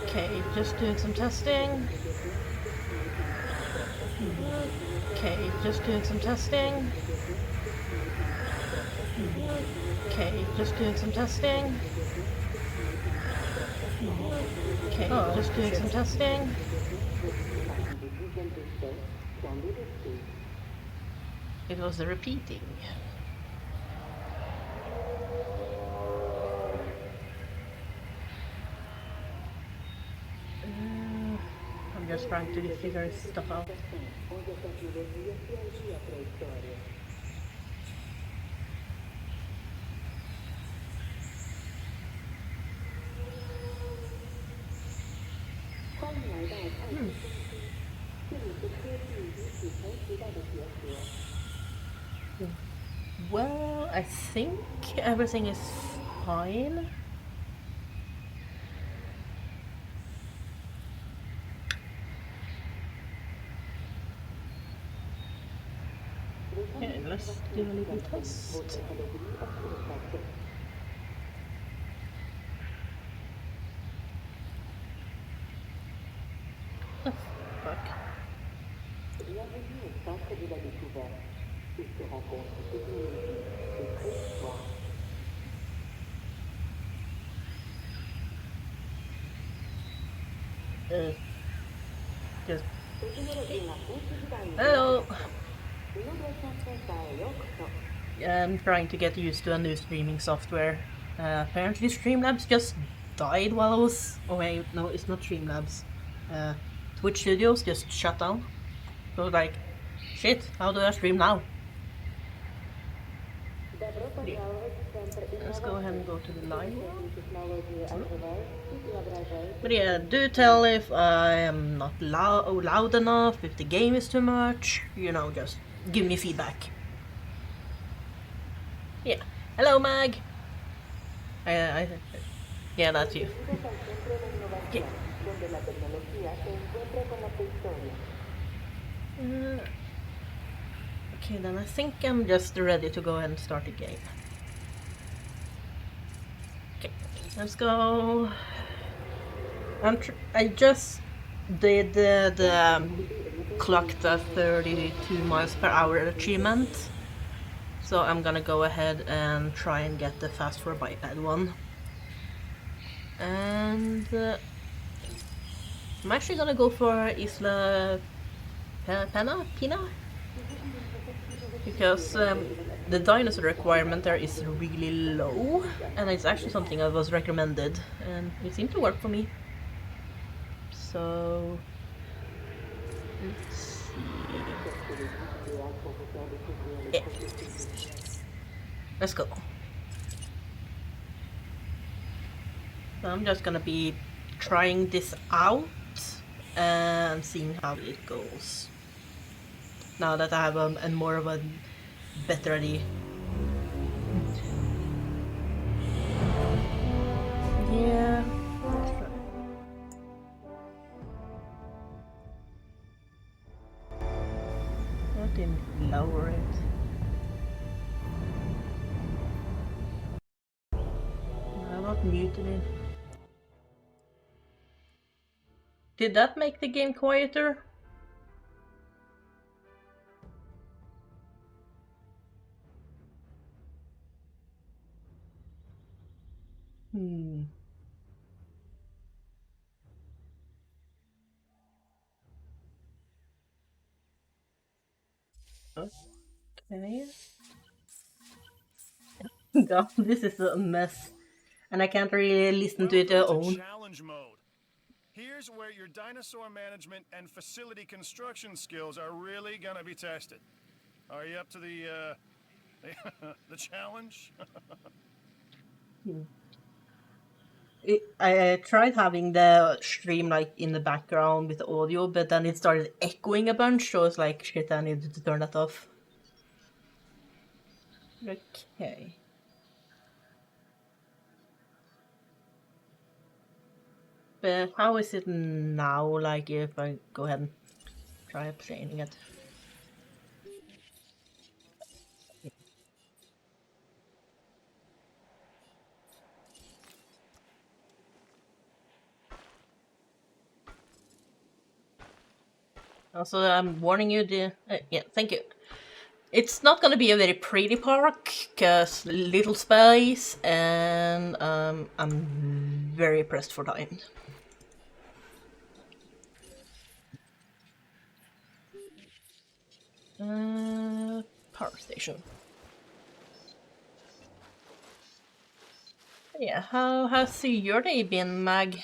Okay, just doing some testing. Okay, just doing some testing. Okay, just doing some testing. Okay, just doing some testing. It was the repeating. I'm just trying to figure stuff out. Well, I think everything is fine. Okay, let's do a little test. The fuck? Bienvenue au centre de la découverte. Il se rencontre technologie et préhistoire. Just... Hello! I'm trying to get used to a new streaming software. Apparently Streamlabs just died while I was... Oh wait, no, it's not Streamlabs. Twitch Studios just shut down. So like, shit, how do I stream now? Let's go ahead and go to the live one. But yeah, do tell if I am not loud enough, if the game is too much, you know, just give me feedback. Yeah. Hello, Mag! Yeah, that's you. Yeah. Okay, then I think I'm just ready to go ahead and start the game. Okay, let's go. I just did the clocked the 32 miles per hour achievement, so I'm gonna go ahead and try and get the fast for biped one. And I'm actually gonna go for Isla Pina? Because the dinosaur requirement there is really low, and it's actually something that was recommended, and it seemed to work for me. So let's see. Yeah. Let's go. So I'm just gonna be trying this out and seeing how it goes. Now that I have a more of a better idea. Yeah. Let's try. I didn't lower it. I'm not muted it. Did that make the game quieter? Okay. God, this is a mess. And I can't really listen to it own. Challenge mode. Here's where your dinosaur management and facility construction skills are really gonna be tested. Are you up to the the challenge? I tried having the stream like in the background with the audio, but then it started echoing a bunch, so it's like, shit, I needed to turn that off. Okay. But how is it now, like, if I go ahead and try playing it? Also, I'm warning you, yeah, thank you. It's not gonna be a very pretty park, cause little space, and I'm very pressed for time. Power station. Yeah, how has your day been, Mag?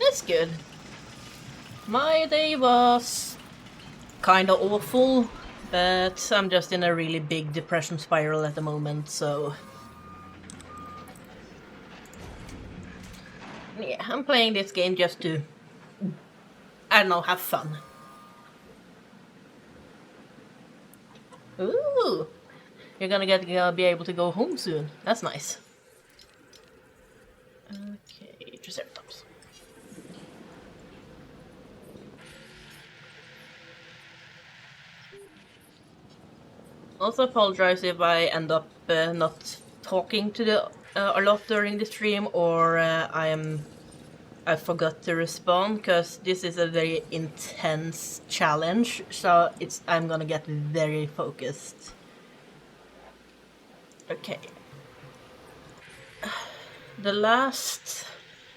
That's good. My day was kinda awful, but I'm just in a really big depression spiral at the moment, so... Yeah, I'm playing this game just to, I don't know, have fun. Ooh! You're gonna be able to go home soon. That's nice. Okay, Triceratops. Also apologize if I end up not talking to the a lot during the stream, or I forgot to respond, because this is a very intense challenge, so I'm gonna get very focused. Okay. The last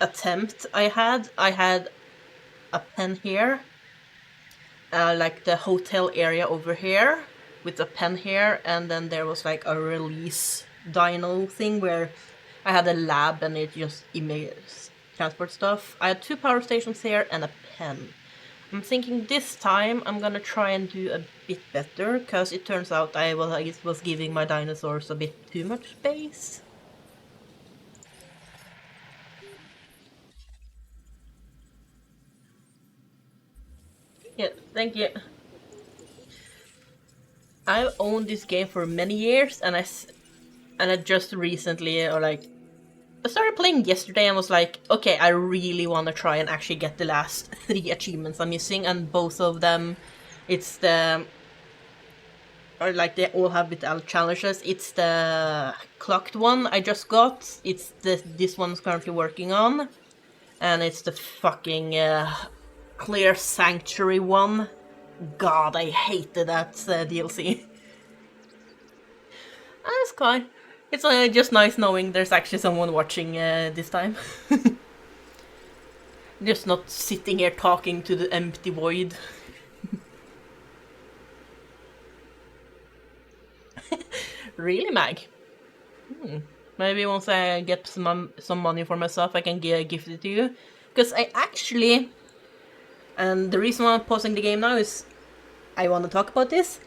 attempt I had a pen here, like the hotel area over here, with a pen here, and then there was like a release dino thing where I had a lab and it just emails transport stuff. I had 2 power stations here and a pen. I'm thinking this time I'm gonna try and do a bit better, because it turns out I was giving my dinosaurs a bit too much space. Yeah, thank you. I've owned this game for many years, and I just recently, or like, I started playing yesterday and was like, okay, I really want to try and actually get the last 3 achievements I'm missing, and both of them, it's the, or like they all have bit challenges. It's the clocked one I just got. It's this one's currently working on, and it's the fucking clear sanctuary one. God, I hated that DLC. That's fine. It's just nice knowing there's actually someone watching this time. Just not sitting here talking to the empty void. Really, Mag? Maybe once I get some money for myself, I can gift it to you. Because I actually... And the reason why I'm pausing the game now is I want to talk about this.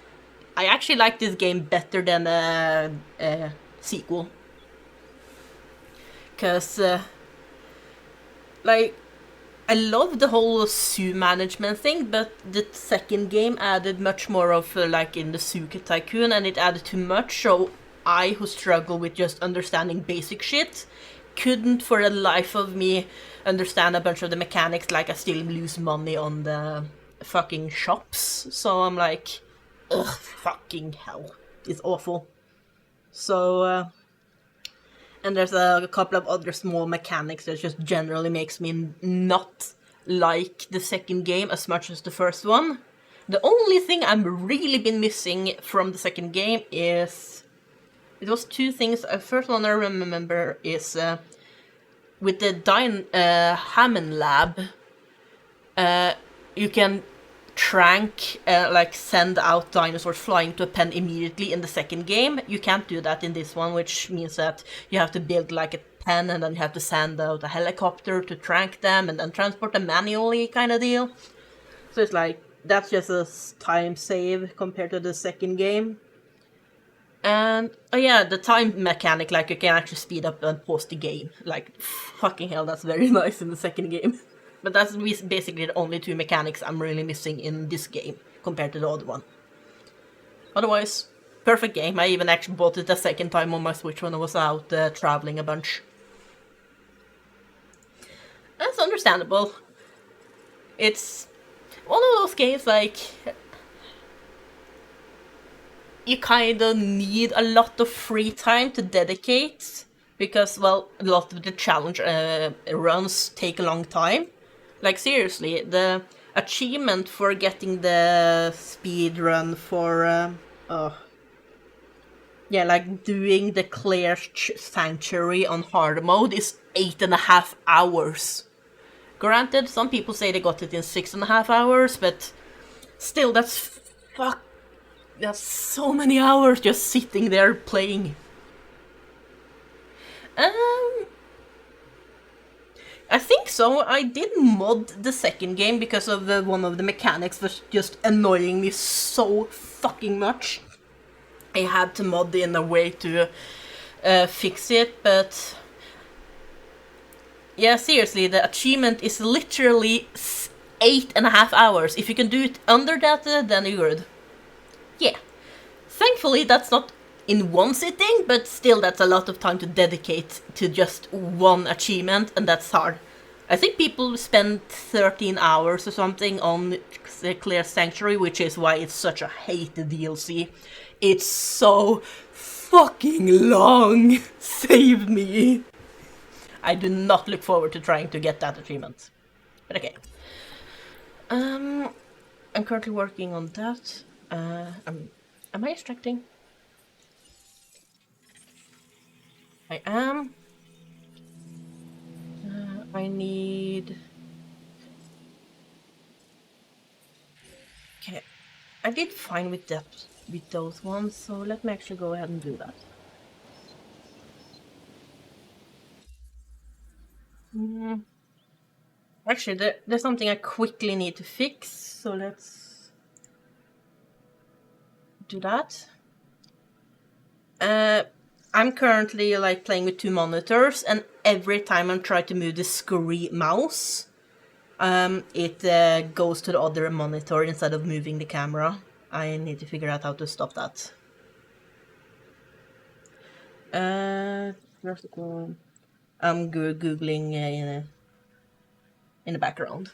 I actually like this game better than the sequel. Because, like, I love the whole zoo management thing, but the second game added much more of, like, in the Zoo Tycoon, and it added too much, so I, who struggle with just understanding basic shit, couldn't for the life of me understand a bunch of the mechanics, like I still lose money on the fucking shops, so I'm like, ugh, fucking hell, it's awful. So, and there's a couple of other small mechanics that just generally makes me not like the second game as much as the first one. The only thing I've really been missing from the second game is... It was 2 things. The first one I remember is with the Hammond lab, you can trank, like send out dinosaurs flying to a pen immediately in the second game. You can't do that in this one, which means that you have to build like a pen and then you have to send out a helicopter to trank them and then transport them manually, kind of deal. So it's like, that's just a time save compared to the second game. And, oh yeah, the time mechanic, like, you can actually speed up and pause the game. Like, fucking hell, that's very nice in the second game. But that's basically the only two mechanics I'm really missing in this game, compared to the other one. Otherwise, perfect game. I even actually bought it a second time on my Switch when I was out traveling a bunch. That's understandable. It's one of those games, like, you kind of need a lot of free time to dedicate, because, well, a lot of the challenge runs take a long time. Like, seriously, the achievement for getting the speed run for, yeah, like doing the Clear Sanctuary on hard mode is 8.5 hours. Granted, some people say they got it in 6.5 hours, but still, that's so many hours just sitting there playing. I think so. I did mod the second game because of one of the mechanics was just annoying me so fucking much. I had to mod in a way to fix it, but yeah, seriously, the achievement is literally 8.5 hours. If you can do it under that, then you're good. Yeah. Thankfully, that's not in one sitting, but still, that's a lot of time to dedicate to just one achievement, and that's hard. I think people spend 13 hours or something on Clear Sanctuary, which is why it's such a hated DLC. It's so fucking long. Save me. I do not look forward to trying to get that achievement. But okay. I'm currently working on that. Am I extracting? I am. I need... Okay. I did fine with that, with those ones, so let me actually go ahead and do that. Actually, there's something I quickly need to fix, so let's do that. I'm currently like playing with two monitors, and every time I'm trying to move the screen mouse, it goes to the other monitor instead of moving the camera. I need to figure out how to stop that. Where's the call? I'm googling in the background.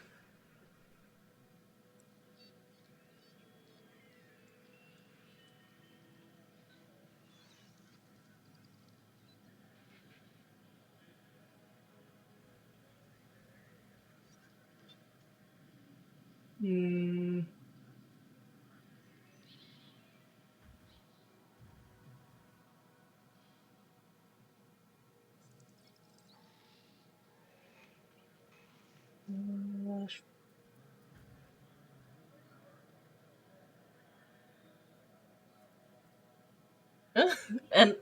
And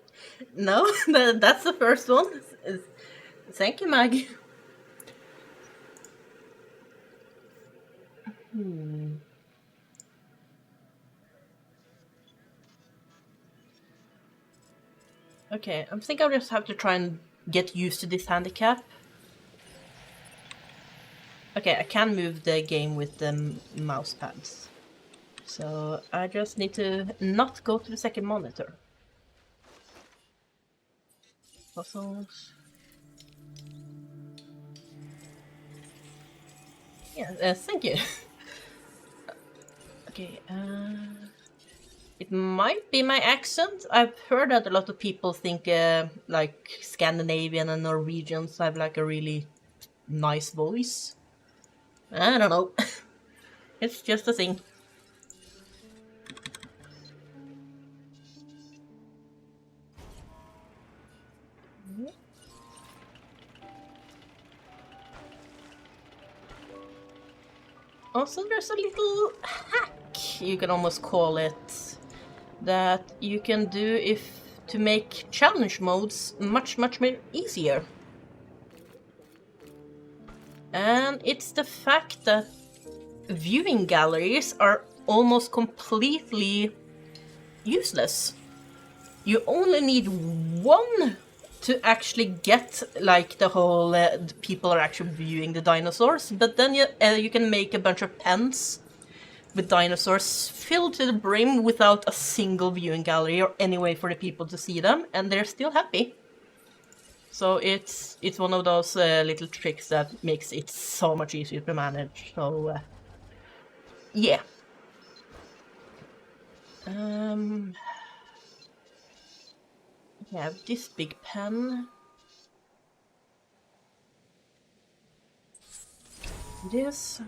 no, that's the first one. Thank you, Maggie. Okay, I think I'll just have to try and get used to this handicap. Okay, I can move the game with the mouse pads. So I just need to not go to the second monitor. Puzzles. Yeah, thank you. Okay, it might be my accent. I've heard that a lot of people think like Scandinavian and Norwegians have like a really nice voice. I don't know. It's just a thing. Also, there's a little hack, you can almost call it, that you can do if to make challenge modes much more easier. And it's the fact that viewing galleries are almost completely useless. You only need one to actually get like the whole the people are actually viewing the dinosaurs, but then you can make a bunch of pens with dinosaurs filled to the brim without a single viewing gallery or any way for the people to see them, and they're still happy. So it's one of those little tricks that makes it so much easier to manage. So yeah. We have this big pen. This.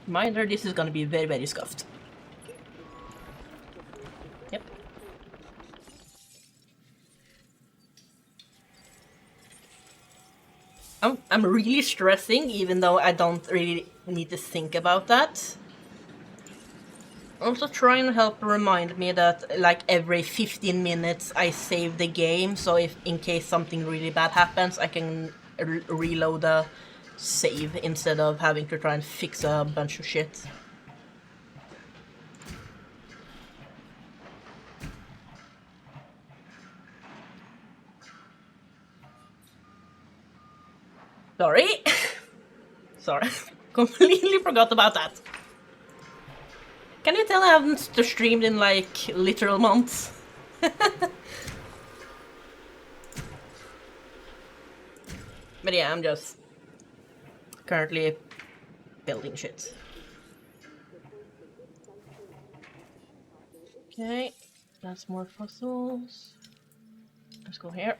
Reminder, this is gonna be very scuffed. Yep. I'm really stressing, even though I don't really need to think about that. Also trying to help remind me that like every 15 minutes I save the game, so if in case something really bad happens, I can reload the save instead of having to try and fix a bunch of shit. Sorry. Sorry. Completely forgot about that. Can you tell I haven't streamed in like literal months? But yeah, I'm just currently building shit. Okay, that's more fossils. Let's go here.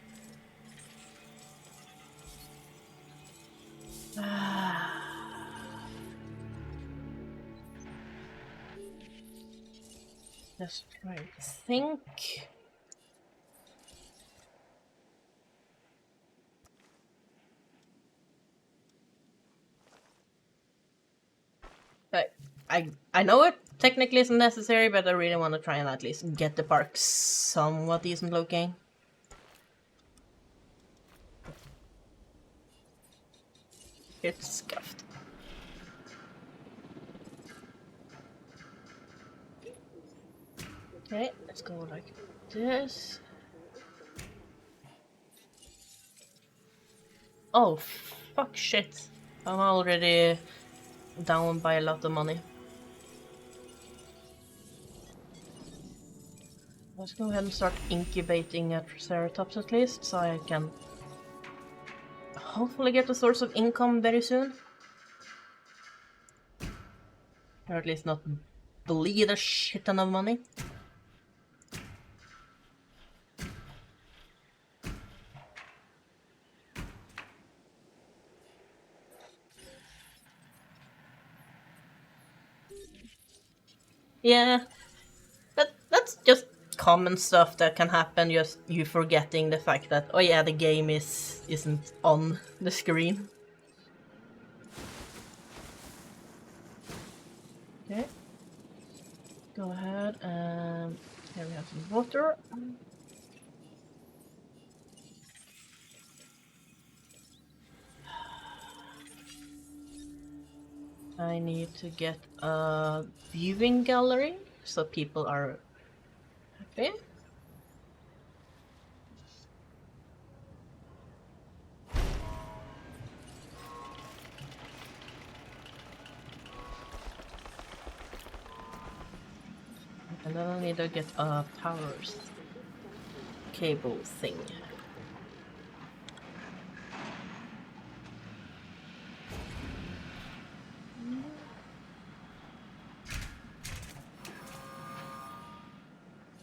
Let's try to think. I know it technically isn't necessary, but I really want to try and at least get the park somewhat decent looking. It's scuffed. Okay, let's go like this. Oh, fuck shit. I'm already down by a lot of money. Let's go ahead and start incubating a Triceratops at least, so I can hopefully get a source of income very soon. Or at least not bleed a shit ton of money. Yeah, but that's just common stuff that can happen, just you forgetting the fact that, oh yeah, the game isn't on the screen. Okay. Go ahead and here we have some water. I need to get a viewing gallery so people are happy. And then I need to get a towers cable thing.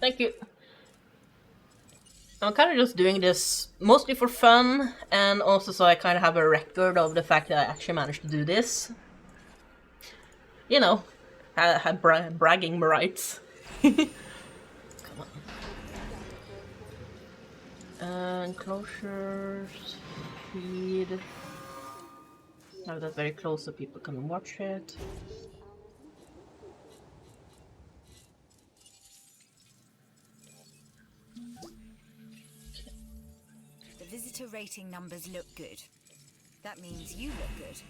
Thank you. I'm kind of just doing this mostly for fun, and also so I kind of have a record of the fact that I actually managed to do this. You know, bragging rights. Come on. Enclosures, feed. Have that very close so people can watch it. The visitor rating numbers look good. That means you look good.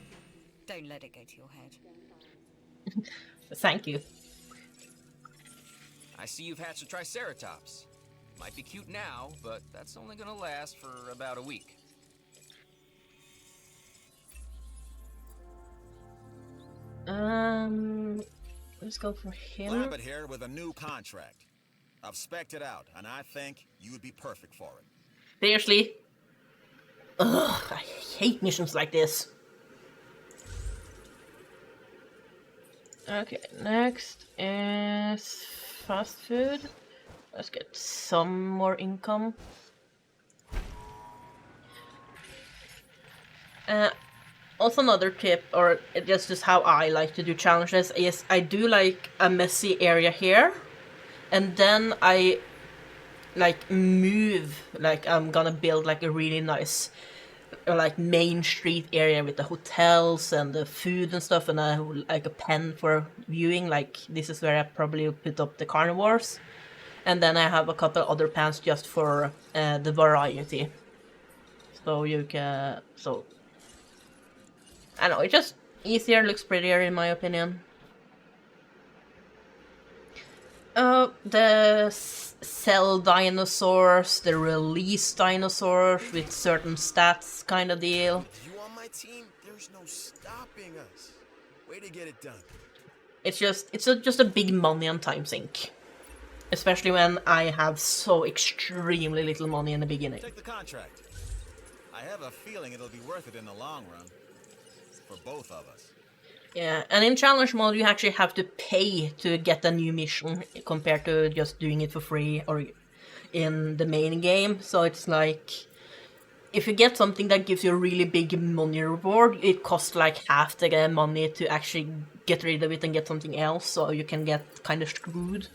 Don't let it go to your head. Thank you. I see you've hatched a Triceratops. Might be cute now, but that's only gonna last for about a week. Let's go for him. Lambert here with a new contract. I've spec'd it out, and I think you would be perfect for it. Seriously? Ugh, I hate missions like this. Okay, next is fast food. Let's get some more income. Also another tip, or just how I like to do challenges, is I do like a messy area here, and then I like move, like I'm gonna build like a really nice like main street area with the hotels and the food and stuff, and like a pen for viewing. Like this is where I probably put up the carnivores, and then I have a couple other pens just for the variety. So you can, so I don't know, it's just easier, looks prettier in my opinion. The cell dinosaurs, the release dinosaurs with certain stats kind of deal. With you on my team, there's no stopping us. Way to get it done. It's just a big money and time sink. Especially when I have so extremely little money in the beginning. Take the contract. I have a feeling it'll be worth it in the long run. For both of us. Yeah, and in challenge mode you actually have to pay to get a new mission compared to just doing it for free or in the main game. So it's like, if you get something that gives you a really big money reward, it costs like half the money to actually get rid of it and get something else, so you can get kind of screwed.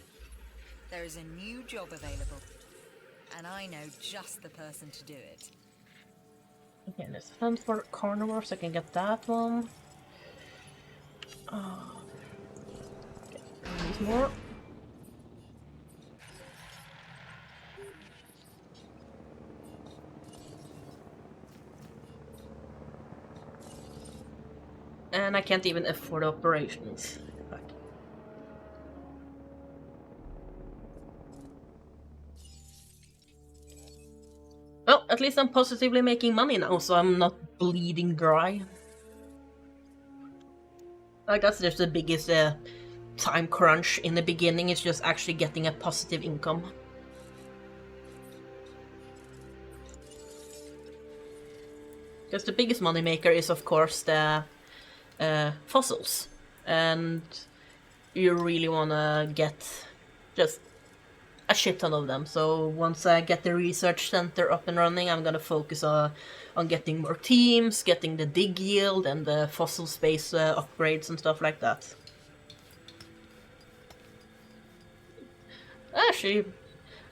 There is a new job available, and I know just the person to do it. Okay, let's hunt for carnivores, I can get that one. Okay, these more. And I can't even afford operations. Fuck. Well, at least I'm positively making money now, so I'm not bleeding dry. Like, that's just the biggest time crunch in the beginning, is just actually getting a positive income. Because the biggest moneymaker is, of course, the fossils. And you really want to get just a shit ton of them. So once I get the research center up and running, I'm gonna focus on getting more teams, getting the dig yield and the fossil space upgrades and stuff like that. Actually,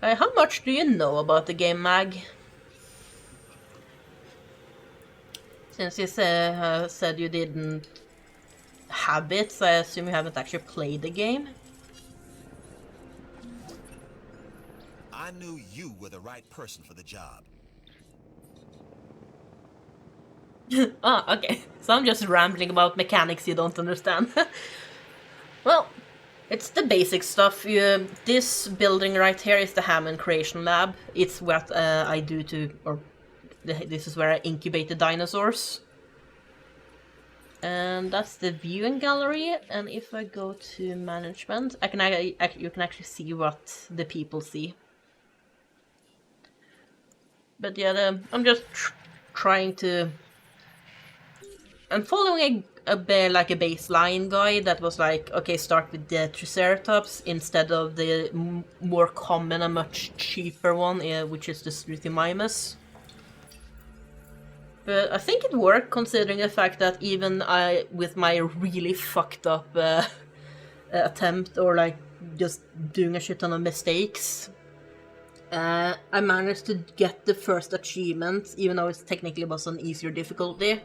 how much do you know about the game, Mag? Since you said you didn't have it, so I assume you haven't actually played the game. I knew you were the right person for the job. Ah, okay. So I'm just rambling about mechanics you don't understand. Well, it's the basic stuff. This building right here is the Hammond Creation Lab. It's what I do this is where I incubate the dinosaurs. And that's the viewing gallery. And if I go to management, you can actually see what the people see. But yeah, I'm just trying to... I'm following a baseline guide that was like, okay, start with the Triceratops instead of the more common and much cheaper one, which is the Struthiomimus. But I think it worked, considering the fact that even with my really fucked up attempt, or like just doing a shit ton of mistakes, I managed to get the first achievement, even though it technically was an easier difficulty.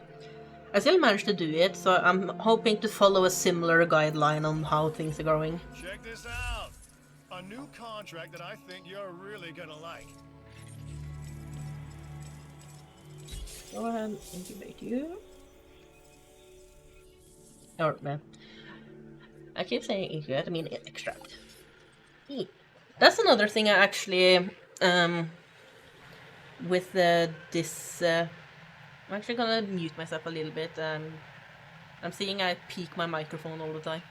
I still managed to do it, so I'm hoping to follow a similar guideline on how things are going. Check this out. A new contract that I think you're really gonna like. Go ahead and incubate you. Or, man. I keep saying incubate, I mean extract. That's another thing I actually, with this, I'm actually gonna mute myself a little bit. I'm seeing I peak my microphone all the time.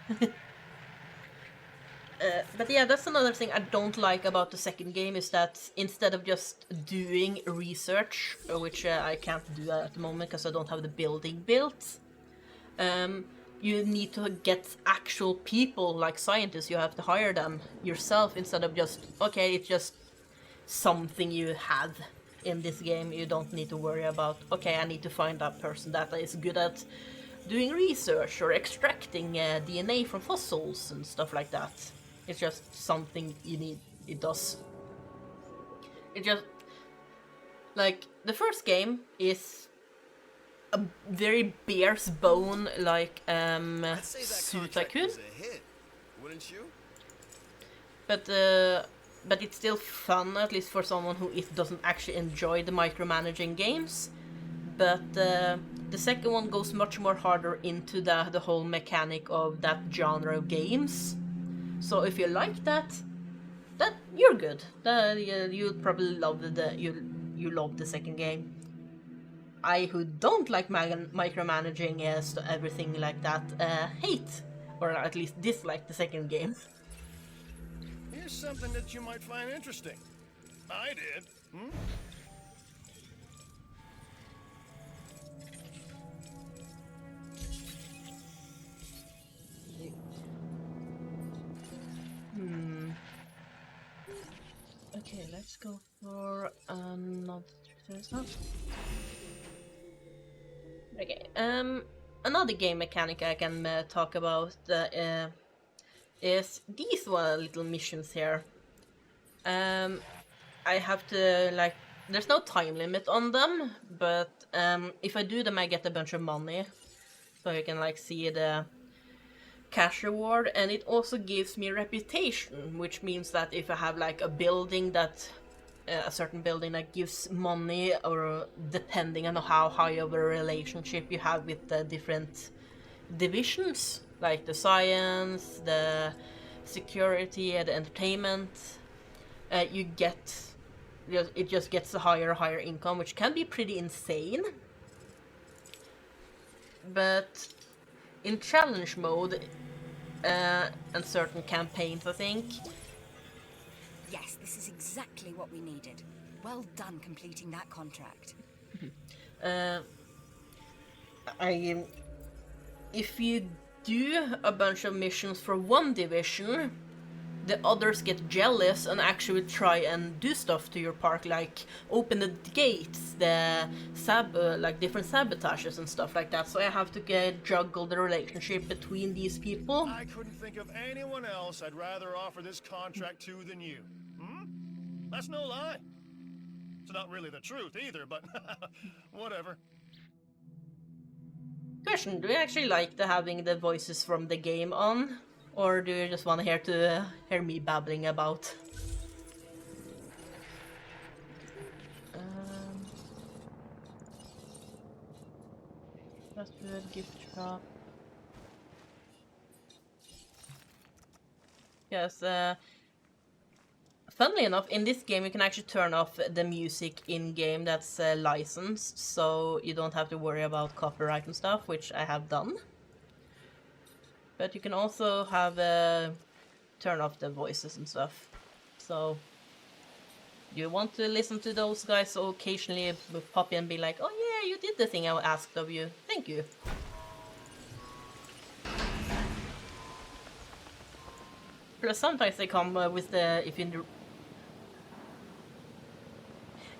But yeah, that's another thing I don't like about the second game, is that instead of just doing research, which I can't do at the moment because I don't have the building built, you need to get actual people, like scientists. You have to hire them yourself instead of just, okay, it's just something you have in this game. You don't need to worry about, okay, I need to find that person that is good at doing research or extracting DNA from fossils and stuff like that. It's just something you need. It does. It just, like, the first game is a very bear's bone, like, I'd say that suit contract tycoon. was a hit, wouldn't you? But it's still fun, at least for someone who doesn't actually enjoy the micromanaging games. But the second one goes much more harder into the whole mechanic of that genre of games. So if you like that you're good. You'll probably love you love the second game. I, who don't like micromanaging everything like that, hate, or at least dislike the second game. Here's something that you might find interesting. I did. Okay, let's go for another stuff. Okay, another game mechanic I can talk about is these little missions here. I have to, like, there's no time limit on them, but if I do them I get a bunch of money. So you can, like, see the cash reward, and it also gives me reputation, which means that if I have, like, a building that a certain building that gives money, or depending on how high of a relationship you have with the different divisions, like the science, the security, and the entertainment, it just gets a higher income, which can be pretty insane. But in challenge mode and certain campaigns, I think. Yes, this is exactly what we needed. Well done completing that contract. If you do a bunch of missions for one division, the others get jealous and actually try and do stuff to your park, like open the gates, like different sabotages and stuff like that. So I have to juggle the relationship between these people. I couldn't think of anyone else I'd rather offer this contract to than you. That's no lie. It's not really the truth either, but whatever. Question, do you actually like having the voices from the game on? Or do you just want to hear me babbling about? That's good, gift shop. Yes, funnily enough, in this game you can actually turn off the music in-game that's licensed, so you don't have to worry about copyright and stuff, which I have done. But you can also have turn off the voices and stuff. So you want to listen to those guys, so occasionally pop in and be like, oh yeah, you did the thing I asked of you. Thank you. Plus sometimes they come with the, if you...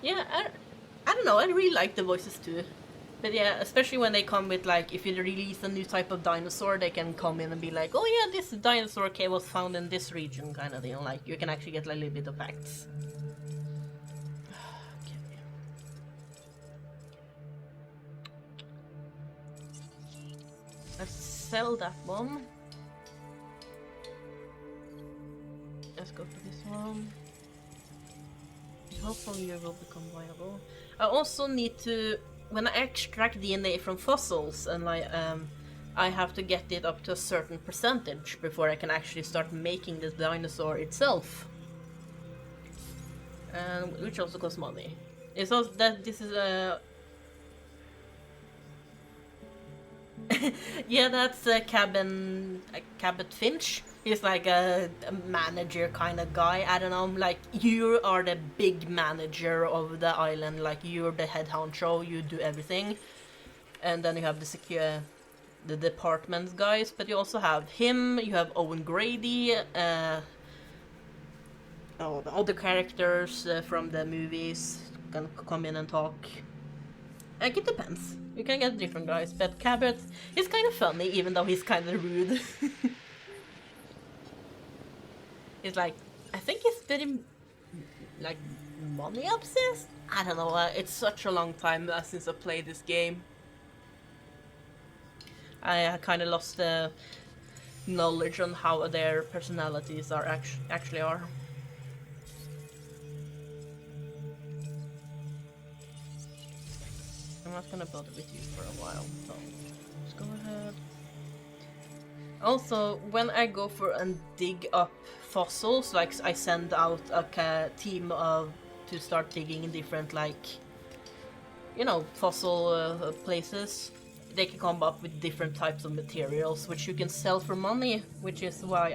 Yeah, I don't know, I really like the voices too. But yeah, especially when they come with, like, if you release a new type of dinosaur, they can come in and be like, oh yeah, this dinosaur was found in this region, kind of thing. Like, you can actually get like, a little bit of facts. Let's sell that one. Let's go to this one. Hopefully it will become viable. I also need to, when I extract DNA from fossils, and I have to get it up to a certain percentage before I can actually start making the dinosaur itself. Which also costs money. It's also that this is a... yeah, that's a Cabot Finch. He's like a manager kind of guy. I don't know, like, you are the big manager of the island, like, you're the head honcho, you do everything. And then you have the department guys, but you also have him, you have Owen Grady, the other characters from the movies can come in and talk. Like, it depends. You can get different guys, but Cabot is kind of funny, even though he's kind of rude. He's like, I think he's very, like, money obsessed? I don't know, it's such a long time since I played this game. I kind of lost the knowledge on how their personalities are actually are. I'm not gonna bother with you for a while, so let's go ahead. Also, when I go for and dig up fossils, like I send out a team to start digging in different, like, you know, fossil places, they can come up with different types of materials, which you can sell for money, which is why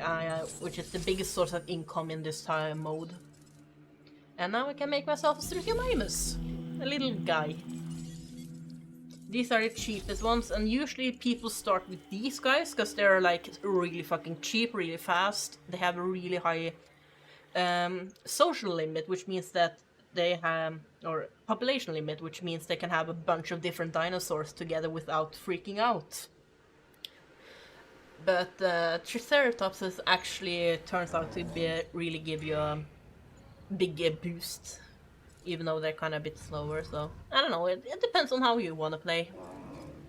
which is the biggest source of income in this time mode. And now I can make myself a Struthiomimus, a little guy. These are the cheapest ones, and usually people start with these guys because they're like really fucking cheap, really fast. They have a really high social limit, which means that they have, or population limit, which means they can have a bunch of different dinosaurs together without freaking out. But Triceratops actually turns out to really give you a big boost. Even though they're kind of a bit slower, so I don't know, it depends on how you want to play.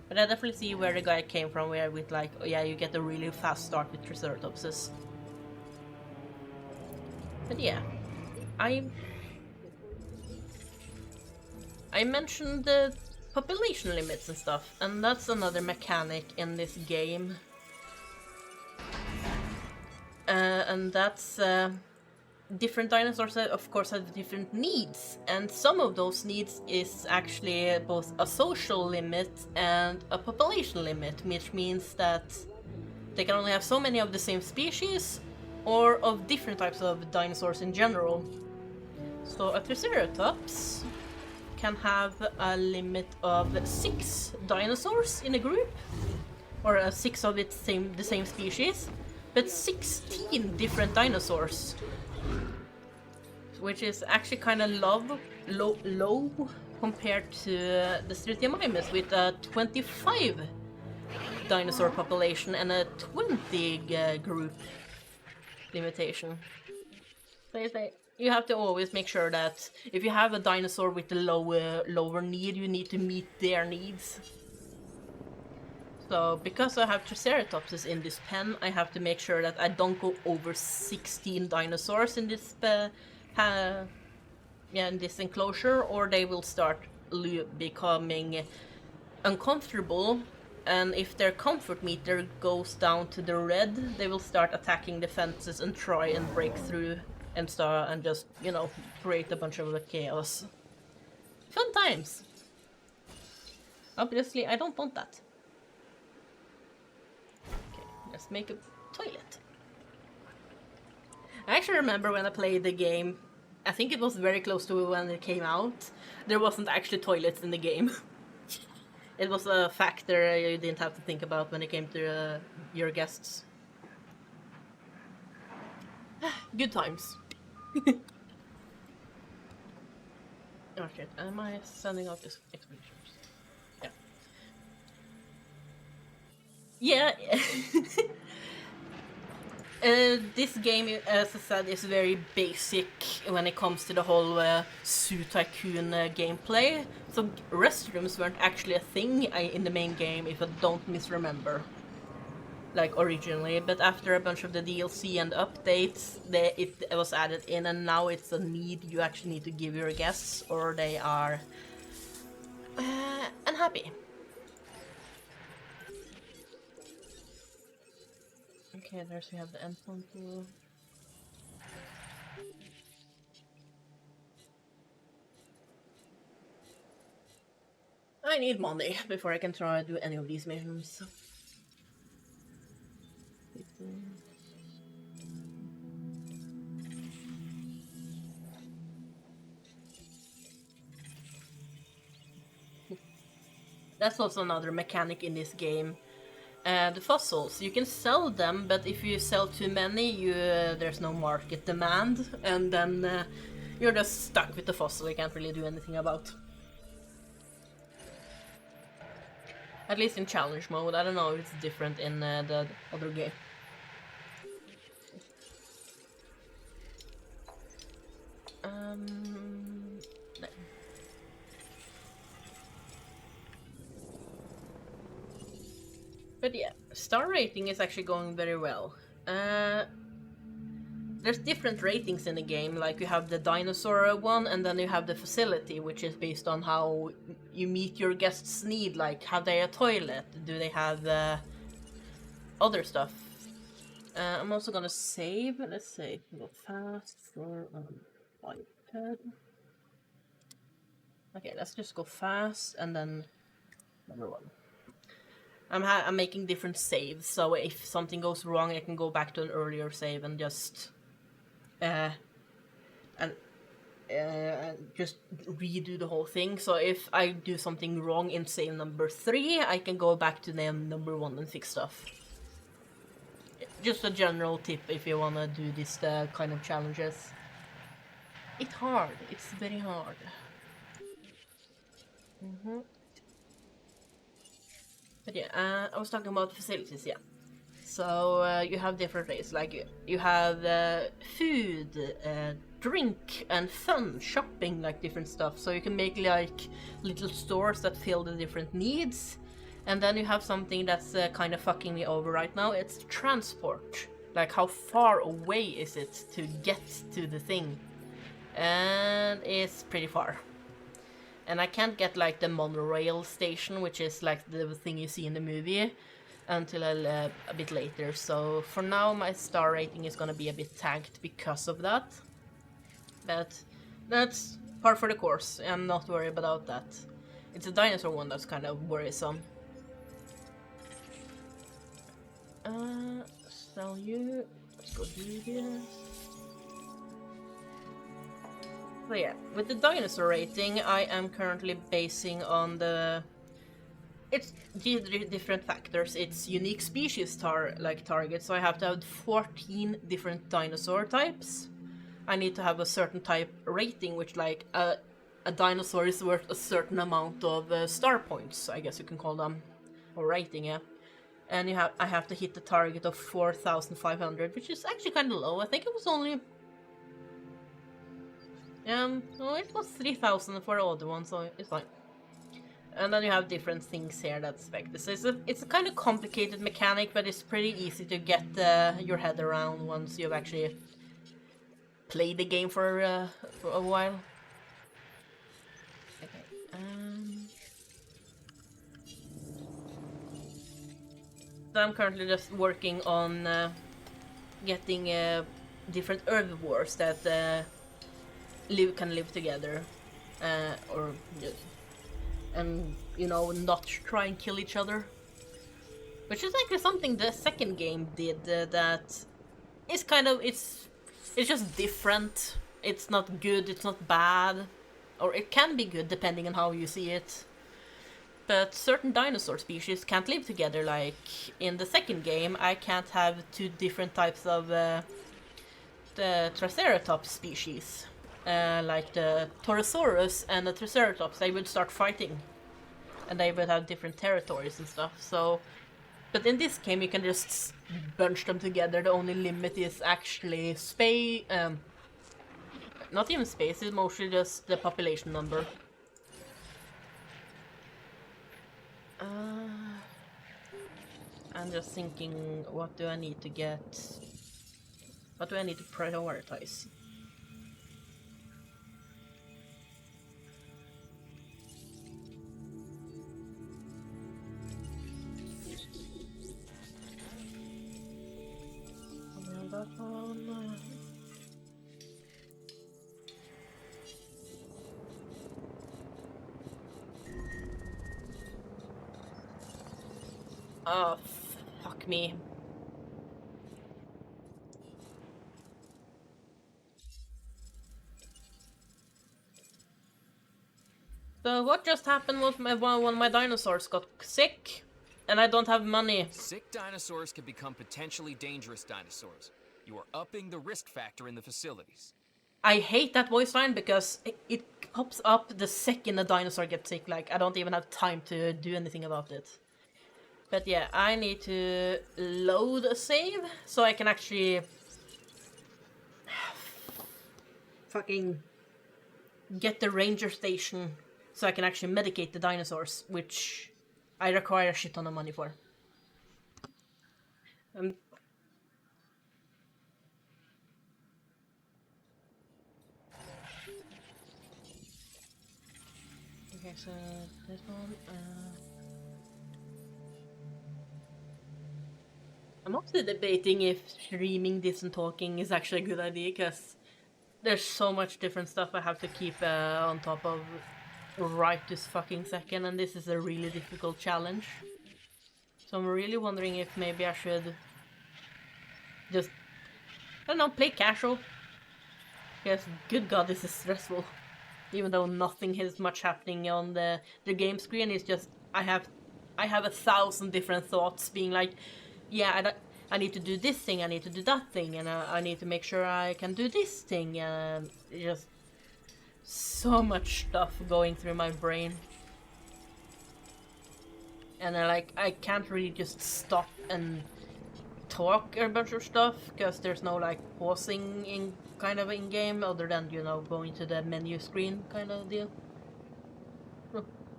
But I definitely see where the guy came from, where with like, oh yeah, you get a really fast start with Triceratopses. But yeah, I mentioned the population limits and stuff, and that's another mechanic in this game. And that's... different dinosaurs, of course, have different needs, and some of those needs is actually both a social limit and a population limit, which means that they can only have so many of the same species or of different types of dinosaurs in general. So a Triceratops can have a limit of 6 dinosaurs in a group, or 6 of the same species, but 16 different dinosaurs. Which is actually kind of low compared to the Struthiomimus with a 25 dinosaur population and a 20 group limitation. So you have to always make sure that if you have a dinosaur with a lower need, you need to meet their needs. So because I have Triceratopses in this pen, I have to make sure that I don't go over 16 dinosaurs in this in this enclosure, or they will start becoming uncomfortable, and if their comfort meter goes down to the red, they will start attacking the fences and try and break through and start and just, you know, create a bunch of chaos. Fun times! Obviously, I don't want that. Okay, let's make a toilet. I actually remember when I played the game, I think it was very close to when it came out, there wasn't actually toilets in the game. It was a factor you didn't have to think about when it came to your guests. Good times. Oh shit, am I sending out this expeditions? Yeah. Yeah. This game, as I said, is very basic when it comes to the whole Zoo Tycoon gameplay. So restrooms weren't actually a thing in the main game, if I don't misremember. like originally, but after a bunch of the DLC and updates, it was added in, and now it's a need you actually need to give your guests, or they are unhappy. Okay, there's we have the endpoint tool. I need money before I can try to do any of these missions. That's also another mechanic in this game. The fossils, you can sell them, but if you sell too many, there's no market demand, and then you're just stuck with the fossil you can't really do anything about. At least in challenge mode. I don't know if it's different in the other game. No. But yeah, star rating is actually going very well. There's different ratings in the game, like you have the dinosaur one, and then you have the facility, which is based on how you meet your guests' need, like have they a toilet, do they have other stuff. I'm also gonna save, let's see, go fast for iPad. Okay, let's just go fast, and then number one. I'm making different saves, so if something goes wrong, I can go back to an earlier save and just just redo the whole thing. So if I do something wrong in save number 3, I can go back to number 1 and fix stuff. Just a general tip if you wanna do this kind of challenges. It's hard. It's very hard. But yeah, I was talking about facilities, yeah. So you have different ways, like you have food, drink, and fun, shopping, like different stuff. So you can make like little stores that fill the different needs. And then you have something that's kind of fucking me over right now. It's transport. Like how far away is it to get to the thing? And it's pretty far. And I can't get like the monorail station, which is like the thing you see in the movie, until a bit later. So for now my star rating is gonna be a bit tanked because of that. But that's par for the course. I'm not worried about that. It's a dinosaur one that's kind of worrisome. Sell you. Let's go do this. So yeah, with the dinosaur rating, I am currently basing on the... It's different factors. It's unique species target, so I have to have 14 different dinosaur types. I need to have a certain type rating, which like a dinosaur is worth a certain amount of star points, I guess you can call them, or rating, yeah. And I have to hit the target of 4,500, which is actually kind of low. I think it was only... no, it was 3,000 for the other one, so it's fine. And then you have different things here that affect this. It's a kind of complicated mechanic, but it's pretty easy to get your head around once you've actually played the game for a while. Okay. So I'm currently just working on getting different herbivores that can live together, or and you know, not try and kill each other, which is actually something the second game did. That is kind of it's just different. It's not good. It's not bad, or it can be good depending on how you see it. But certain dinosaur species can't live together. Like in the second game, I can't have two different types of the Triceratops species. Like the Torosaurus and the Triceratops, they would start fighting. And they would have different territories and stuff. So, but in this game, you can just bunch them together. The only limit is actually space. Not even space, it's mostly just the population number. I'm just thinking, what do I need to get? What do I need to prioritize? That one. Oh, fuck me. So what just happened was one of my dinosaurs got sick, and I don't have money. Sick dinosaurs can become potentially dangerous dinosaurs. You are upping the risk factor in the facilities. I hate that voice line because it pops up the second a dinosaur gets sick. Like, I don't even have time to do anything about it. But yeah, I need to load a save so I can actually fucking get the ranger station so I can actually medicate the dinosaurs, which I require a shit ton of money for. Okay, so this one. I'm also debating if streaming this and talking is actually a good idea, because there's so much different stuff I have to keep on top of right this fucking second, and this is a really difficult challenge. So I'm really wondering if maybe I should just, I don't know, play casual. Because, good god, this is stressful. Even though nothing is much happening on the game screen, it's just, I have 1,000 different thoughts being like, yeah, I need to do this thing, I need to do that thing, and I need to make sure I can do this thing, and just so much stuff going through my brain. And I can't really just stop and talk a bunch of stuff, because there's no like pausing in kind of in game other than, you know, going to the menu screen kind of deal.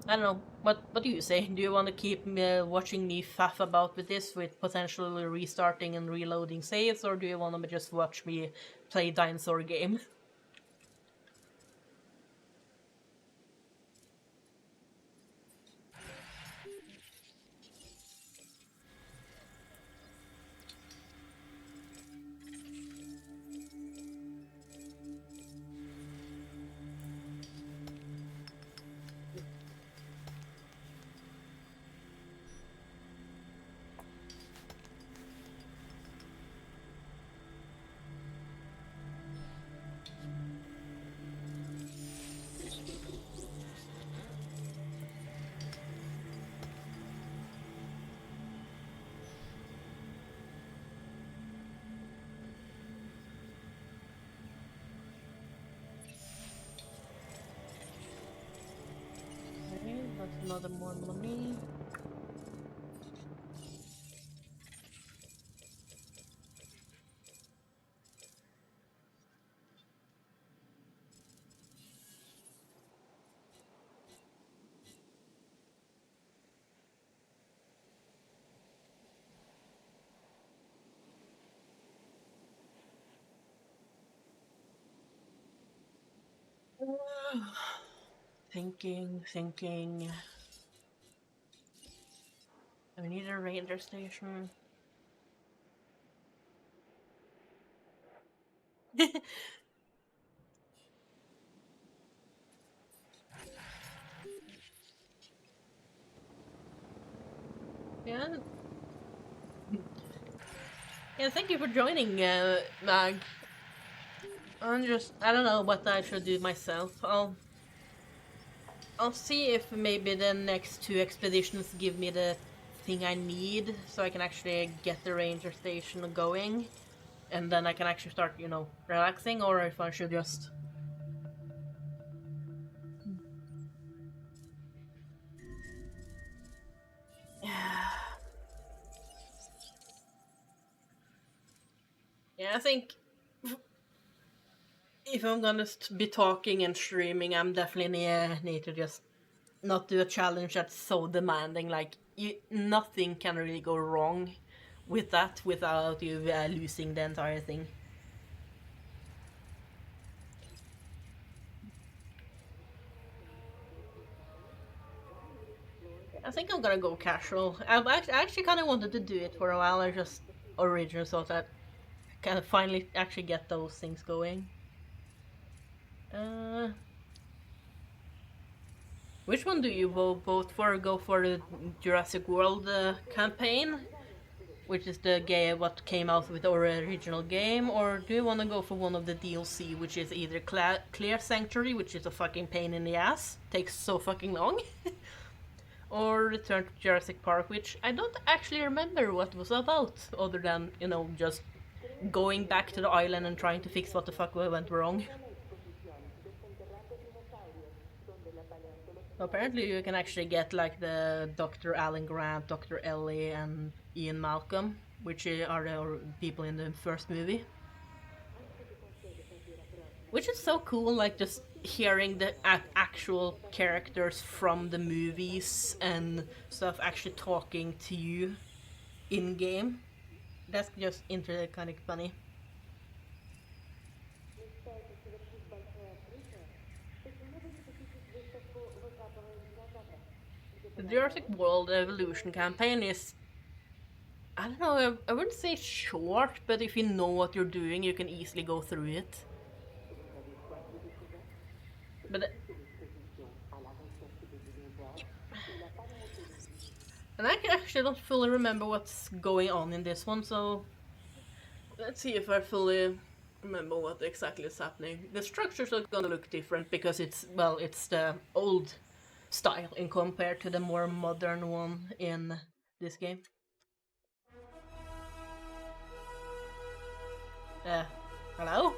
I don't know. What do you say? Do you want to keep watching me faff about with this, with potentially restarting and reloading saves, or do you want to just watch me play dinosaur game? Okay, that's another more money. Thinking. We need a ranger station. Yeah. Yeah, thank you for joining, Mag. I don't know what I should do myself. I'll see if maybe the next 2 expeditions give me the thing I need, so I can actually get the ranger station going, and then I can actually start, you know, relaxing, or if I should just... Yeah, I think if I'm gonna be talking and streaming, I'm definitely need to just not do a challenge that's so demanding. Like, nothing can really go wrong with that without you losing the entire thing. I think I'm gonna go casual. I actually kind of wanted to do it for a while. I just originally thought that I kind of finally actually get those things going. Which one do you vote for? Go for the Jurassic World campaign, which is the game what came out with our original game, or do you want to go for one of the DLC, which is either Clear Sanctuary, which is a fucking pain in the ass, takes so fucking long, or Return to Jurassic Park, which I don't actually remember what it was about, other than, you know, just going back to the island and trying to fix what the fuck went wrong. So apparently you can actually get like the Dr. Alan Grant, Dr. Ellie, and Ian Malcolm, which are the people in the first movie. Which is so cool, like just hearing the actual characters from the movies and stuff actually talking to you in game. That's just kind of funny. The Jurassic World Evolution campaign is, I don't know, I wouldn't say short, but if you know what you're doing, you can easily go through it. But and I actually don't fully remember what's going on in this one, so let's see if I fully remember what exactly is happening. The structures are gonna look different because it's the old style in compared to the more modern one in this game. Hello?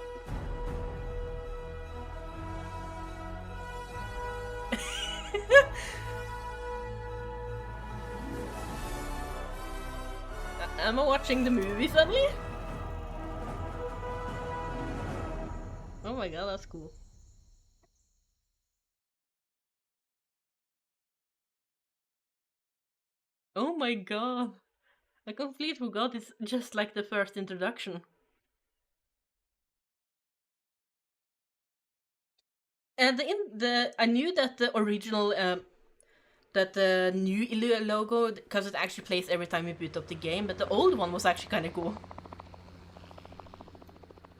Am I watching the movie suddenly? Oh my god, that's cool. Oh my god. I completely forgot it's just like the first introduction. And I knew that the original that the new logo, because it actually plays every time you boot up the game, but the old one was actually kind of cool.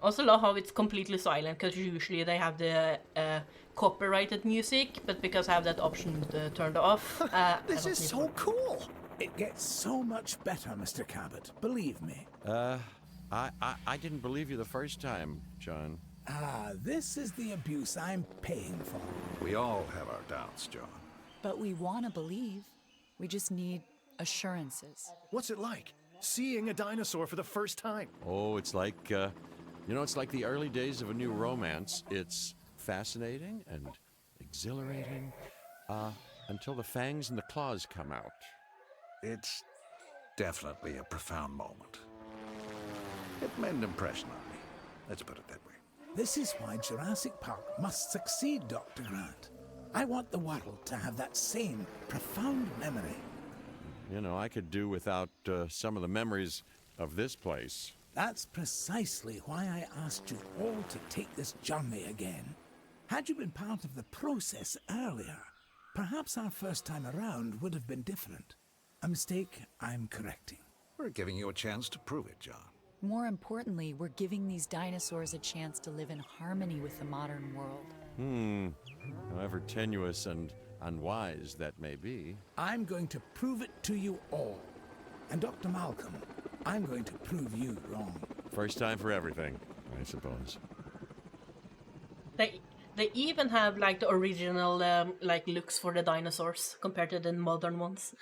Also love how it's completely silent, because usually they have the copyrighted music, but because I have that option turned off, This is so cool. It gets so much better, Mr. Cabot. Believe me. I didn't believe you the first time, John. This is the abuse I'm paying for. We all have our doubts, John. But we want to believe. We just need assurances. What's it like? Seeing a dinosaur for the first time? Oh, it's like, it's like the early days of a new romance. It's fascinating and exhilarating, until the fangs and the claws come out. It's definitely a profound moment. It made an impression on me. Let's put it that way. This is why Jurassic Park must succeed, Dr. Grant. I want the world to have that same profound memory. You know, I could do without some of the memories of this place. That's precisely why I asked you all to take this journey again. Had you been part of the process earlier, perhaps our first time around would have been different. A mistake I'm correcting. We're giving you a chance to prove it, John. More importantly, we're giving these dinosaurs a chance to live in harmony with the modern world. However tenuous and unwise that may be. I'm going to prove it to you all. And Dr. Malcolm, I'm going to prove you wrong. First time for everything, I suppose. They even have like the original like looks for the dinosaurs compared to the modern ones.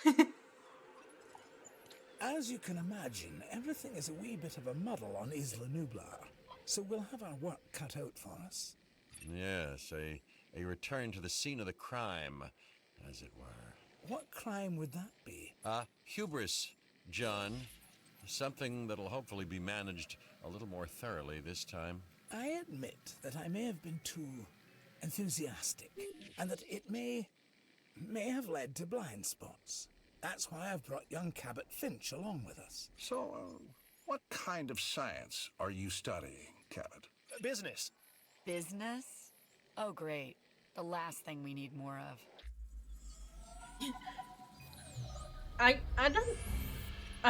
As you can imagine, everything is a wee bit of a muddle on Isla Nublar, so we'll have our work cut out for us. Yes, a return to the scene of the crime, as it were. What crime would that be? Hubris, John. Something that'll hopefully be managed a little more thoroughly this time. I admit that I may have been too enthusiastic, and that it may may have led to blind spots. That's why I've brought young Cabot Finch along with us. So, what kind of science are you studying, Cabot? Business. Business? Oh, great. The last thing we need more of. I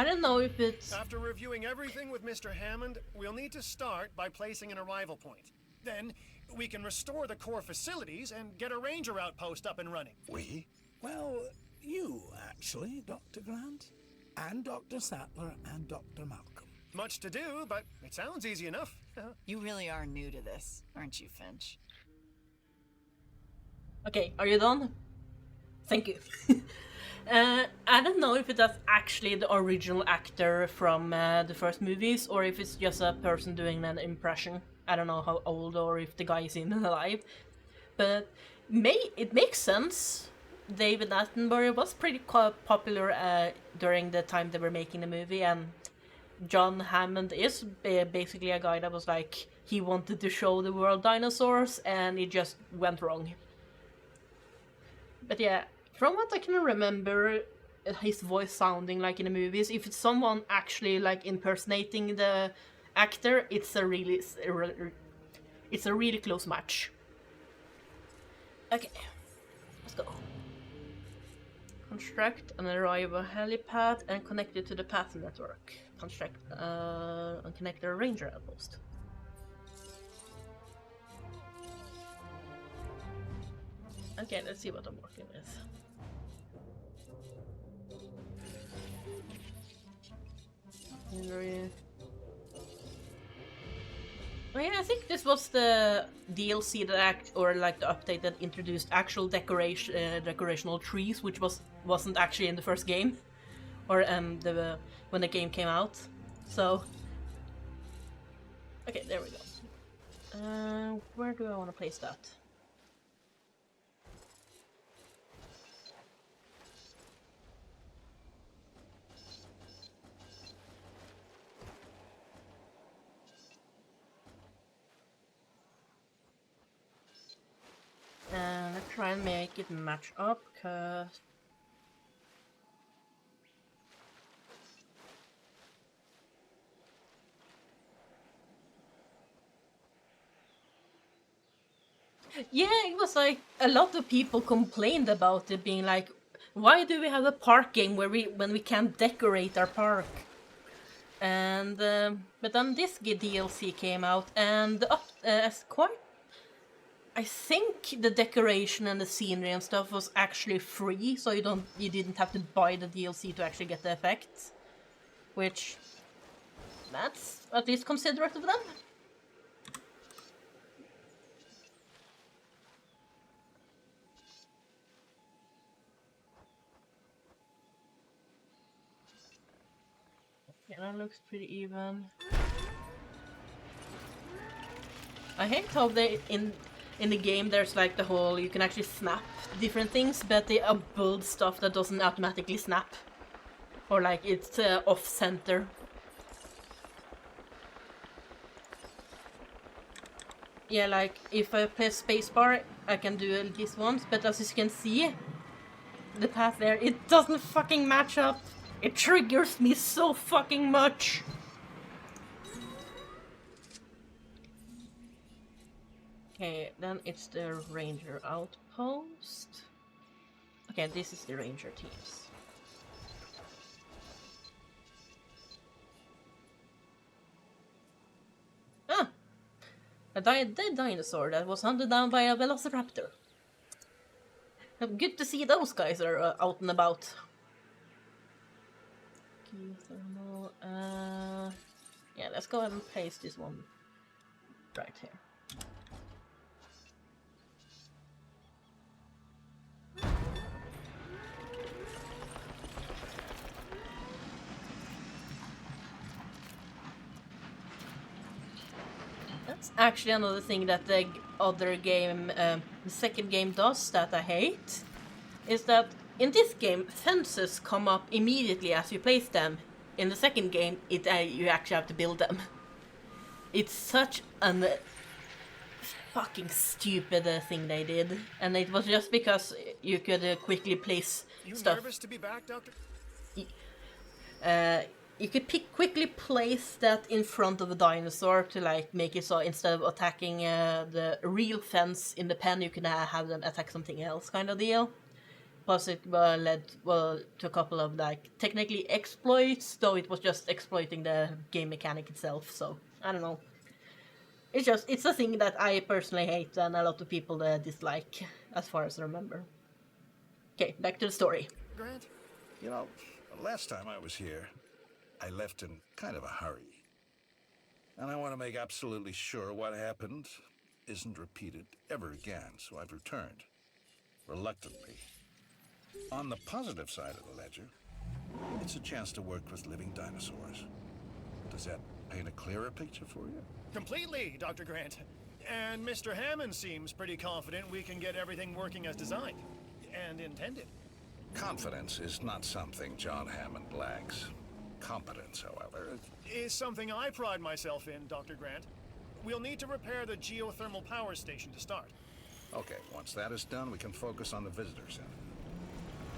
don't know if it's... After reviewing everything with Mr. Hammond, we'll need to start by placing an arrival point. Then, we can restore the core facilities and get a ranger outpost up and running. We? Well, you, actually, Dr. Grant. And Dr. Sattler and Dr. Malcolm. Much to do, but it sounds easy enough. You really are new to this, aren't you, Finch? Okay, are you done? Thank you. I don't know if that's actually the original actor from the first movies, or if it's just a person doing an impression. I don't know how old or if the guy is even alive. But it makes sense. David Attenborough was pretty popular during the time they were making the movie, and John Hammond is basically a guy that was like, he wanted to show the world dinosaurs, and it just went wrong. But yeah, from what I can remember, his voice sounding like in the movies, if it's someone actually like impersonating the actor, it's a really close match. Okay, let's go. Construct and arrive a helipad and connect it to the path network. Construct and connect a ranger outpost. Okay, let's see what I'm working with. Oh yeah, I think this was the DLC that or like the update that introduced actual decorational trees, which wasn't actually in the first game, or when the game came out. So okay, there we go. Where do I want to place that? And let's try and make it match up, cause yeah, it was like a lot of people complained about it, being like, why do we have a park game when we can't decorate our park? And but then this DLC came out, and I think the decoration and the scenery and stuff was actually free, so you didn't have to buy the DLC to actually get the effects, which that's at least considerate of them. Yeah, that looks pretty even. I hate how they in the game there's like the whole, you can actually snap different things, but they build stuff that doesn't automatically snap, or like it's off center. Yeah, like if I press spacebar I can do this once, but as you can see, the path there, it doesn't fucking match up. It triggers me so fucking much. Okay, then it's the ranger outpost. Okay, this is the ranger teams. Ah! A dead dinosaur that was hunted down by a velociraptor. Good to see those guys are out and about. Yeah, let's go ahead and place this one right here. That's actually another thing that the other game, the second game does that I hate, is that in this game fences come up immediately as you place them. In the second game, you actually have to build them. It's such an fucking stupid thing they did, and it was just because you could quickly place You stuff. nervous to be back, Doctor? You could quickly place that in front of a dinosaur to like make it so instead of attacking the real fence in the pen, you can have them attack something else, kind of deal. Plus, it led to a couple of like technically exploits, though it was just exploiting the game mechanic itself. So I don't know. It's a thing that I personally hate and a lot of people dislike, as far as I remember. Okay, back to the story. Grant? You know, last time I was here, I left in kind of a hurry. And I want to make absolutely sure what happened isn't repeated ever again, so I've returned. Reluctantly. On the positive side of the ledger, it's a chance to work with living dinosaurs. Does that paint a clearer picture for you? Completely, Dr. Grant. And Mr. Hammond seems pretty confident we can get everything working as designed and intended. Confidence is not something John Hammond lacks. Competence, however, Is something I pride myself in, Dr. Grant. We'll need to repair the geothermal power station to start. okay, once that is done, we can focus on the visitor center.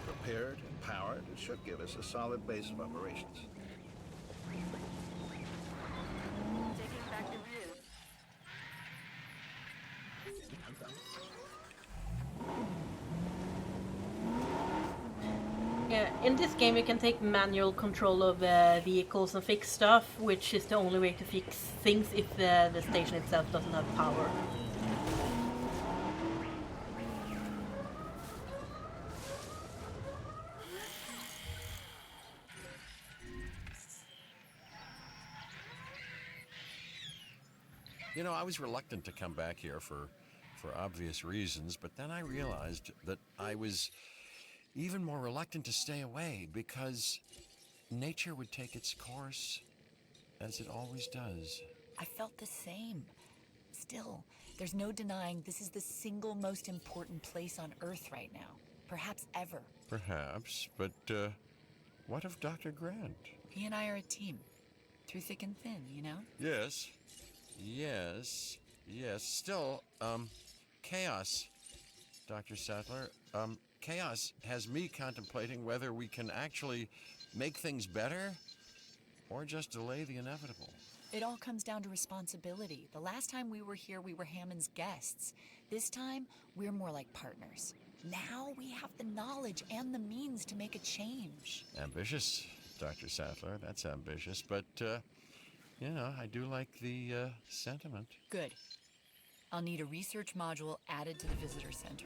Repaired and powered, it should give us a solid base of operations. Taking back the view. Yeah, in this game you can take manual control of vehicles and fix stuff, which is the only way to fix things if the station itself doesn't have power. You know, I was reluctant to come back here for obvious reasons, but then I realized that I was even more reluctant to stay away because nature would take its course as it always does. I felt the same. Still, there's no denying this is the single most important place on Earth right now. Perhaps ever. Perhaps, but what of Dr. Grant? He and I are a team. Through thick and thin, you know? Yes. Still, chaos, Dr. Sattler. Chaos has me contemplating whether we can actually make things better or just delay the inevitable. It all comes down to responsibility. The last time we were here, we were Hammond's guests. This time, we're more like partners. Now we have the knowledge and the means to make a change. Ambitious, Dr. Sattler. That's ambitious, but, you know, I do like the sentiment. Good. I'll need a research module added to the visitor center.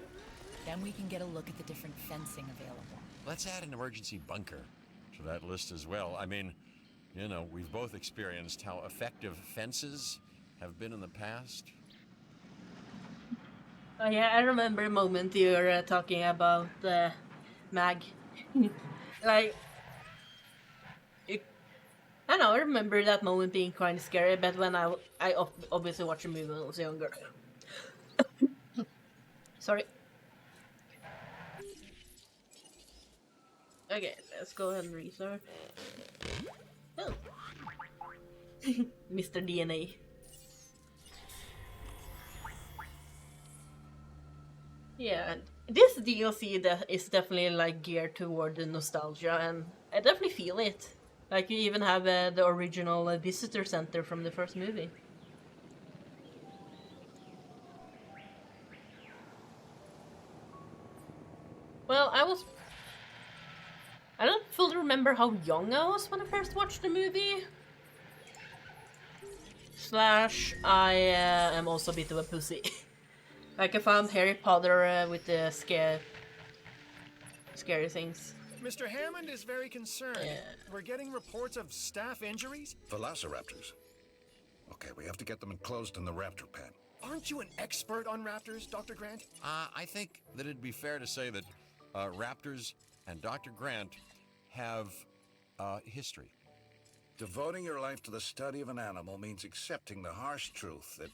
Then we can get a look at the different fencing available. Let's add an emergency bunker to that list as well. I mean, you know, we've both experienced how effective fences have been in the past. Oh yeah, I remember a moment you were talking about Mag. Like, I don't know, I remember that moment being kind of scary, but when I obviously watched the movie when I was younger. Sorry. Okay, let's go ahead and restart. Oh. Mr. DNA. Yeah, this DLC is definitely like geared toward the nostalgia, and I definitely feel it. Like you even have the original visitor center from the first movie. Well, I don't fully remember how young I was when I first watched the movie. Slash, I am also a bit of a pussy. Like I found Harry Potter with the scary things. Mr. Hammond is very concerned. Yeah. We're getting reports of staff injuries. Velociraptors. Okay, we have to get them enclosed in the raptor pen. Aren't you an expert on raptors, Dr. Grant? I think that it'd be fair to say that raptors and Dr. Grant have history. Devoting your life to the study of an animal means accepting the harsh truth that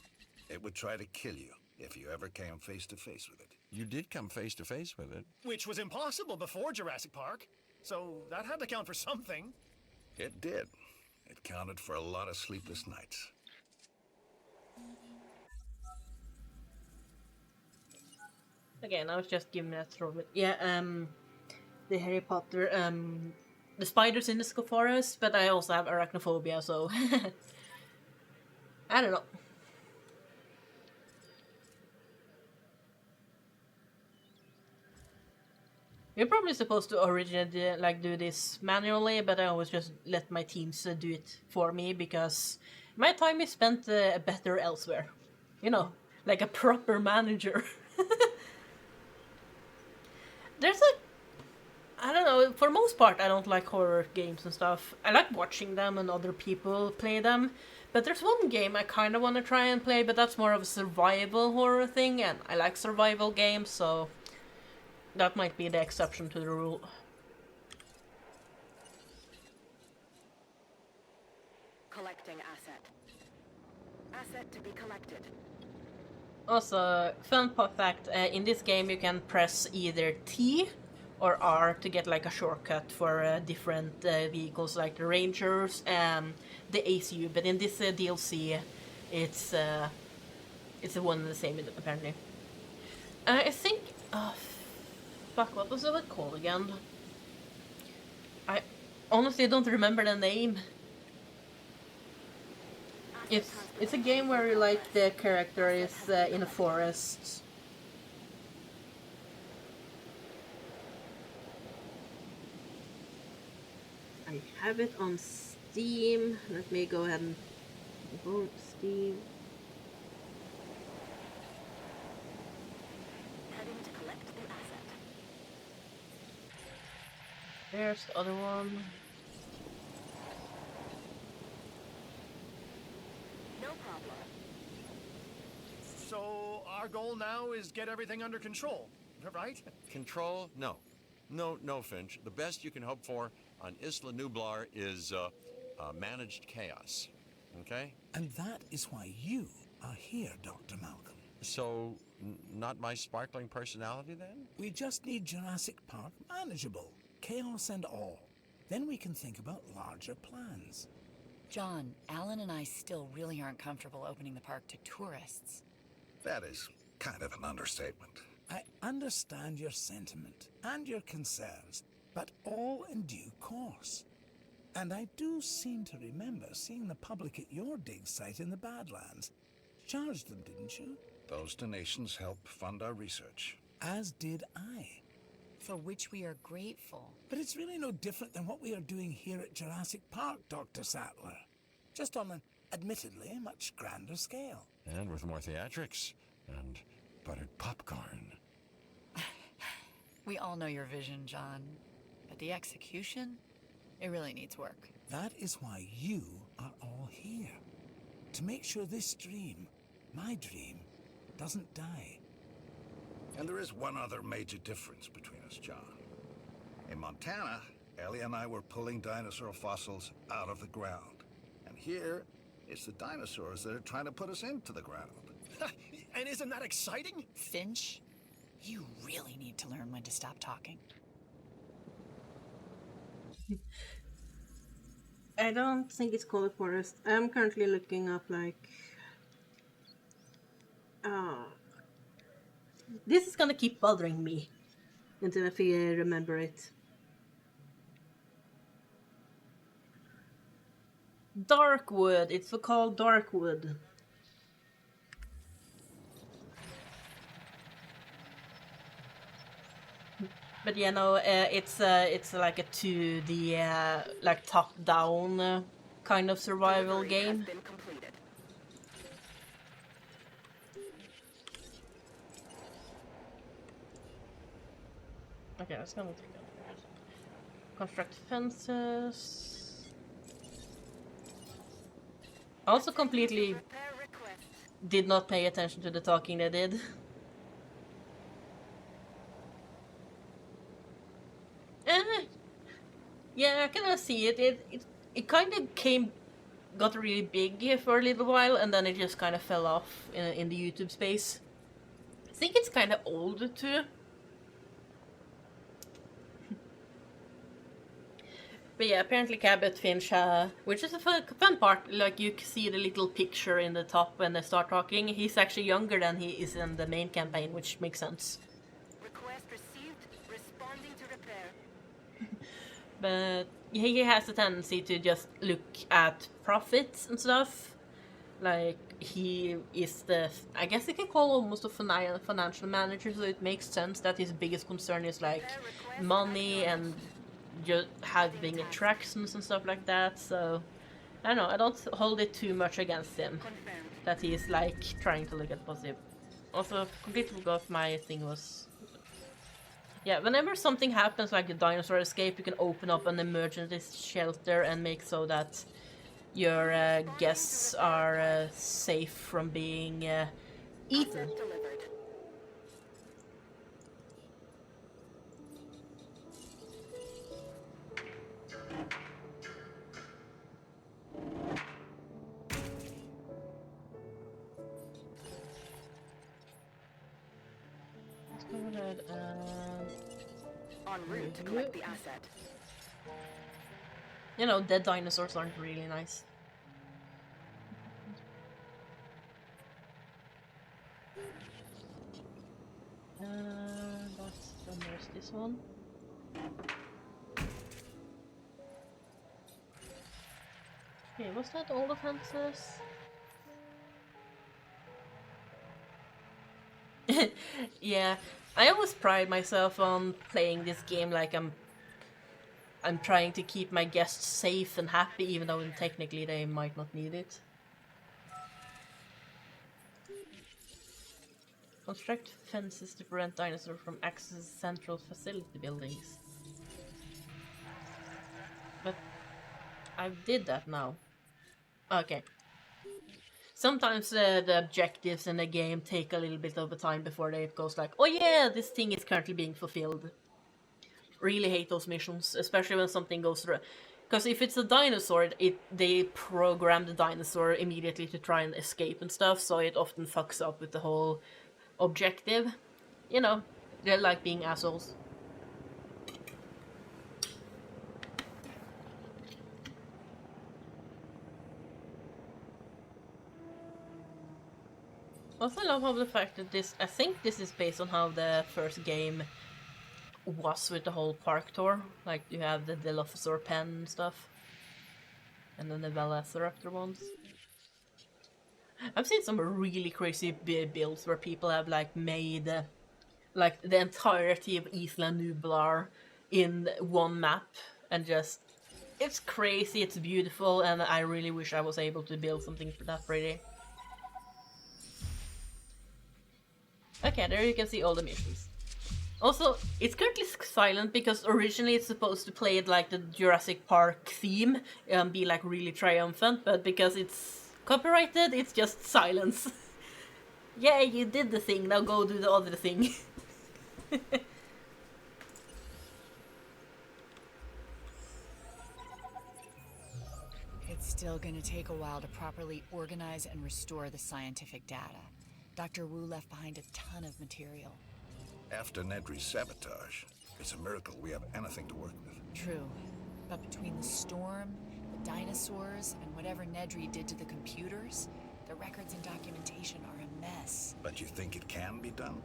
it would try to kill you if you ever came face to face with it. You did come face to face with it. Which was impossible before Jurassic Park. So that had to count for something. It did. It counted for a lot of sleepless nights. Again, I was just giving that throw. But yeah, the Harry Potter, the spiders in the forest, but I also have arachnophobia, so I don't know. We're probably supposed to originally like do this manually, but I always just let my teams do it for me because my time is spent better elsewhere. You know, like a proper manager. There's a I don't know, for most part I don't like horror games and stuff. I like watching them and other people play them. But there's one game I kind of want to try and play, but that's more of a survival horror thing, and I like survival games, so that might be the exception to the rule. Collecting asset. Asset to be collected. Also, fun fact, in this game you can press either T or R to get like a shortcut for different vehicles like the Rangers and the ACU, but in this DLC it's the one and the same apparently. I think, fuck, what was it called again? I honestly don't remember the name. It's a game where like the character is in a forest. I have it on Steam. Let me go ahead and go Steam. Heading to collect the asset. There's the other one. No problem. So our goal now is get everything under control, right? Control? No. No, Finch. The best you can hope for on Isla Nublar is managed chaos. Okay? And that is why you are here, Dr. Malcolm. So, not my sparkling personality then? We just need Jurassic Park manageable, chaos and all. Then we can think about larger plans. John, Alan and I still really aren't comfortable opening the park to tourists. That is kind of an understatement. I understand your sentiment and your concerns, but all in due course. And I do seem to remember seeing the public at your dig site in the Badlands. Charged them, didn't you? Those donations help fund our research. As did I. For which we are grateful. But it's really no different than what we are doing here at Jurassic Park, Dr. Sattler. Just on an admittedly much grander scale. And with more theatrics and buttered popcorn. We all know your vision, John. But the execution, it really needs work. That is why you are all here. To make sure this dream, my dream, doesn't die. And there is one other major difference between us, John. In Montana, Ellie and I were pulling dinosaur fossils out of the ground. And here, it's the dinosaurs that are trying to put us into the ground. And isn't that exciting? Finch, you really need to learn when to stop talking. I don't think it's called a forest. I'm currently looking up like... This is gonna keep bothering me until I remember it. Darkwood. It's called Darkwood. But yeah, no, it's like a 2D, like top-down kind of survival game. Has been completed. Okay, let's go take that. Construct fences. I also completely Repair request. did not pay attention to the talking they did. Yeah, I can see it. It kind of got really big for a little while, and then it just kind of fell off in the YouTube space. I think it's kind of old too. But yeah, apparently Cabot Finch, which is a fun part, like you see the little picture in the top when they start talking. He's actually younger than he is in the main campaign, which makes sense. Responding to repair. But he has a tendency to just look at profits and stuff. Like, he is the, I guess you can call almost a financial manager, so it makes sense that his biggest concern is like money and just having attractions and stuff like that. So I don't know, I don't hold it too much against him that he is like trying to look at positive. Also, completely forgot my thing was. Yeah, whenever something happens like a dinosaur escape, you can open up an emergency shelter and make so that your guests are safe from being eaten. Asset delivered. Let's go ahead and... En route to collect the asset. You know, dead dinosaurs aren't really nice. There's this one. Okay, was that all the fences? Yeah, I always pride myself on playing this game like I'm trying to keep my guests safe and happy, even though technically they might not need it. Construct fences to prevent dinosaurs from accessing central facility buildings. But I did that now. Okay. Sometimes the objectives in the game take a little bit of a time before it goes like, oh yeah, this thing is currently being fulfilled. Really hate those missions, especially when something goes through. Because if it's a dinosaur, they program the dinosaur immediately to try and escape and stuff, so it often fucks up with the whole objective. You know, they like being assholes. Also, I love how the fact that this, I think this is based on how the first game was with the whole park tour. Like, you have the Dilophosaur pen and stuff. And then the Velociraptor ones. I've seen some really crazy builds where people have like made like the entirety of Isla Nublar in one map and just, it's crazy, it's beautiful, and I really wish I was able to build something that pretty. Okay, there you can see all the missions. Also, it's currently silent because originally it's supposed to play it like the Jurassic Park theme and be like really triumphant, but because it's copyrighted, it's just silence. Yeah, you did the thing, now go do the other thing. It's still gonna take a while to properly organize and restore the scientific data. Dr. Wu left behind a ton of material. After Nedry's sabotage, it's a miracle we have anything to work with. True. But between the storm, the dinosaurs, and whatever Nedry did to the computers, the records and documentation are a mess. But you think it can be done?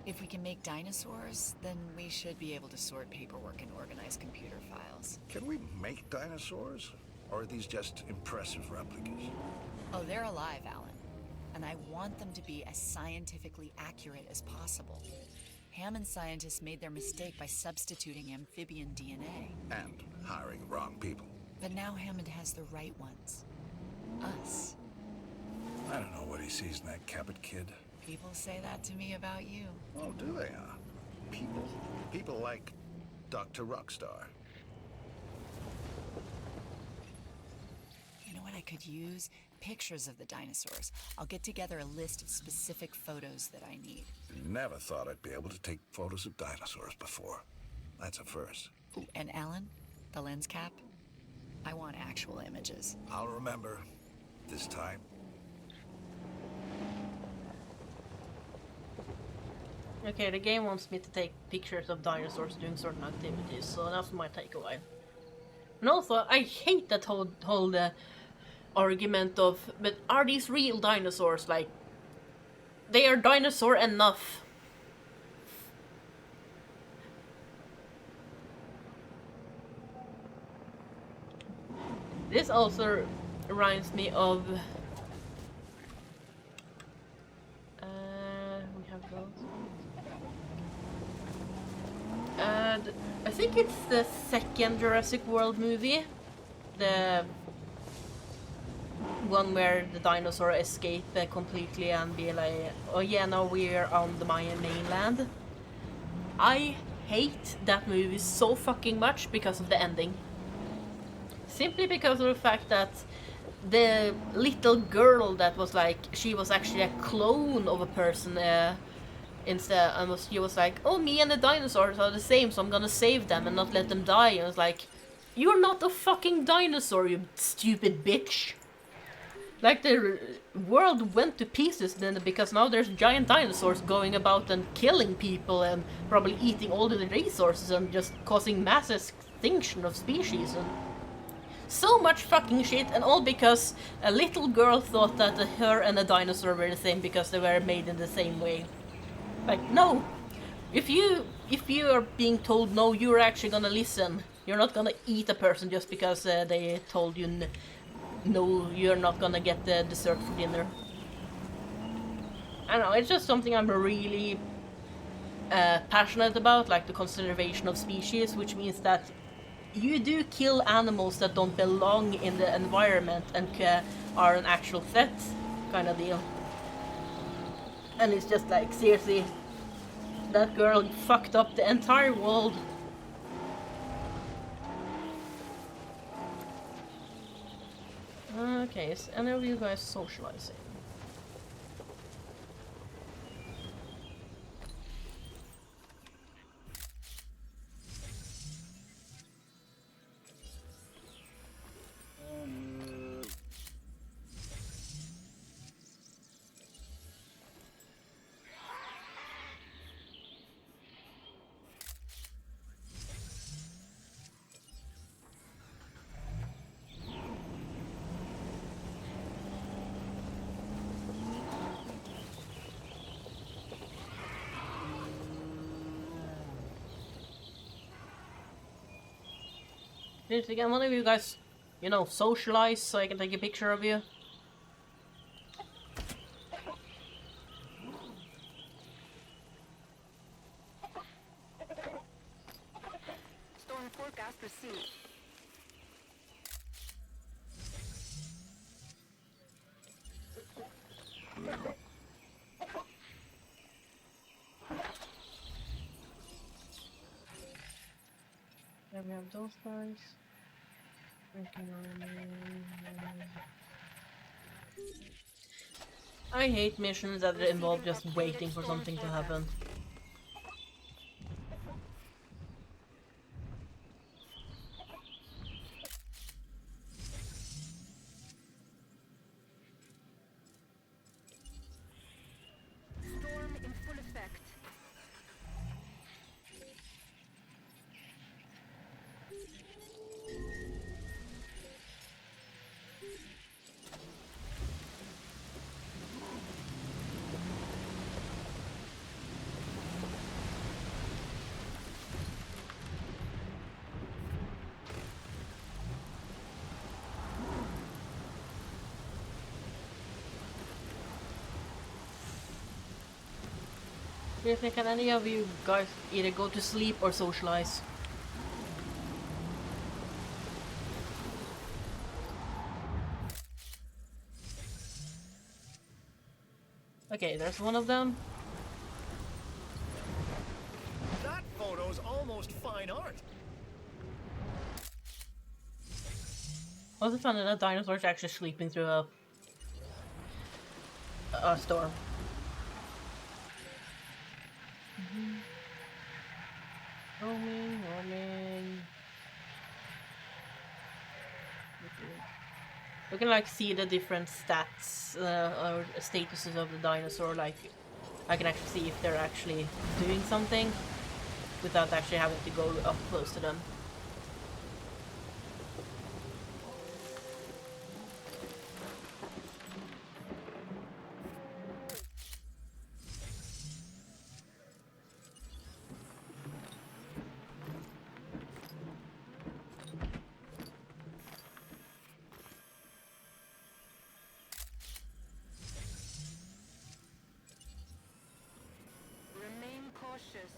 If we can make dinosaurs, then we should be able to sort paperwork and organize computer files. Can we make dinosaurs? Or are these just impressive replicas? Oh, they're alive, Alan. And I want them to be as scientifically accurate as possible. Hammond scientists made their mistake by substituting amphibian DNA. And hiring wrong people. But now Hammond has the right ones. Us. I don't know what he sees in that Cabot kid. People say that to me about you. Oh, do they, huh? People? People like Dr. Rockstar. You know what I could use? Pictures of the dinosaurs. I'll get together a list of specific photos that I need. Never thought I'd be able to take photos of dinosaurs before. That's a first. Ooh, and Alan, the lens cap? I want actual images. I'll remember. This time. Okay, the game wants me to take pictures of dinosaurs doing certain activities, so that might take a while. And also, I hate that whole argument of, but are these real dinosaurs? Like, they are dinosaur enough. This also reminds me of... we have those. I think it's the second Jurassic World movie. The one where the dinosaur escape completely and be like, oh yeah, now we're on the Mayan mainland. I hate that movie so fucking much because of the ending. Simply because of the fact that the little girl that was like, she was actually a clone of a person instead, and she was like, oh, me and the dinosaurs are the same, so I'm gonna save them and not let them die. And I was like, you're not a fucking dinosaur, you stupid bitch. Like, the world went to pieces then because now there's giant dinosaurs going about and killing people and probably eating all the resources and just causing mass extinction of species. And so much fucking shit, and all because a little girl thought that her and a dinosaur were the same because they were made in the same way. Like, no. If you are being told no, you're actually gonna listen. You're not gonna eat a person just because they told you no, you're not gonna get the dessert for dinner. I don't know, it's just something I'm really passionate about, like the conservation of species, which means that you do kill animals that don't belong in the environment and are an actual threat, kind of deal. And it's just like, seriously, that girl fucked up the entire world. Okay, is any of you guys socializing? Seriously, can one of you guys, you know, socialize so I can take a picture of you? Storm forecast received. There we have those guys. I hate missions that involve just waiting for something to happen. Storm in full effect. Seriously, can any of you guys either go to sleep or socialize? Okay, there's one of them. That photo's almost fine art. Also found that a dinosaur is actually sleeping through a storm. Roaming. You can like see the different stats or statuses of the dinosaur. Like, I can actually see if they're actually doing something without actually having to go up close to them. cautious.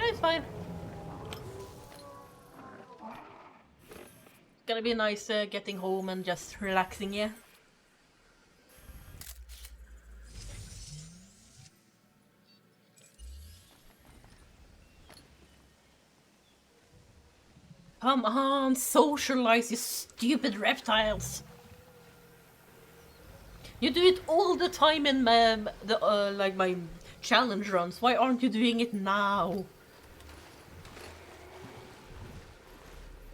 It's fine. Gonna be nice getting home and just relaxing, yeah. Come on, socialize, you stupid reptiles! You do it all the time in like my challenge runs. Why aren't you doing it now?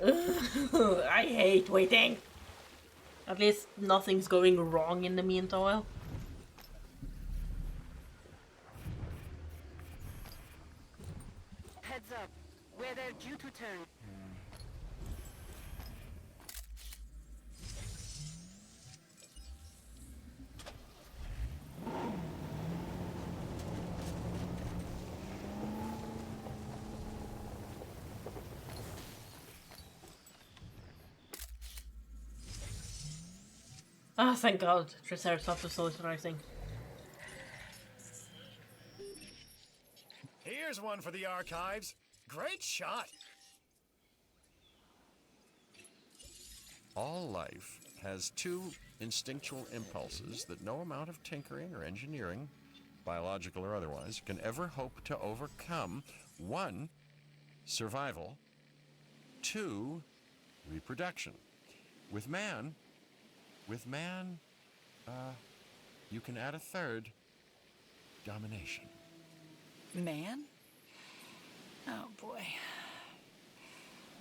I hate waiting. At least nothing's going wrong in the meanwhile. Heads up. Where they're due to turn. Ah, thank God. Triceratops was socializing. Here's one for the archives. Great shot. All life has two instinctual impulses that no amount of tinkering or engineering, biological or otherwise, can ever hope to overcome. One, survival. Two, reproduction. With man, you can add a third, domination. Man? Oh boy.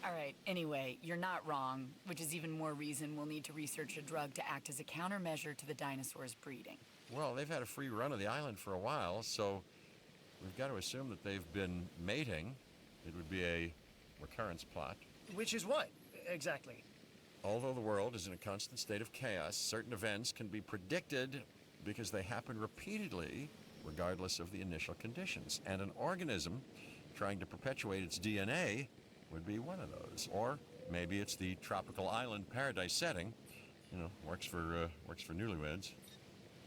Alright, anyway, you're not wrong, which is even more reason we'll need to research a drug to act as a countermeasure to the dinosaurs' breeding. Well, they've had a free run of the island for a while, so we've got to assume that they've been mating. It would be a recurrence plot. Which is what, exactly? Although the world is in a constant state of chaos, certain events can be predicted because they happen repeatedly, regardless of the initial conditions. And an organism trying to perpetuate its DNA would be one of those. Or maybe it's the tropical island paradise setting. You know, works for newlyweds.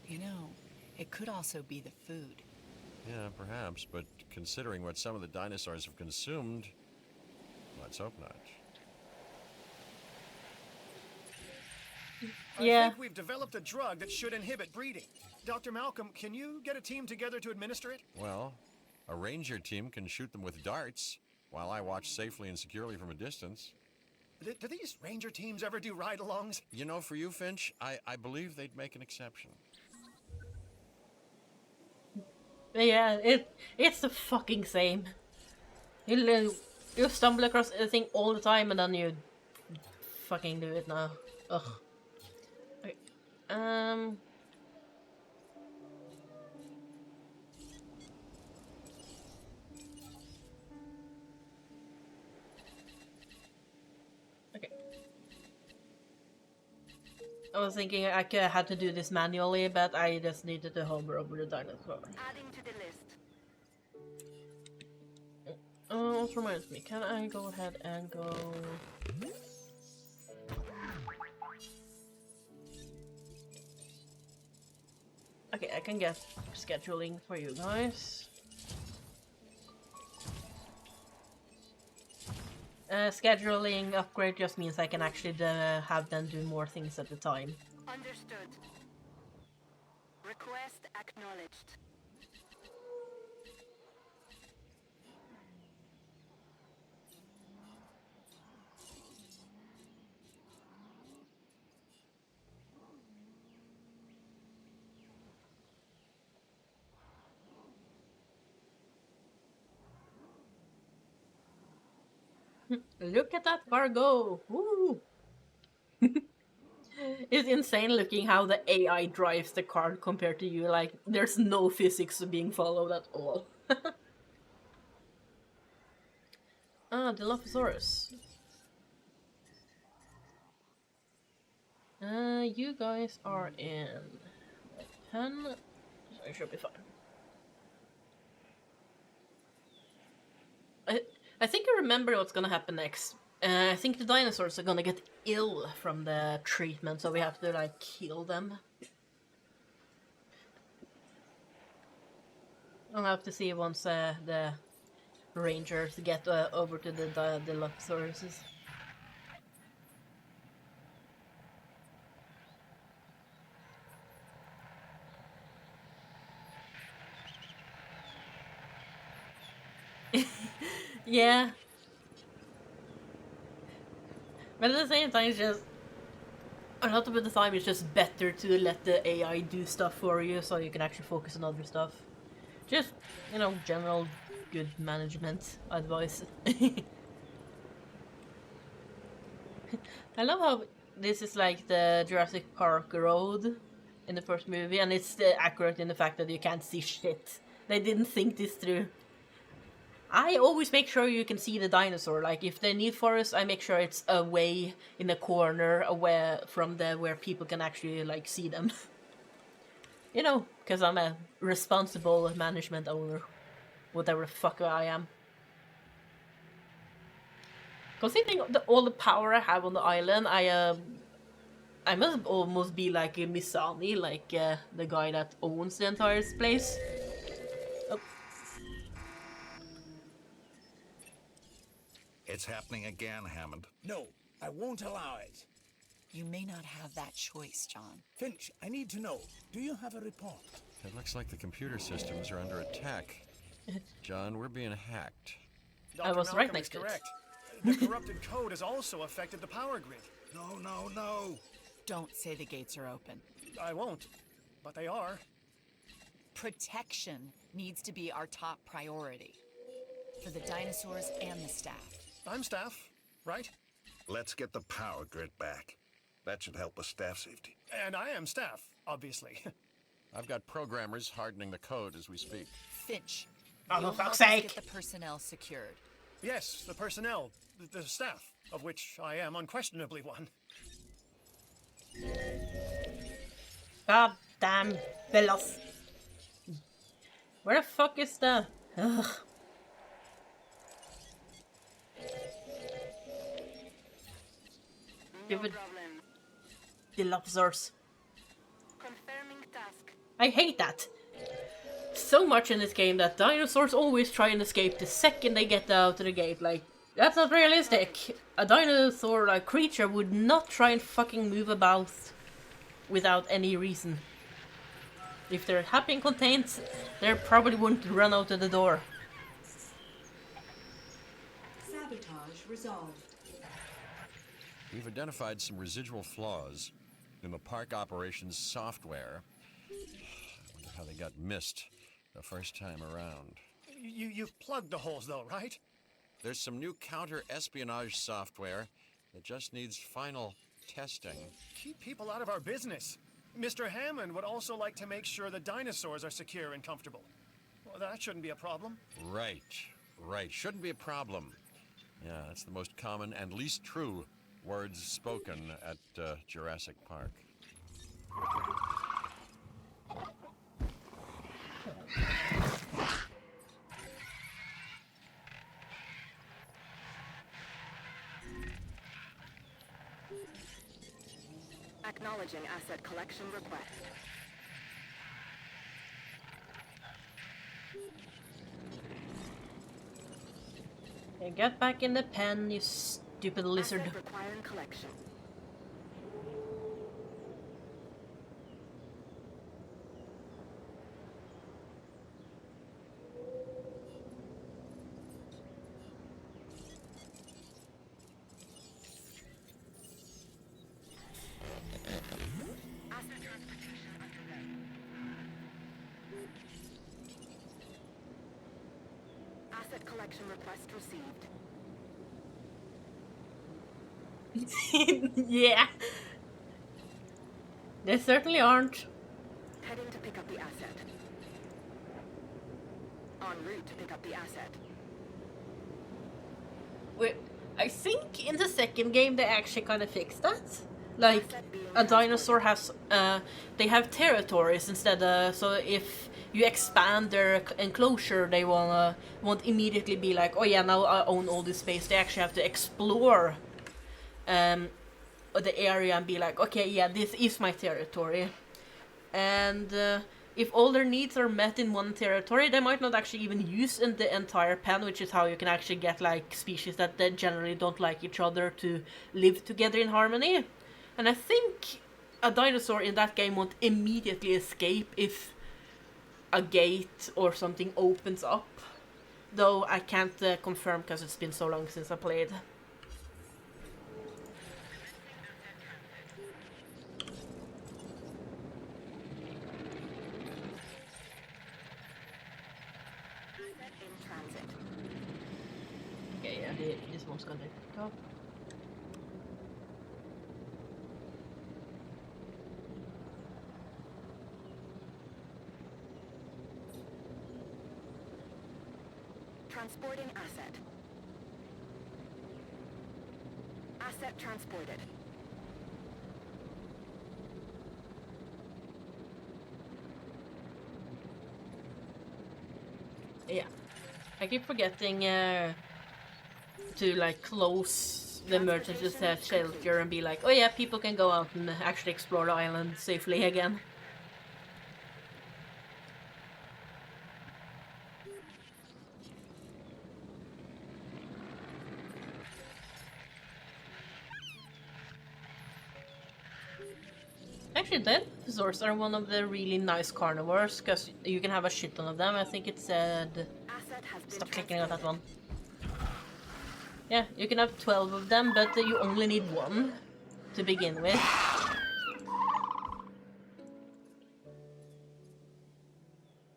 You know, it could also be the food. Yeah, perhaps, but considering what some of the dinosaurs have consumed, let's hope not. Yeah. I think we've developed a drug that should inhibit breeding. Dr. Malcolm, can you get a team together to administer it? Well, a ranger team can shoot them with darts, while I watch safely and securely from a distance. Do these ranger teams ever do ride-alongs? You know, for you, Finch, I believe they'd make an exception. Yeah, it's the fucking same. You stumble across a thing all the time and then you fucking do it now. Ugh. Okay. Okay. I was thinking I had to do this manually, but I just needed to hover over the dinosaur. Adding to the list. What reminds me, can I go ahead and go... Okay, I can get scheduling for you guys. Scheduling upgrade just means I can actually have them do more things at a time. Understood. Request acknowledged. Look at that car go! Woo! It's insane looking how the AI drives the car compared to you. Like, there's no physics being followed at all. Ah, Dilophosaurus. You guys are in 10, So it should be fine. I think I remember what's gonna happen next. I think the dinosaurs are gonna get ill from the treatment, so we have to like kill them. I'll have to see once the rangers get over to the Dilophosaurus. Yeah. But at the same time, it's just a lot of the time it's just better to let the AI do stuff for you so you can actually focus on other stuff. Just, you know, general good management advice. I love how this is like the Jurassic Park road in the first movie, and it's accurate in the fact that you can't see shit. They didn't think this through. I always make sure you can see the dinosaur. Like, if they need forest, I make sure it's away in the corner, away from where people can actually, like, see them. You know, because I'm a responsible management owner. Whatever the fuck I am. Considering all the power I have on the island, I must almost be like a Misani, like the guy that owns the entire place. Oh. It's happening again, Hammond. No, I won't allow it. You may not have that choice, John. Finch, I need to know. Do you have a report? It looks like the computer systems are under attack. John, we're being hacked. I was right next to it. Correct. The corrupted code has also affected the power grid. No. Don't say the gates are open. I won't, but they are. Protection needs to be our top priority. For the dinosaurs and the staff. I'm staff, right? Let's get the power grid back. That should help with staff safety. And I am staff, obviously. I've got programmers hardening the code as we speak. Finch, Oh, you'll for fuck's help us sake. get the personnel secured. Yes, the personnel, the staff, of which I am unquestionably one. God damn Velos. Where the fuck is the... Ugh. Give it... Dilophosaurus. Confirming task. I hate that. So much in this game that dinosaurs always try and escape the second they get out of the gate. Like, that's not realistic. A dinosaur, like, creature would not try and fucking move about without any reason. If they're happy and content, they probably wouldn't run out of the door. Sabotage resolved. We've identified some residual flaws in the park operations software. I wonder how they got missed the first time around. You've plugged the holes though, right? There's some new counter-espionage software that just needs final testing. Keep people out of our business. Mr. Hammond would also like to make sure the dinosaurs are secure and comfortable. Well, that shouldn't be a problem. Right. Shouldn't be a problem. Yeah, that's the most common and least true words spoken at Jurassic Park. Acknowledging asset collection request. Okay, get back in the pen, you stupid lizard. Asset requiring collection. Asset transportation underway. Asset collection request received. Yeah. They certainly aren't. Heading to pick up the asset. En route to pick up the asset. Wait, I think in the second game they actually kind of fixed that. Like, a dinosaur has, they have territories instead of, so if you expand their enclosure, they won't immediately be like, oh yeah, now I own all this space. They actually have to explore the area and be like, okay, yeah, this is my territory. And if all their needs are met in one territory, they might not actually even use in the entire pen, which is how you can actually get like species that they generally don't like each other to live together in harmony. And I think a dinosaur in that game won't immediately escape if a gate or something opens up. Though I can't confirm because it's been so long since I played. In transit. Okay, yeah, this one's gonna go. Transporting asset. Asset transported. Yeah, I keep forgetting to like close the emergency shelter and be like, oh yeah, people can go out and actually explore the island safely again. Actually, dinosaurs are one of the really nice carnivores because you can have a shit ton of them. I think it said. Asset has been Stop clicking on that transported. one. Yeah, you can have 12 of them, but you only need one to begin with.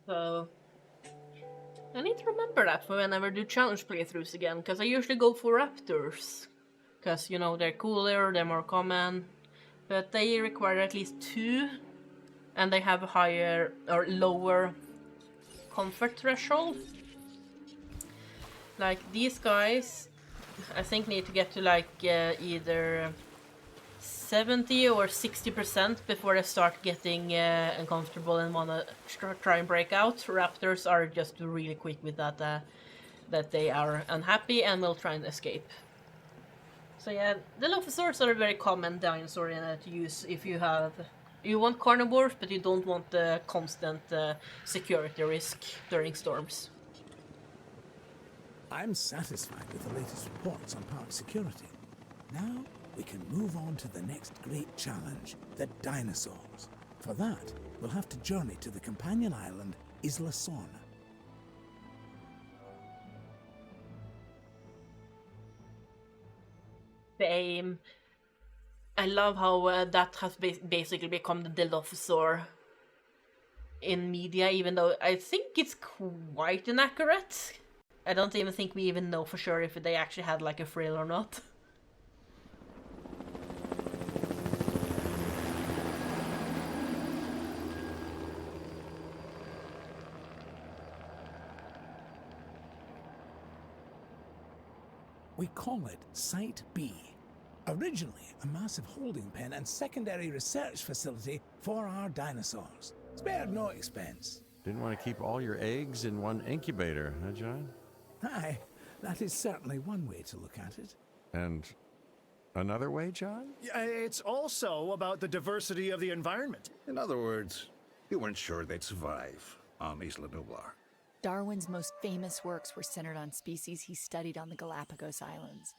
So I need to remember that for whenever I do challenge playthroughs again, because I usually go for raptors. Because, you know, they're cooler, they're more common, but they require at least 2, and they have a higher or lower comfort threshold. Like these guys, I think need to get to like either 70 or 60% before they start getting uncomfortable and wanna try and break out. Raptors are just really quick with that, that they are unhappy and will try and escape. So yeah, the Dilophosaurs are a very common dinosaur to use if you want carnivores, but you don't want the constant security risk during storms. I'm satisfied with the latest reports on park security. Now we can move on to the next great challenge, the dinosaurs. For that, we'll have to journey to the companion island, Isla Son. I love how that has basically become the Dilophosaur in media, even though I think it's quite inaccurate. I don't even think we even know for sure if they actually had like a frill or not. We call it Site B. Originally a massive holding pen and secondary research facility for our dinosaurs. Spared no expense. Didn't want to keep all your eggs in one incubator, huh, John? Aye, that is certainly one way to look at it. And another way, John? It's also about the diversity of the environment. In other words, you weren't sure they'd survive on Isla Nublar. Darwin's most famous works were centered on species he studied on the Galapagos Islands.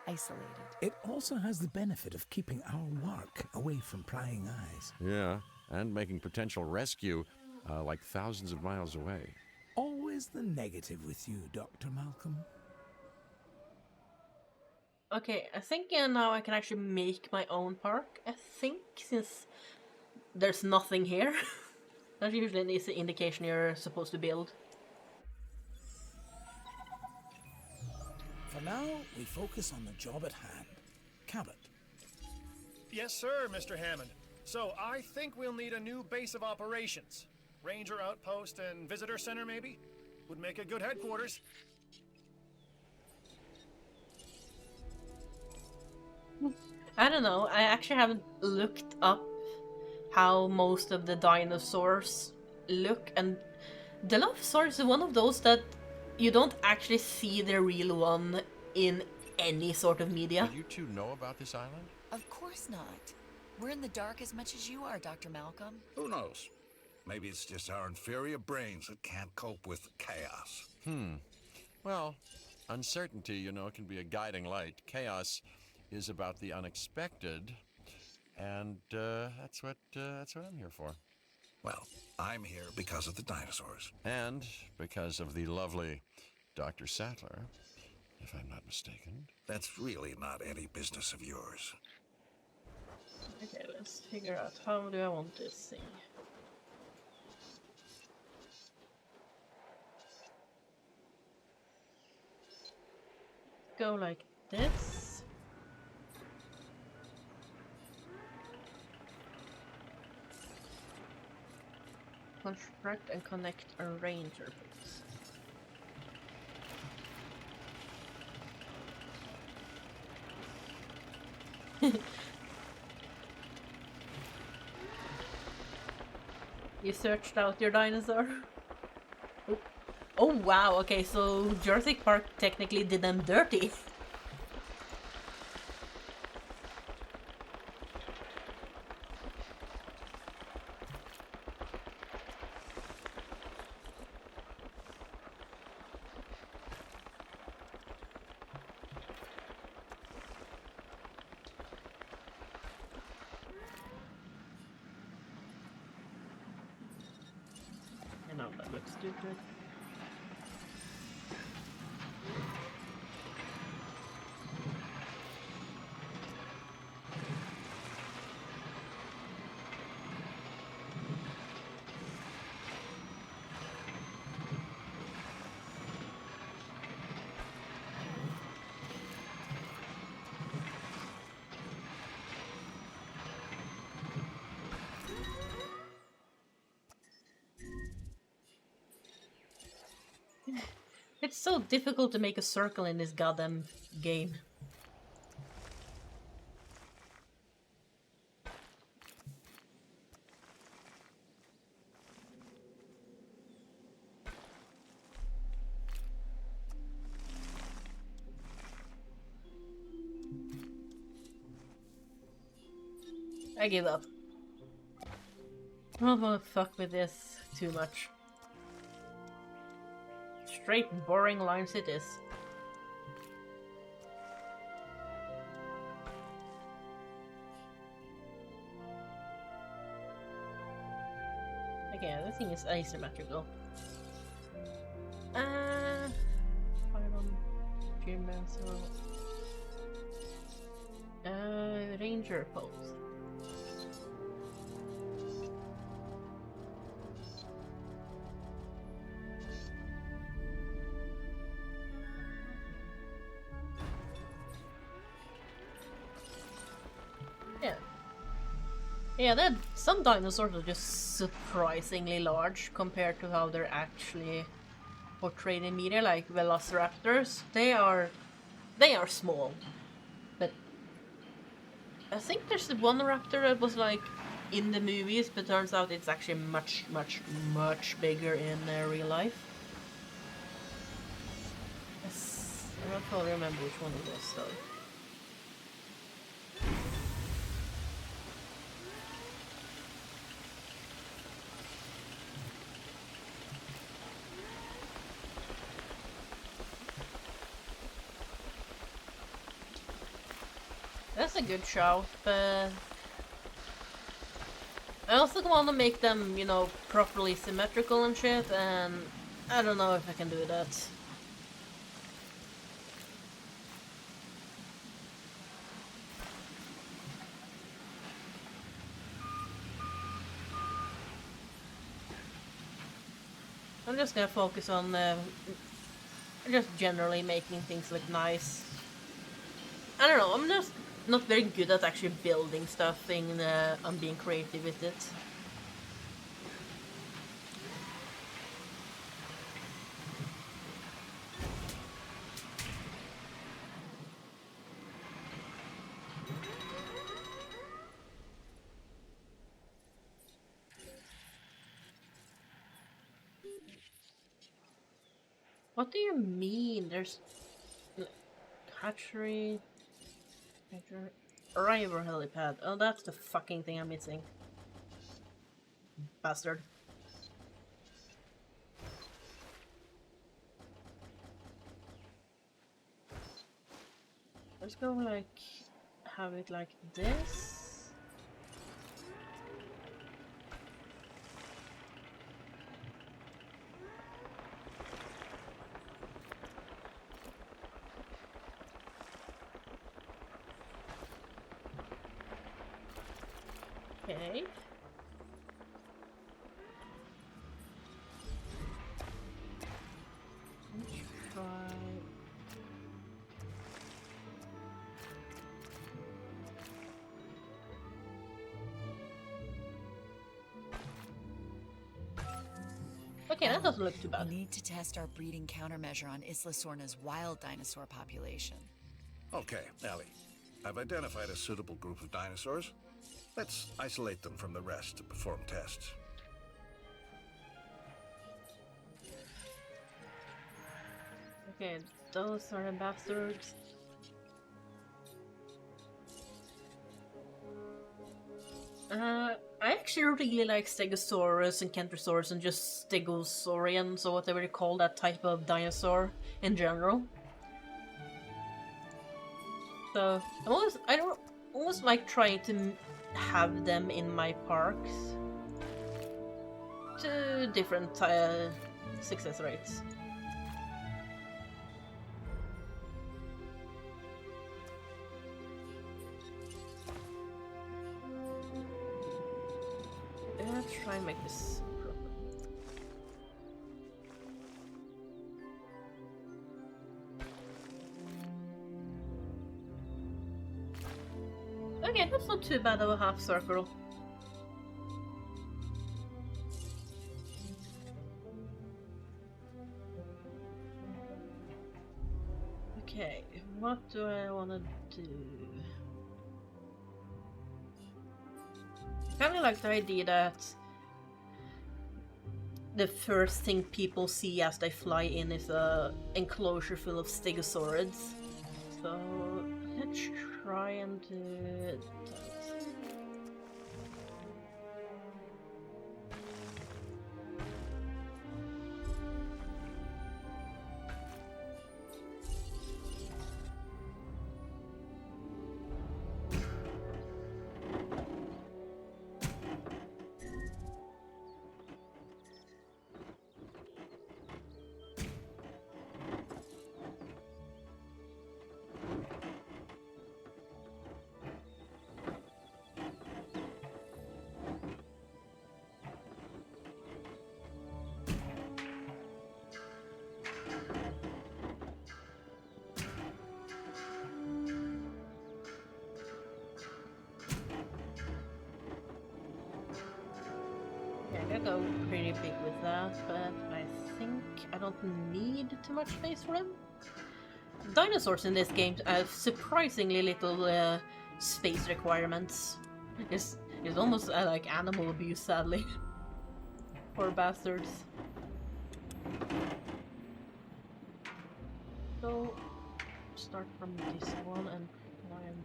Isolated. It also has the benefit of keeping our work away from prying eyes. Yeah, and making potential rescue like thousands of miles away. Always the negative with you, Dr. Malcolm. Okay, I think now I can actually make my own park. I think, since there's nothing here. That usually is the indication you're supposed to build. For now, we focus on the job at hand. Cabot. Yes, sir, Mr. Hammond. So I think we'll need a new base of operations. Ranger outpost and visitor center, maybe? Would make a good headquarters. I don't know, I actually haven't looked up how most of the dinosaurs look, and Dilophosaurus is one of those that you don't actually see the real one in any sort of media. Did you two know about this island? Of course not. We're in the dark as much as you are, Dr. Malcolm. Who knows? Maybe it's just our inferior brains that can't cope with chaos. Well, uncertainty, you know, can be a guiding light. Chaos is about the unexpected, and that's what I'm here for. Well, I'm here because of the dinosaurs. And because of the lovely Dr. Sattler, if I'm not mistaken. That's really not any business of yours. Okay, let's figure out how do I want this thing. Go like this. Construct and connect a ranger base. You searched out your dinosaur? Oh. Oh wow, okay, so Jurassic Park technically did them dirty. I know that looks stupid. It's so difficult to make a circle in this goddamn game. I give up. I don't wanna fuck with this too much. Straight boring lines it is. Okay, this thing is asymmetrical. Final Dream Master. Ranger pose. Yeah. Yeah, that some dinosaurs are just surprisingly large compared to how they're actually portrayed in media, like velociraptors. They are small. But I think there's the one raptor that was like in the movies, but turns out it's actually much, much, much bigger in real life. Yes, I don't totally remember which one it was though. That's a good shout, but I also want to make them, you know, properly symmetrical and shit, and I don't know if I can do that. I'm just gonna focus on just generally making things look nice. I don't know, I'm just not very good at actually building stuff on being creative with it. What do you mean? There's hatchery, arrival helipad. Oh, that's the fucking thing I'm missing. Bastard. Let's go like have it like this. Okay. Let's try. Okay, that doesn't look too bad. We need to test our breeding countermeasure on Isla Sorna's wild dinosaur population. Okay, Ellie. I've identified a suitable group of dinosaurs. Let's isolate them from the rest to perform tests. Okay, those are the bastards. I actually really like Stegosaurus and Kentrosaurus and just Stegosaurians or whatever you call that type of dinosaur in general. So I don't almost like trying to have them in my parks. To different success rates. Let's try and make this proper. Okay, that's not too bad of a half circle. Okay, what do I want to do? Kind of like the idea that the first thing people see as they fly in is a enclosure full of stegosaurids. So let's try and do that. I go pretty big with that, but I think I don't need too much space for them. Dinosaurs in this game have surprisingly little space requirements. It's almost like animal abuse, sadly. Poor bastards. So, start from this one and climb.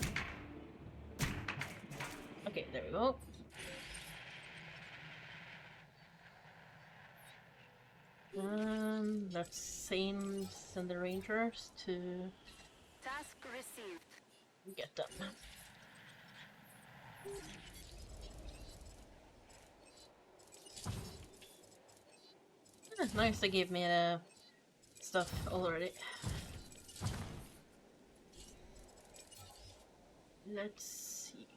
Okay, there we go. Let's send the rangers to Task received. get them. Nice, they gave me the stuff already. Let's see.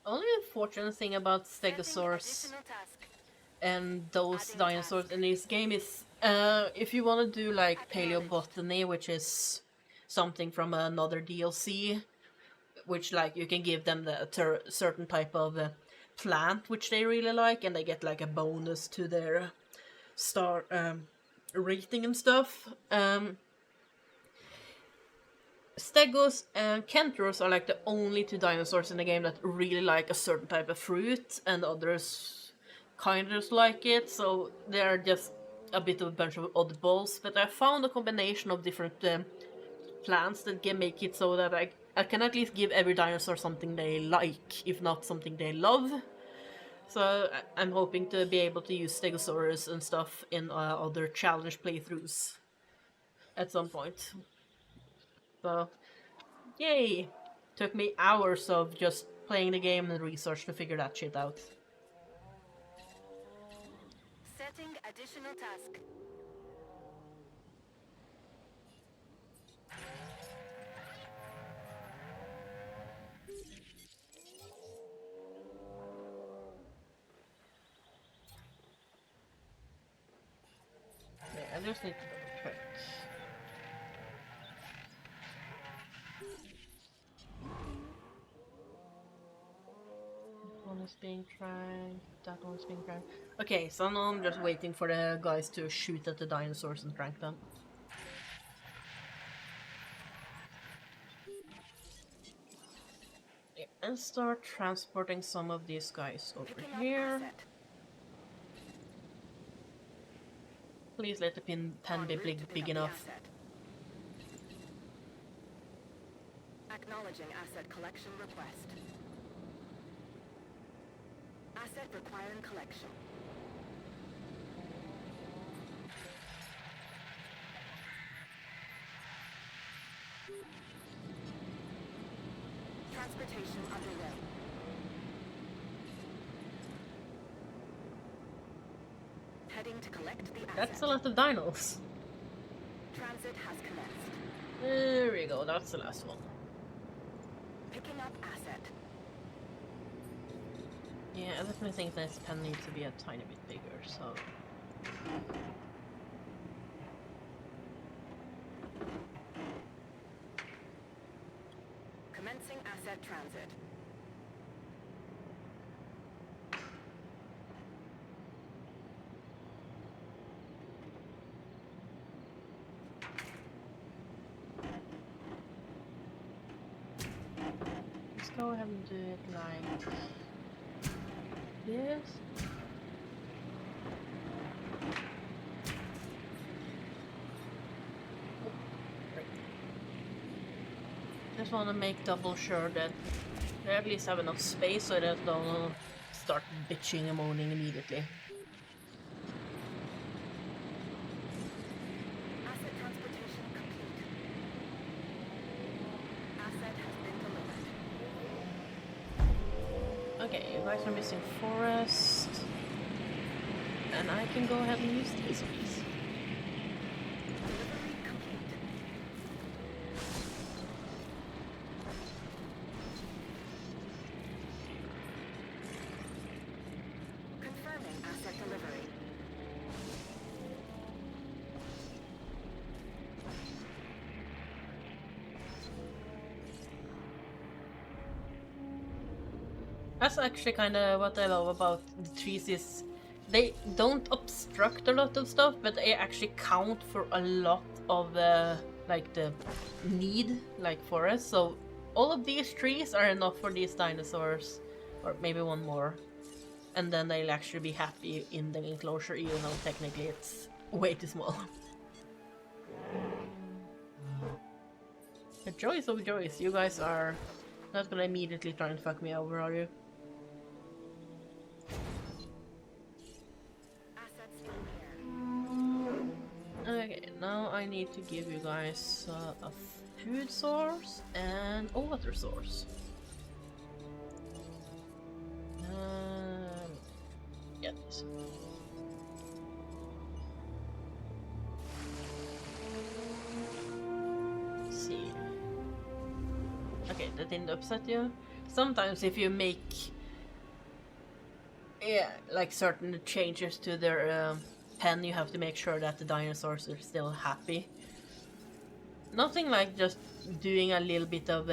Only unfortunate thing about Stegosaurus and those dinosaurs in this game is if you want to do like paleobotany, which is something from another DLC, which like you can give them the certain type of plant which they really like, and they get like a bonus to their star rating and stuff. Stegos and Kentros are like the only two dinosaurs in the game that really like a certain type of fruit, and others kind of just like it, so they're just a bit of a bunch of oddballs. But I found a combination of different plants that can make it so that I can at least give every dinosaur something they like, if not something they love. So I'm hoping to be able to use Stegosaurus and stuff in other challenge playthroughs at some point. So, yay! Took me hours of just playing the game and research to figure that shit out. Setting additional task. Yeah, I just need to double check. That one is being tried, that one's being tried. Okay, so now I'm just waiting for the guys to shoot at the dinosaurs and crank them. Yeah, and start transporting some of these guys over here. Please let the pen be big enough. Acknowledging asset collection request. Asset requiring collection. Transportation underway. Heading to collect the asset. That's a lot of dinos. Transit has commenced. There we go, that's the last one. Picking up asset. Yeah, I definitely think this pen needs to be a tiny bit bigger, so... Commencing asset transit. Let's go ahead and do it like this. Just want to make double sure that they at least have enough space so that they don't start bitching and moaning immediately. Asset transportation complete. Asset has been delivered. Okay, you guys are missing forest. And I can go ahead and use these, please. Delivery complete. Confirming asset delivery. That's actually kind of what I love about the trees is they don't obstruct a lot of stuff, but they actually count for a lot of like the need, like forest. So all of these trees are enough for these dinosaurs, or maybe one more, and then they'll actually be happy in the enclosure, even though technically it's way too small. The joys of joys, you guys are not gonna immediately try and fuck me over, are you? Assets in here. Okay, now I need to give you guys a food source and a water source. Yeah, this. Let's see. Okay, that didn't upset you. Sometimes if you make like certain changes to their pen, you have to make sure that the dinosaurs are still happy. Nothing like just doing a little bit of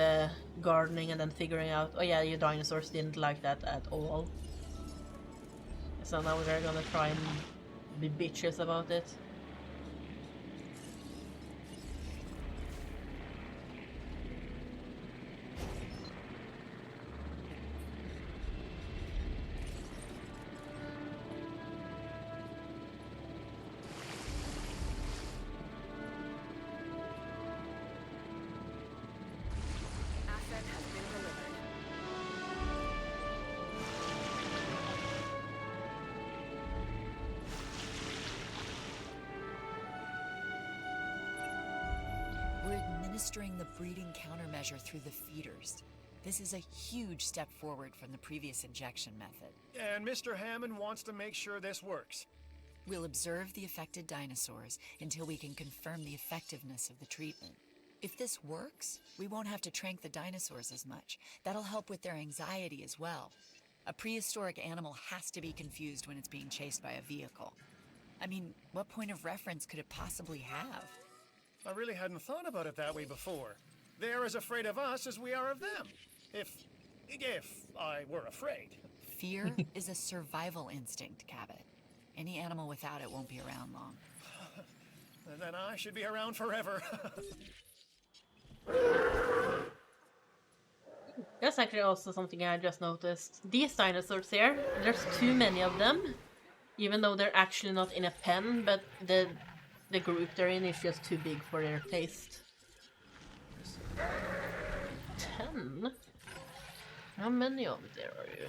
gardening and then figuring out, oh yeah, your dinosaurs didn't like that at all. So now we're gonna try and be bitches about it. administering the breeding countermeasure through the feeders. This is a huge step forward from the previous injection method. And Mr. Hammond wants to make sure this works. We'll observe the affected dinosaurs until we can confirm the effectiveness of the treatment. If this works, we won't have to trank the dinosaurs as much. That'll help with their anxiety as well. A prehistoric animal has to be confused when it's being chased by a vehicle. I mean, what point of reference could it possibly have? I really hadn't thought about it that way before. They're as afraid of us as we are of them. If I were afraid. Fear is a survival instinct, Cabot. Any animal without it won't be around long. And then I should be around forever. That's actually also something I just noticed. These dinosaurs here, there's too many of them. Even though they're actually not in a pen, but the group they're in is just too big for their taste. 10? How many of there are you?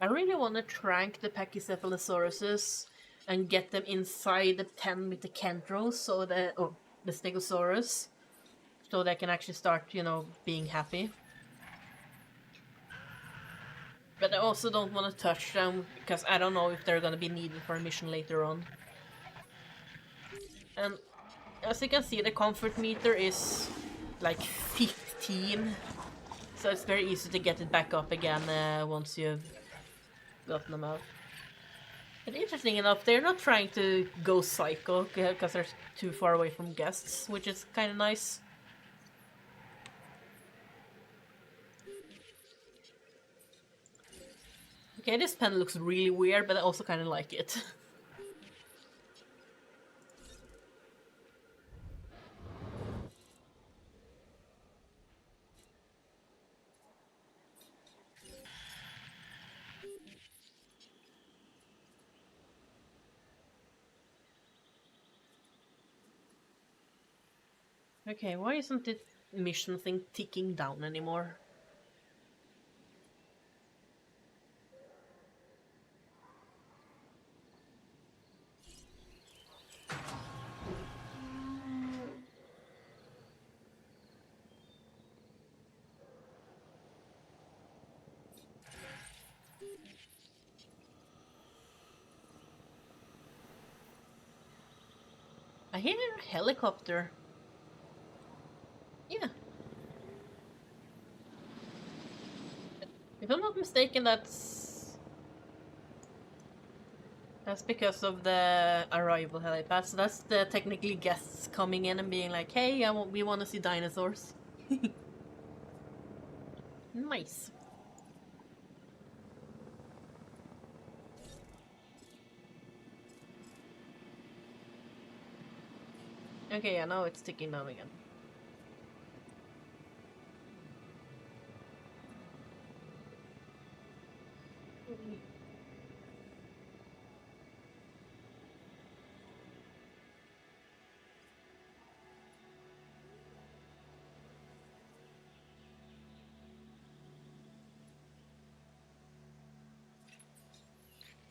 I really want to trank the Pachycephalosauruses and get them inside the pen with the Kentros, so the Stegosaurus, so they can actually start, you know, being happy. But I also don't want to touch them because I don't know if they're gonna be needed for a mission later on. And as you can see, the comfort meter is like 15, so it's very easy to get it back up again once you've gotten them out. But interesting enough, they're not trying to go psycho because they're too far away from guests, which is kind of nice. Okay, this pen looks really weird, but I also kind of like it. Okay, why isn't the mission thing ticking down anymore? I hear a helicopter. Yeah. If I'm not mistaken, that's because of the arrival helipad. So that's the technically guests coming in and being like, "Hey, we want to see dinosaurs." Nice. Okay, yeah, now it's ticking down again.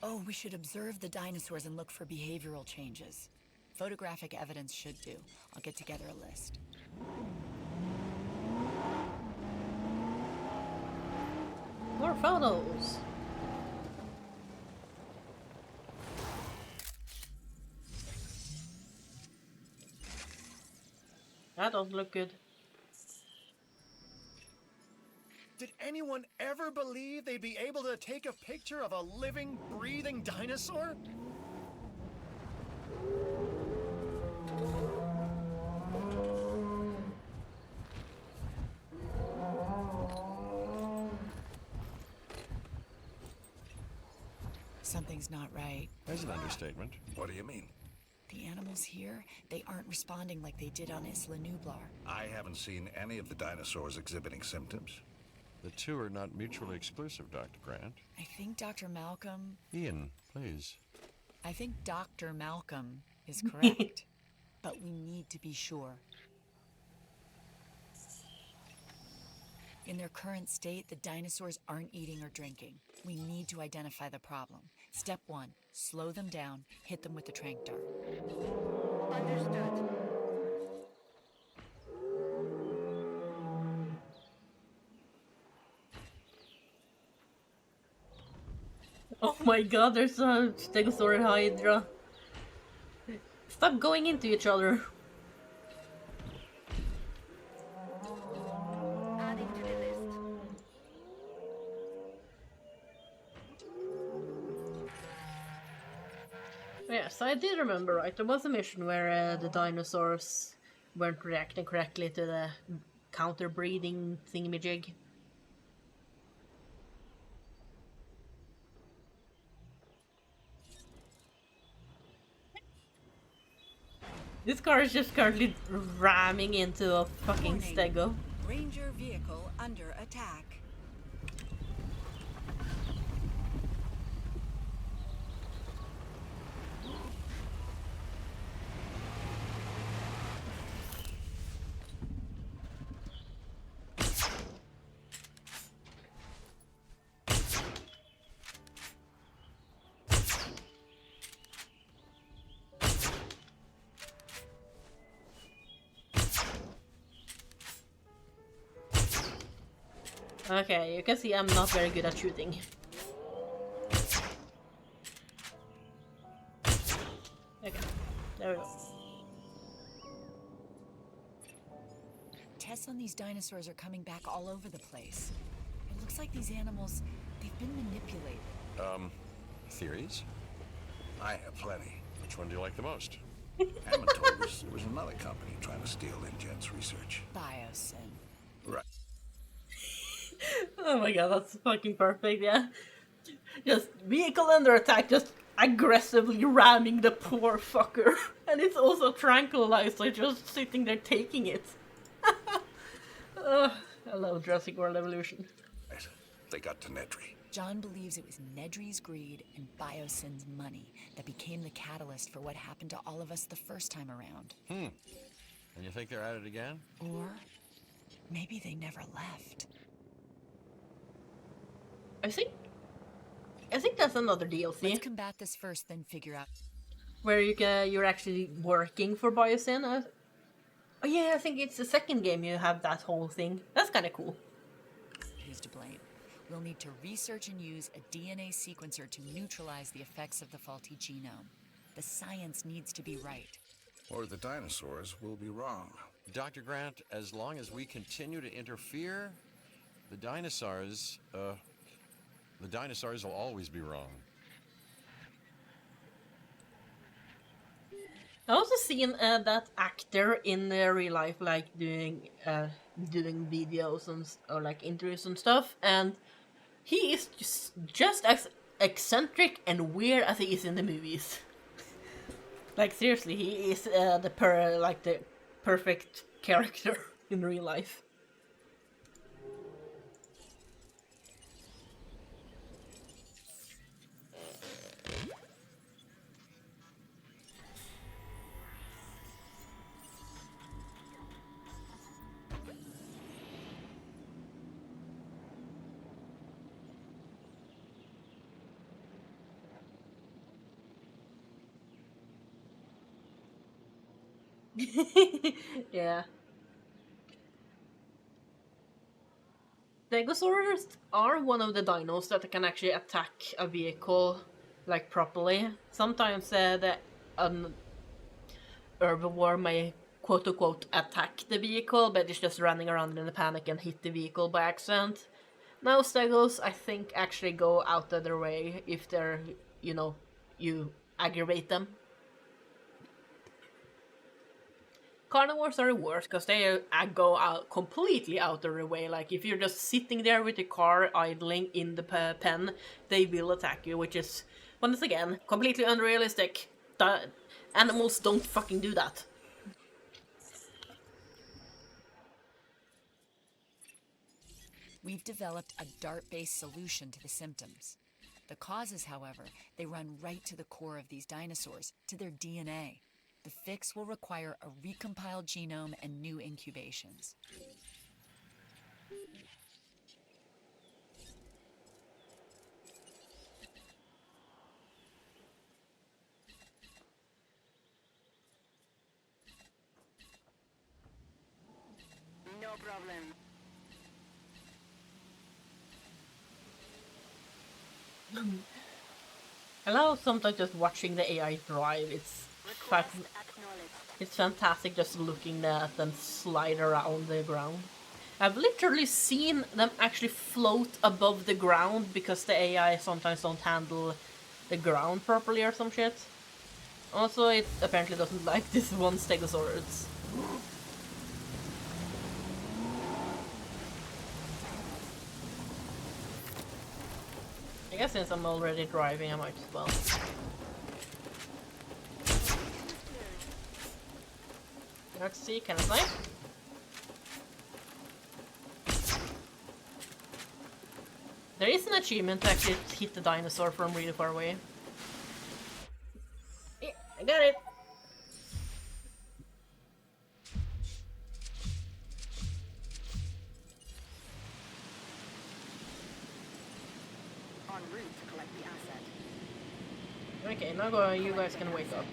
Oh, we should observe the dinosaurs and look for behavioral changes. Photographic evidence should do. I'll get together a list. More photos! That doesn't look good. Did anyone ever believe they'd be able to take a picture of a living, breathing dinosaur? Something's not right. That's an understatement. What do you mean? The animals here, they aren't responding like they did on Isla Nublar. I haven't seen any of the dinosaurs exhibiting symptoms. The two are not mutually exclusive, Dr. Grant. I think Dr. Malcolm... Ian, please. I think Dr. Malcolm is correct. but we need to be sure. In their current state, the dinosaurs aren't eating or drinking. We need to identify the problem. Step 1, slow them down, hit them with the tranq dart. Understood. Oh my god, there's a Stegosaurus Hydra. Stop going into each other. Adding to the list. Yes, I did remember right. There was a mission where the dinosaurs weren't reacting correctly to the counter-breeding thingamajig. This car is just currently ramming into a fucking Warning. stego. Ranger vehicle under attack. Okay, you can see I'm not very good at shooting. Okay, there we go. Tests on these dinosaurs are coming back all over the place. It looks like these animals, they've been manipulated. Theories? I have plenty. Which one do you like the most? Hammond told us there was another company trying to steal InGen's research. Biosyn. Right. Oh my god, that's fucking perfect, yeah. Just vehicle under attack, just aggressively ramming the poor fucker. And it's also tranquilized, so just sitting there taking it. I love Jurassic World Evolution. Right. They got to Nedry. John believes it was Nedry's greed and Biosyn's money that became the catalyst for what happened to all of us the first time around. And you think they're at it again? Or maybe they never left. I think that's another DLC Let's combat this first, then figure out. where you're actually working for Biosyn. Oh yeah, I think it's the second game you have that whole thing. That's kind of cool. Who's to blame? We'll need to research and use a DNA sequencer to neutralize the effects of the faulty genome. The science needs to be right. Or the dinosaurs will be wrong. Dr. Grant, as long as we continue to interfere, the dinosaurs will always be wrong. I also seen that actor in real life, like doing videos and or like interviews and stuff, and he is just as eccentric and weird as he is in the movies. Like seriously, he is the perfect character in real life. Yeah. Stegosaurus are one of the dinos that can actually attack a vehicle, like, properly. Sometimes the herbivore may quote-unquote attack the vehicle, but it's just running around in a panic and hit the vehicle by accident. Now Stegos, I think, actually go out of their way if they're, you aggravate them. Carnivores are the worst because they go out completely out of their way. Like if you're just sitting there with your car idling in the pen, they will attack you, which is, once again, completely unrealistic. Animals don't fucking do that. We've developed a DART-based solution to the symptoms. The causes, however, they run right to the core of these dinosaurs, to their DNA. The fix will require a recompiled genome and new incubations. No problem. I love sometimes just watching the AI drive. Request acknowledged. It's fantastic just looking at them slide around the ground. I've literally seen them actually float above the ground because the AI sometimes don't handle the ground properly or some shit. Also, it apparently doesn't like this one Stegosaurus. I guess since I'm already driving, I might as well. Let's see, can I snipe? There is an achievement to actually hit the dinosaur from really far away. Yeah, I got it! En route to collect the asset. Okay, now you guys can wake up.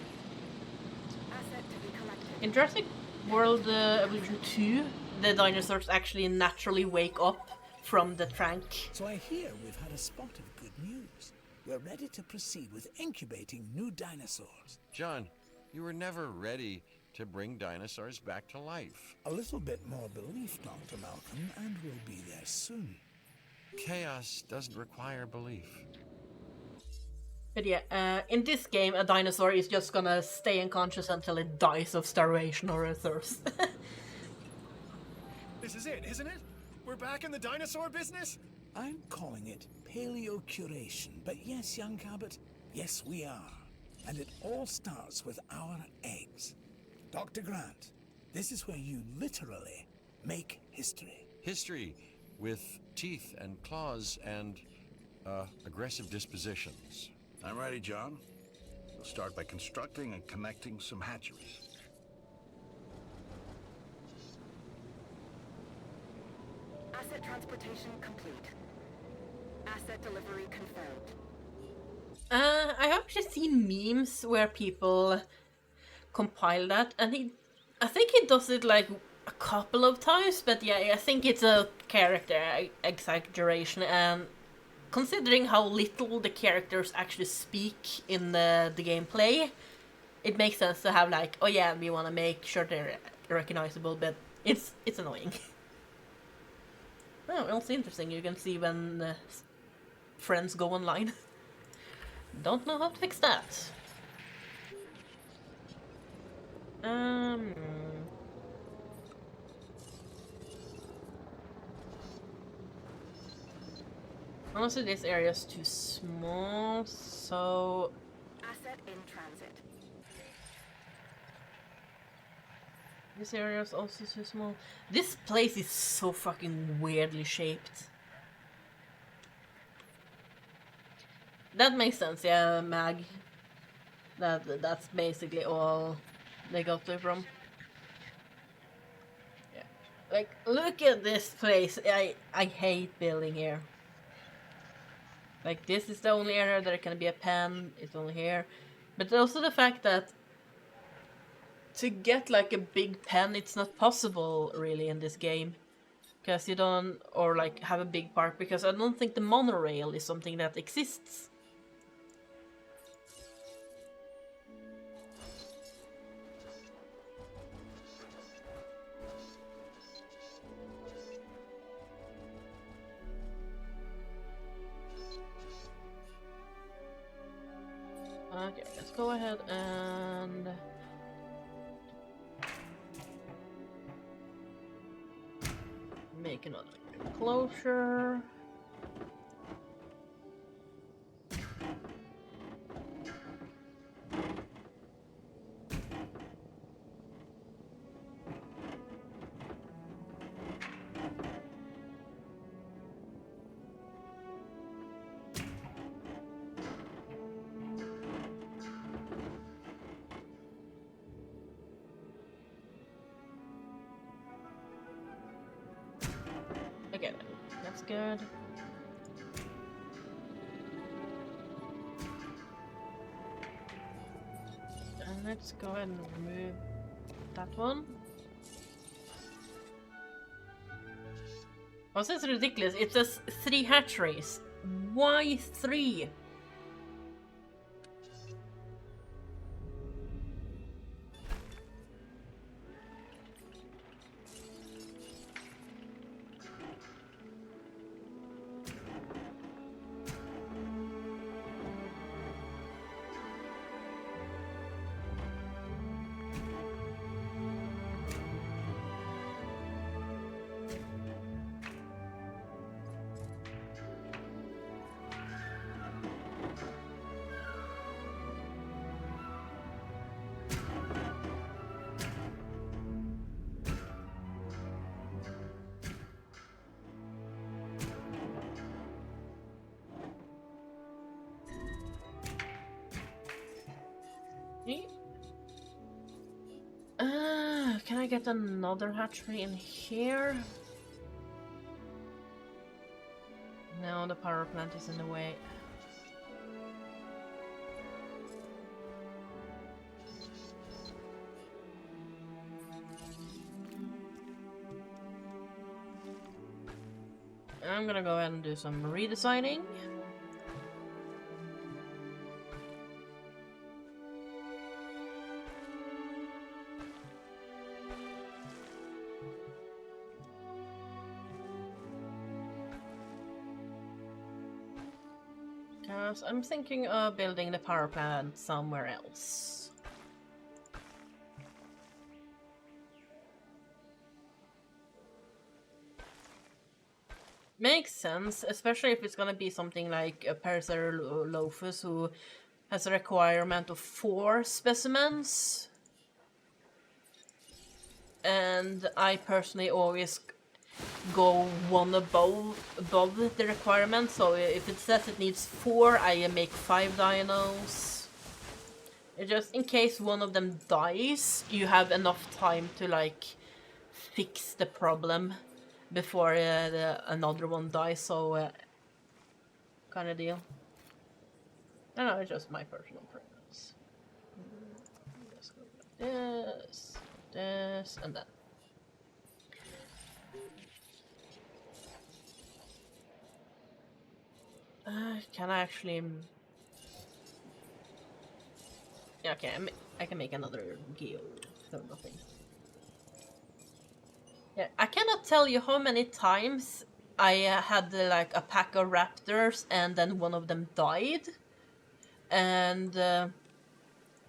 Asset to be collected. In Jurassic World Evolution 2, the dinosaurs actually naturally wake up from the trunk. So I hear we've had a spot of good news. We're ready to proceed with incubating new dinosaurs. John, you were never ready to bring dinosaurs back to life. A little bit more belief, Dr. Malcolm, and we'll be there soon. Chaos doesn't require belief. But yeah, in this game, a dinosaur is just gonna stay unconscious until it dies of starvation or thirst. This is it, isn't it? We're back in the dinosaur business? I'm calling it paleocuration, but yes, young Cabot, yes we are. And it all starts with our eggs. Dr. Grant, this is where you literally make history. History with teeth and claws and aggressive dispositions. I'm ready, John. We'll start by constructing and connecting some hatcheries. Asset transportation complete. Asset delivery confirmed. I have actually seen memes where people compile that, and I think he does it like a couple of times, but yeah, I think it's a character exaggeration, and considering how little the characters actually speak in the gameplay, it makes sense to have like, oh yeah, we want to make sure they're recognizable, but it's annoying. Oh, also interesting, you can see when friends go online. Don't know how to fix that. Honestly, this area is too small, so... Asset in transit. This area is also too small. This place is so fucking weirdly shaped. That makes sense, yeah, Mag. That's basically all they got it from. Yeah. Like, look at this place. I hate building here. Like, this is the only area there can be a pen. It's only here. But also the fact that to get like a big pen, it's not possible really in this game. Because you don't, or like have a big park, because I don't think the monorail is something that exists. Okay, let's go ahead and make another enclosure. That's good. And let's go ahead and remove that one. Oh, this is ridiculous. It says 3 hatcheries. Why 3? Can I get another hatchery in here? No, the power plant is in the way. I'm gonna go ahead and do some redesigning. Because I'm thinking of building the power plant somewhere else. Makes sense, especially if it's gonna be something like a Parasaurolophus who has a requirement of 4 specimens. And I personally always go one above the requirement, so if it says it needs 4, I make 5 dinos. Just in case one of them dies, you have enough time to like fix the problem before another one dies, so kind of deal. I know, it's just my personal preference. Let's go like this, and then. Can I actually... Yeah, okay, I can make another geothermal thing. Yeah, I cannot tell you how many times I had like a pack of raptors and then one of them died. And...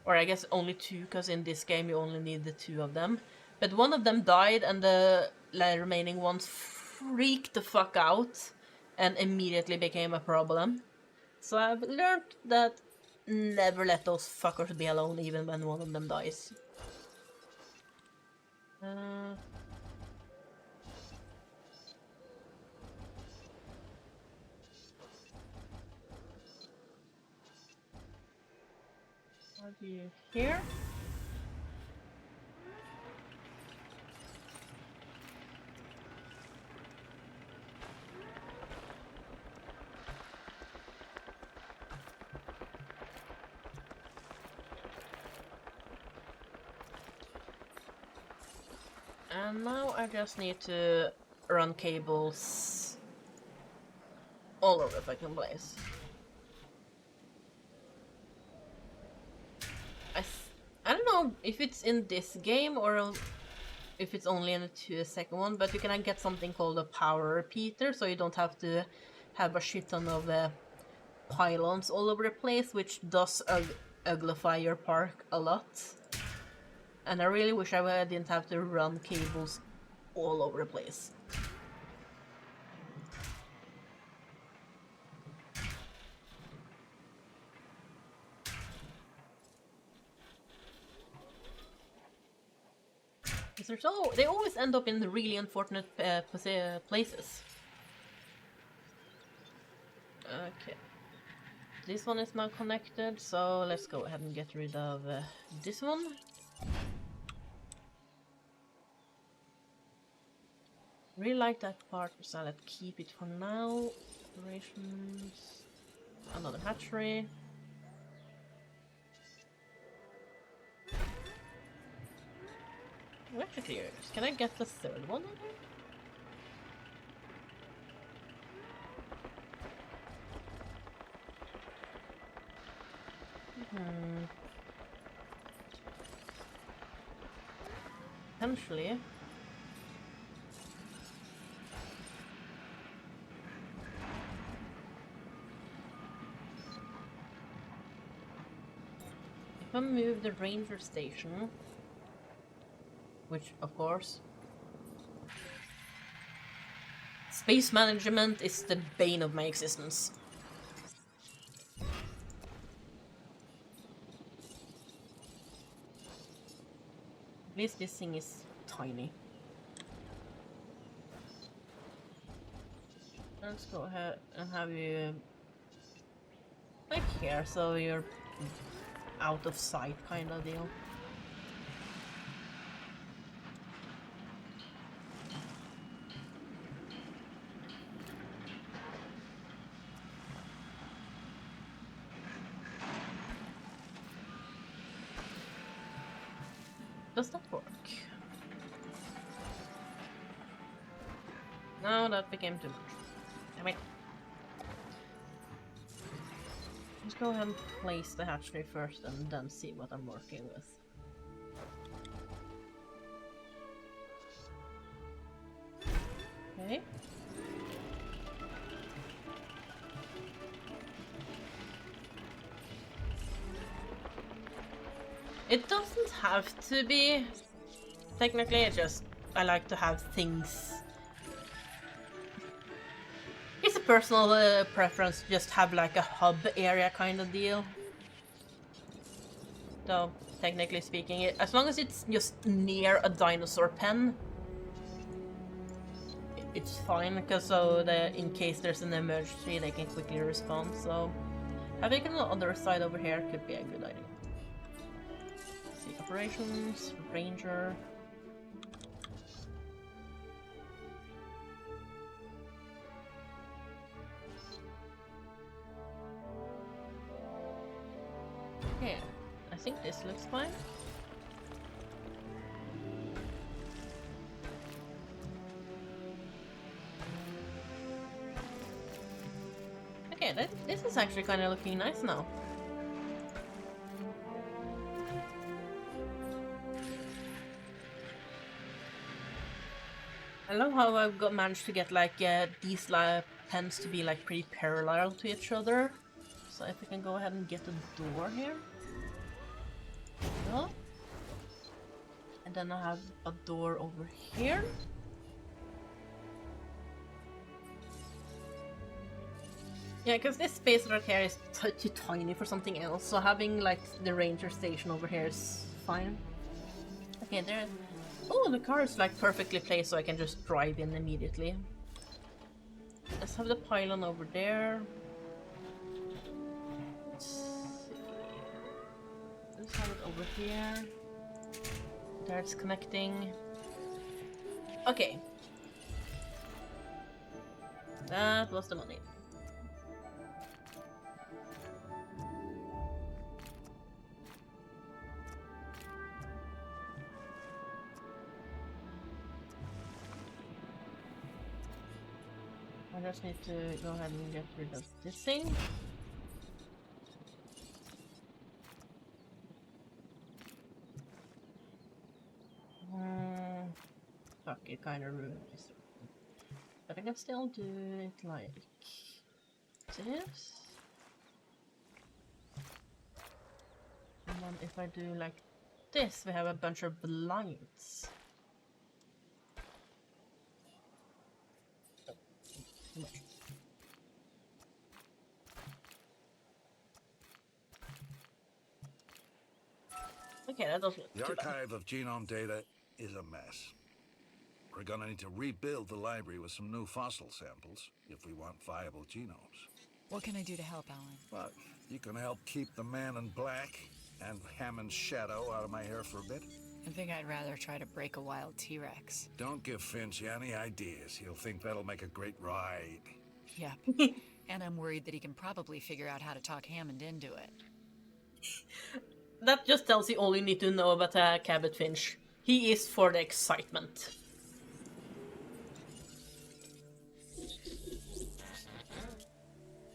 or I guess only 2, because in this game you only need the 2 of them. But one of them died and the remaining ones freaked the fuck out and immediately became a problem. So I've learned that never let those fuckers be alone even when one of them dies. How do you here? And now I just need to run cables all over the fucking place. I don't know if it's in this game or if it's only in the second one, but you can get something called a power repeater, so you don't have to have a shit ton of pylons all over the place, which does uglify your park a lot. And I really wish I didn't have to run cables all over the place. They always end up in the really unfortunate places. Okay. This one is now connected, so let's go ahead and get rid of this one. Really like that part, so let's keep it for now. Operations. Another hatchery. I'm actually curious. Can I get the third one in here? Potentially. If I move the ranger station, which of course, space management is the bane of my existence. At least this thing is tiny. Let's go ahead and have you like here, so you're out of sight kind of deal. Does that work? No, that became too much. Damn it. Let's go ahead and place the hatchery first and then see what I'm working with. Okay. It doesn't have to be. Technically, it's just I like to have things. It's a personal preference, just have like a hub area kind of deal. So, technically speaking, as long as it's just near a dinosaur pen, it's fine, because so that in case there's an emergency, they can quickly respond. So, having it on the other side over here could be a good idea. Let's see, operations, ranger. Yeah, I think this looks fine. Okay, this is actually kind of looking nice now. I love how I've managed to get like these pens to be like pretty parallel to each other. So if we can go ahead and get a door here. Yeah. And then I have a door over here. Yeah, because this space right here is too tiny for something else, so having like the ranger station over here is fine. Okay, there. Oh, the car is like perfectly placed, so I can just drive in immediately. Let's have the pylon over there. Let's have it over here. There it's connecting. Okay. That was the money. I just need to go ahead and get rid of this thing. Fuck, it kind of ruined this. But I can still do it like this. And then if I do like this, we have a bunch of blinds. Okay, that doesn't look The too bad. archive of genome data is a mess. We're gonna need to rebuild the library with some new fossil samples if we want viable genomes. What can I do to help, Alan? Well, you can help keep the man in black and Hammond's shadow out of my hair for a bit. I think I'd rather try to break a wild T-Rex. Don't give Finch any ideas. He'll think that'll make a great ride. Yep. And I'm worried that he can probably figure out how to talk Hammond into it. That just tells you all you need to know about Cabot Finch. He is for the excitement.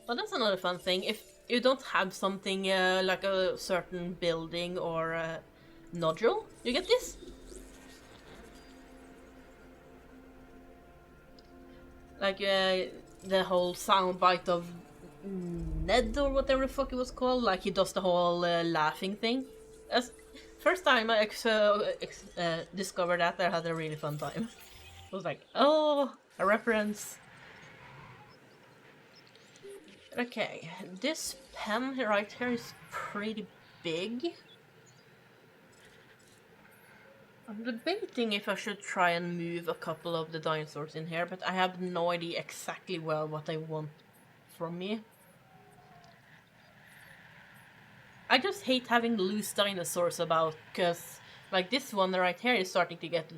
But that's another fun thing. If you don't have something like a certain building or a nodule, you get this. Like the whole soundbite of Ned or whatever the fuck it was called. Like he does the whole laughing thing. As first time I discovered that, I had a really fun time. I was like, oh, a reference. Okay, this pen right here is pretty big. I'm debating if I should try and move a couple of the dinosaurs in here, but I have no idea exactly well what they want from me. I just hate having loose dinosaurs about, because like this one right here is starting to get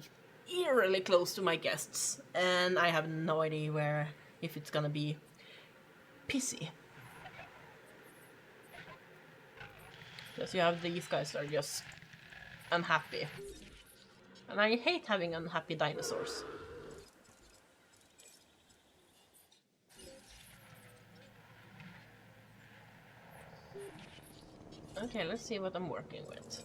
eerily close to my guests, and I have no idea where, if it's gonna be pissy. Because you have these guys that are just unhappy. And I hate having unhappy dinosaurs. Okay, let's see what I'm working with.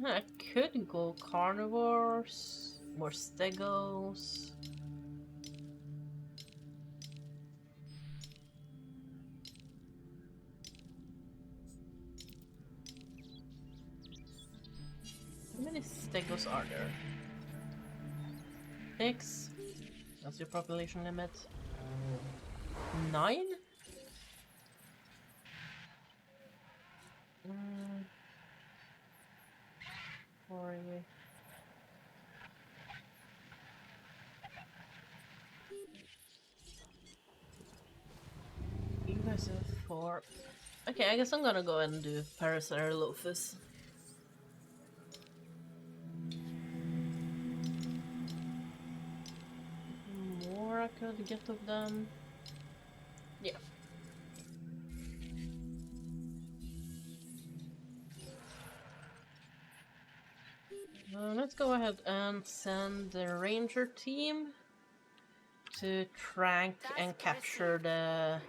I could go carnivores, more stegos. How many stegos are there? 6. That's your population limit. 9? Sorry. You guys have 4. Okay, I guess I'm gonna go ahead and do Parasaurolophus. More I could get of them. Yeah. Let's go ahead and send the ranger team to track and capture the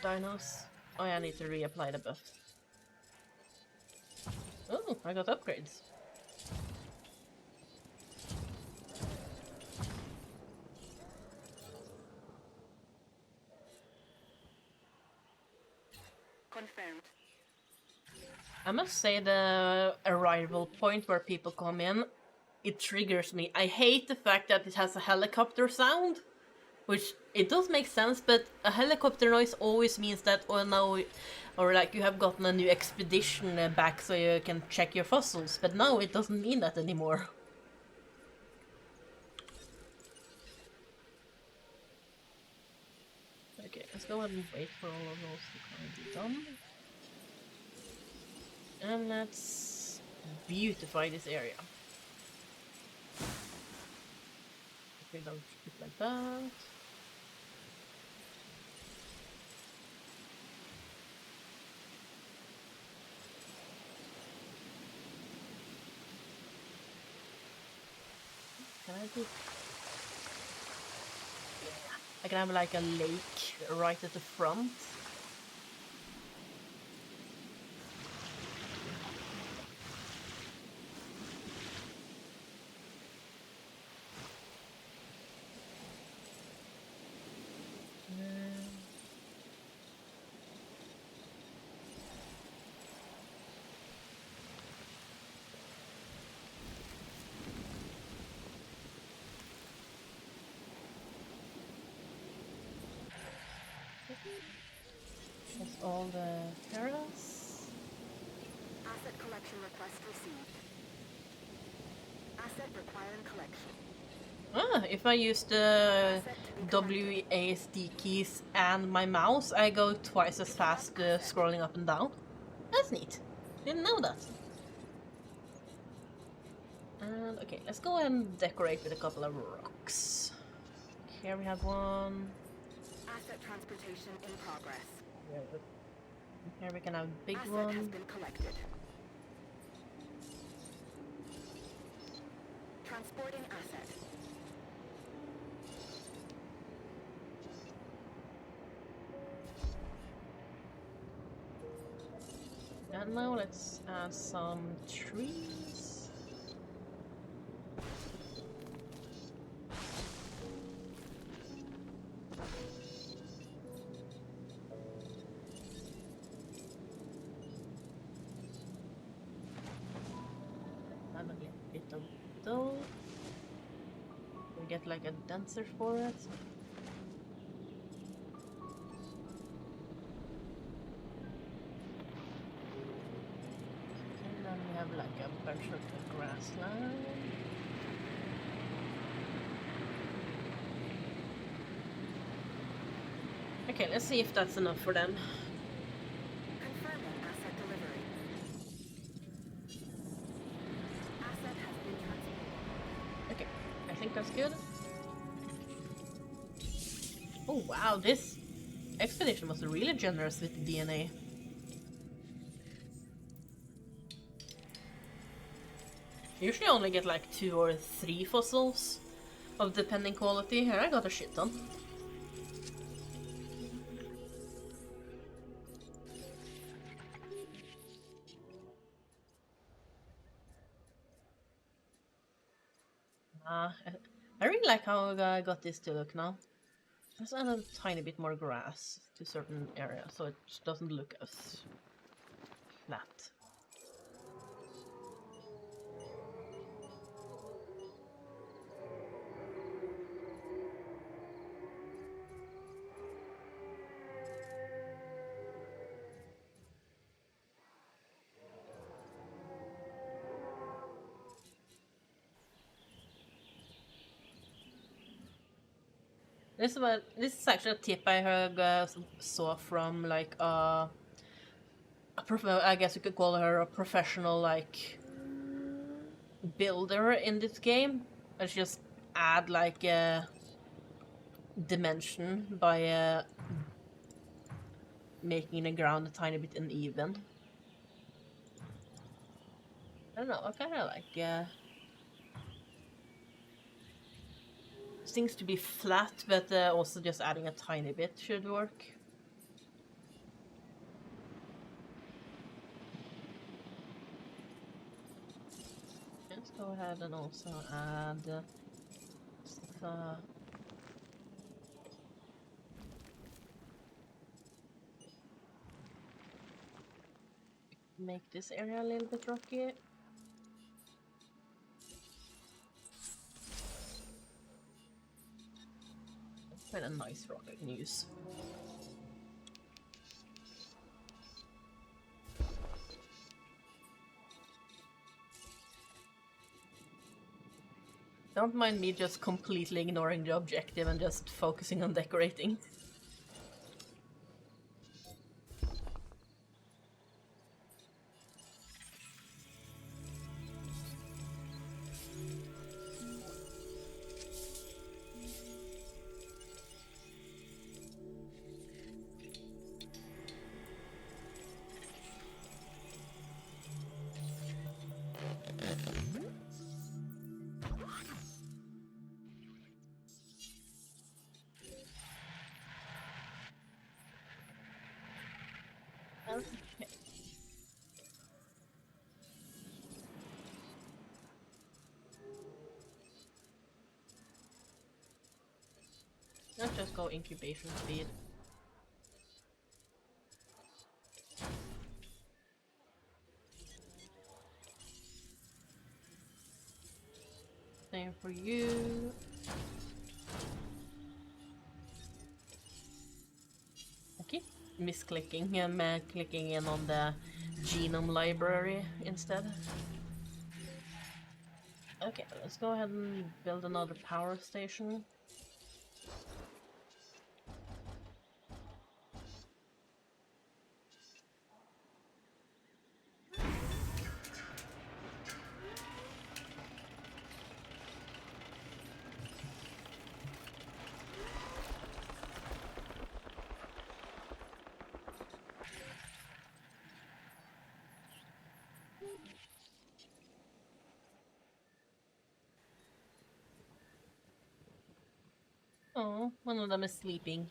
dinos. Oh yeah, I need to reapply the buff. Oh, I got upgrades. Confirmed. I must say the arrival point where people come in, it triggers me. I hate the fact that it has a helicopter sound, which it does make sense, but a helicopter noise always means that, oh no, or like you have gotten a new expedition back so you can check your fossils, but now it doesn't mean that anymore. Okay, let's go ahead and wait for all of those to kind of be done. And let's beautify this area. If we don't keep it like that. Can I do? Yeah. I can have like a lake right at the front. That's all the terrace. Asset collection request received. Asset requiring collection. Ah, if I use the WASD keys and my mouse, I go twice as fast scrolling up and down. That's neat. Didn't know that. And okay, let's go and decorate with a couple of rocks. Here we have one. Asset transportation in progress. Here we can have a big Asset one. has been collected. Transporting asset. And now let's add some trees. And a bit of those. We get like a denser forest. And then we have like a bunch of the grassland. Okay, let's see if that's enough for them. Confirming asset delivery. Asset has been transported. Okay, I think that's good. Oh wow, this expedition was really generous with the DNA. Usually I only get like 2 or 3 fossils of depending quality. Here I got a shit ton. I really like how I got this to look now. Let's add a tiny bit more grass to certain areas so it doesn't look as flat. This is actually a tip I heard saw from like I guess you could call her a professional like builder in this game. Let's just add like a dimension by making the ground a tiny bit uneven. I don't know, I kind of like things to be flat, but also just adding a tiny bit should work. Let's go ahead and also add make this area a little bit rocky. Quite a nice rock I can use. Don't mind me just completely ignoring the objective and just focusing on decorating. Okay. Let's just go incubation speed. Same for you. I keep misclicking and clicking in on the genome library instead. Okay, let's go ahead and build another power station. Oh, one of them is sleeping.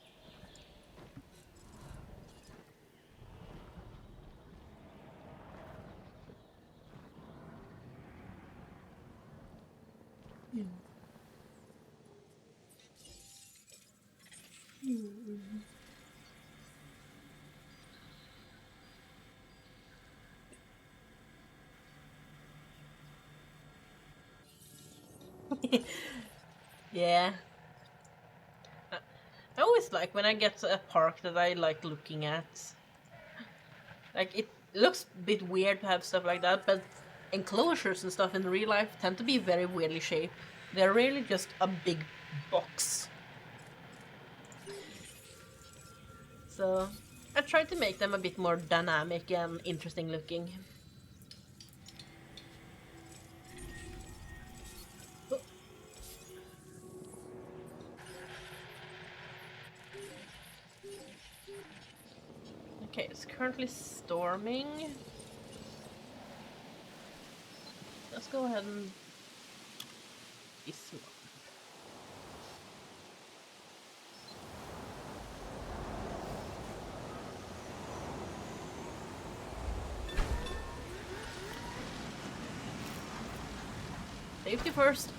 Yeah. I always like when I get to a park that I like looking at. Like, it looks a bit weird to have stuff like that, but enclosures and stuff in real life tend to be very weirdly shaped. They're really just a big box. So, I tried to make them a bit more dynamic and interesting looking. Okay, it's currently storming. Let's go ahead and be smart. Safety first.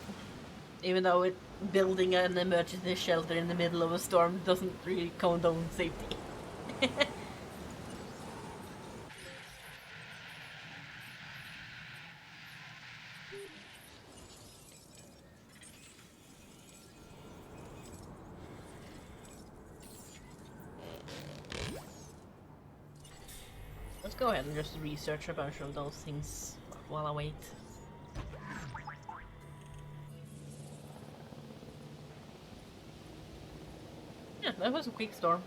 Even though building an emergency shelter in the middle of a storm doesn't really condone safety. Let's go ahead and just research a bunch of those things while I wait. Yeah, that was a quick storm.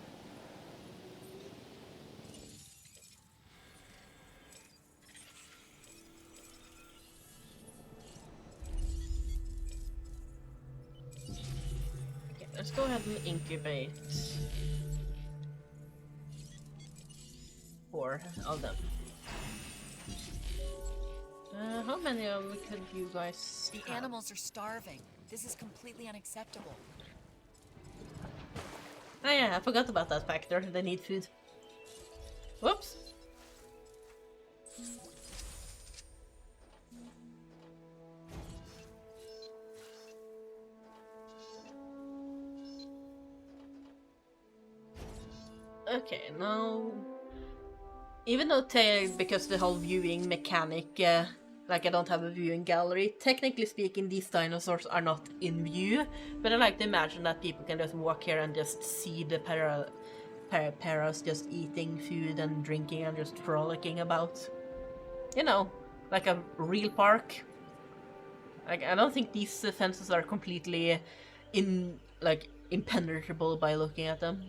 Okay, let's go ahead and incubate 4 of them. How many of them could you guys The have? animals are starving. This is completely unacceptable. Oh yeah, I forgot about that factor. They need food. Whoops. Okay, now... Even though because the whole viewing mechanic, like I don't have a viewing gallery, technically speaking these dinosaurs are not in view, but I like to imagine that people can just walk here and just see the paras just eating food and drinking and just frolicking about. You know, like a real park. Like, I don't think these fences are completely impenetrable by looking at them.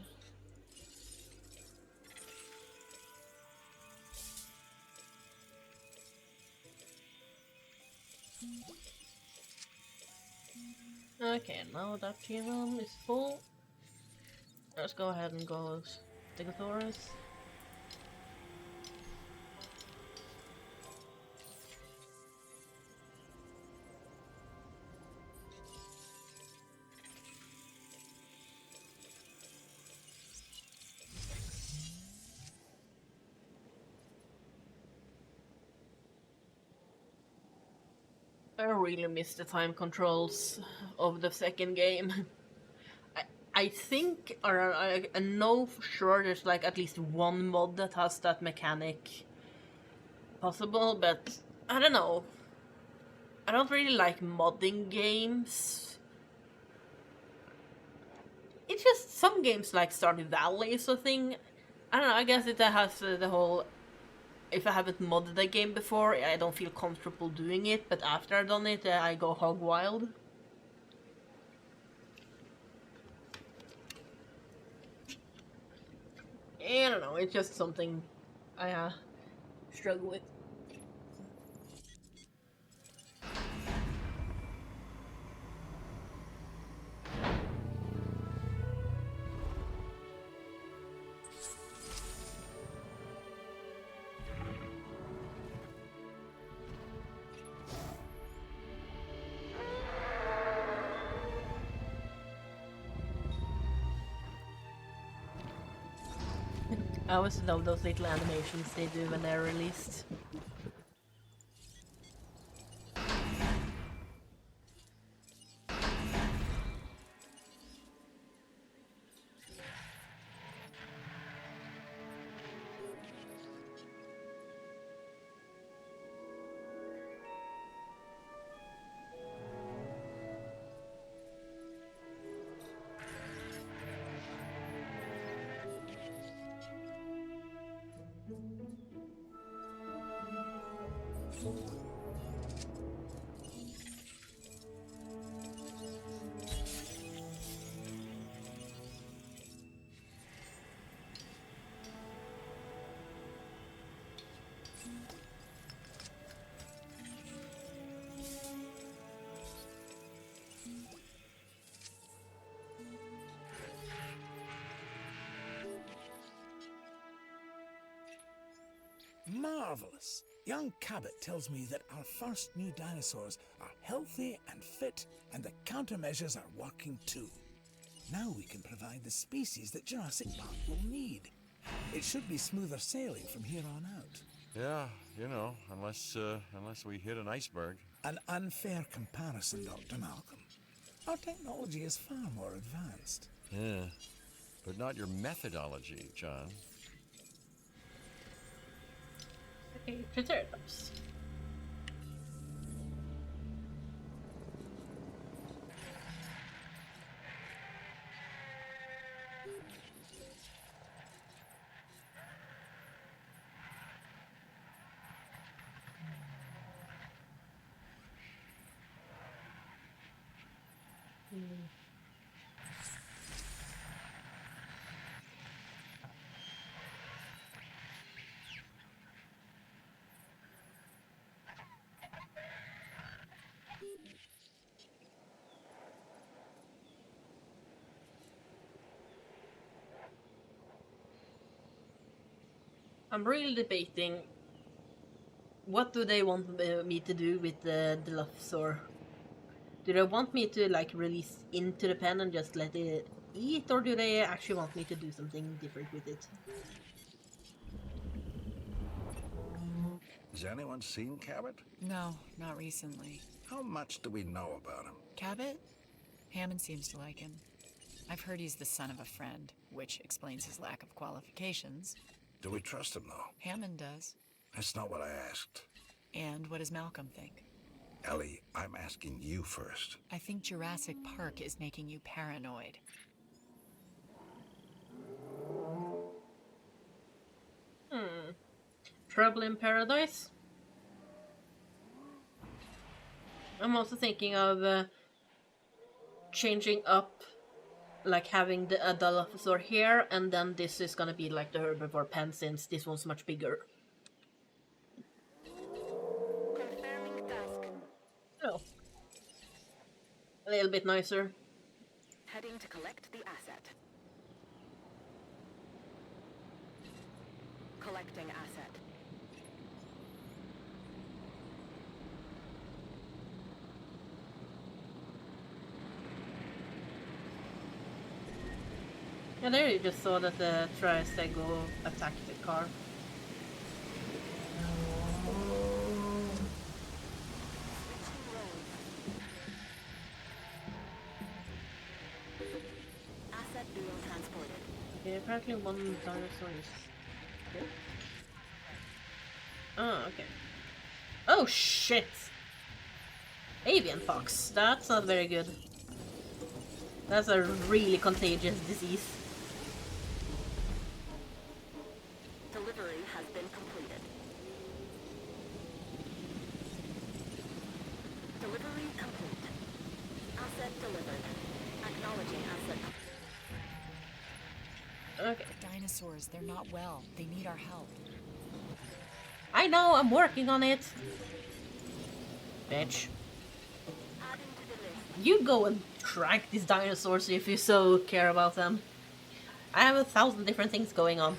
Okay, now that genome is full, let's go ahead and go Stegosaurus. I really miss the time controls of the second game. I think, or I know for sure there's like at least one mod that has that mechanic possible, but I don't know. I don't really like modding games. It's just some games like Stardew Valley is a thing. I don't know, I guess it has the whole if I haven't modded a game before, I don't feel comfortable doing it, but after I've done it, I go hog wild. I don't know, it's just something I struggle with. I always love those little animations they do when they're released. Marvelous! Young Cabot tells me that our first new dinosaurs are healthy and fit, and the countermeasures are working too. Now we can provide the species that Jurassic Park will need. It should be smoother sailing from here on out. Yeah, you know, unless we hit an iceberg. An unfair comparison, Dr. Malcolm. Our technology is far more advanced. Yeah, but not your methodology, John. Okay, Triceratops. I'm really debating what do they want me to do with the Dilophosaur. Do they want me to like release into the pen and just let it eat, or do they actually want me to do something different with it? Has anyone seen Cabot? No, not recently. How much do we know about him? Cabot? Hammond seems to like him. I've heard he's the son of a friend, which explains his lack of qualifications. Do we trust him, though? Hammond does. That's not what I asked. And what does Malcolm think? Ellie, I'm asking you first. I think Jurassic Park is making you paranoid. Trouble in Paradise? I'm also thinking of changing up, like having the Dilophosaur here, and then this is gonna be like the herbivore pen since this one's much bigger. Confirming task. Oh. A little bit nicer. Heading to collect the asset. Collecting asset. Yeah, there you just saw that the Triceratops attacked the car. Asset being transported. Okay, apparently one dinosaur is here. Oh, okay. Oh shit! Avian pox. That's not very good. That's a really contagious disease. Delivery has been completed. delivered. Acknowledging asset. Okay. The dinosaurs, they're not well. They need our help. I know, I'm working on it. Bitch. Adding to the list. You go and track these dinosaurs if you so care about them. I have 1,000 different things going on.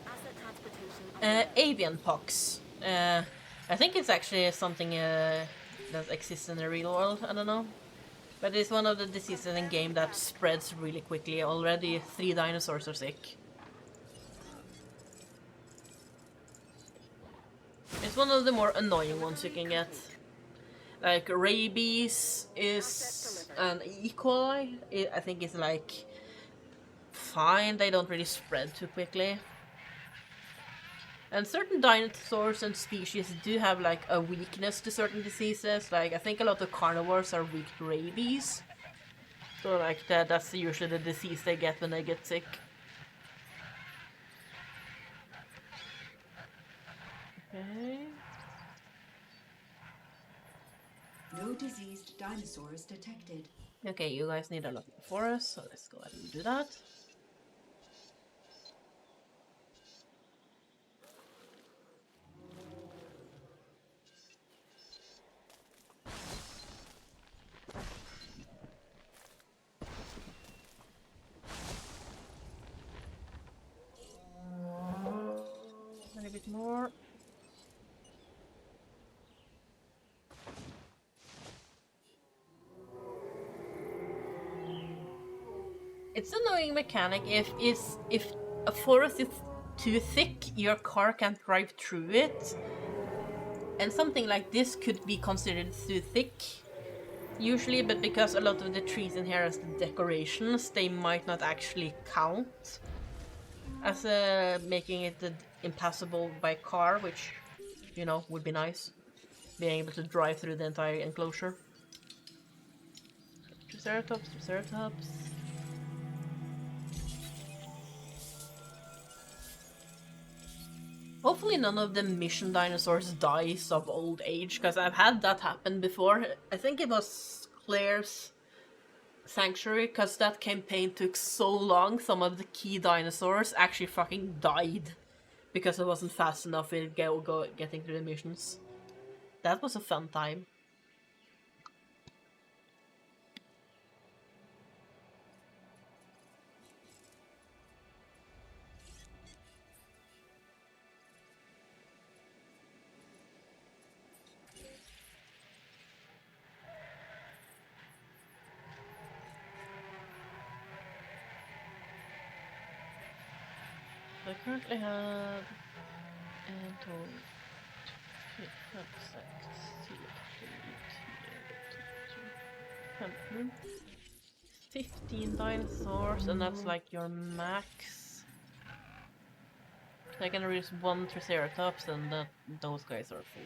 Asset transportation. Avian pox. I think it's actually something that exists in the real world, I don't know. But it's one of the diseases in game that spreads really quickly. Already 3 dinosaurs are sick. It's one of the more annoying ones you can get. Like rabies is an E. coli. I think it's like fine, they don't really spread too quickly. And certain dinosaurs and species do have like a weakness to certain diseases. Like I think a lot of carnivores are weak to rabies. So like that's usually the disease they get when they get sick. Okay. No diseased dinosaurs detected. Okay, you guys need a lot for us, so let's go ahead and do that. A bit more. It's an annoying mechanic if a forest is too thick, your car can't drive through it. And something like this could be considered too thick, usually, but because a lot of the trees in here are the decorations, they might not actually count as making it impassable by car, which, you know, would be nice. Being able to drive through the entire enclosure. Triceratops, Triceratops. Hopefully none of the mission dinosaurs dies of old age, because I've had that happen before. I think it was Claire's Sanctuary, because that campaign took so long, some of the key dinosaurs actually fucking died. Because it wasn't fast enough in getting through the missions. That was a fun time. I currently have 15 dinosaurs, and that's like your max. I can release 1 Triceratops, and those guys are full.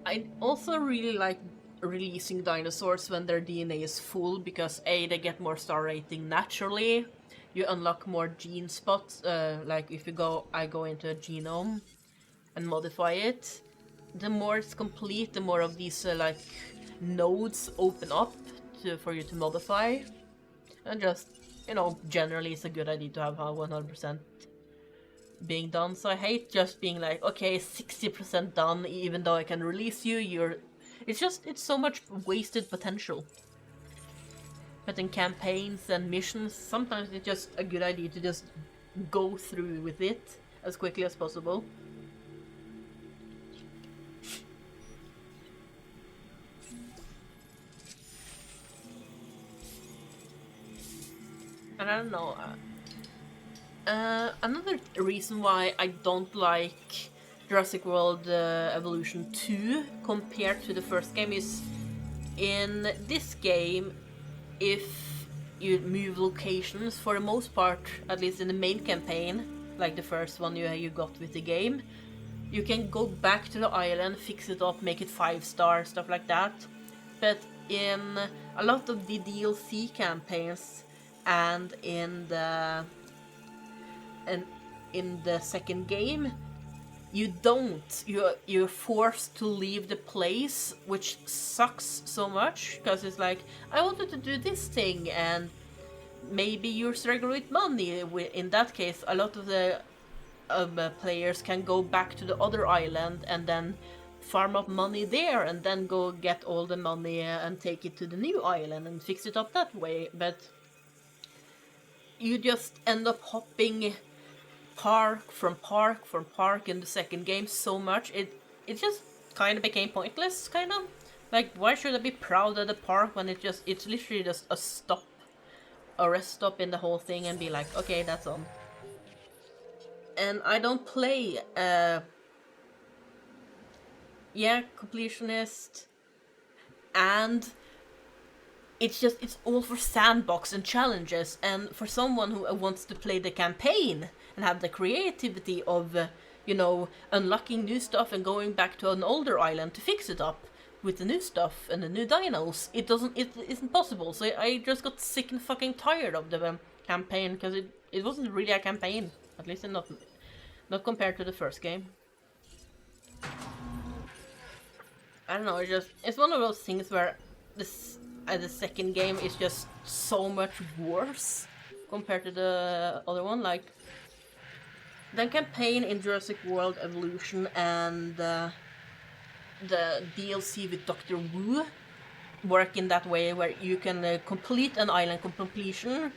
I also really like releasing dinosaurs when their DNA is full, because A, they get more star rating naturally, you unlock more gene spots, like if you I go into a genome and modify it, the more it's complete, the more of these like nodes open up for you to modify, and just, you know, generally it's a good idea to have 100% being done. So I hate just being like, okay, 60% done, even though I can release you, it's so much wasted potential. But in campaigns and missions, sometimes it's just a good idea to just go through with it as quickly as possible. And I don't know, another reason why I don't like Jurassic World Evolution 2 compared to the first game is, in this game, if you move locations, for the most part, at least in the main campaign, like the first one you got with the game, you can go back to the island, fix it up, make it 5-star, stuff like that. But in a lot of the DLC campaigns and in the second game, you don't. You're forced to leave the place, which sucks so much, because it's like, I wanted to do this thing, and maybe you're struggling with money. In that case, a lot of the players can go back to the other island and then farm up money there, and then go get all the money and take it to the new island and fix it up that way. But you just end up hopping park from park in the second game so much, it just kind of became pointless, kind of. Like, why should I be proud of the park when it's literally just a rest stop in the whole thing, and be like, okay, that's on. And I don't play completionist, and it's all for sandbox and challenges, and for someone who wants to play the campaign and have the creativity of, unlocking new stuff and going back to an older island to fix it up with the new stuff and the new dinos, it isn't possible. So I just got sick and fucking tired of the campaign, because it wasn't really a campaign, at least not compared to the first game. I don't know, it's one of those things where the second game is just so much worse compared to the other one. Like, the campaign in Jurassic World Evolution and the DLC with Dr. Wu work in that way, where you can complete an island completion,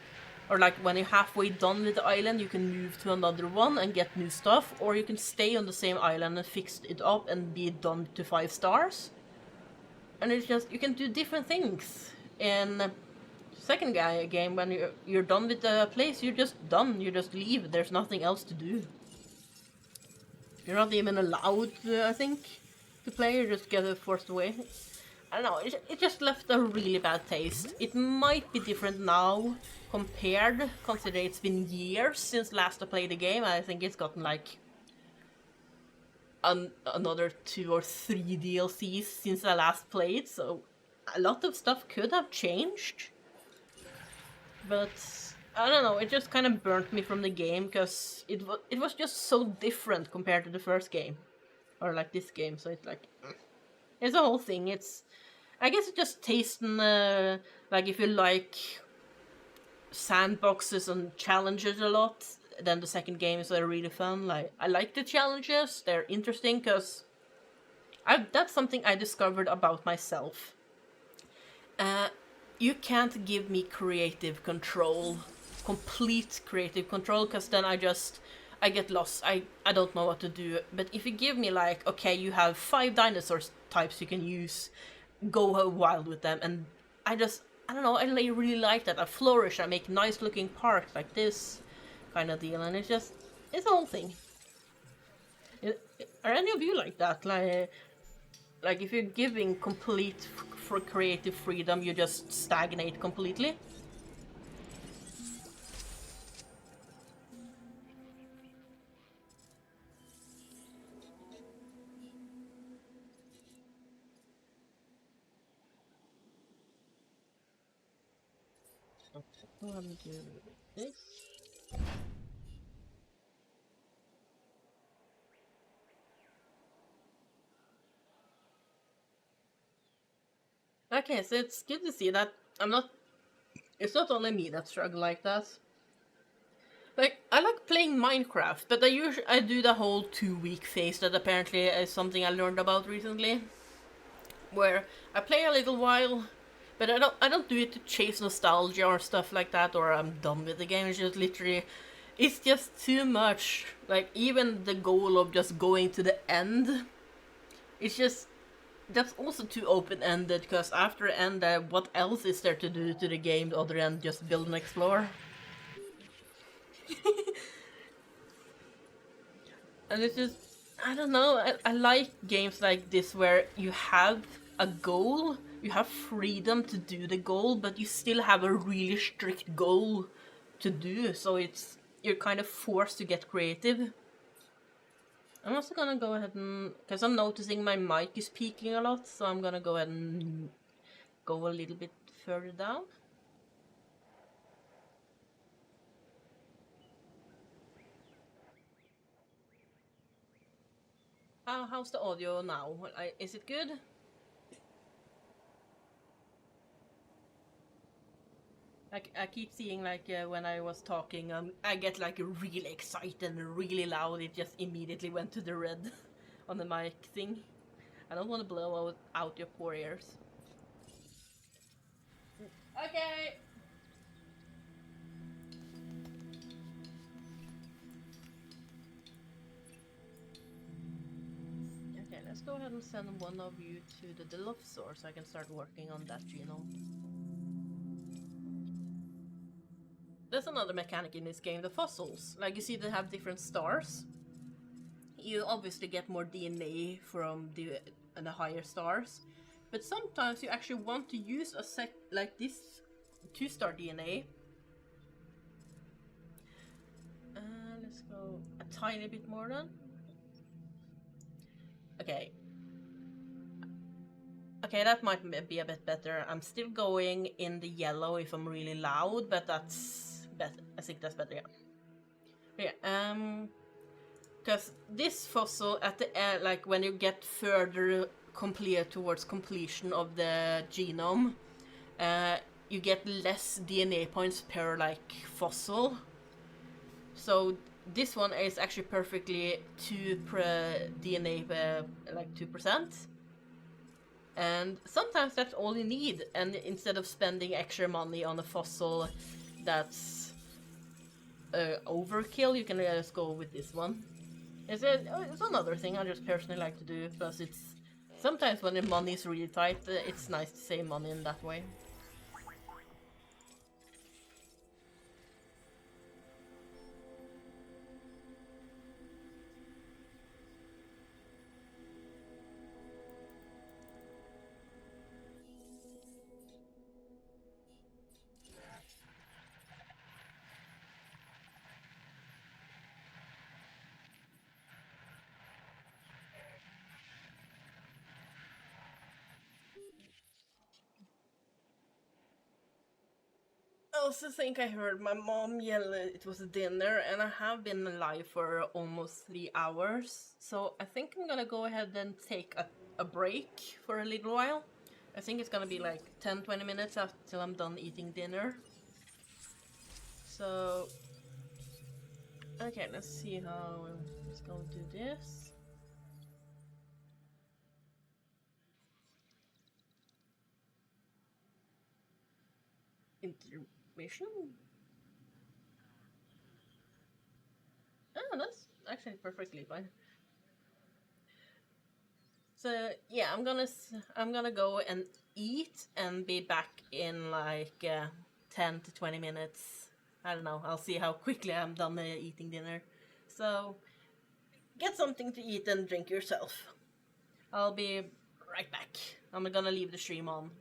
or like when you're halfway done with the island, you can move to another one and get new stuff, or you can stay on the same island and fix it up and be done to 5 stars. And it's just, you can do different things. In the second game, when you're done with the place, you're just done. You just leave. There's nothing else to do. You're not even allowed, I think, to play. You just get forced away. I don't know, it just left a really bad taste. It might be different now, considering it's been years since last I played the game. I think it's gotten like another 2 or 3 DLCs since I last played, so a lot of stuff could have changed. But I don't know, it just kind of burnt me from the game, because it was just so different compared to the first game, or like this game. So it's like, it's a whole thing. I guess it's just tasting, like, if you like sandboxes and challenges a lot, then the second game is really fun. Like, I like the challenges, they're interesting, because that's something I discovered about myself. You can't give me creative control, complete creative control, because then I get lost. I don't know what to do. But if you give me, like, okay, you have 5 dinosaur types you can use, go wild with them, and I don't know, I really like that. I flourish, I make nice looking parks like this kind of deal, and it's a whole thing. Are any of you like that? Like if you're giving complete for creative freedom, you just stagnate completely? Let me do this. Okay, so it's good to see that it's not only me that struggle like that. Like, I like playing Minecraft, but I do the whole 2-week phase that apparently is something I learned about recently, where I play a little while, but I don't do it to chase nostalgia or stuff like that, or I'm done with the game. It's just literally, it's just too much. Like, even the goal of just going to the end, it's just, that's also too open-ended, because after the end, what else is there to do to the game other than just build and explore? And it's just, I don't know, I like games like this where you have a goal, you have freedom to do the goal, but you still have a really strict goal to do, so you're kind of forced to get creative. I'm also gonna go ahead and, because I'm noticing my mic is peaking a lot, so I'm gonna go ahead and go a little bit further down. How's the audio now? Is it good? I keep seeing like when I was talking, I get like really excited and really loud. It just immediately went to the red on the mic thing. I don't want to blow out your poor ears. Okay. Okay, let's go ahead and send one of you to the Dilophosaur so I can start working on that genome. There's another mechanic in this game, the fossils. Like you see they have different stars. You obviously get more DNA from the higher stars. But sometimes you actually want to use like this 2-star DNA. Let's go a tiny bit more then. Okay. Okay, that might be a bit better. I'm still going in the yellow if I'm really loud, but that's better. I think that's better, yeah. Yeah, because this fossil at the end, like when you get further towards completion of the genome, you get less DNA points per like fossil. So this one is actually perfectly 2 per DNA, like 2%. And sometimes that's all you need, and instead of spending extra money on a fossil that's overkill, you can just go with this one. It's another thing I just personally like to do, plus it's sometimes when the money is really tight, it's nice to save money in that way. I also think I heard my mom yell it was dinner, and I have been alive for almost 3 hours. So I think I'm gonna go ahead and take a break for a little while. I think it's gonna be like 10-20 minutes till I'm done eating dinner. So, okay, let's see how let's go do this. Intermission? Oh, that's actually perfectly fine. So yeah, I'm gonna go and eat and be back in like 10 to 20 minutes. I don't know. I'll see how quickly I'm done eating dinner. So get something to eat and drink yourself. I'll be right back. I'm gonna leave the stream on.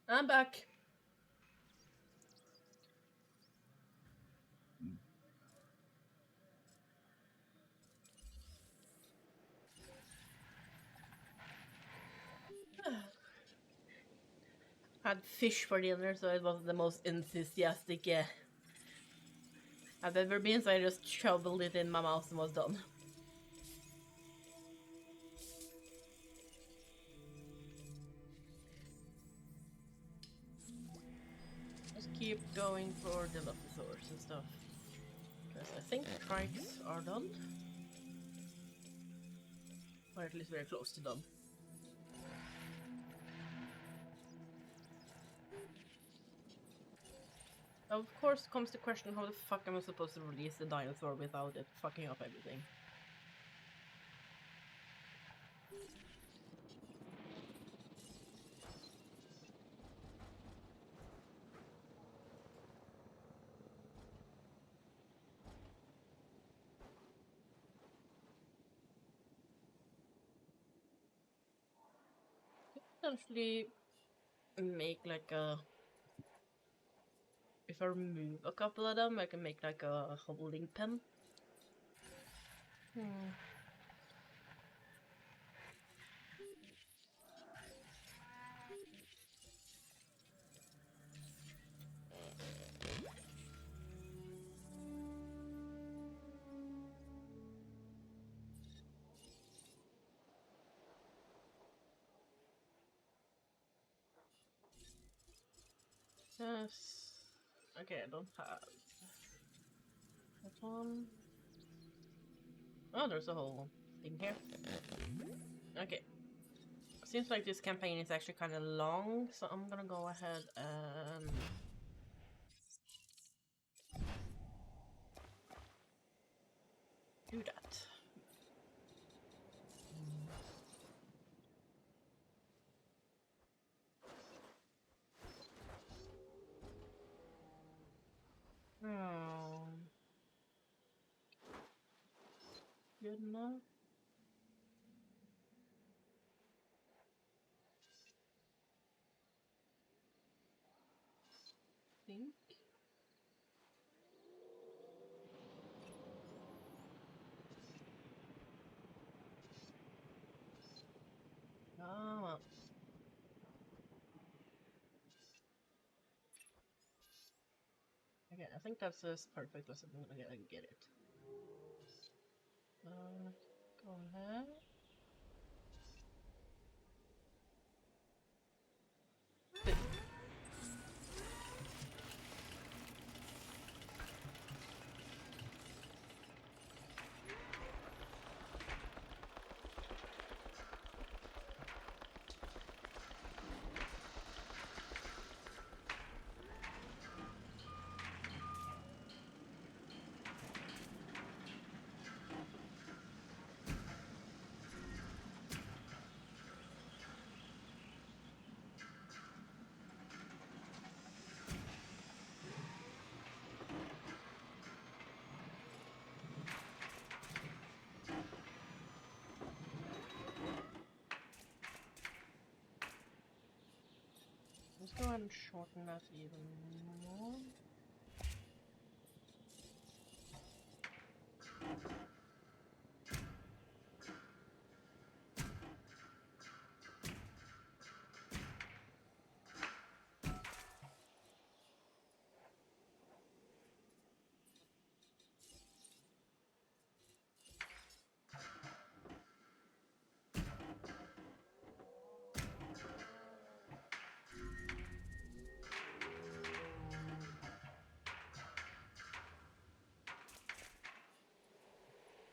I'm back. Had fish for dinner, so it was the most enthusiastic I've ever been, so I just shoveled it in my mouth and was done. Just keep going for the Dilophosaurs and stuff. Because I think the trikes are done. Or at least very close to done. Of course comes the question, how the fuck am I supposed to release the dinosaur without it fucking up everything? Potentially make like a... If I remove a couple of them, I can make like a holding pen. Yes. Okay, I don't have that one. Oh, there's a whole thing here. Okay. Seems like this campaign is actually kind of long, so I'm gonna go ahead and... do that. Oh. Good enough. Think. Oh well. Okay, I think that's as perfect as I'm gonna get it. Go ahead. Let's go ahead and shorten that even more.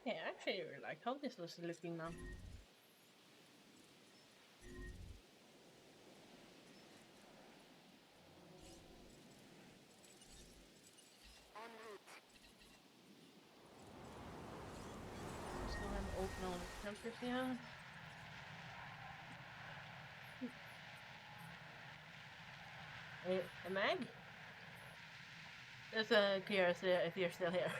Yeah, actually, I really like how this was looking now. Let's go ahead and open all the counters here. Hey, Mag? Let's clear if you're still here.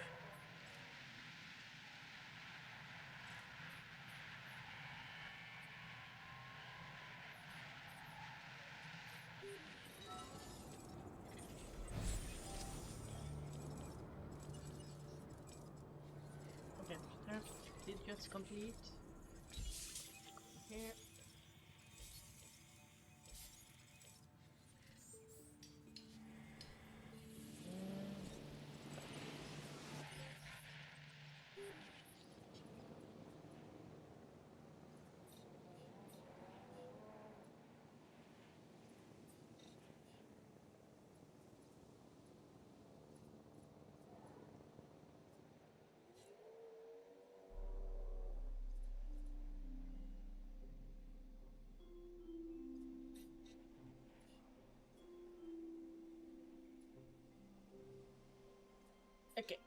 just complete. Here. Okay.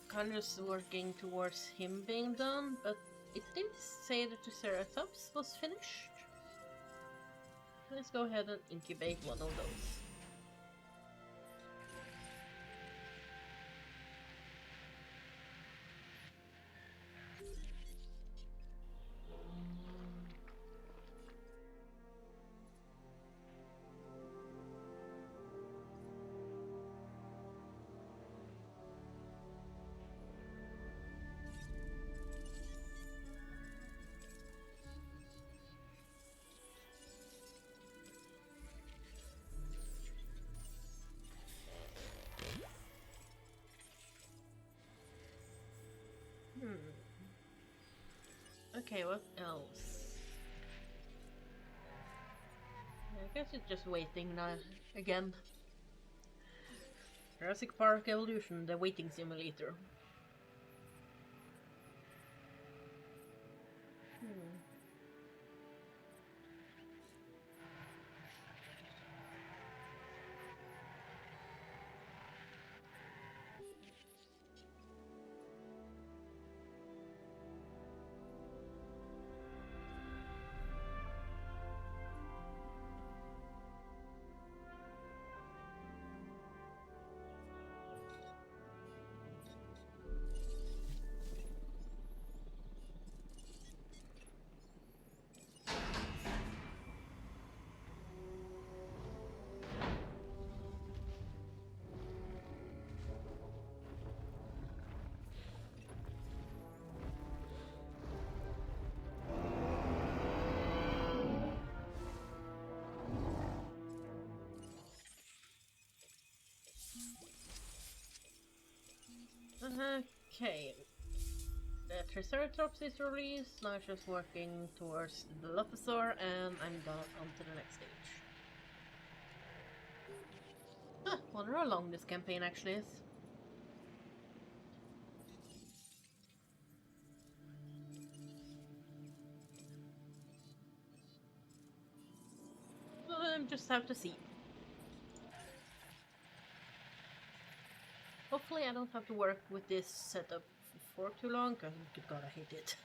Kind of just working towards him being done, but it did say that the Triceratops was finished. Let's go ahead and incubate one of those. Okay, what else? I guess it's just waiting now again. Jurassic Park Evolution, the waiting simulator. Okay. The Triceratops is released, now it's just working towards the Dilophosaur, and I'm gone on to the next stage. Huh, wonder how long this campaign actually is. Just have to see. Hopefully I don't have to work with this setup for too long, because good god I hate it.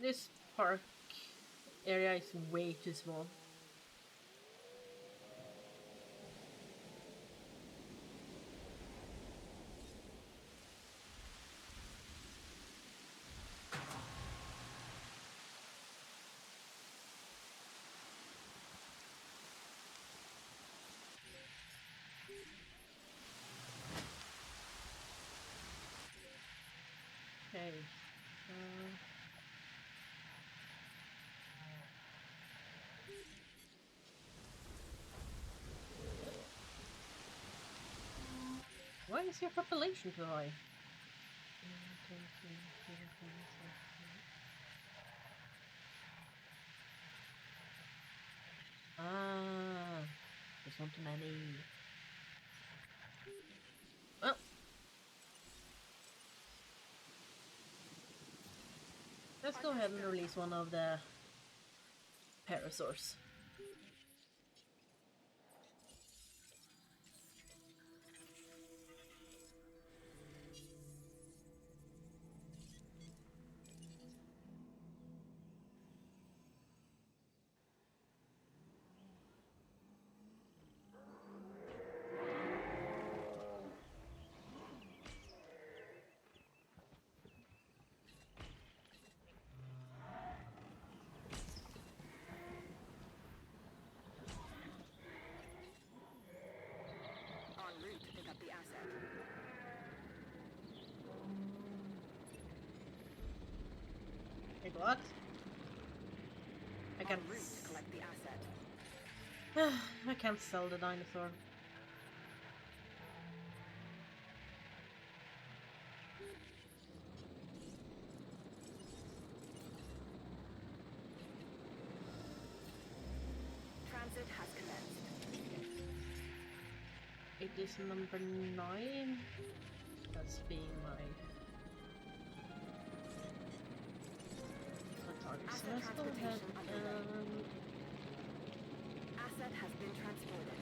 This park area is way too small. Okay. Why is your population too high? Ah, there's one too many. Well, let's go ahead and release one of the parasaurs. What? I can't. En route to collect the asset. I can't sell the dinosaur. Transit has commenced. It is number 9. That's being my target. So let's go ahead and Asset has been transported.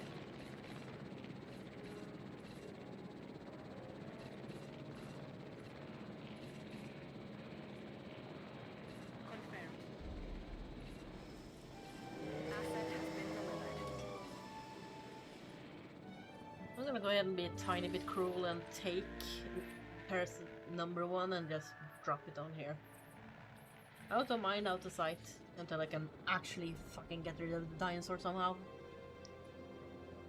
Confirmed. Asset has been delivered. I'm gonna go ahead and be a tiny bit cruel and take person number 1 and just drop it on here. Out of mind, out of sight, until I can actually fucking get rid of the dinosaur somehow.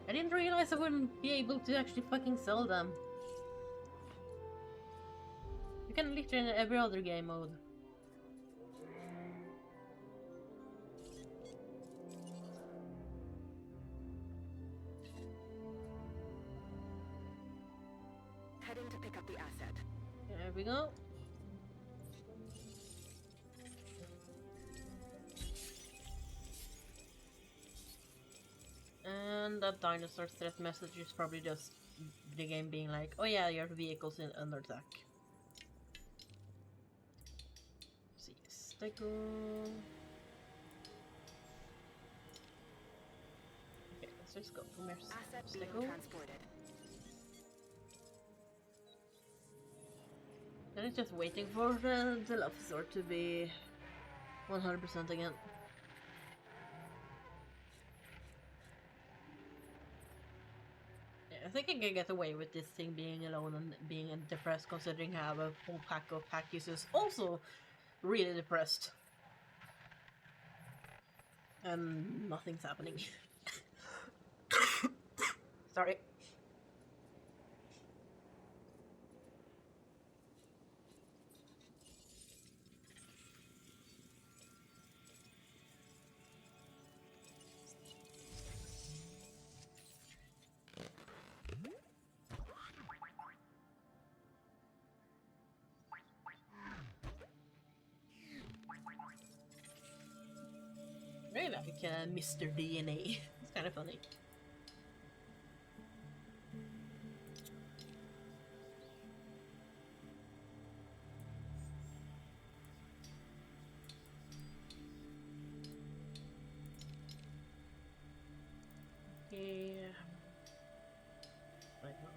I didn't realize I wouldn't be able to actually fucking sell them. You can literally in every other game mode. Heading to pick up the asset. There we go. And that dinosaur threat message is probably just the game being like, oh yeah, your vehicle's under attack. Let's see, Stego. Okay, let's just go from here. Asset being Stego. transported. Then it's just waiting for the Dilophosaur to be 100% again. I think I can get away with this thing being alone and being depressed, considering I have a whole pack of pack users also really depressed. And nothing's happening. Sorry. Really like Mr. DNA. It's kind of funny. Okay. I don't know.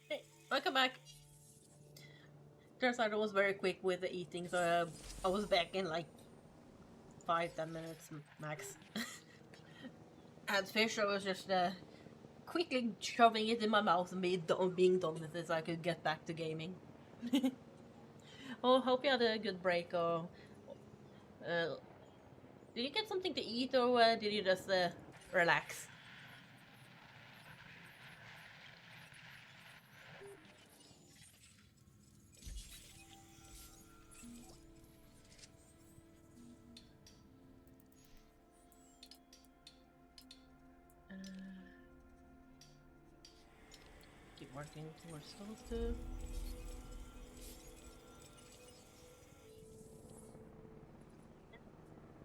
Hey, welcome back. Turns out I was very quick with the eating, so I was back in like 5-10 minutes max. And fish, I was just quickly shoving it in my mouth and being done with it so I could get back to gaming. Well, hope you had a good break, or did you get something to eat, or did you just relax? Keep working towards those two.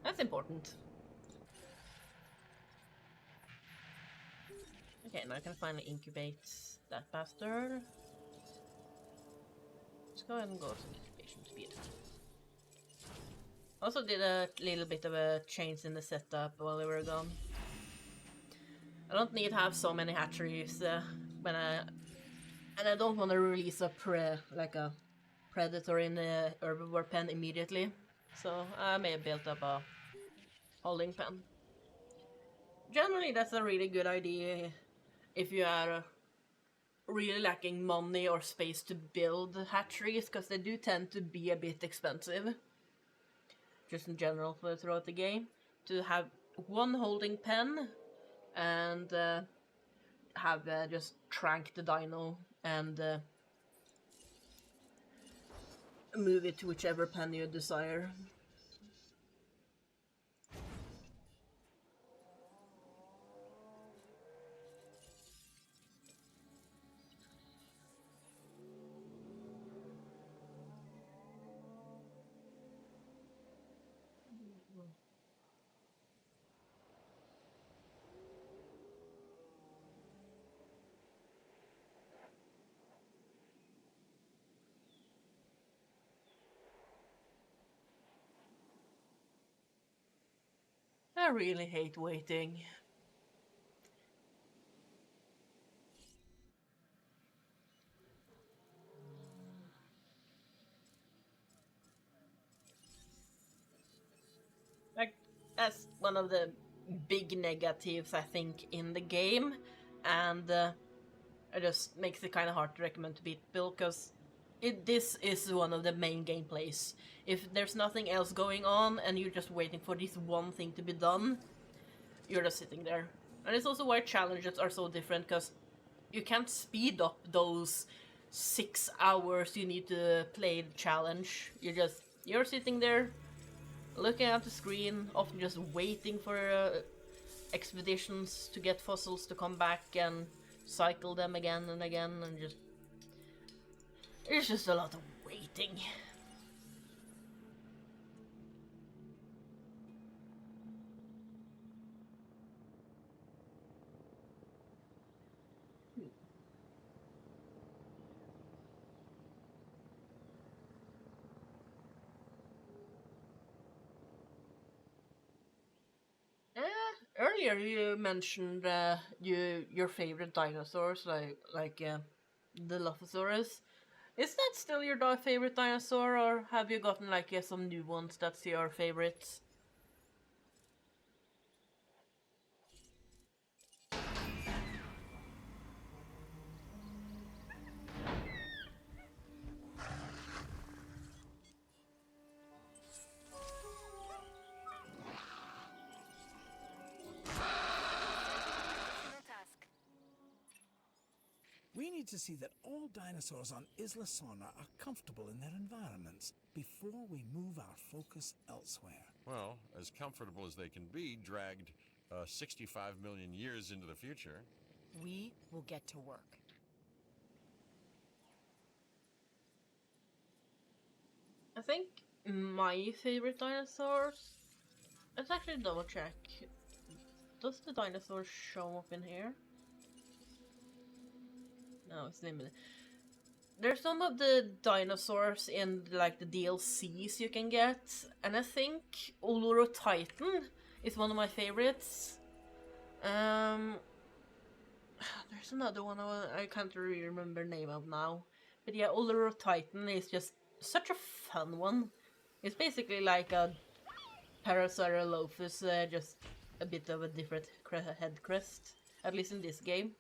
That's important. Okay, now I can finally incubate that bastard. Let's go ahead and go to incubation speed. Also did a little bit of a change in the setup while we were gone. I don't need to have so many hatcheries and I don't want to release a predator in the herbivore pen immediately, so I may have built up a holding pen. Generally, that's a really good idea if you are really lacking money or space to build hatcheries, because they do tend to be a bit expensive, just in general throughout the game, to have one holding pen and have just trank the dino and move it to whichever pen you desire. I really hate waiting. Like, that's one of the big negatives, I think, in the game, and it just makes it kind of hard to recommend to people, because this is one of the main gameplays. If there's nothing else going on and you're just waiting for this one thing to be done, you're just sitting there. And it's also why challenges are so different, because you can't speed up those 6 hours you need to play the challenge. You're sitting there, looking at the screen, often just waiting for expeditions to get fossils to come back and cycle them again and again, and it's just a lot of waiting. Earlier you mentioned your favorite dinosaurs, like the Dilophosaurus. Is that still your favorite dinosaur, or have you gotten like some new ones that's your favorites? We need to see that all dinosaurs on Isla Sorna are comfortable in their environments before we move our focus elsewhere. Well, as comfortable as they can be, dragged 65 million years into the future. We will get to work. I think my favorite dinosaurs... Let's actually double check. Does the dinosaur show up in here? No, it's limited. There's some of the dinosaurs in like the DLCs you can get, and I think Titan is one of my favorites. There's another one I can't really remember the name of now, but yeah, Titan is just such a fun one. It's basically like a Parasaurolophus, just a bit of a different head crest, at least in this game.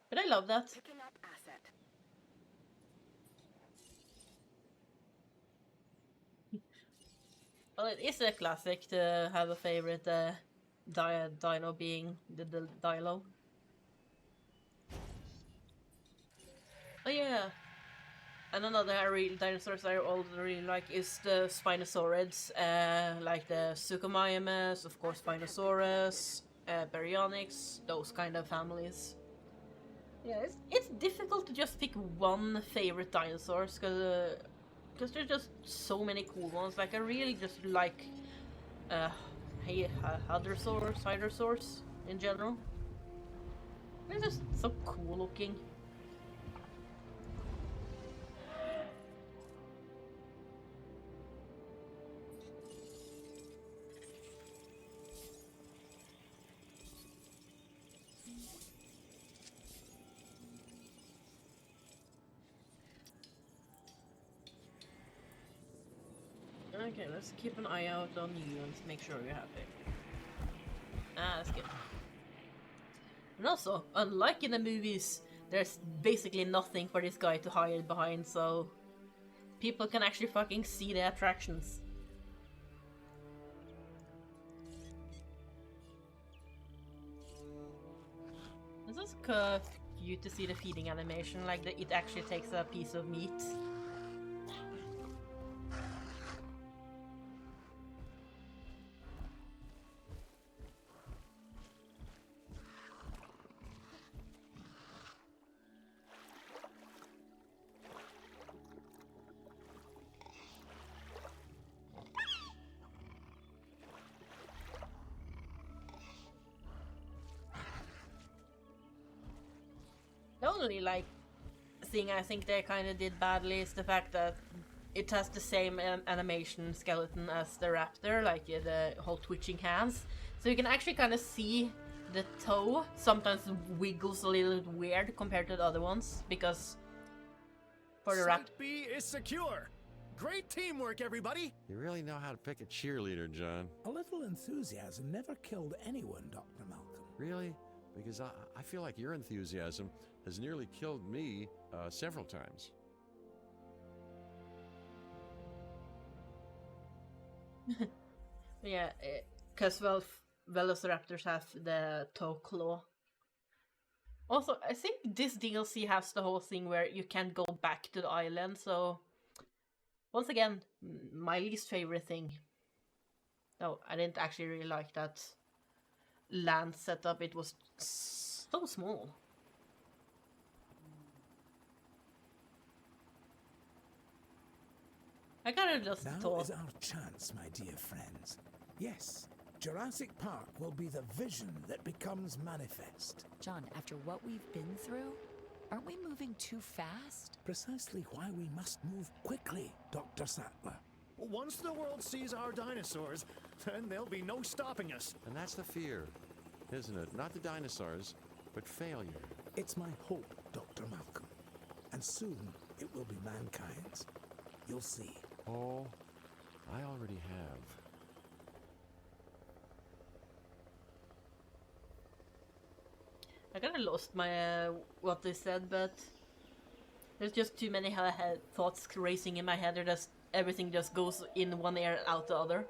But I love that. Picking up asset. Well, it is a classic to have a favorite dino being the Dilo. Oh yeah. And another dinosaurs I also really like is the Spinosaurids, like the Suchomimus, of course Spinosaurus, Baryonyx, those kind of families. Yeah, it's difficult to just pick one favorite dinosaurs, because there's just so many cool ones. Like I really just like Hadrosaurs in general. They're just so cool looking. Okay, let's keep an eye out on you and make sure you're happy. Ah, that's good. And also, unlike in the movies, there's basically nothing for this guy to hide behind, so people can actually fucking see the attractions. This is cute to see the feeding animation, like it actually takes a piece of meat. The only like thing I think they kind of did badly is the fact that it has the same animation skeleton as the raptor, like the whole twitching hands. So you can actually kind of see the toe sometimes wiggles a little weird compared to the other ones, because for the Site B is secure. Great teamwork, everybody. You really know how to pick a cheerleader, John. A little enthusiasm never killed anyone, Dr. Malcolm. Really? Because I feel like your enthusiasm has nearly killed me several times. Yeah, because velociraptors have the toe claw. Also, I think this DLC has the whole thing where you can't go back to the island, so once again, my least favorite thing. No, I didn't actually really like that land setup. It was so small. I gotta just Now talk. is our chance, my dear friends. Yes, Jurassic Park will be the vision that becomes manifest. John, after what we've been through, aren't we moving too fast? Precisely why we must move quickly, Dr. Sattler. Once the world sees our dinosaurs, then there'll be no stopping us. And that's the fear, isn't it? Not the dinosaurs, but failure. It's my hope, Dr. Malcolm. And soon it will be mankind's. You'll see. Oh, I already have. I kind of lost my what they said, but there's just too many thoughts racing in my head. Everything just goes in one ear and out the other.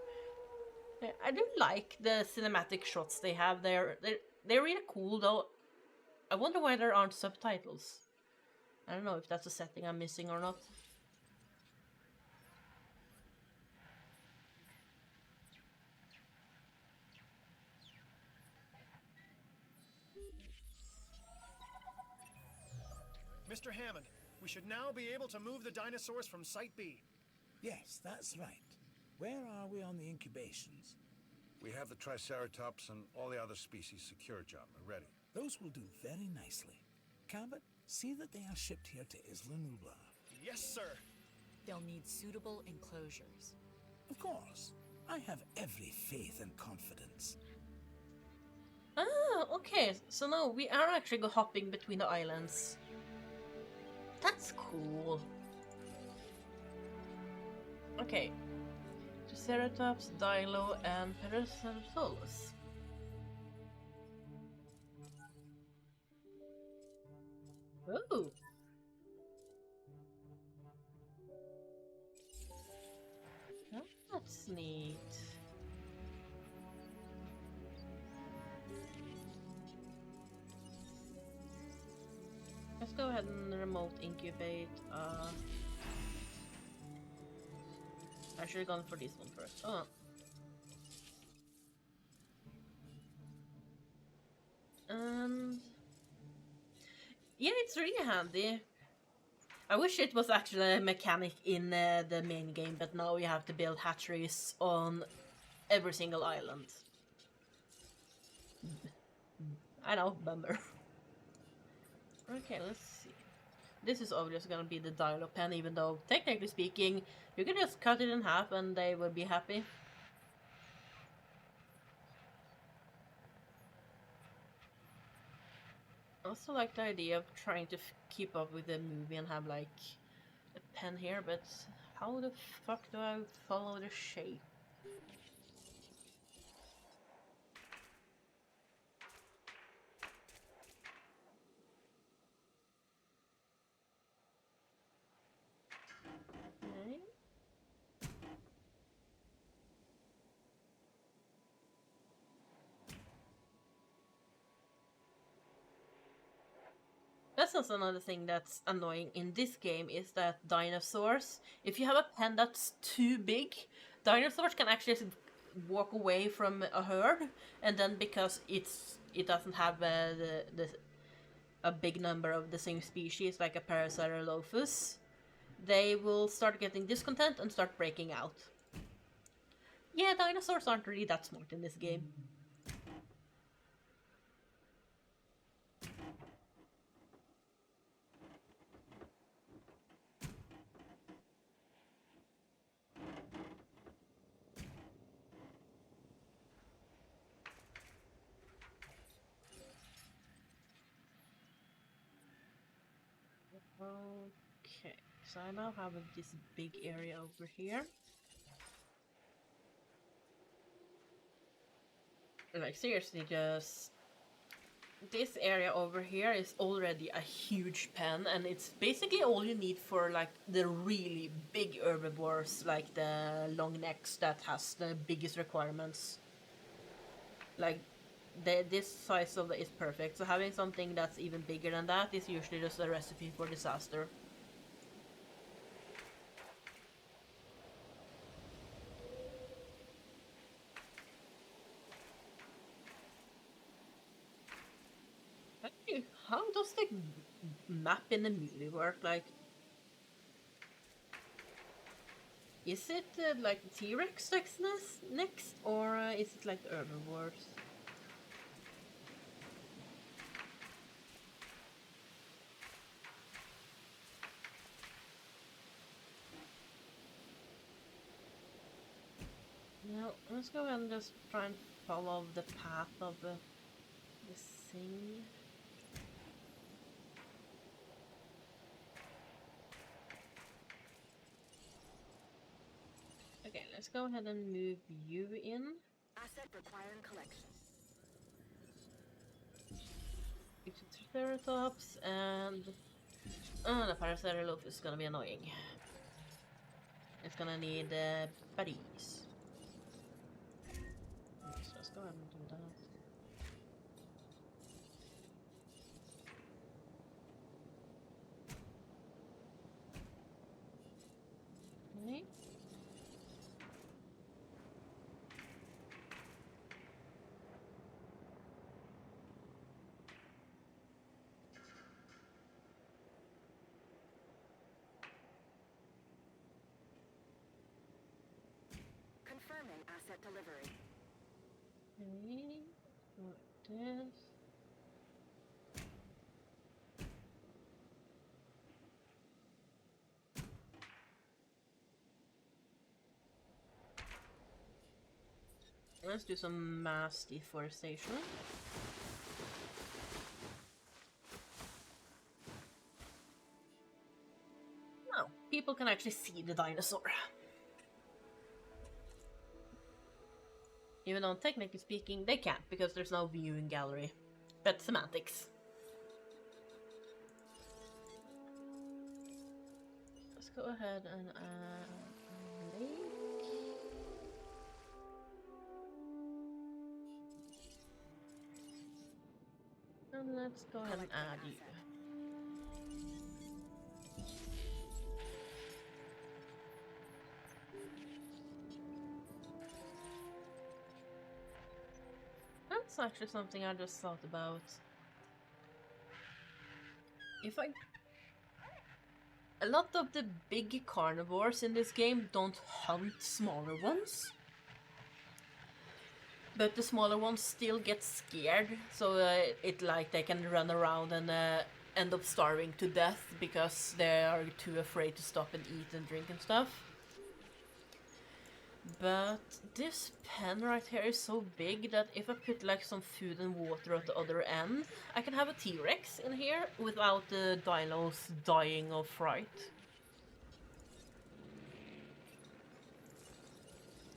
I do like the cinematic shots they have. They're really cool, though. I wonder why there aren't subtitles. I don't know if that's a setting I'm missing or not. Mr. Hammond, we should now be able to move the dinosaurs from Site B. Yes, that's right. Where are we on the incubations? We have the Triceratops and all the other species secure, John. We're ready. Those will do very nicely. Cabot, see that they are shipped here to Isla Nublar. Yes, sir. They'll need suitable enclosures. Of course. I have every faith and confidence. Ah, okay. So now we are actually hopping between the islands. That's cool. Okay. Triceratops, Dilo, and Parasaurolophus. Ooh. That's neat. Let's go ahead and remote incubate. I should have gone for this one first. Oh. And yeah, it's really handy. I wish it was actually a mechanic in the main game, but now you have to build hatcheries on every single island. I know, bummer. Okay, let's see. This is obviously gonna be the dialogue pen, even though, technically speaking, you can just cut it in half and they will be happy. I also like the idea of trying to keep up with the movie and have, like, a pen here, but how the fuck do I follow the shape? That's also another thing that's annoying in this game is that dinosaurs, if you have a pen that's too big, dinosaurs can actually walk away from a herd, and then because it doesn't have a big number of the same species like a Parasaurolophus, they will start getting discontent and start breaking out. Yeah, dinosaurs aren't really that smart in this game. Okay, so I now have this big area over here. Like seriously, just this area over here is already a huge pen, and it's basically all you need for like the really big herbivores, like the long necks that has the biggest requirements. Like this size of it is perfect, so having something that's even bigger than that is usually just a recipe for disaster. Actually, how does the map in the movie work? Like, is it like T-Rex next, or is it like herbivores? Now, let's go ahead and just try and follow the path of this thing. Okay, let's go ahead and move you in. Asset requiring collection. It's a Triceratops, and the Parasaurolophus is gonna be annoying. It's gonna need buddies. So let's go ahead and do that. Okay. Confirming asset delivery. Okay. Like this. Let's do some mass deforestation. Now, people can actually see the dinosaur. Even though technically speaking, they can't because there's no viewing gallery. But semantics. Let's go ahead and add a lake. And let's go ahead and add you. That's actually something I just thought about. A lot of the big carnivores in this game don't hunt smaller ones. But the smaller ones still get scared, so they can run around and end up starving to death because they are too afraid to stop and eat and drink and stuff. But this pen right here is so big that if I put like some food and water at the other end, I can have a T-Rex in here without the dinos dying of fright.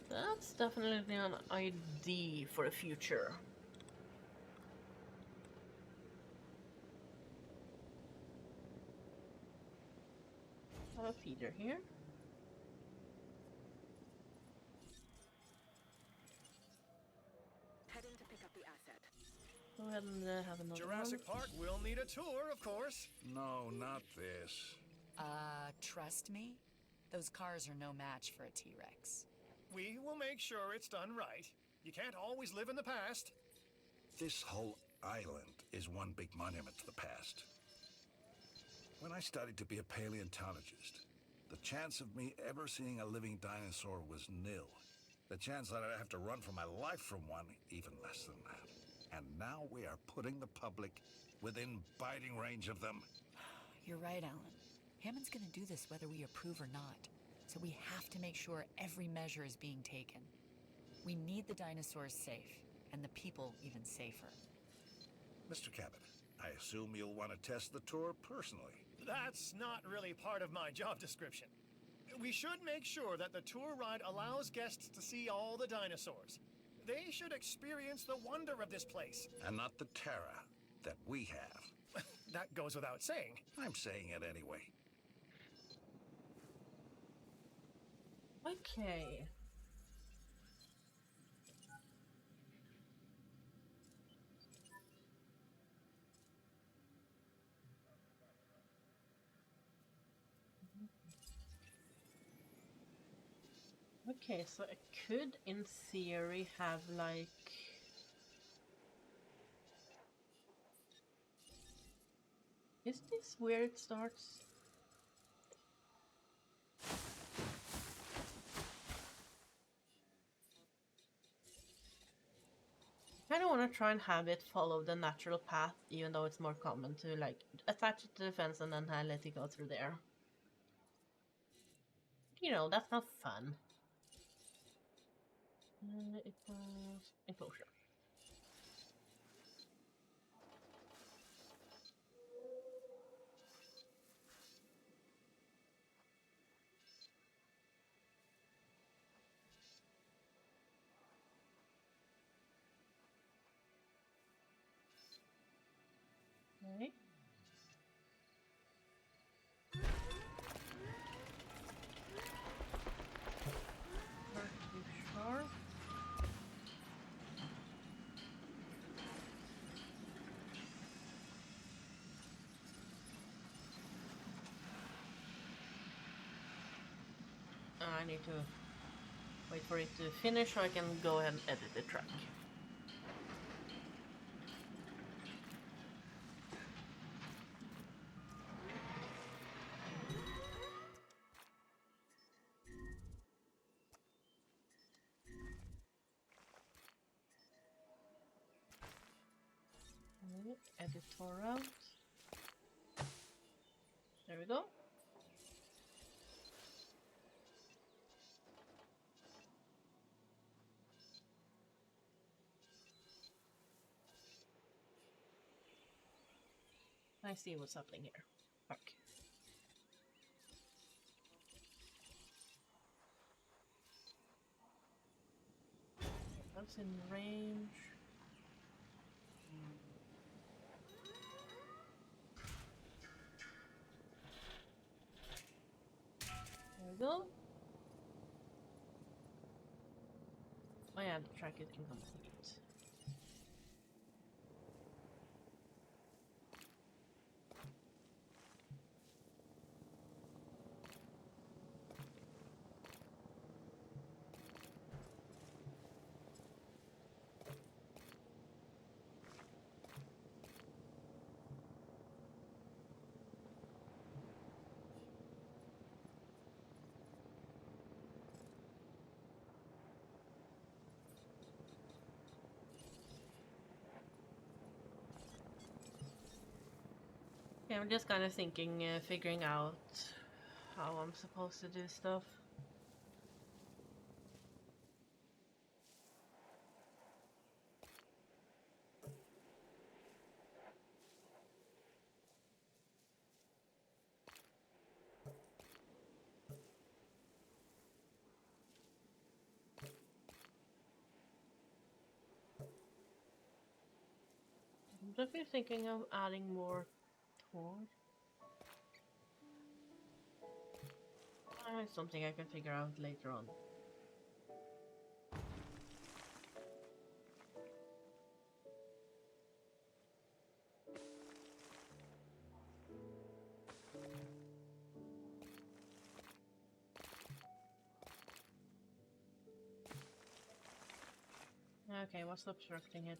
That's definitely an idea for the future. I have a feeder here. Heading to pick up the asset. go ahead and have another Jurassic one. Park will need a tour, of course. No, not this. Trust me, those cars are no match for a T-Rex. We will make sure it's done right. You can't always live in the past. This whole island is one big monument to the past. When I studied to be a paleontologist, the chance of me ever seeing a living dinosaur was nil. The chance that I'd have to run for my life from one, even less than that. And now we are putting the public within biting range of them. You're right, Alan. Hammond's gonna do this whether we approve or not. So we have to make sure every measure is being taken. We need the dinosaurs safe, and the people even safer. Mr. Cabot, I assume you'll want to test the tour personally. That's not really part of my job description. We should make sure that the tour ride allows guests to see all the dinosaurs. They should experience the wonder of this place. And not the terror that we have. That goes without saying. I'm saying it anyway. Okay. Okay, so I could, in theory, have like... Is this where it starts? I kind of want to try and have it follow the natural path, even though it's more common to like attach it to the fence and then let it go through there. You know, that's not fun. It was enclosure. Okay. Not too sure. I need to wait for it to finish so I can go ahead and edit the track. Editor out. There we go. I see what's happening here. Okay. That's in range. There we go. Oh yeah, the track is incomplete. Yeah, I'm just kind of thinking, figuring out how I'm supposed to do stuff. I'm definitely thinking of adding more tools. It's something I can figure out later on. Okay, what's obstructing it?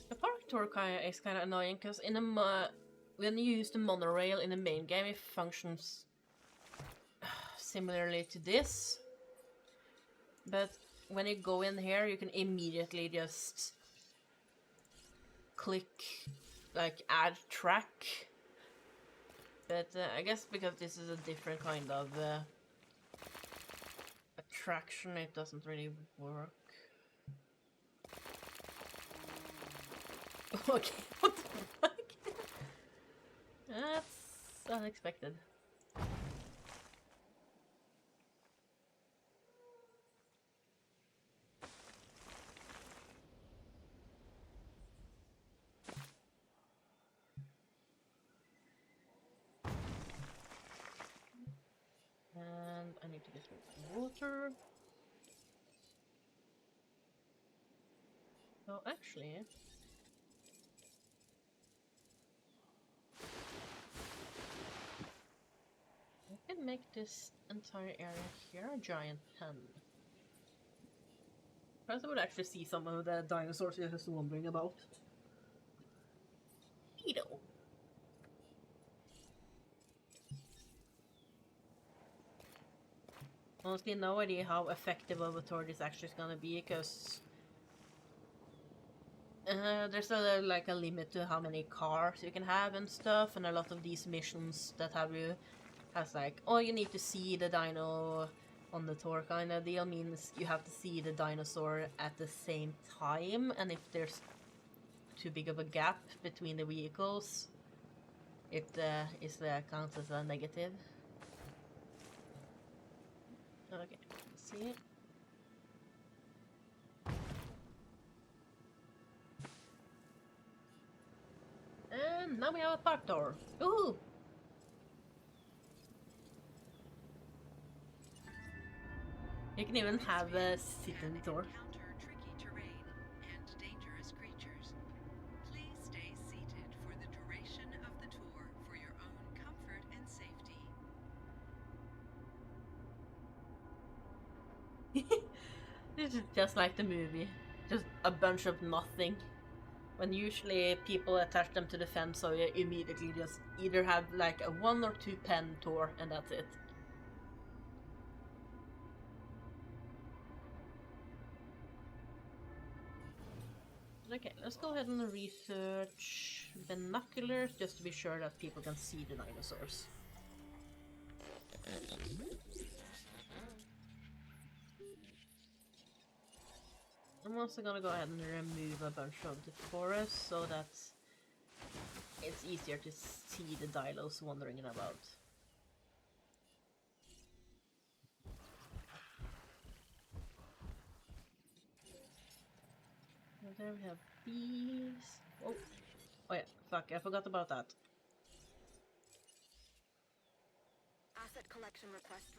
The park tour is kind of annoying because in a when you use the monorail in the main game, it functions similarly to this. But when you go in here, you can immediately just click like add track. But I guess because this is a different kind of attraction, it doesn't really work. Okay, what the fuck? That's unexpected. And I need to get rid of water. So actually, I can make this entire area here a giant pen. Perhaps I would actually see some of the dinosaurs you're just wondering about. Neato. Honestly, no idea how effective of a tour this actually is gonna be, because there's like a limit to how many cars you can have and stuff, and a lot of these missions that has like, oh, you need to see the dino on the tour kind of deal, means you have to see the dinosaur at the same time, and if there's too big of a gap between the vehicles, it counts as a negative. Okay, let's see. And now we have a park tour. Ooh! You can even have a sit-in tour. Encounter tricky terrain and dangerous creatures. Please stay seated for the duration of the tour for your own comfort and safety. This is just like the movie. Just a bunch of nothing. When usually people attach them to the fence, so you immediately just either have like a 1 or 2 pen tour and that's it. Okay, let's go ahead and research binoculars just to be sure that people can see the dinosaurs. I'm also gonna go ahead and remove a bunch of the forest so that it's easier to see the dinos wandering about. And there we have bees. Oh, oh yeah, fuck, I forgot about that. Asset collection request.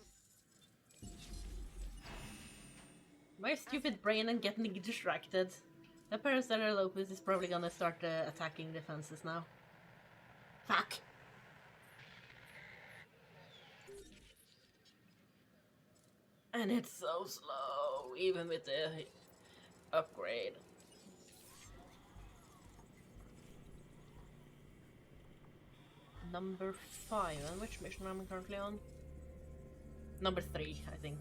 My stupid brain and getting distracted. The Parasaurolophus is probably gonna start attacking the fences now. Fuck! And it's so slow, even with the upgrade. Number 5, and which mission am I currently on? Number 3, I think.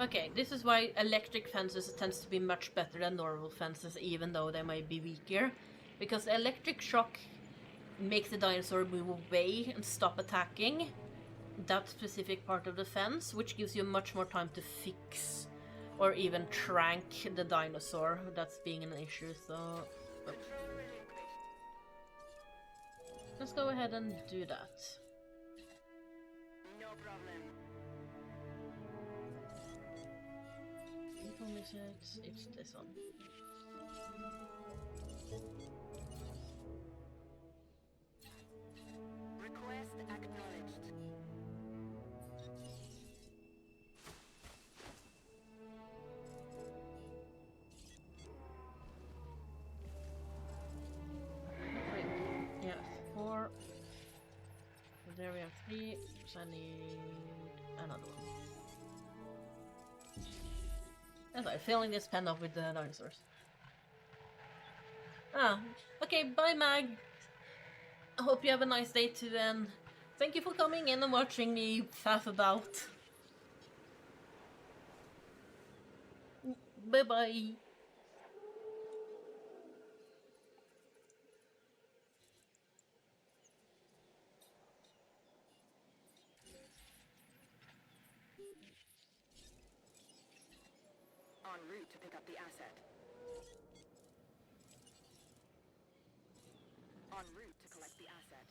Okay, this is why electric fences tends to be much better than normal fences, even though they might be weaker. Because electric shock makes the dinosaur move away and stop attacking that specific part of the fence, which gives you much more time to fix or even trank the dinosaur that's being an issue, so... Let's go ahead and do that. No problem. Whom is it? It's this one. Request acknowledged. Wait, yeah, 4. So there we have 3, so I need another one. Yes, I'm filling this pen up with the dinosaurs. Ah, okay, bye Mag! I hope you have a nice day too, and thank you for coming in and watching me faff about. Bye bye! En route to pick up the asset. En route to collect the asset.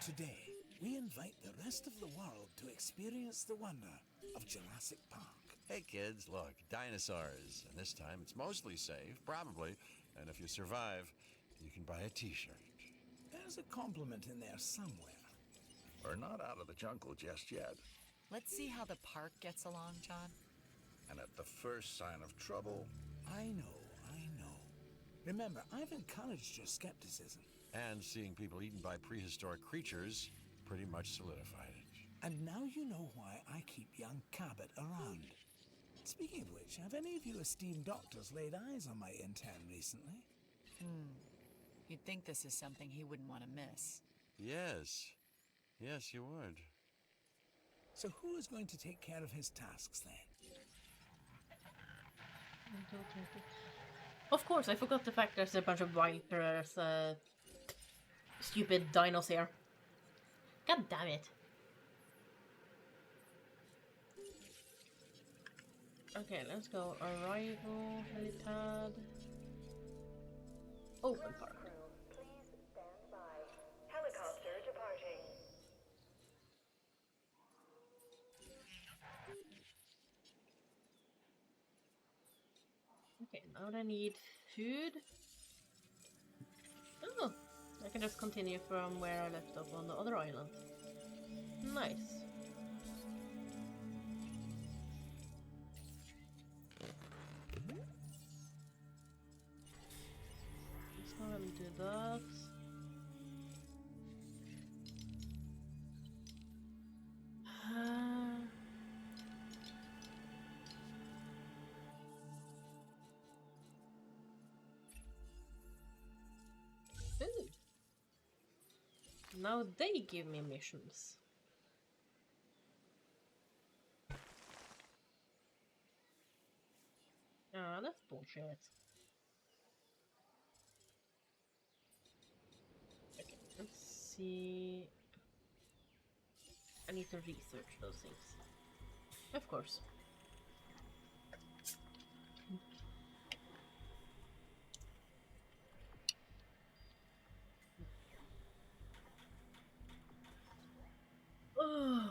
Today, we invite the rest of the world to experience the wonder of Jurassic Park. Hey kids, look, dinosaurs. And this time it's mostly safe, probably. And if you survive, you can buy a t-shirt. There's a compliment in there somewhere. We're not out of the jungle just yet. Let's see how the park gets along, John. And at the first sign of trouble... I know. Remember, I've encouraged your skepticism. And seeing people eaten by prehistoric creatures pretty much solidified it. And now you know why I keep young Cabot around. Speaking of which, have any of you esteemed doctors laid eyes on my intern recently? You'd think this is something he wouldn't want to miss. Yes, you would. So who is going to take care of his tasks then? Of course, I forgot the fact there's a bunch of vipers, stupid dinos here. God damn it. Okay, let's go. Arrival, helipad. Open park. Please stand by. Helicopter departing. Okay, now I need food. Oh, I can just continue from where I left off on the other island. Nice. Let's go ahead and do that. Ooh. Now they give me missions. Ah, that's bullshit. Okay, let's see. I need to research those things. Of course. Oh.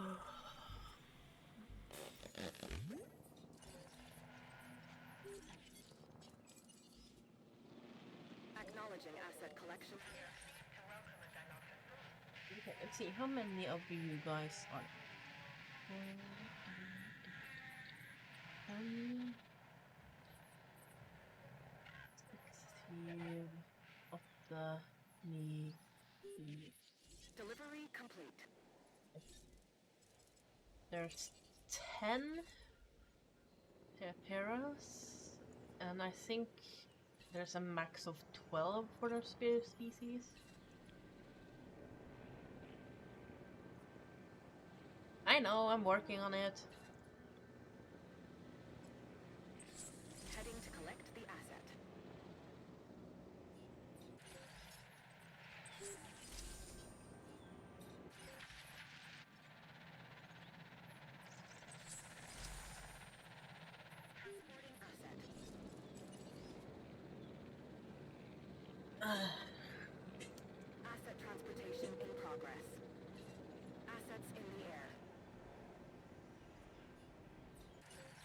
Acknowledging asset collection. Okay, let's see. How many of you guys are? 16 of the me. Delivery complete. There's 10 Teperas, and I think there's a max of 12 for the species. I know, I'm working on it. Heading to collect the asset. Transporting asset. Asset transportation in progress. Assets in the air.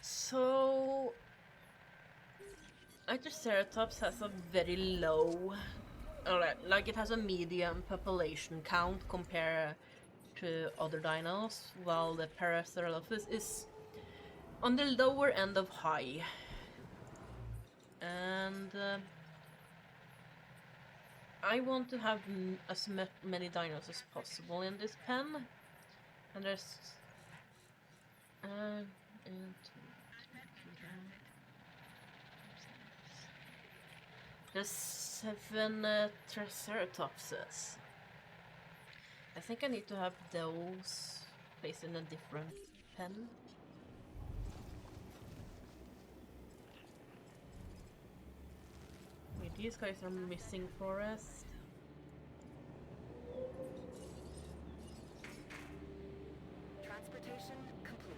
So I Triceratops has a very low, like it has a medium population count compared to other dinos, while the Parasaurolophus is on the lower end of high. And I want to have as many dinos as possible in this pen. And there's and there's 7 Triceratopses. I think I need to have those placed in a different pen. Wait, these guys are missing forest. Transportation complete.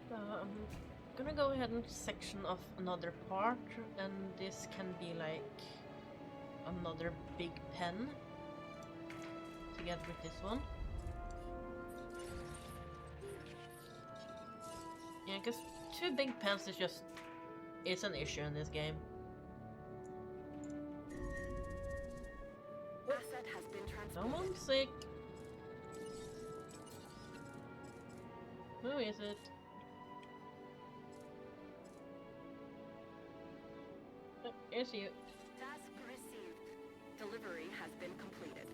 I'm gonna go ahead and section off another part, and this can be like another big pen together with this one. Yeah, because 2 big pens is an issue in this game. Asset has been transported. Someone's sick. Who is it? Oh, here's you. Task received. Delivery has been completed.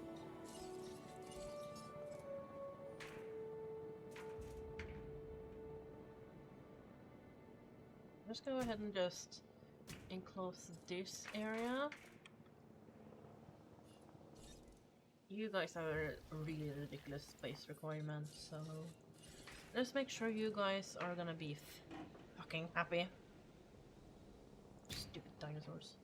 Let's go ahead and just enclose this area. You guys have a really ridiculous space requirement, so let's make sure you guys are gonna be fucking happy. Stupid dinosaurs.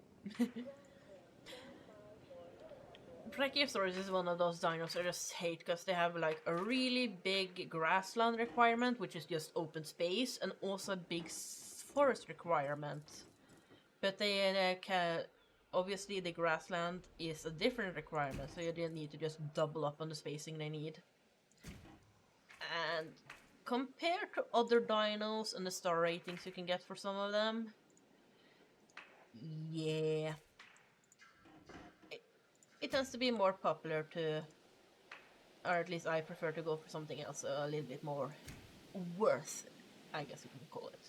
Brachiosaurus is one of those dinos I just hate because they have like a really big grassland requirement, which is just open space, and also a big forest requirement. But they obviously the grassland is a different requirement, so you didn't need to just double up on the spacing they need. And compared to other dinos and the star ratings you can get for some of them, yeah, it tends to be more popular to, or at least I prefer to go for something else a little bit more worth, I guess you can call it.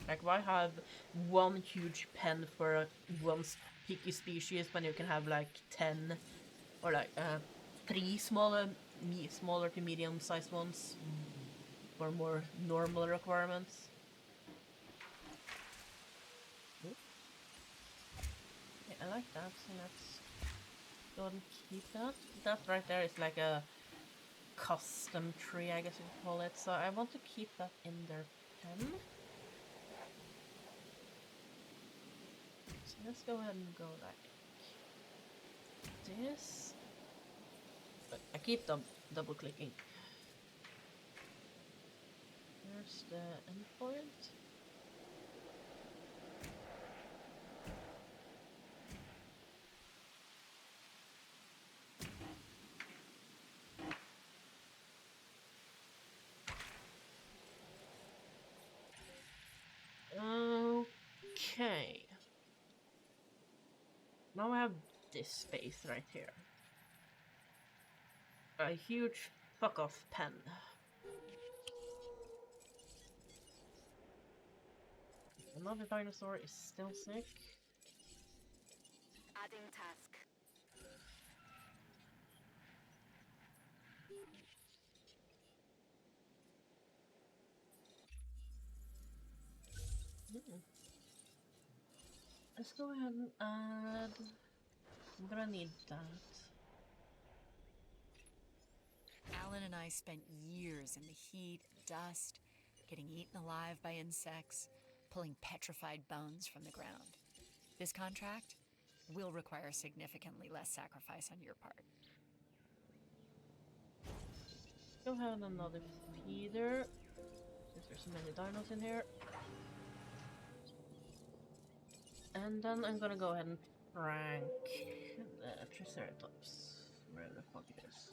Like, why have one huge pen for one picky species when you can have like 10 or like 3 smaller to medium-sized ones for more normal requirements? Yeah, I like that, so let's go ahead and keep that. That right there is like a custom tree, I guess you could call it, so I want to keep that in their pen. So let's go ahead and go like this. I keep double clicking. Here's the endpoint. Okay. Now I have this space right here. A huge fuck off pen. Another dinosaur is still sick. Adding task. Let's go ahead and add. I'm gonna need that. Alan and I spent years in the heat, dust, getting eaten alive by insects, pulling petrified bones from the ground. This contract will require significantly less sacrifice on your part. Go ahead and another feeder. Since there's so many dinos in here. And then I'm gonna go ahead and rank the Triceratops. Where the fuck it is.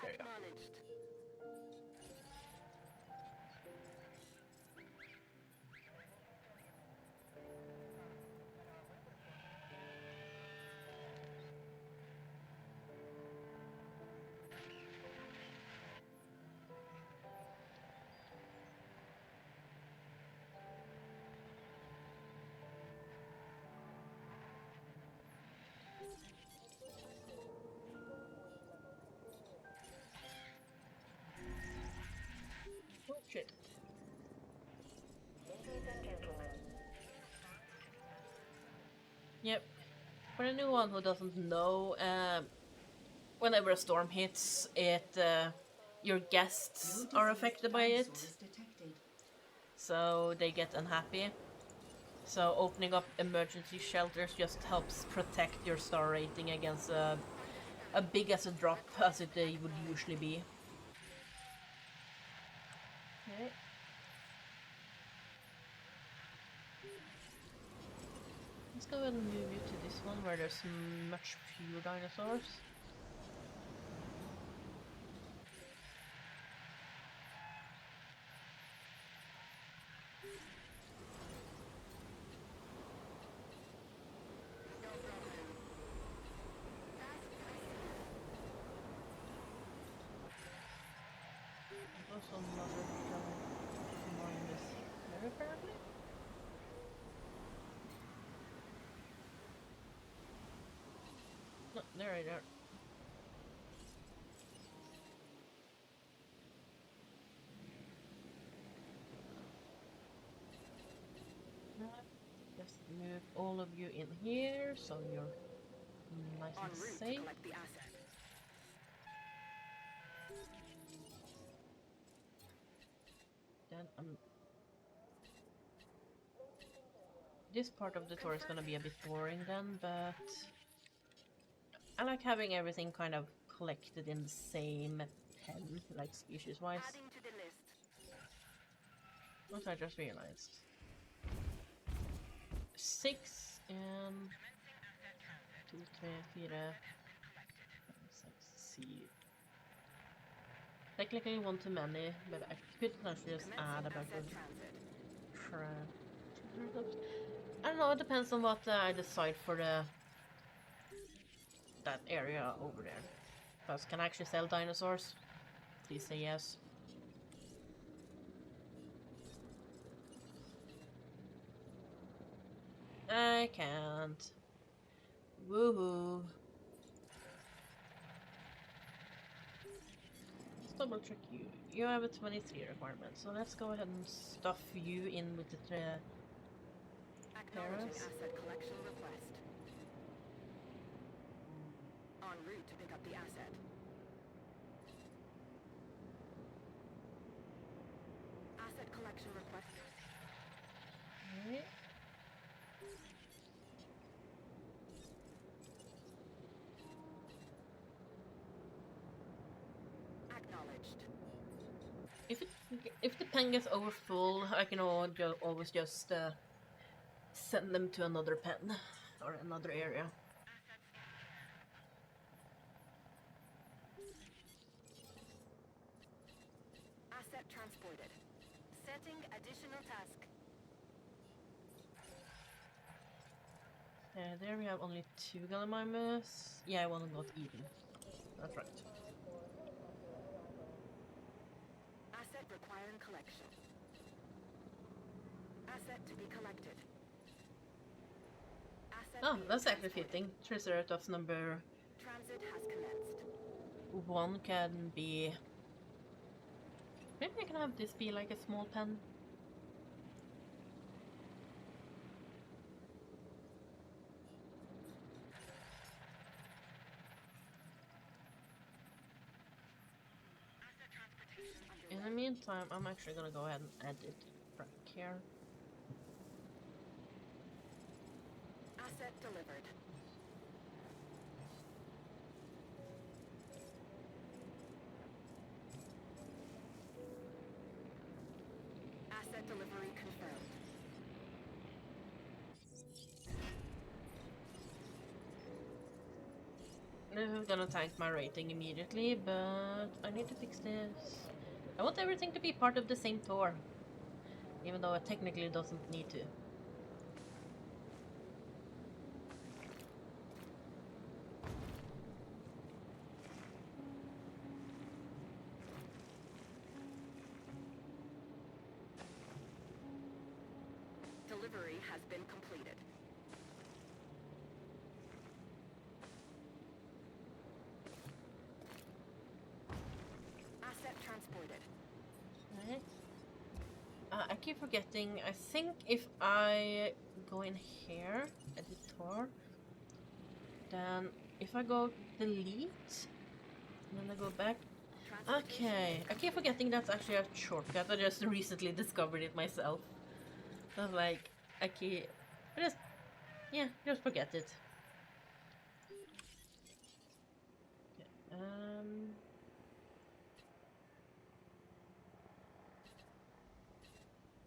There you go. Acknowledged. Oh shit. Ladies and gentlemen. Yep. For anyone who doesn't know, whenever a storm hits, your guests are affected by it, so they get unhappy. So opening up emergency shelters just helps protect your star rating against a big as a drop as they would usually be. Okay. Let's go ahead and move you to this one where there's much fewer dinosaurs. There's also another giant mine this here apparently. No, there right there. Just move all of you in here so you're nice and safe. Collect the asset. Then this part of the tour is gonna be a bit boring then, but I like having everything kind of collected in the same pen, like species-wise. Adding to the list. What I just realized. 6 and 2, 3, 4, 5, 6, see. Technically one too many, but I could potentially just add a bunch of I don't know, it depends on what I decide for that area over there. Because can I actually sell dinosaurs? Please say yes. I can't. Woohoo. Let's double check you. You have a 23 requirement, so let's go ahead and stuff you in with the Acknowledging parents. asset collection request. En route to pick up the asset. Asset collection request. Alright. Acknowledged. If the pen gets over full, I can always just send them to another pen or another area. Asset transported. Setting additional task. There we have only 2 Gallimimus. Yeah, one got eaten. That's right. Asset requiring collection. Asset to be collected. Asset Oh, being that's actually transported. fitting. Triceratops number Transit has commenced. 1 can be... Maybe I can have this be like a small pen. In the meantime, I'm actually gonna go ahead and edit right here. Asset delivered. Asset delivery confirmed. This is gonna tank my rating immediately, but I need to fix this. I want everything to be part of the same tour, even though it technically doesn't need to. Delivery has been completed. Asset transported. Right. I keep forgetting. I think if I go in here, editor, then if I go delete, and then I go back. Okay, I keep forgetting that's actually a shortcut. I just recently discovered it myself. I was like, I just, yeah, just forget it. Okay,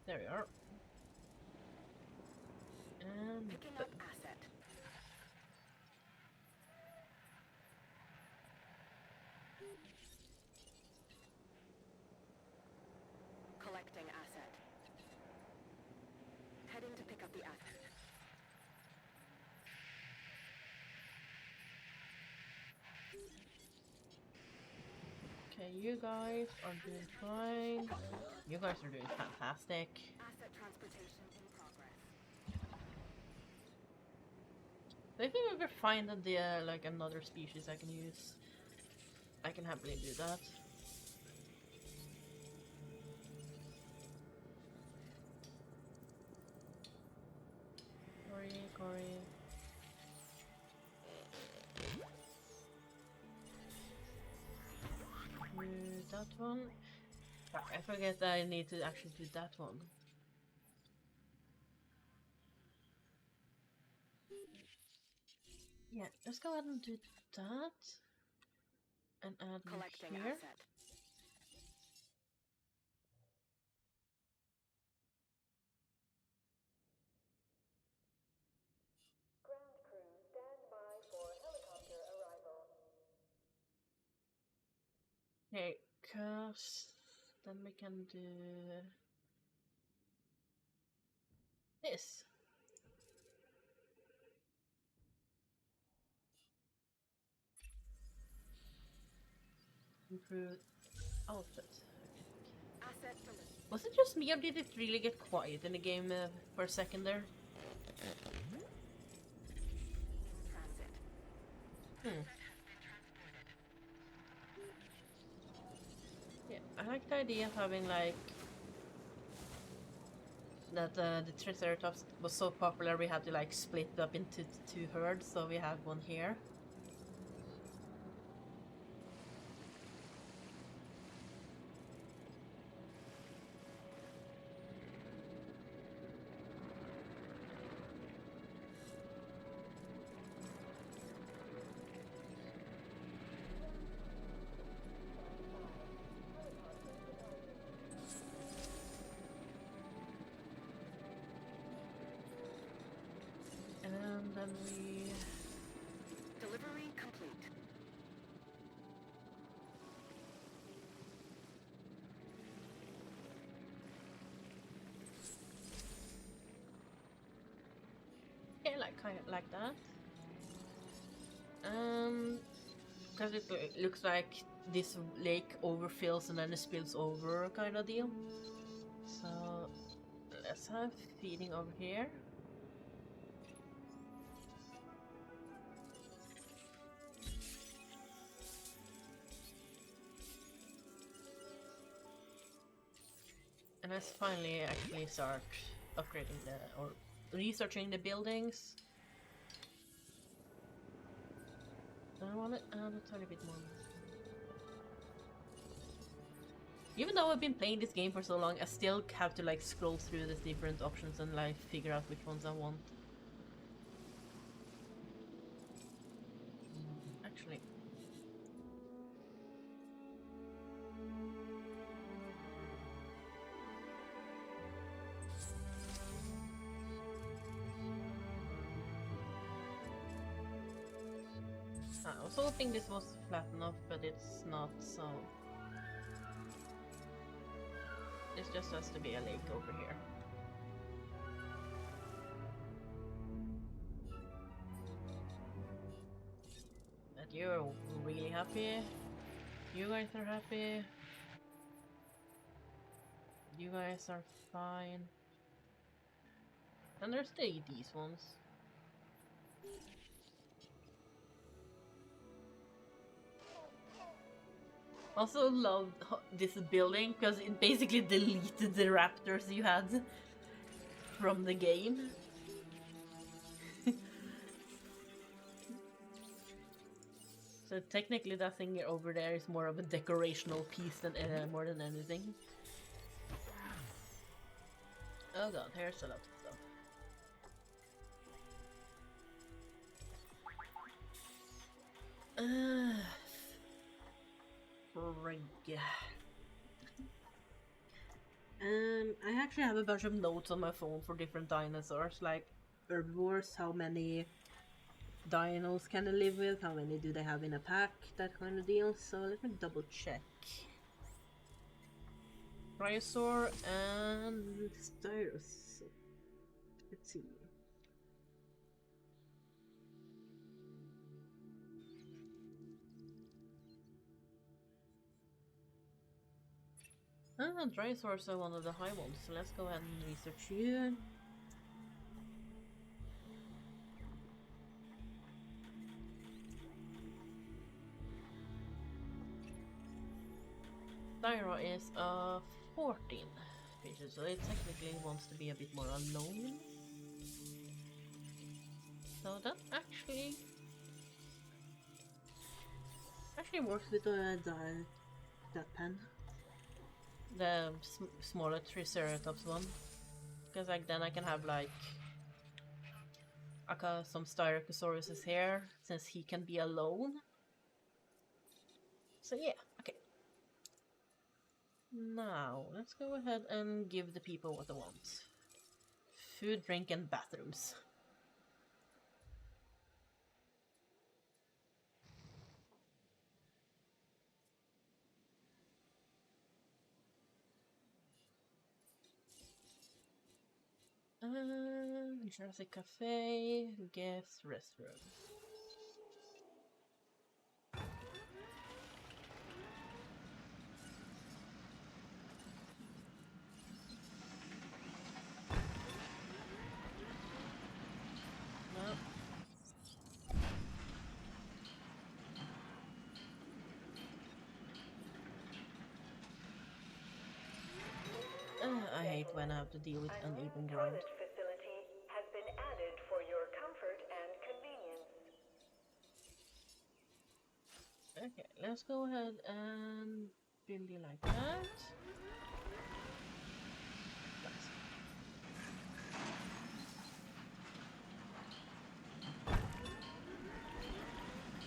there we are. And Picking up asset. Collecting asset. Heading to pick up the asset. okay, you guys are doing fine. You guys are doing fantastic. Asset transportation in progress. So if you ever find that there like another species I can use, I can happily do that. Corey. Do that one. Fuck, I forget that I need to actually do that one. Yeah, let's go ahead and do that. And add one Collecting here. asset. Ground crew, stand by for helicopter arrival. Okay, cause then we can do this. Improve output. Asset delivered. Was it just me or did it really get quiet in the game for a second there? Transit. Yeah, I like the idea of having like that the Triceratops was so popular we had to like split it up into two herds, so we have one here. And then we... Delivery complete. yeah, like kind of like that. Because it looks like this lake overfills and then it spills over kind of deal. So let's have feeding over here. And let's finally actually start upgrading or researching the buildings. I want to add a tiny bit more. Even though I've been playing this game for so long, I still have to like scroll through the different options and like figure out which ones I want. Actually. I was hoping this was flat enough, but it's not, so... This just has to be a lake over here. But you're really happy. You guys are happy. You guys are fine. And there's these ones. Also loved this building because it basically deleted the raptors you had from the game. So technically that thing over there is more of a decorational piece than more than anything. Oh god, here's a lot of stuff. Frig. I actually have a bunch of notes on my phone for different dinosaurs, like herbivores, how many dinos can they live with, how many do they have in a pack, that kind of deal. So let me double check. Bryosaur and Styrus. Let's see. Dryosaurs are one of the high ones, so let's go ahead and research you. Styra is 14 species, so it technically wants to be a bit more alone. So that actually works with that pen. The smaller Triceratops one. Because like then I can have like some Styracosaurus here, since he can be alone. So yeah, okay. Now, let's go ahead and give the people what they want. Food, drink, and bathrooms. Jurassic Cafe, guest restroom. I hate when I have to deal with uneven ground. Toilet facility has been added for your comfort and convenience. Okay, let's go ahead and build you like that. Nice.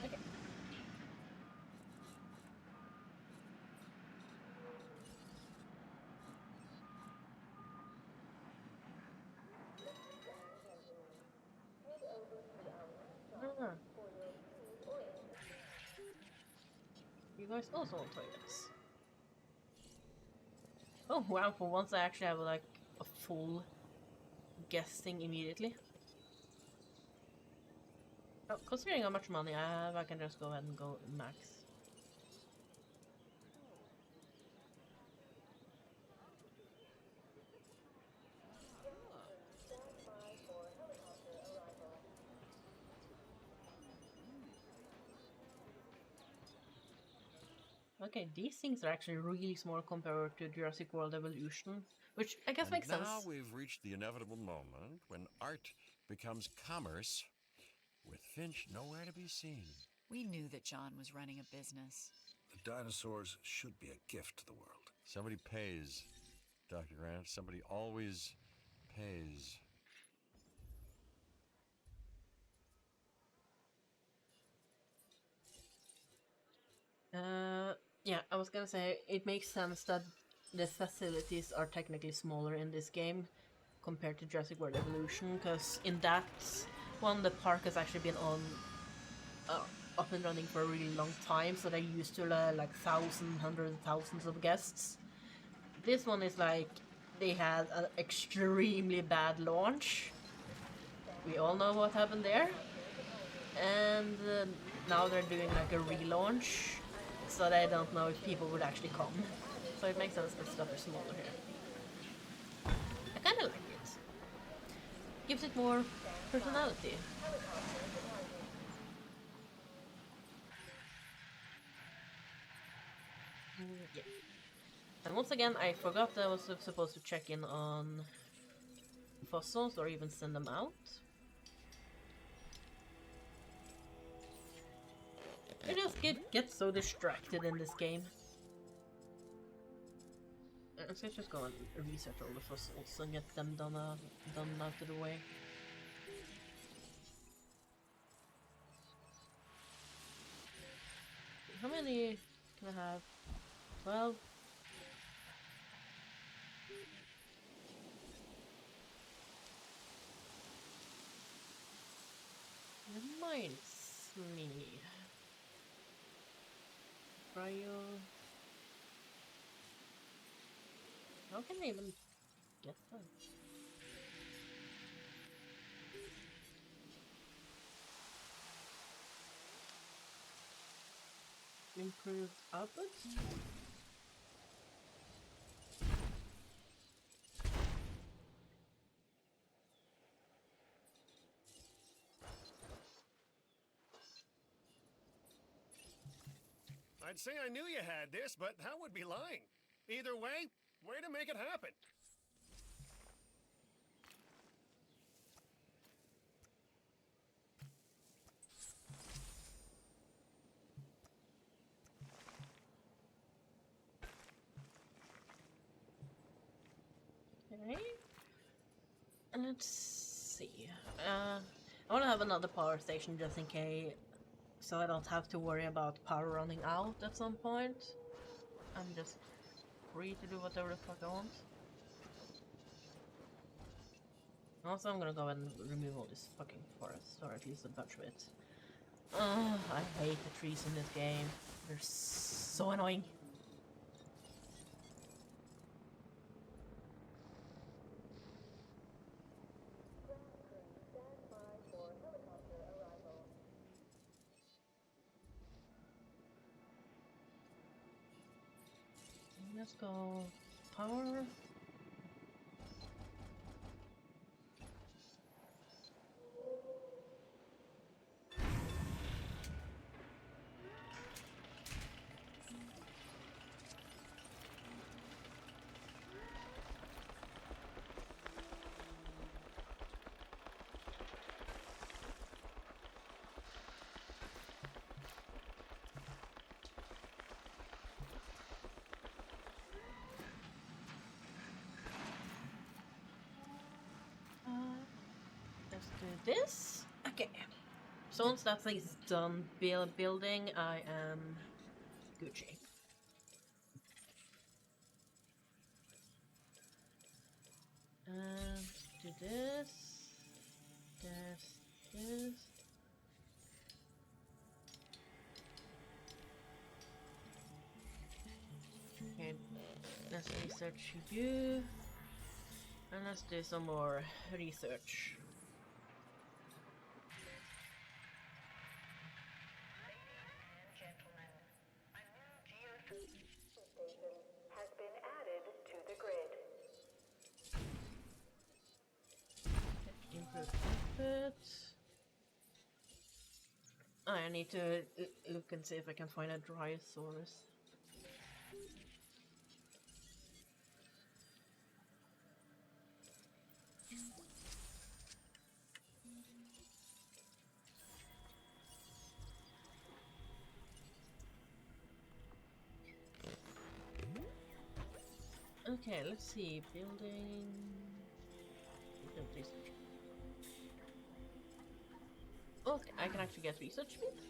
Okay. You guys also want toilets. Oh wow, for once I actually have like a full guesting immediately. Oh, considering how much money I have, I can just go ahead and go max. Okay, these things are actually really small compared to Jurassic World Evolution, which I guess makes sense. Now we've reached the inevitable moment when art becomes commerce, with Finch nowhere to be seen. We knew that John was running a business. The dinosaurs should be a gift to the world. Somebody pays, Dr. Grant. Somebody always pays. Yeah, I was gonna say, it makes sense that the facilities are technically smaller in this game compared to Jurassic World Evolution, because in that one the park has actually been up and running for a really long time, so they're used to like thousands, hundreds, thousands of guests. This one is like they had an extremely bad launch. We all know what happened there. And now they're doing like a relaunch, so they don't know if people would actually come. So it makes sense that stuff is smaller here. I kind of like it. Gives it more personality. Yeah. And once again, I forgot that I was supposed to check in on fossils or even send them out. I just get so distracted in this game. So let's just go and research all the fossils and get them done out of the way. How many can I have? 12? Reminds me. Cryo. How can I even get that? Improved output? I'd say I knew you had this, but that would be lying. Either way to make it happen. Okay. And let's see. I want to have another power station just in case, so I don't have to worry about power running out at some point. I'm just free to do whatever the fuck I want. Also, I'm gonna go and remove all this fucking forest, or at least a bunch of it. I hate the trees in this game. They're so annoying. Let's go power. Let's do this. Okay. So once that thing's done building, I am good shape. Do this. This. Okay, let's research you. And let's do some more research. Has been added to the grid. Improve output. Oh, I need to look and see if I can find a Dryosaurus. Okay, let's see. Building research. Okay, I can actually get research speed.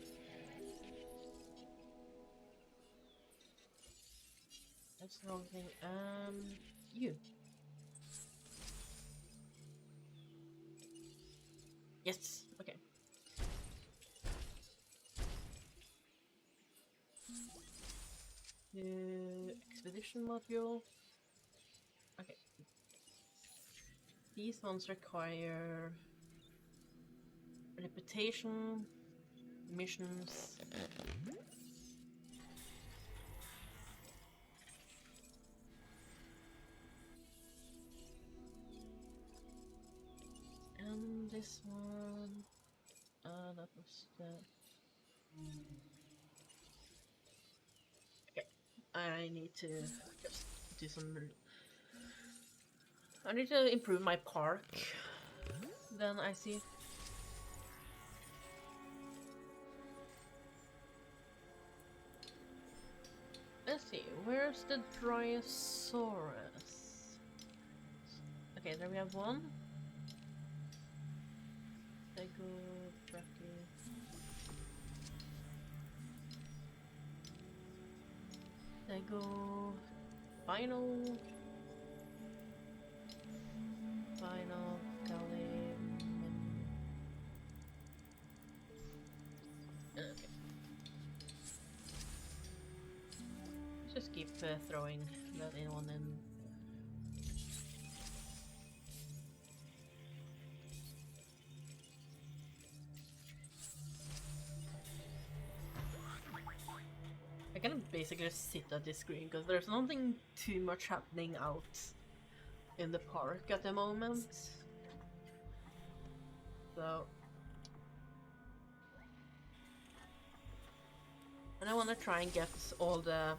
That's the wrong thing. You. Yes. Okay. Expedition module. Okay. These ones require reputation, missions. And this one, that was the... Okay, I need to just do some... I need to improve my park, then I see. Let's see, where's the Dryosaurus? Okay, there we have one. Stego, Bracky. Stego, Final. Final, Gully. Okay. Just keep throwing that in one in. I can basically just sit at this screen because there's nothing too much happening out in the park at the moment. So, and I want to try and get all the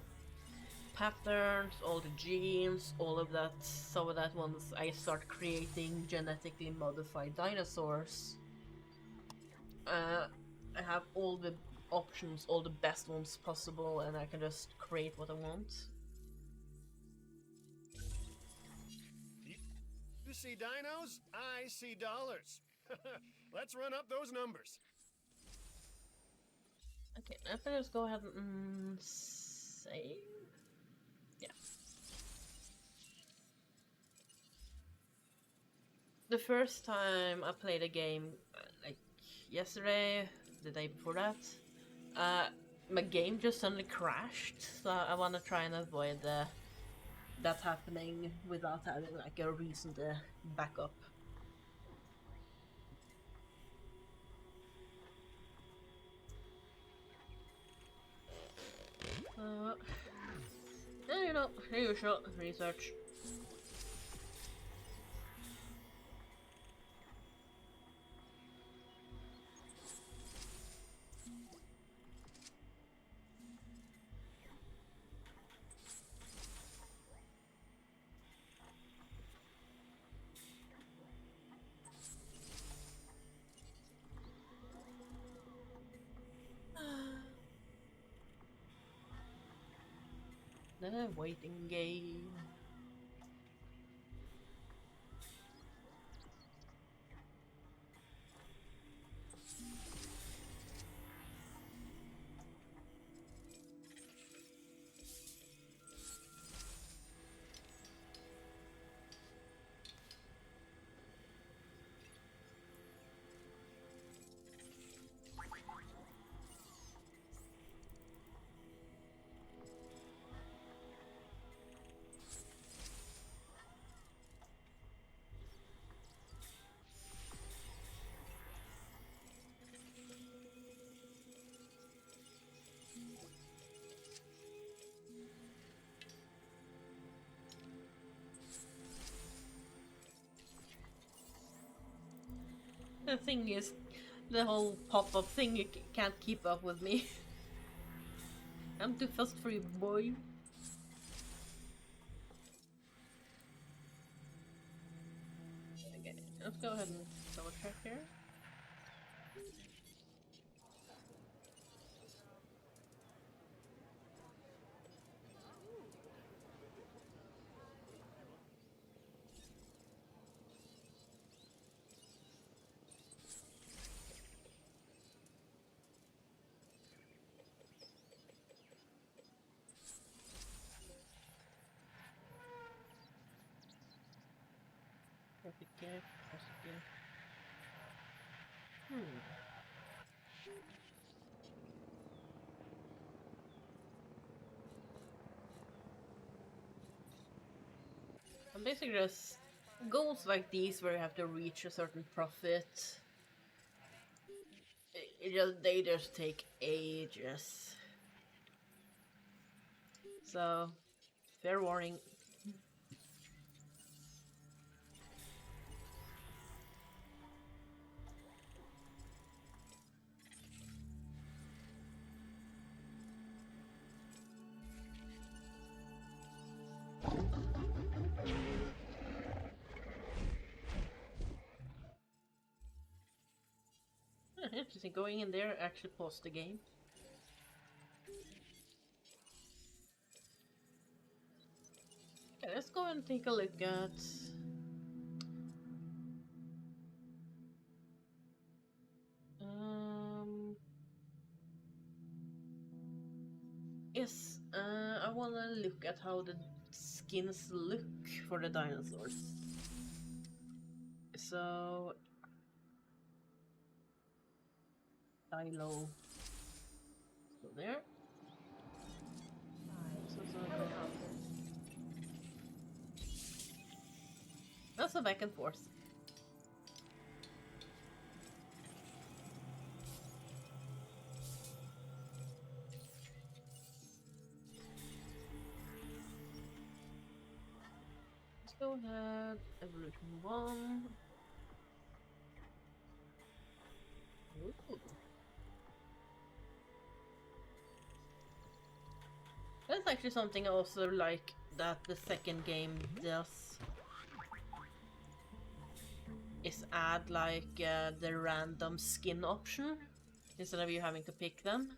patterns, all the genes, all of that, so that once I start creating genetically modified dinosaurs, I have all the options, all the best ones possible, and I can just create what I want. You see dinos? I see dollars. Let's run up those numbers. Okay, let me just go ahead and save. Yeah. The first time I played a game, like yesterday, the day before that, my game just suddenly crashed, so I want to try and avoid that happening without having like a reason to back up. And you know, the usual research. The waiting game. The thing is, the whole pop-up thing, you can't keep up with me. I'm too fast for you, boy. Okay, let's go ahead and double check here. Perfect game, perfect game. And basically just goals like these where you have to reach a certain profit. They just take ages. So, fair warning. Interesting, going in there actually paused the game. Okay, let's go and take a look at... Yes, I wanna look at how the skins look for the dinosaurs. So... Dilo. So there. That's a back and forth. Let's go ahead. Evolution 1. Ooh. That's actually something I also like that the second game does. Is add like the random skin option instead of you having to pick them.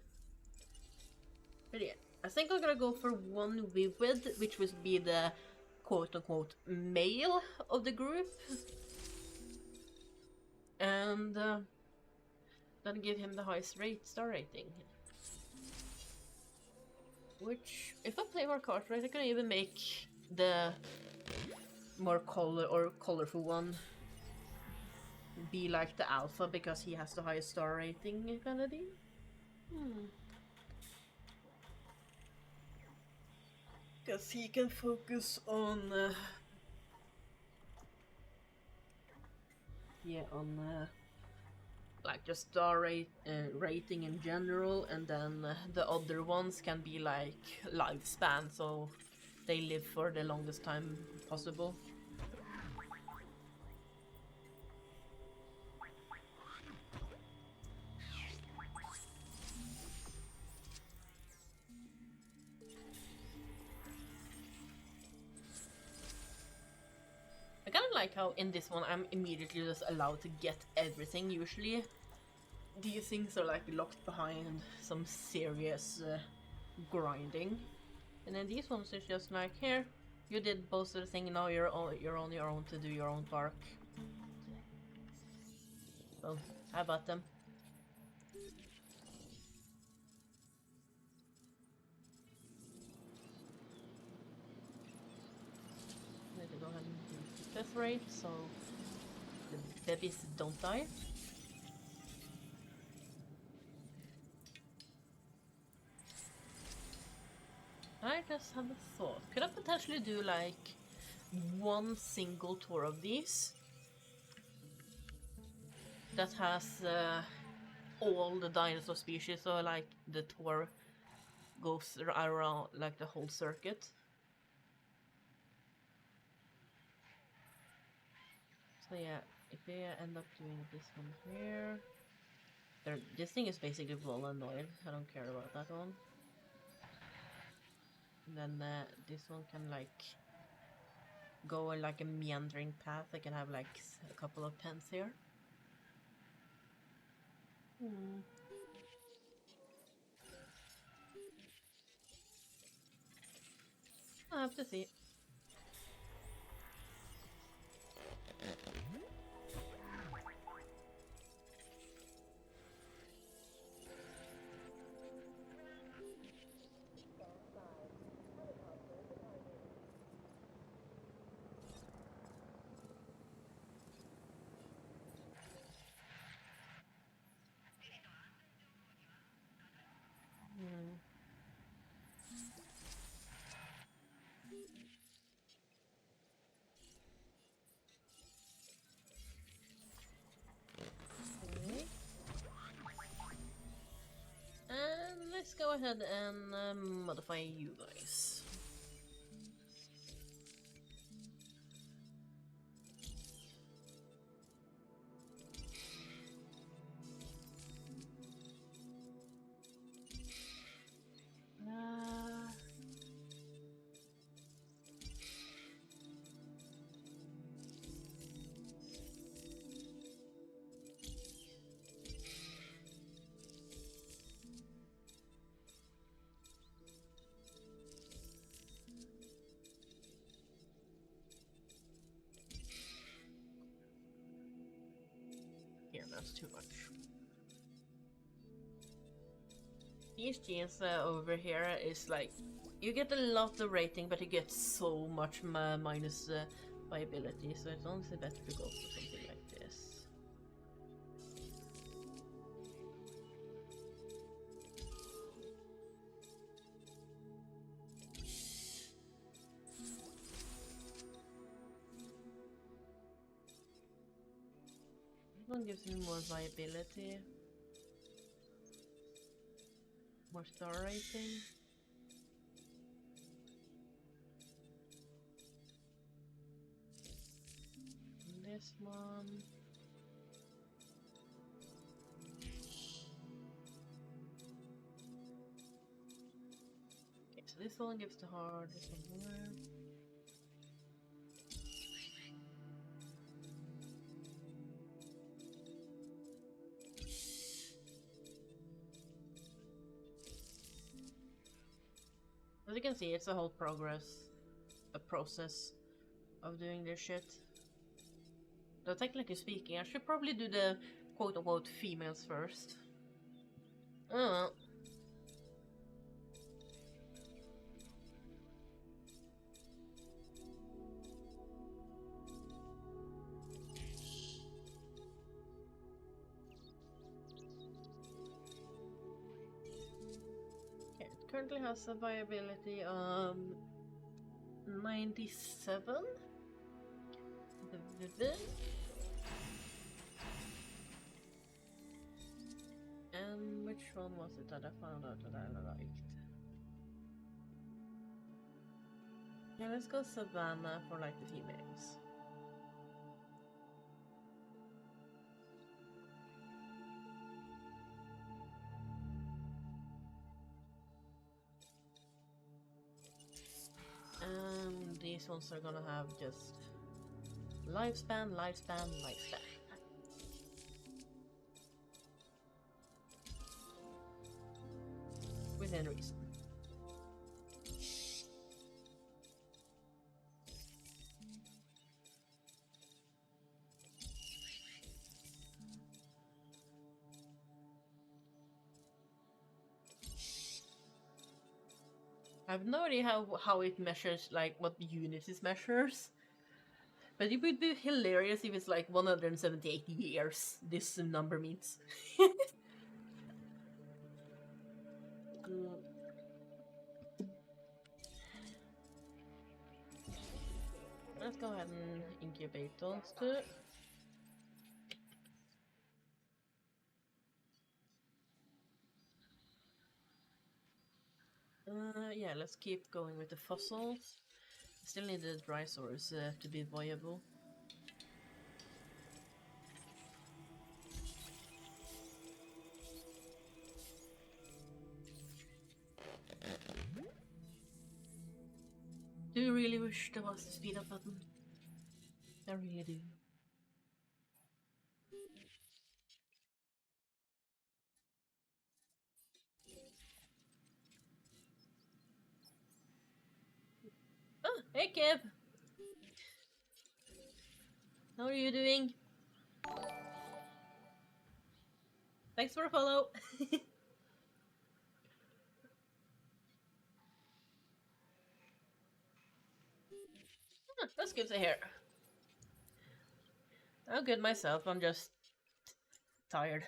But yeah, I think I'm gonna go for one Vivid, which would be the quote-unquote male of the group. And then give him the highest star rating. Which, if I play more cards right, I can even make the more colorful one be like the alpha because he has the highest star rating kind of deal. Because he can focus on like just star rating in general, and then the other ones can be like lifespan, so they live for the longest time possible. I kind of like how in this one I'm immediately just allowed to get everything. Usually these things are like locked behind some serious grinding, and then these ones is just like, here, you did most of the thing, now you're on your own to do your own work. So how about them? Need to go ahead and do success rate so the babies don't die. I just have a thought. Could I potentially do like one single tour of these that has all the dinosaur species, so like the tour goes around like the whole circuit? So yeah, if we end up doing this one here, this thing is basically well annoyed. I don't care about that one. And then this one can like go like a meandering path. I can have like a couple of pens here. I have to see. go ahead and modify you guys. Yeah, that's too much. These genes over here is like, you get a lot of rating, but you get so much minus viability, so it's honestly better to go for something like this. This one gives me more viability. More star rating. And this one. Okay, so this one gives the hard, this one more. As you can see, it's a whole a process of doing this shit. Though technically speaking, I should probably do the quote-unquote females first. Oh well. Okay, it currently has a viability of 97. And which one was it that I found out that I liked? Yeah, let's go Savannah for like the females. And these ones are gonna have just lifespan, lifespan, lifespan. Within reason. I have no idea how it measures, like what units it measures. But it would be hilarious if it's like 178 years this number means. Let's go ahead and incubate those two. Yeah, let's keep going with the fossils. Still need the drysaurs to be viable. Do you really wish there was the speed up button? I really do. Oh, hey Kev! How are you doing? Thanks for a follow! That's good to hear. I'm good myself, I'm just tired.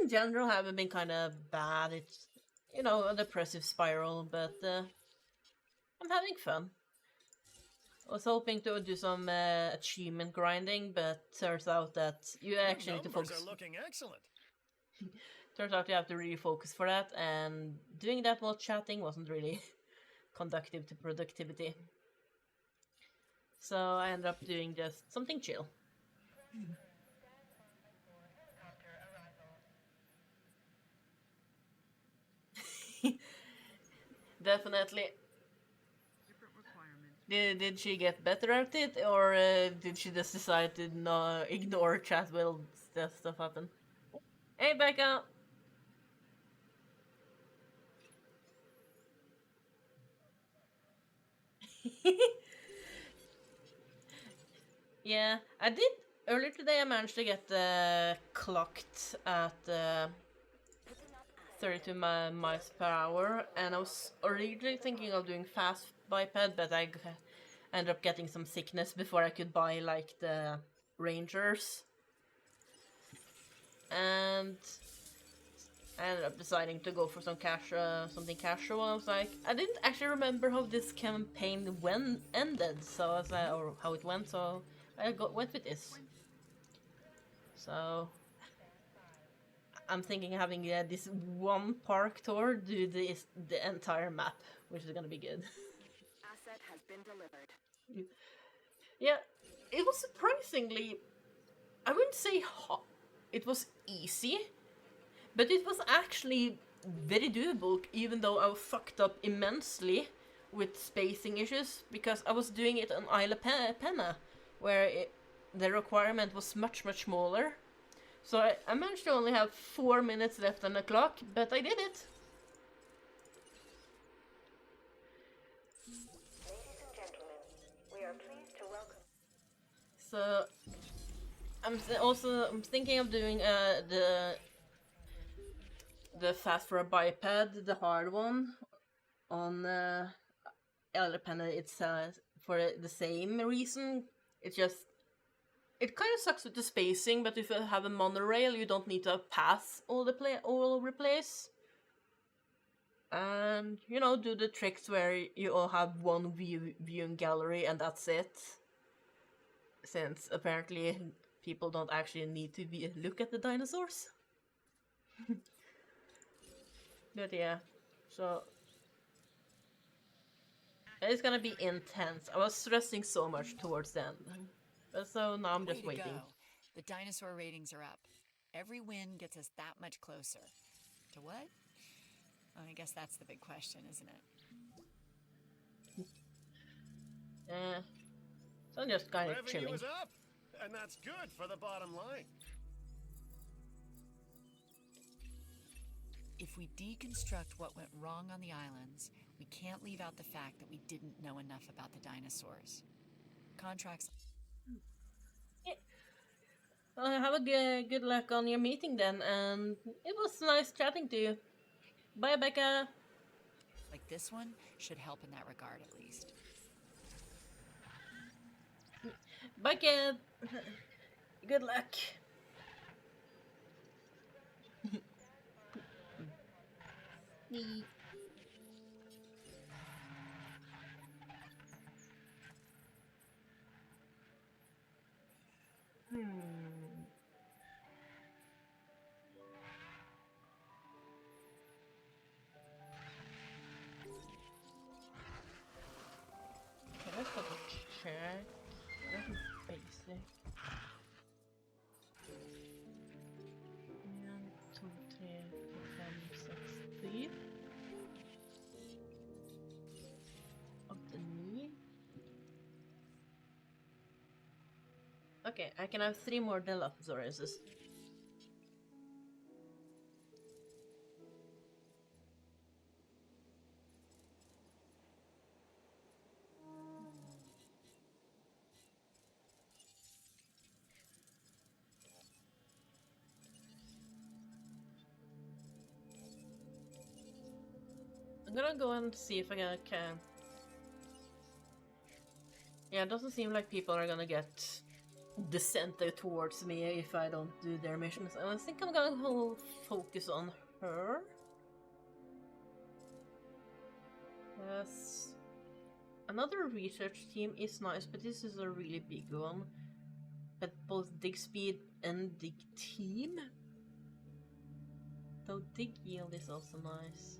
In general, haven't been kind of bad. It's, you know, a depressive spiral, but I'm having fun. I was hoping to do some achievement grinding, but turns out that you actually need to Numbers focus. are looking excellent. Turns out you have to really focus for that, and doing that while chatting wasn't really conducive to productivity. So I ended up doing just something chill. Definitely. Did she get better at it, or did she just decide to ignore chat while that stuff happened? Hey, Becca! Yeah, I did. Earlier today I managed to get clocked at 32 miles per hour, and I was originally thinking of doing fast biped, but I ended up getting some sickness before I could buy like the Rangers. And I ended up deciding to go for some something casual. I was like, I didn't actually remember how this campaign ended, so I was like, or how it went, so I went with this. So I'm thinking of having this one park tour do the entire map, which is gonna be good. Asset has been delivered. Yeah, it was surprisingly, I wouldn't say it was easy, but it was actually very doable, even though I was fucked up immensely with spacing issues, because I was doing it on Isla Penna, where the requirement was much smaller. So I managed to only have 4 minutes left on the clock, but I did it. Ladies and gentlemen, we are pleased to welcome. So I'm thinking of doing the fast for a biped, the hard one, on Elephant. It's for the same reason. It's just it kind of sucks with the spacing, but if you have a monorail, you don't need to pass all over place. And you know, do the tricks where you all have one viewing gallery and that's it. Since apparently people don't actually need to look at the dinosaurs. But yeah, so it's gonna be intense. I was stressing so much towards the end. But so now I'm just Way to waiting. go. The dinosaur ratings are up. Every win gets us that much closer. To what? I guess that's the big question, isn't it? So I'm just kind of Revenue chilling. is up, and that's good for the bottom line. If we deconstruct what went wrong on the islands, we can't leave out the fact that we didn't know enough about the dinosaurs. Contracts. Have a good luck on your meeting then, and it was nice chatting to you. Bye, Becca. Like this one should help in that regard, at least. Bye, kid. Good luck. Okay, let's double check. That is basic. 1, 2, 3, 4, 5, 6, 7. Of the knee. Okay, I can have 3 more Dilophosaurus. I'm gonna go and see if I can. Yeah, it doesn't seem like people are gonna get descended towards me if I don't do their missions. I think I'm gonna focus on her. Yes. Another research team is nice, but this is a really big one. But both dig speed and dig team. Though dig yield is also nice.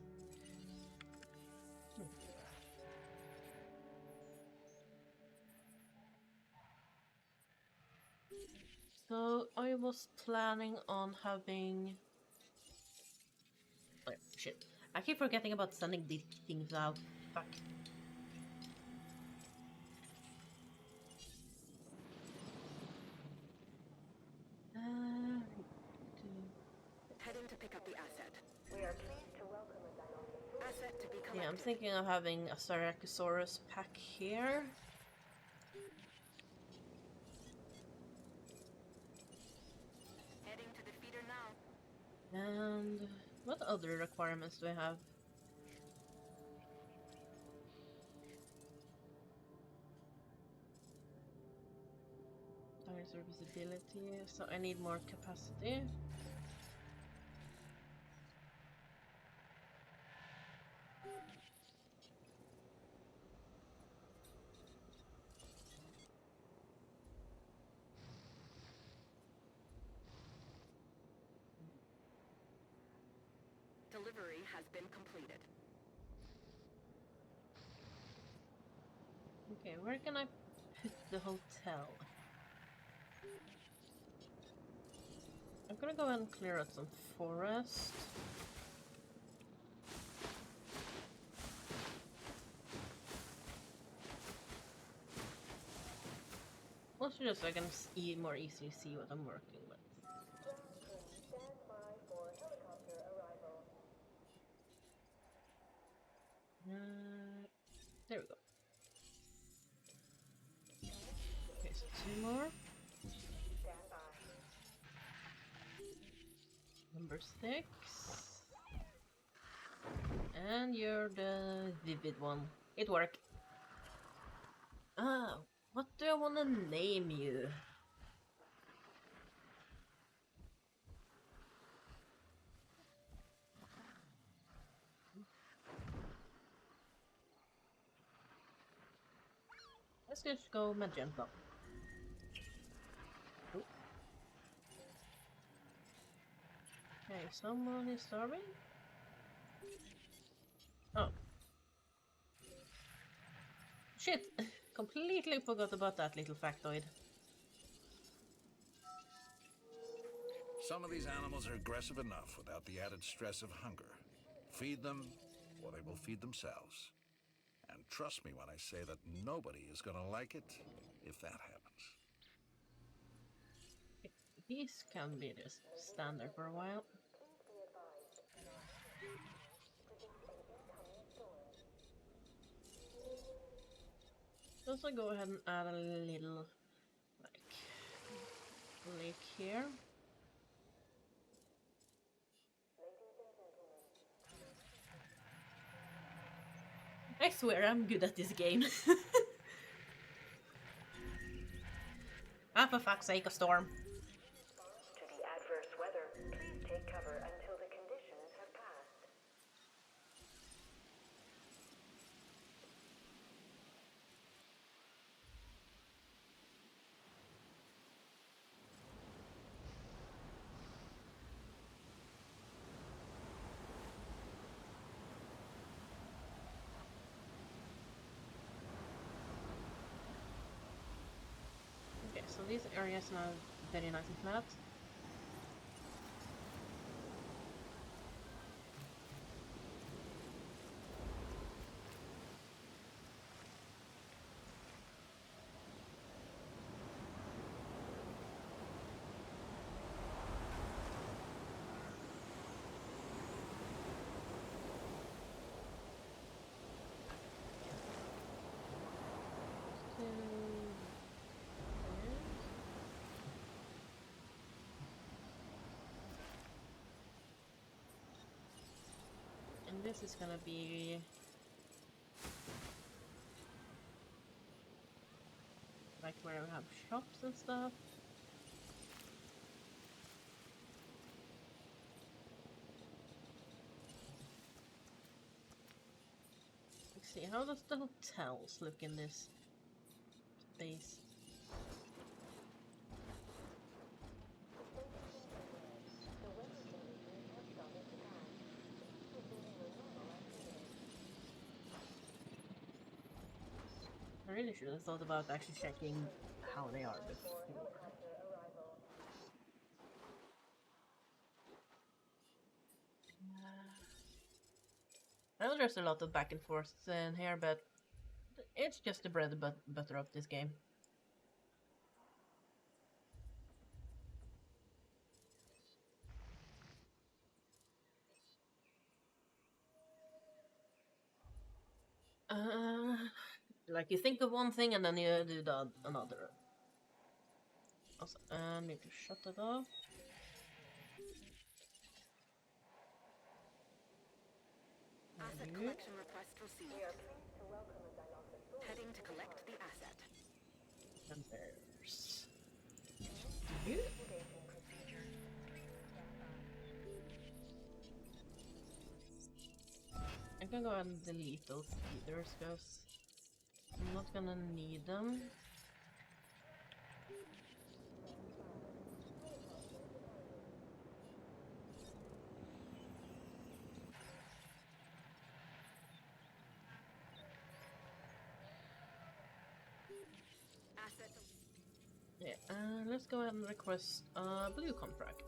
So I was planning on having... Oh, shit. I keep forgetting about sending these things out. Fuck. Heading to pick up the asset. We are pleased to welcome a dinosaur. Asset to be collected. Yeah, I'm thinking of having a Styracosaurus pack here. Heading to the feeder now. And what other requirements do I have? Dinosaur visibility, so I need more capacity. Delivery has been completed. Okay, where can I put the hotel? I'm gonna go and clear out some forest. Also just so I can more easily see what I'm working with. Ground crew, stand by for helicopter arrival. There we go. Okay, so 2 more. Stand by. Number 6. And you're the vivid one. It worked. Ah, what do I want to name you? Let's just go magenta. Ooh. Okay, someone is starving? Oh. Shit! Completely forgot about that little factoid. Some of these animals are aggressive enough without the added stress of hunger. Feed them, or they will feed themselves. And trust me when I say that nobody is going to like it if that happens. These can be just standard for a while. Also go ahead and add a little, like, lake here. I swear I'm good at this game. Ah, for fuck's sake, a storm. To the adverse weather, please take cover until the conditions have passed. Okay, so these areas now very nice and flat. And this is gonna be like where we have shops and stuff. see, how does the hotels look in this space? I really should have thought about actually checking how they are before. I know there's a lot of back and forth in here, but it's just the bread and butter of this game. Like you think of one thing and then you do another. Also, need to shut that off. Asset collection request received. Heading to collect the asset. And there's you. I can go ahead and delete those feeders because I'm not gonna need them. Yeah, let's go ahead and request a blue contract.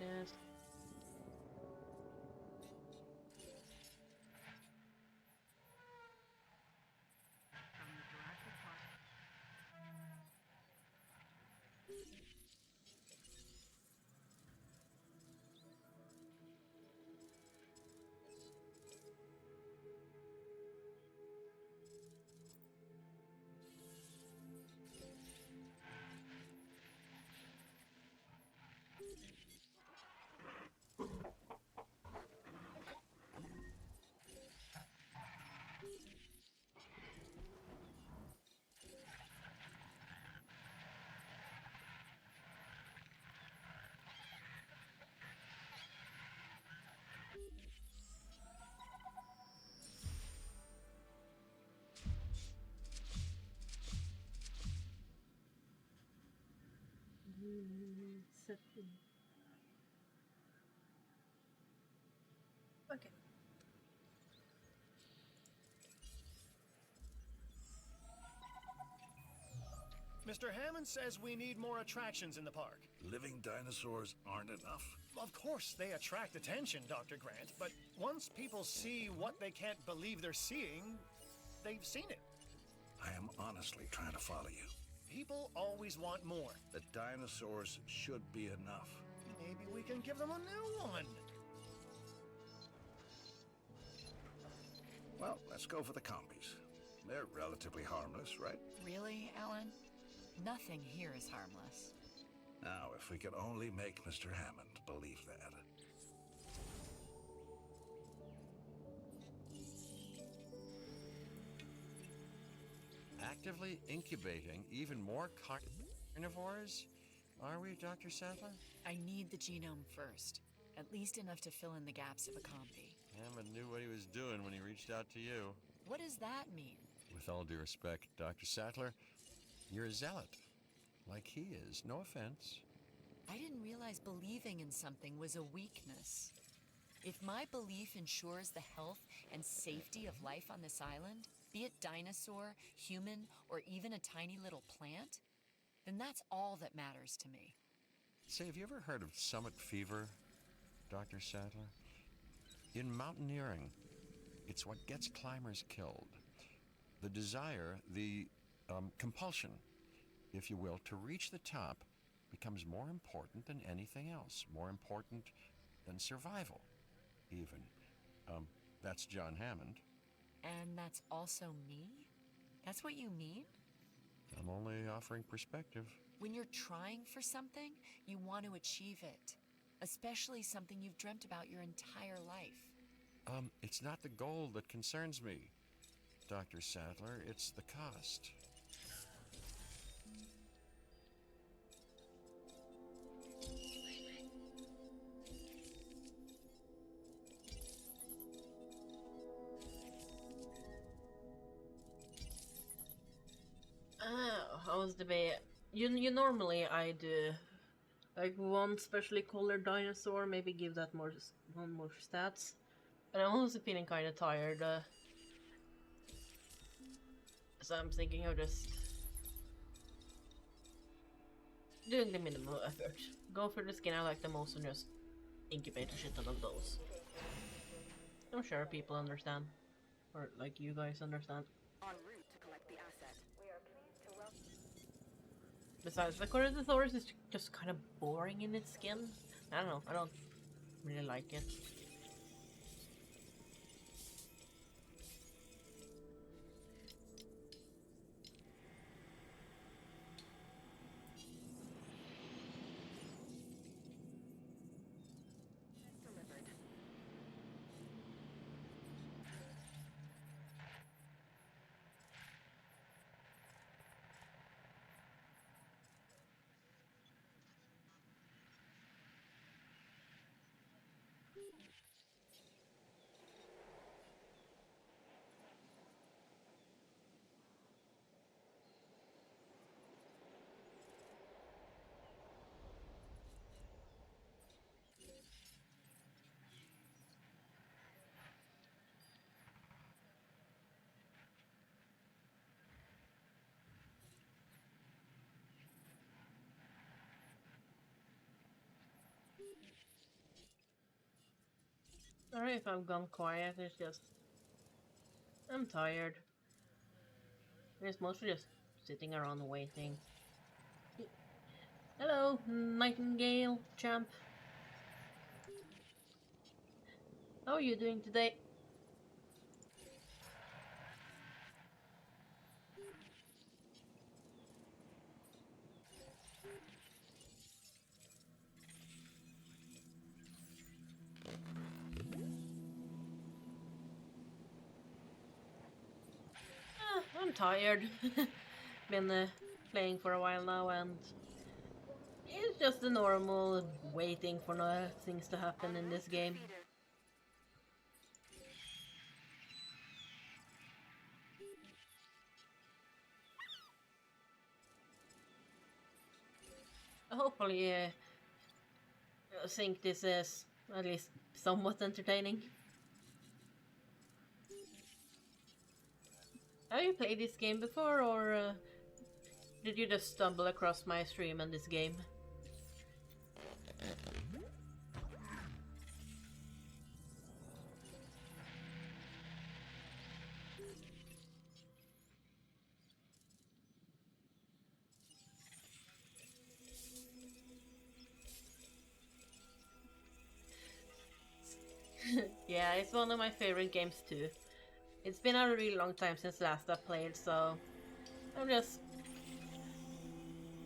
Yes. From the Jurassic Park. Okay. Mr. Hammond says we need more attractions in the park. Living dinosaurs aren't enough. Of course, they attract attention, Dr. Grant, but once people see what they can't believe they're seeing, they've seen it. I am honestly trying to follow you. People always want more. The dinosaurs should be enough. Maybe we can give them a new one. Well, let's go for the combies. They're relatively harmless, right? Really, Alan? Nothing here is harmless. Now, if we could only make Mr. Hammond believe that. Actively incubating even more carnivores? Are we, Dr. Sattler? I need the genome first. At least enough to fill in the gaps of a combi. Hammond knew what he was doing when he reached out to you. What does that mean? With all due respect, Dr. Sattler, you're a zealot. Like he is. No offense. I didn't realize believing in something was a weakness. If my belief ensures the health and safety of life on this island, be it dinosaur, human, or even a tiny little plant, then that's all that matters to me. Say, have you ever heard of summit fever, Dr. Sattler? In mountaineering, it's what gets climbers killed. The desire, the compulsion, if you will, to reach the top becomes more important than anything else, more important than survival, even. That's John Hammond. And that's also me? That's what you mean? I'm only offering perspective. When you're trying for something, you want to achieve it, especially something you've dreamt about your entire life. It's not the goal that concerns me, Dr. Sadler. It's the cost. How's the bay? You normally I do like one specially colored dinosaur, maybe give that one more stats. But I'm also feeling kind of tired, so I'm thinking of just doing the minimal effort. Go for the skin I like the most and just incubate a shit ton of those. I'm sure people understand, or like you guys understand. En route to collect the asset. We are pleased to welcome. Besides, the Coriosaurus is just kind of boring in its skin. I don't know, I don't really like it. Delivered. Sorry if I've gone quiet, it's just I'm tired. It's mostly just sitting around waiting. Hello, Nightingale champ. How are you doing today? I'm tired. Been playing for a while now and it's just the normal waiting for no things to happen in this game. Hopefully I think this is at least somewhat entertaining. Have you played this game before, or did you just stumble across my stream and this game? Yeah, it's one of my favorite games too. It's been a really long time since last I played, so I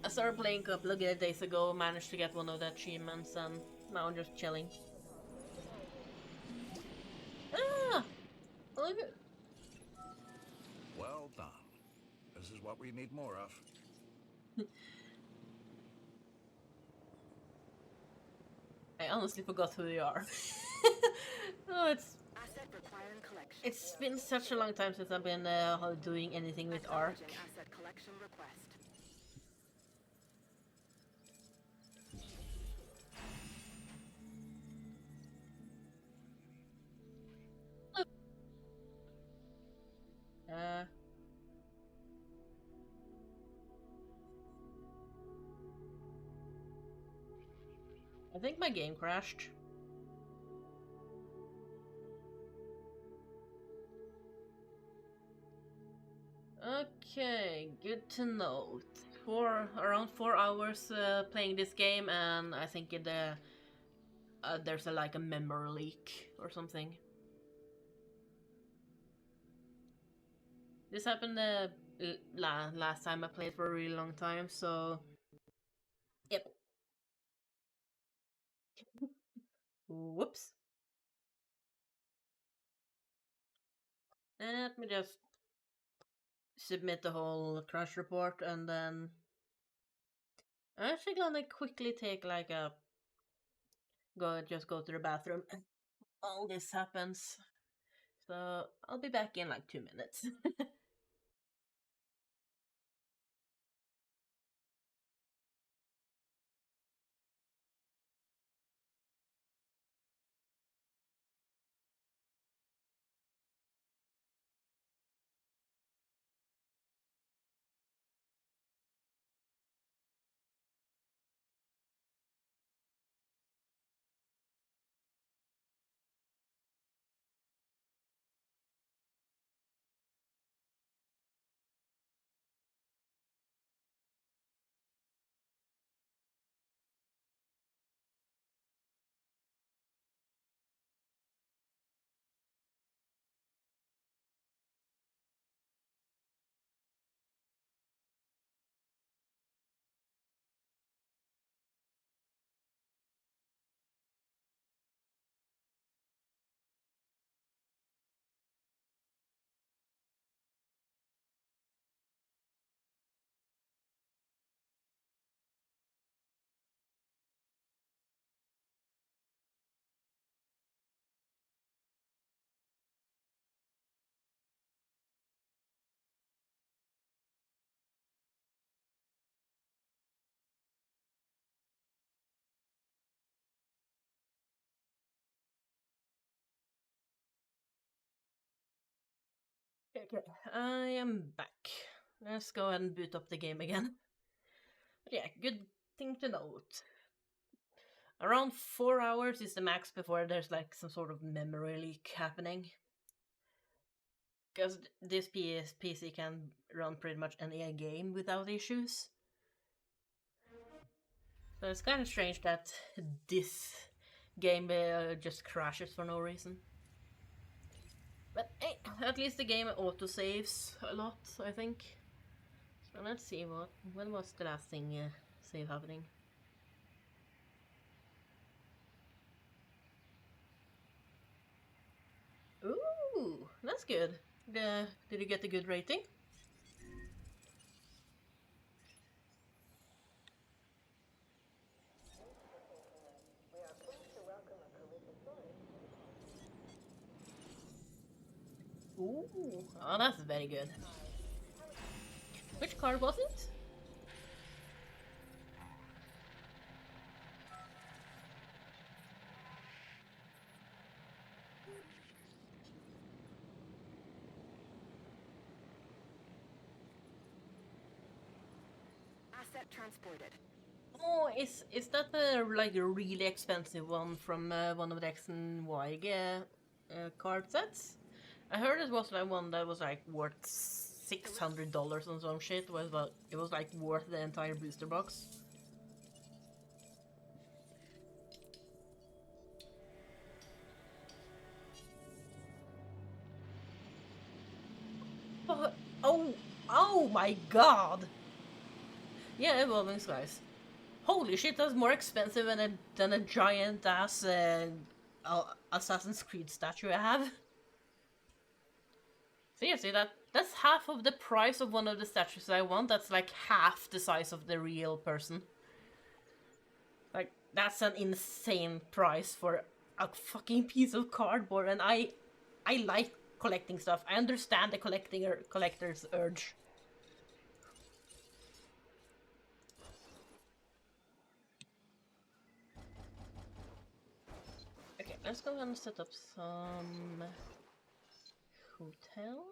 started playing a couple of days ago, managed to get one of the achievements, and now I'm just chilling. Ah! Look at... Well done. This is what we need more of. I honestly forgot who you are. Oh, it's been such a long time since I've been doing anything with Ark. Asset collection request. I think my game crashed. Okay, good to know. Around 4 hours playing this game, and I think there's like a memory leak or something. This happened last time I played for a really long time, so yep. Whoops. Let me just submit the whole crash report, and then I'm actually gonna quickly take like a go to the bathroom. All this happens, so I'll be back in like 2 minutes. Okay, I am back. Let's go ahead and boot up the game again. But yeah, good thing to note. Around 4 hours is the max before there's like some sort of memory leak happening. Because this PC can run pretty much any game without issues. So it's kind of strange that this game just crashes for no reason. But hey, at least the game autosaves a lot, I think. So let's see when was the last thing save happening. Ooh, that's good. Did you get a good rating? Ooh, oh, that's very good. Which card was it? Asset transported. Oh, is that the like a really expensive one from one of the X and Y card sets? I heard it was like one that was like worth $600 on some shit. It was like worth the entire booster box. Oh, oh my god! Yeah, Evolving Skies. Holy shit, that's more expensive than a giant ass Assassin's Creed statue I have. Seriously, that's half of the price of one of the statues I want. That's like half the size of the real person. Like, that's an insane price for a fucking piece of cardboard, and I like collecting stuff. I understand the collector's urge. Okay, let's go and set up some hotels.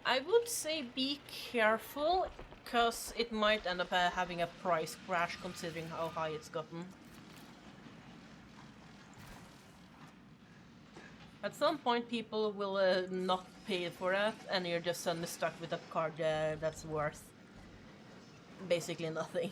I would say be careful, because it might end up having a price crash considering how high it's gotten. At some point people will not pay for that, and you're just suddenly stuck with a card that's worth basically nothing.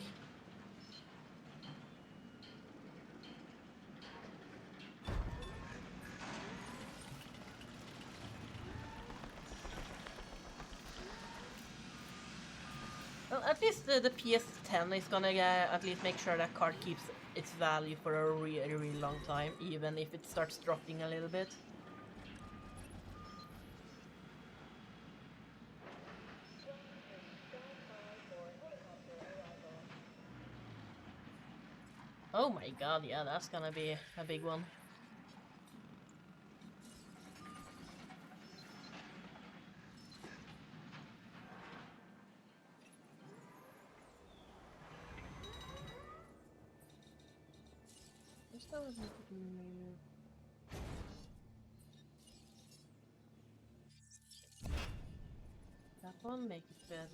Well, at least the PS10 is gonna at least make sure that card keeps its value for a really, really long time, even if it starts dropping a little bit. Oh my god, yeah, that's gonna be a big one. That one make it better.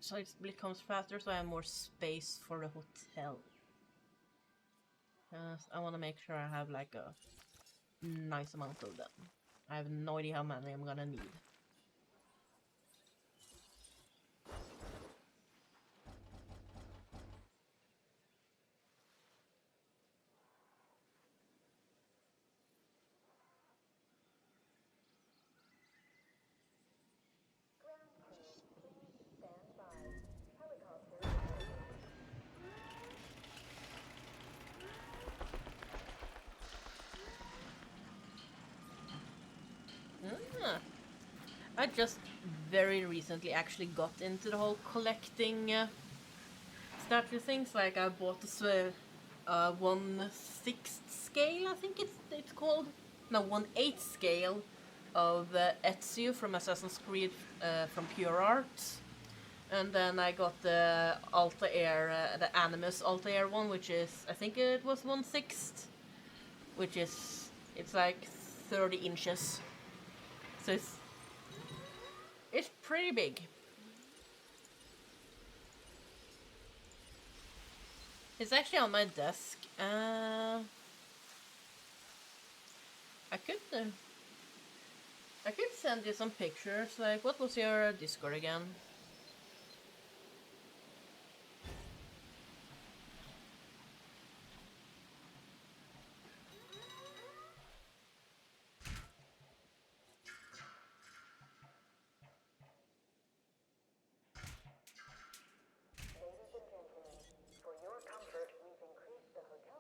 So it becomes faster, so I have more space for the hotel. I want to make sure I have like a nice amount of them. I have no idea how many I'm gonna need. Ah. I just very recently actually got into the whole collecting statue things. Like I bought this 1/6 scale, I think it's called. No, 1/8 scale of Ezio from Assassin's Creed from Pure Art. And then I got the Altair, the Animus Altair one, which is, I think it was 1/6, which is, it's like 30 inches. So it's pretty big. It's actually on my desk. I could send you some pictures. Like, what was your Discord again?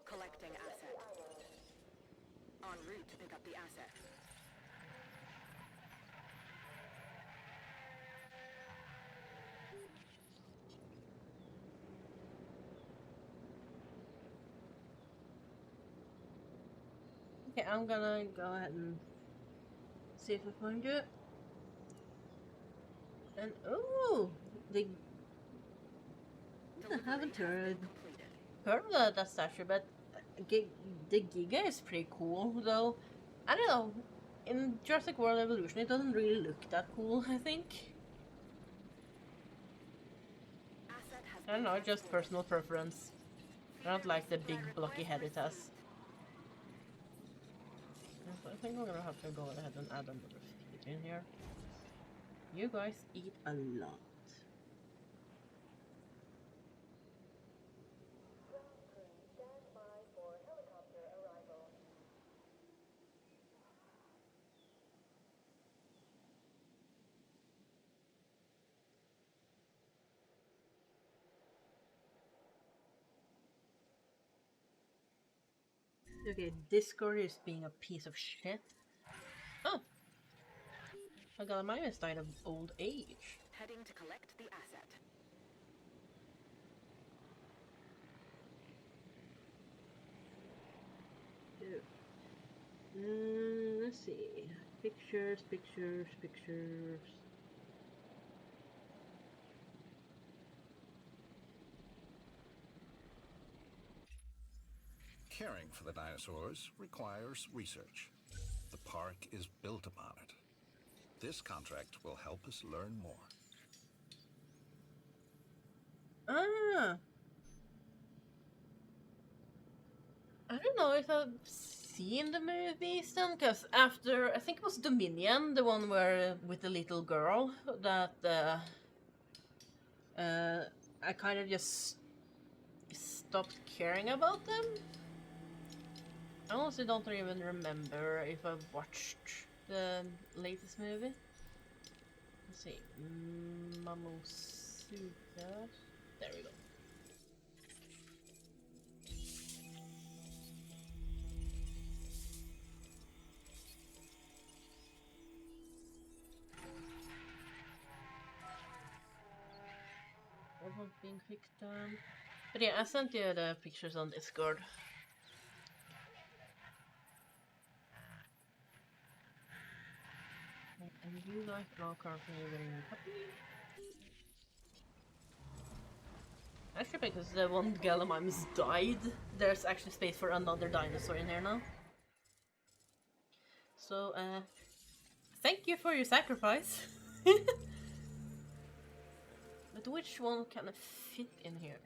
Collecting asset. En route to pick up the asset. Okay, I'm gonna go ahead and see if I find it. And oh, I haven't heard of that statue, but the Giga is pretty cool, though. I don't know. In Jurassic World Evolution, it doesn't really look that cool, I think. I don't know, just personal preference. I don't like the big blocky head it has. I think we're gonna have to go ahead and add another feed in here. You guys eat a lot. Okay, Discord is being a piece of shit. Oh! I got a minus died of old age. Heading to collect the asset. Let's see. Pictures. Caring for the dinosaurs requires research. The park is built upon it. This contract will help us learn more. Ah! I don't know if I've seen the movies then, because after, I think it was Dominion, the one where with the little girl, that I kind of just stopped caring about them. I honestly don't even remember if I watched the latest movie. Let's see. Mamusuka. There we go. Wasn't being picked. But yeah, I sent you the pictures on Discord. And you like all currently very happy? Actually, because the one Gallimimus died, there's actually space for another dinosaur in here now. So, thank you for your sacrifice. But which one can fit in here?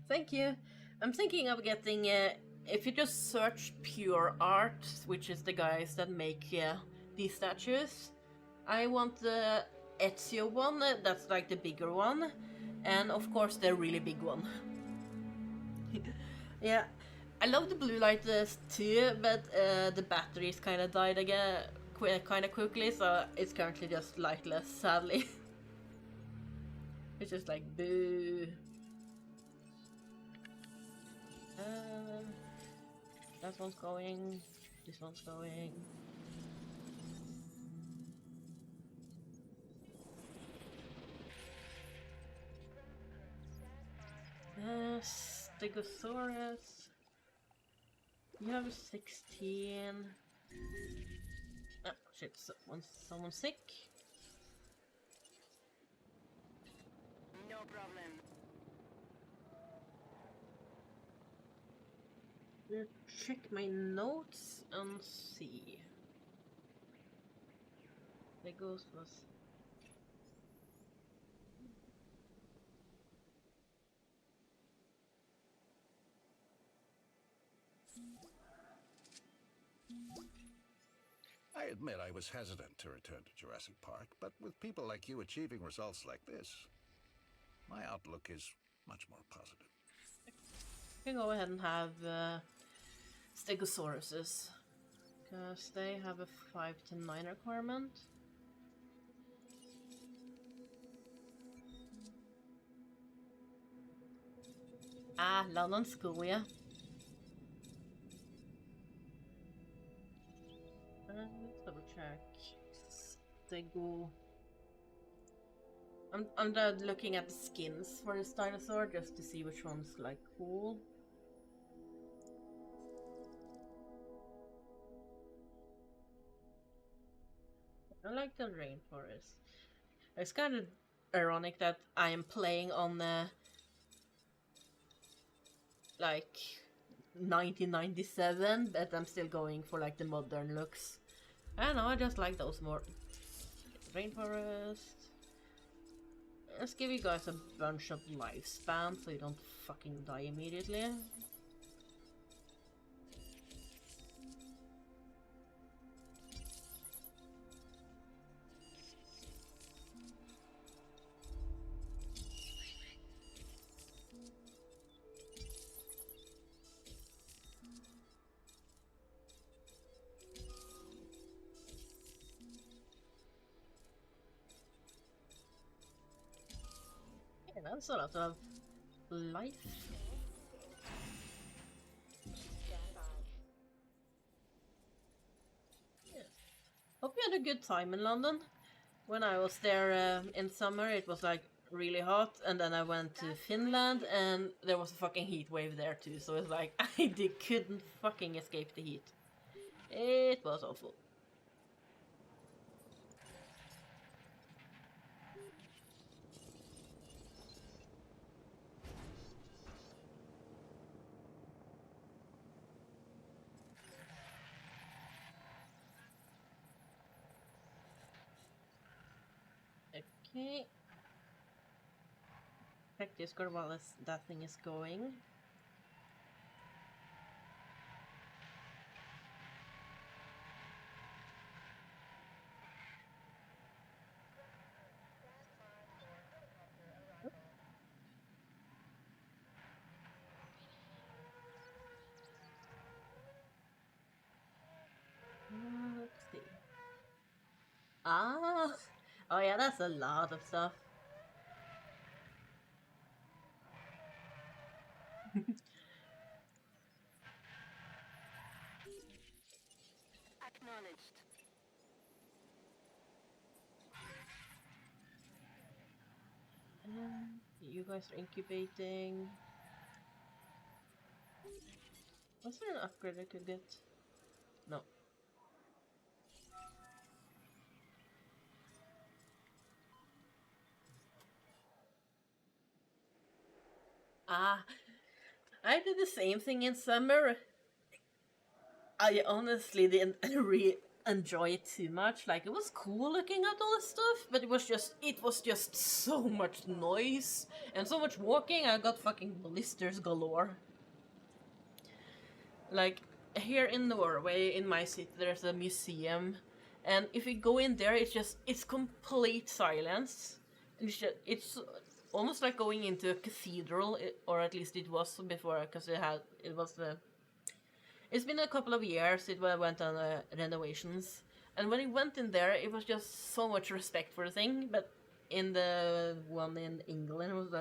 Thank you. I'm thinking of getting, if you just search Pure Art, which is the guys that make these statues, I want the Ezio one, that's like the bigger one, and of course the really big one. Yeah, I love the blue light too, but the batteries kind of died again kind of quickly, so it's currently just lightless, sadly. It's just like, boo. That one's going, this one's going. Stegosaurus. You have 16. Oh shit, someone's sick. No problem. Check my notes and see. The ghost was. I admit I was hesitant to return to Jurassic Park, but with people like you achieving results like this, my outlook is much more positive. You can go ahead and have Stegosauruses, because they have a 5 to 9 requirement. Ah, London School, yeah. Let's double check. Stego. I'm looking at the skins for this dinosaur just to see which one's like cool. I like the rainforest. It's kind of ironic that I am playing on like 1997, but I'm still going for like the modern looks. I don't know, I just like those more. Rainforest. Let's give you guys a bunch of lifespan so you don't fucking die immediately. Yeah, that's a lot of life. Yeah. Hope you had a good time in London. When I was there in summer, it was like really hot, and then I went to Finland, and there was a fucking heat wave there too. So it's like I couldn't fucking escape the heat. It was awful. Okay. Check Discord while that thing is going. Ah, oh yeah, that's a lot of stuff. Acknowledged. You guys are incubating. Was there an upgrade I could get? No. Ah, I did the same thing in summer. I honestly didn't really enjoy it too much. Like, it was cool looking at all this stuff, but it was just so much noise and so much walking. I got fucking blisters galore. Like, here in Norway, in my city, there's a museum, and if you go in there, it's complete silence. And it's almost like going into a cathedral, or at least it was before, because it's been a couple of years. It went on renovations, and when we went in there, it was just so much respect for the thing. But in the one in England,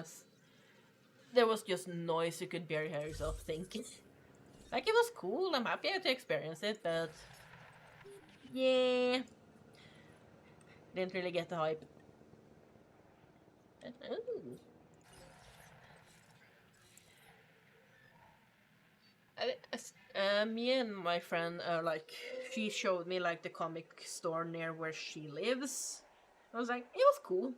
there was just noise you could barely hear yourself thinking. Like, it was cool. I'm happy to experience it, but yeah, didn't really get the hype. Ooh. Me and my friend, she showed me like the comic store near where she lives. I was like, it was cool.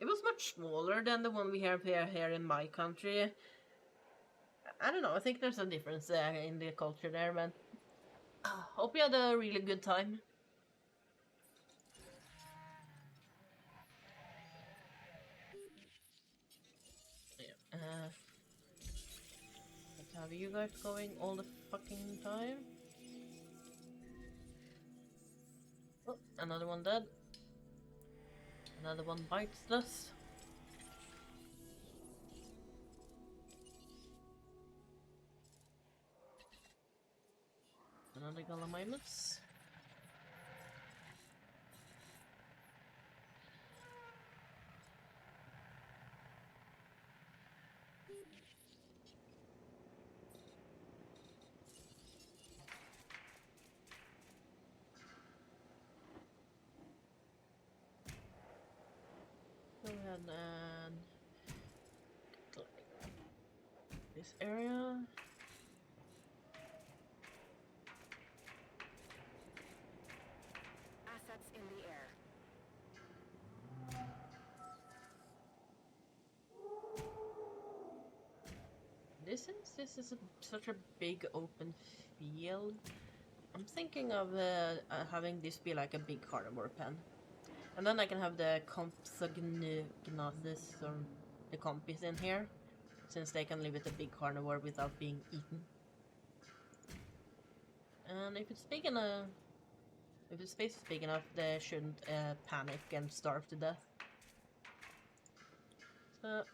It was much smaller than the one we have here in my country. I don't know. I think there's a difference in the culture there, but hope you had a really good time. Yeah. Let's have you guys going all the fucking time. Oh, another one dead. Another one bites us. Another Gallimimus. Go ahead and this area. Assets in the air. Since this is such a big open field, I'm thinking of having this be like a big carnivore pen. And then I can have the Compsognathus or the Compis in here, since they can live with a big carnivore without being eaten. And if it's big enough, if the space is big enough, they shouldn't panic and starve to death. So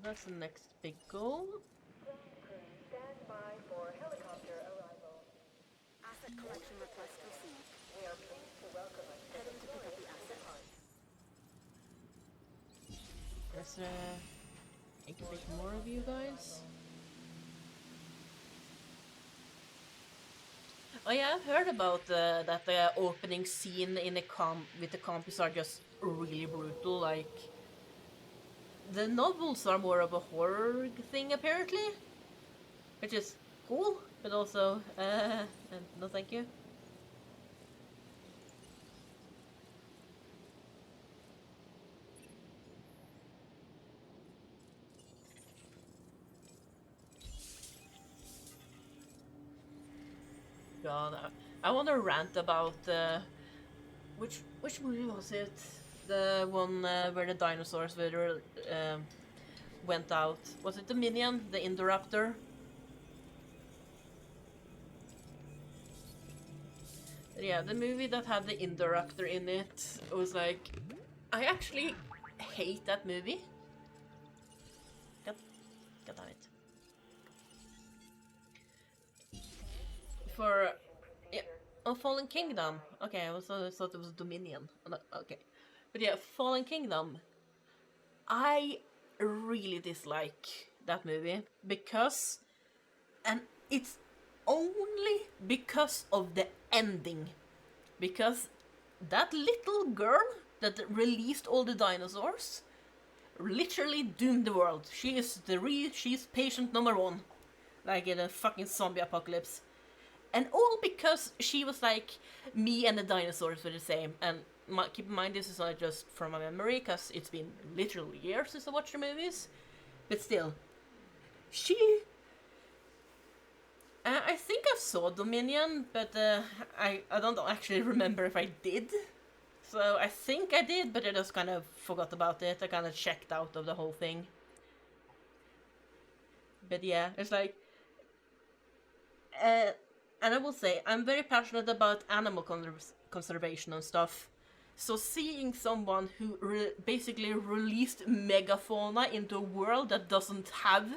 that's the next big goal. Stand by for helicopter arrival. Asset collection request received. We are pleased to welcome us to Heading to pick up the asset. Let's incubate more of you guys. Oh yeah, I've heard about that the opening scene in with the Compis are just really brutal. Like, the novels are more of a horror thing apparently, which is cool, but also no thank you. God, I want to rant about which movie was it? The one where the dinosaurs went out. Was it the Minion, the Indoraptor? Yeah, the movie that had the Indoraptor in it. It was like, I actually hate that movie. God damn it. for yeah, oh, Fallen Kingdom. Okay, I thought it was Dominion. Oh, no, okay, but yeah, Fallen Kingdom. I really dislike that movie because, and it's only because of the ending, because that little girl that released all the dinosaurs literally doomed the world. She's patient number one, like in a fucking zombie apocalypse. And all because she was like, me and the dinosaurs were the same. And keep in mind, this is not just from my memory, because it's been literally years since I watched the movies. But still, she... I think I saw Dominion, but I don't actually remember if I did. So I think I did, but I just kind of forgot about it. I kind of checked out of the whole thing. But yeah, it's like... and I will say, I'm very passionate about animal conservation and stuff. So seeing someone who basically released megafauna into a world that doesn't have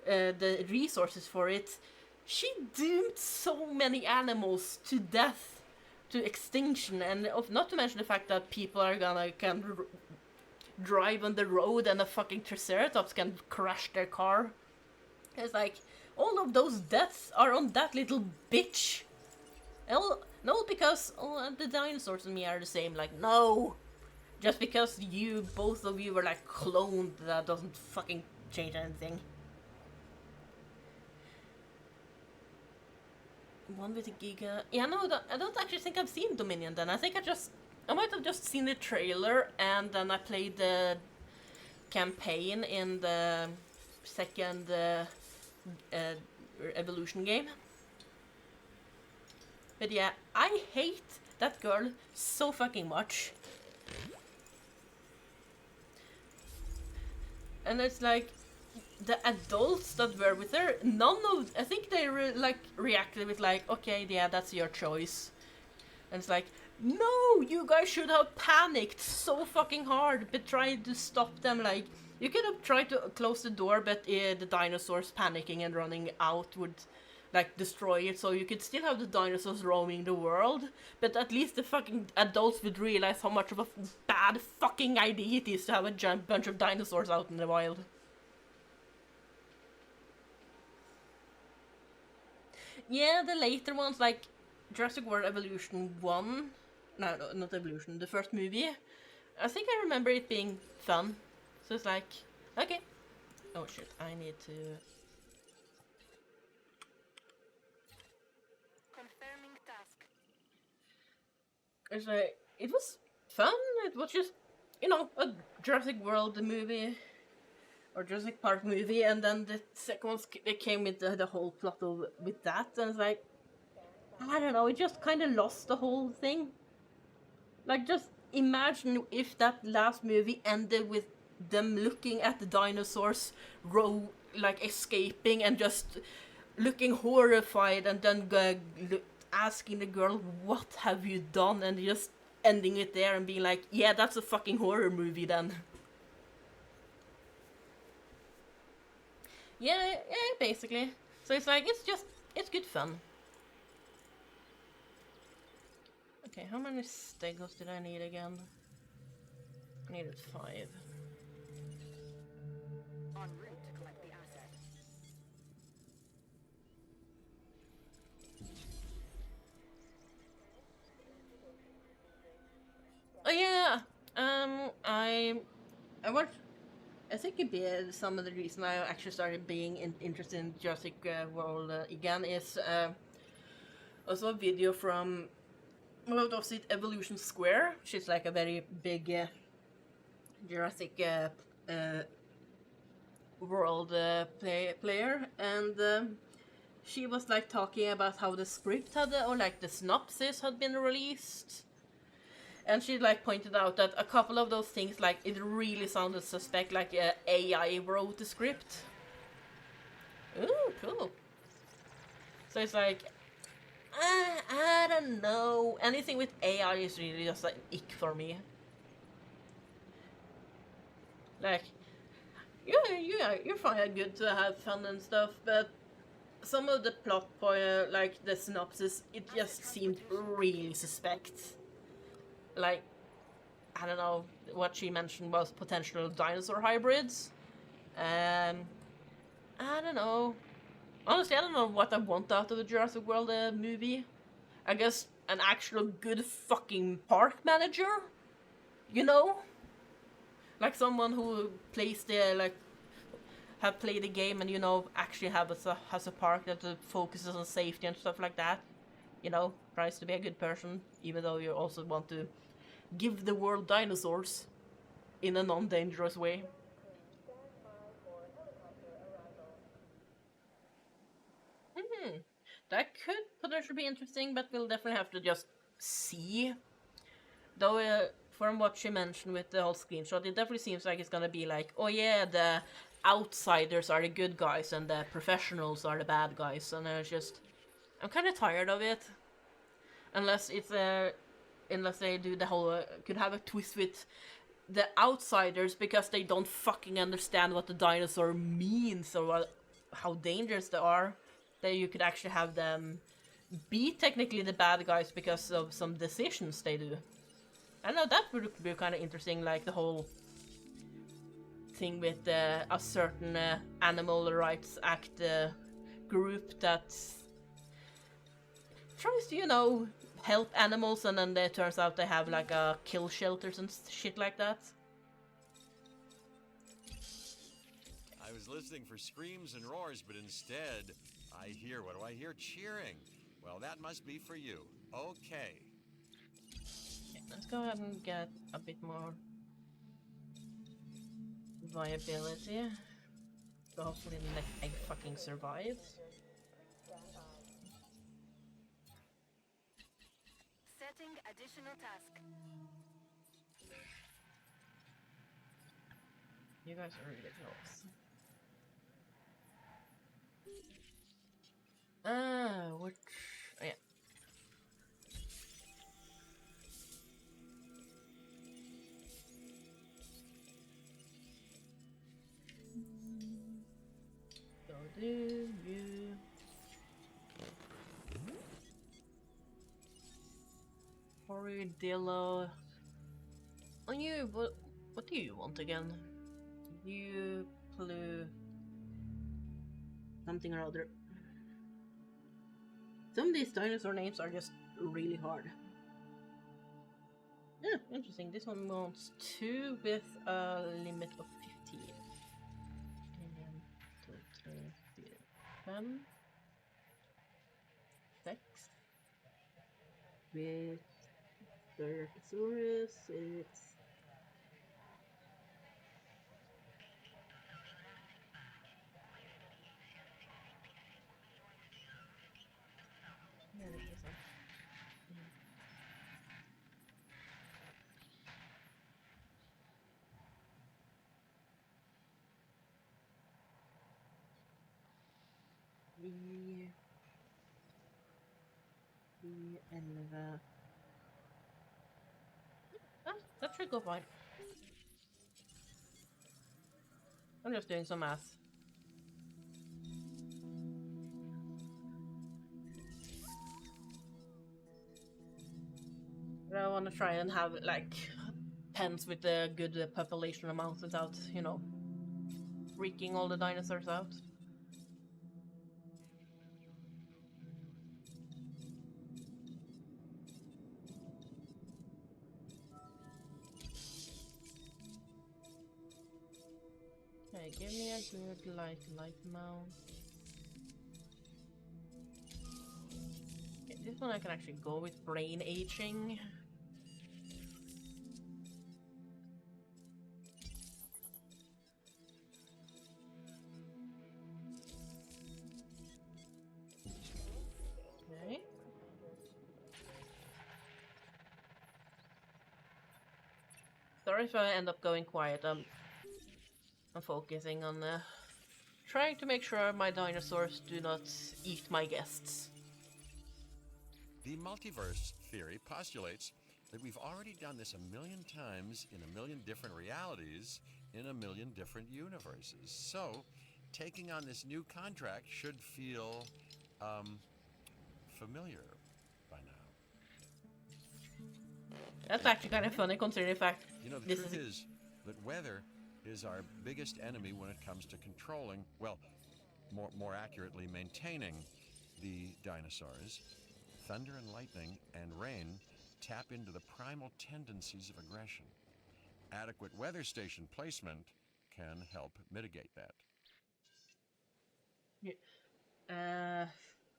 the resources for it, she doomed so many animals to death, to extinction, and not to mention the fact that people are can drive on the road and a fucking triceratops can crash their car. It's like, all of those deaths are on that little bitch. No, because the dinosaurs and me are the same. Like, no, just because both of you were like cloned, that doesn't fucking change anything. One with a Giga. Yeah, no, I don't actually think I've seen Dominion then. I think I might have just seen the trailer and then I played the campaign in the second Evolution game. But yeah, I hate that girl so fucking much. And it's like, the adults that were with her, I think they reacted with like, okay, yeah, that's your choice. And it's like, no, you guys should have panicked so fucking hard, but tried to stop them. Like, you could have tried to close the door, but the dinosaurs panicking and running out would like destroy it, so you could still have the dinosaurs roaming the world, but at least the fucking adults would realize how much of a bad fucking idea it is to have a giant bunch of dinosaurs out in the wild. Yeah, the later ones, like Jurassic World Evolution 1, no, not Evolution, the first movie, I think I remember it being fun, so it's like, okay. Oh shit, I need to... Confirming task. It's like, it was fun, it was just, you know, a Jurassic World movie, or Jurassic Park movie, and then the second one, they came with the whole plot with that, and it's like, I don't know, it just kind of lost the whole thing. Like, just imagine if that last movie ended with them looking at the dinosaurs, like, escaping, and just looking horrified, and then asking the girl, what have you done, and just ending it there and being like, yeah, that's a fucking horror movie then. Yeah, basically. So it's like, it's good fun. Okay, how many stegos did I need again? I needed 5. En route to collect the asset. Oh yeah, I watched. I think it'd be some of the reason I actually started being interested in Jurassic World again is also a video from, what was it, Evolution Square. She's like a very big Jurassic World player, and she was like talking about how the script had, or like the synopsis had been released. And she like pointed out that a couple of those things, like, it really sounded suspect, like AI wrote the script. Ooh, cool. So it's like, I don't know. Anything with AI is really just an ick for me. Like, yeah, you're fine, good to have fun and stuff, but some of the plot point, like the synopsis, it just seemed really suspect. Like, I don't know, what she mentioned was potential dinosaur hybrids. I don't know. Honestly, I don't know what I want out of the Jurassic World movie. I guess an actual good fucking park manager? You know? Like someone who plays the, like, have played the game and, you know, actually has a park that focuses on safety and stuff like that. You know, tries to be a good person, even though you also want to give the world dinosaurs in a non-dangerous way. That could potentially be interesting, but we'll definitely have to just see. Though, from what she mentioned with the whole screenshot, it definitely seems like it's gonna be like, oh yeah, the outsiders are the good guys and the professionals are the bad guys, and it's just, I'm kind of tired of it. Unless it's unless they do the whole, could have a twist with the outsiders because they don't fucking understand what the dinosaur means or how dangerous they are. That you could actually have them be technically the bad guys because of some decisions they do. I know that would be kind of interesting, like the whole thing with a certain animal rights act group that tries to, you know, help animals, and then it turns out they have like kill shelters and shit like that. I was listening for screams and roars, but instead, I hear, what do I hear? Cheering. Well, that must be for you. Okay. Let's go ahead and get a bit more viability. So hopefully the next egg fucking survives. Setting additional task. You guys are really close. Which... Oh, yeah. So do you... Horridillo... On you, what do you want again? You... Plu... Something or other. Some of these dinosaur names are just really hard. Yeah, interesting. This one wants 2 with a limit of 15. And 2, 3, 4, 10. 6. With Brachiosaurus, it's... The that should go fine. I'm just doing some math. But I want to try and have like pens with a good population amount without, you know, freaking all the dinosaurs out. Okay, give me a good light mount. Okay, this one I can actually go with brain aging. Okay. Sorry if I end up going quiet. I'm focusing on trying to make sure my dinosaurs do not eat my guests. The multiverse theory postulates that we've already done this a million times in a million different realities in a million different universes. So, taking on this new contract should feel familiar by now. That's actually kind of funny considering the fact You know, the this truth is is that weather is our biggest enemy when it comes to controlling, well, more accurately, maintaining the dinosaurs. Thunder and lightning and rain tap into the primal tendencies of aggression. Adequate weather station placement can help mitigate that.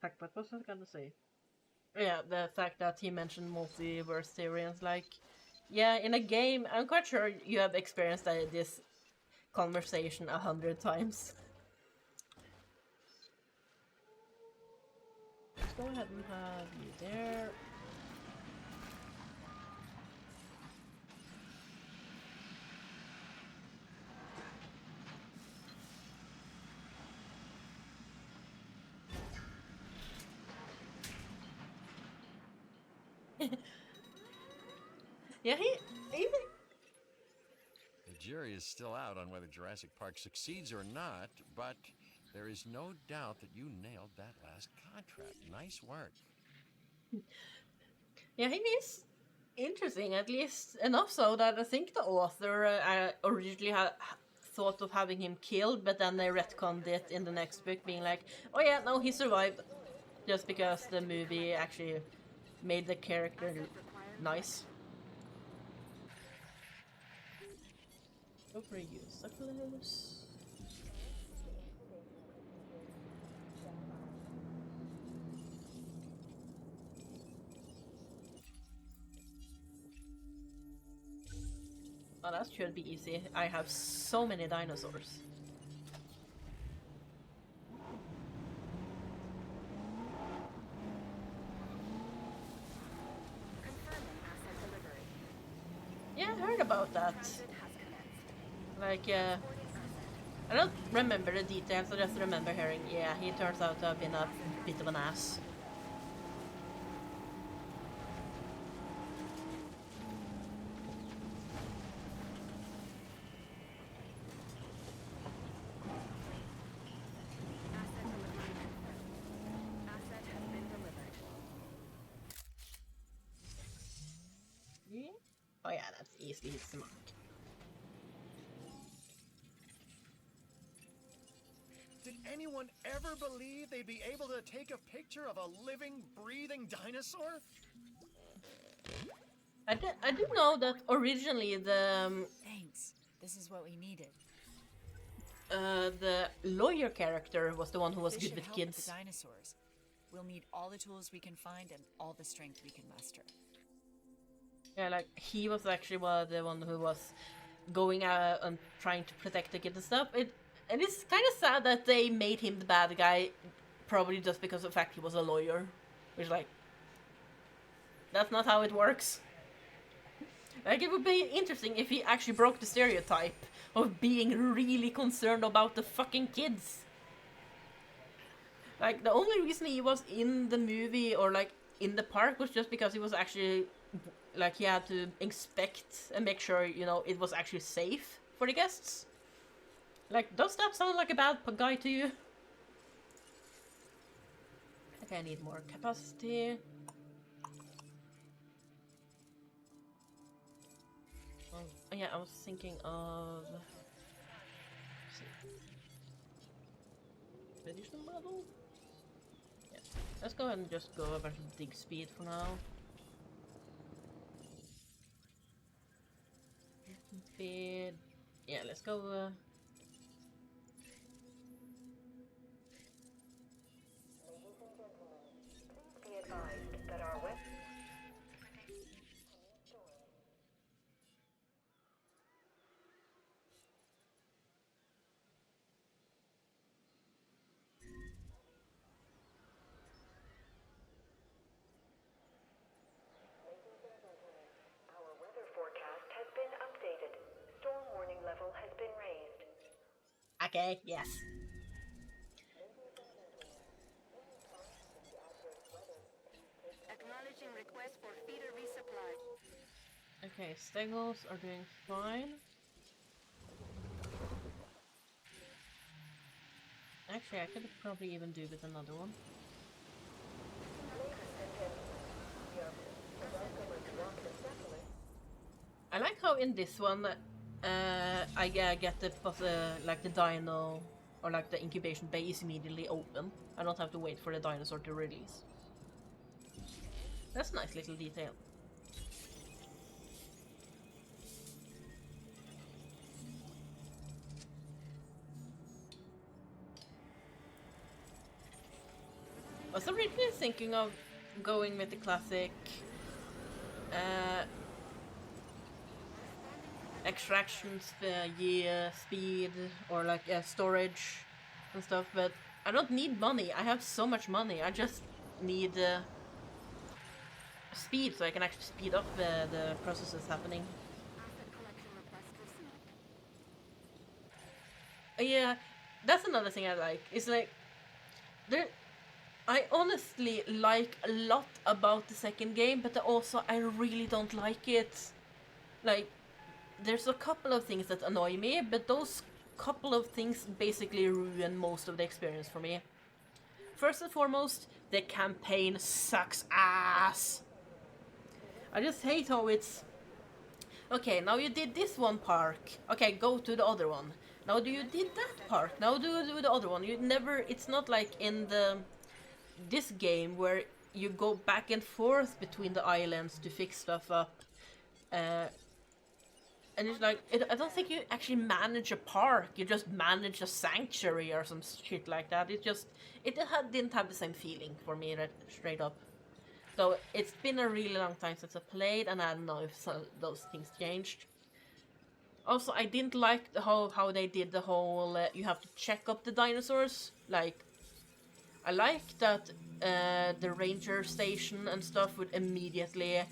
Fuck, what was I gonna say? Yeah, the fact that he mentioned multiverse theories, like, yeah, in a game, I'm quite sure you have experienced this conversation 100 times. Let's go ahead and have you there. Yeah, he The jury is still out on whether Jurassic Park succeeds or not, but there is no doubt that you nailed that last contract. Nice work. Yeah, he is interesting, at least enough so that I think the author originally thought of having him killed, but then they retconned it in the next book, being like, oh yeah, no, he survived. Just because the movie actually made the character nice. Go for you, suckless. Oh, that should be easy. I have so many dinosaurs. Yeah, I heard about that. Like, I don't remember the details, I just remember hearing, yeah, he turns out to have been a bit of an ass. Yeah. Oh yeah, that's easily his mark. Did anyone ever believe they'd be able to take a picture of a living, breathing dinosaur? I do know that originally the Thanks. This is what we needed. the lawyer character was the one who was This good should with help kids. with the dinosaurs. We'll need all the tools we can find and all the strength we can muster. Yeah, like he was actually the one who was going out and trying to protect the kid and stuff. And it's kind of sad that they made him the bad guy, probably just because of the fact he was a lawyer, which like that's not how it works. Like it would be interesting if he actually broke the stereotype of being really concerned about the fucking kids. Like the only reason he was in the movie or like in the park was just because he was actually like he had to inspect and make sure, you know, it was actually safe for the guests. Like, does that sound like a bad guy to you? Okay, I need more capacity. Yeah, I was thinking of additional model. Yeah, let's go ahead and just go over to dig speed for now. Speed. Yeah, let's go. Be advised that our web... Our weather forecast has been updated. Storm warning level has been raised. Okay, yes. Acknowledging request for feeder resupply. Okay, Stegos are doing fine. Actually, I could probably even do with another one. I like how in this one, I get the like the dino or like the incubation bay is immediately open. I don't have to wait for the dinosaur to release. That's a nice little detail. I was originally thinking of going with the classic extraction speed or like storage and stuff, but I don't need money. I have so much money. I just need speed so I can actually speed up the processes happening. Yeah, that's another thing I like. It's like I honestly like a lot about the second game, but also I really don't like it. Like, there's a couple of things that annoy me, but those couple of things basically ruin most of the experience for me. First and foremost, the campaign sucks ass. I just hate how it's... Okay, now you did this one park. Okay, go to the other one. Now you did that park. Now do the other one. You never... It's not like in this game where you go back and forth between the islands to fix stuff up. And it's like, I don't think you actually manage a park. You just manage a sanctuary or some shit like that. It didn't have the same feeling for me, straight up. So it's been a really long time since I played, and I don't know if those things changed. Also, I didn't like how they did the whole you have to check up the dinosaurs. Like, I like that the ranger station and stuff would immediately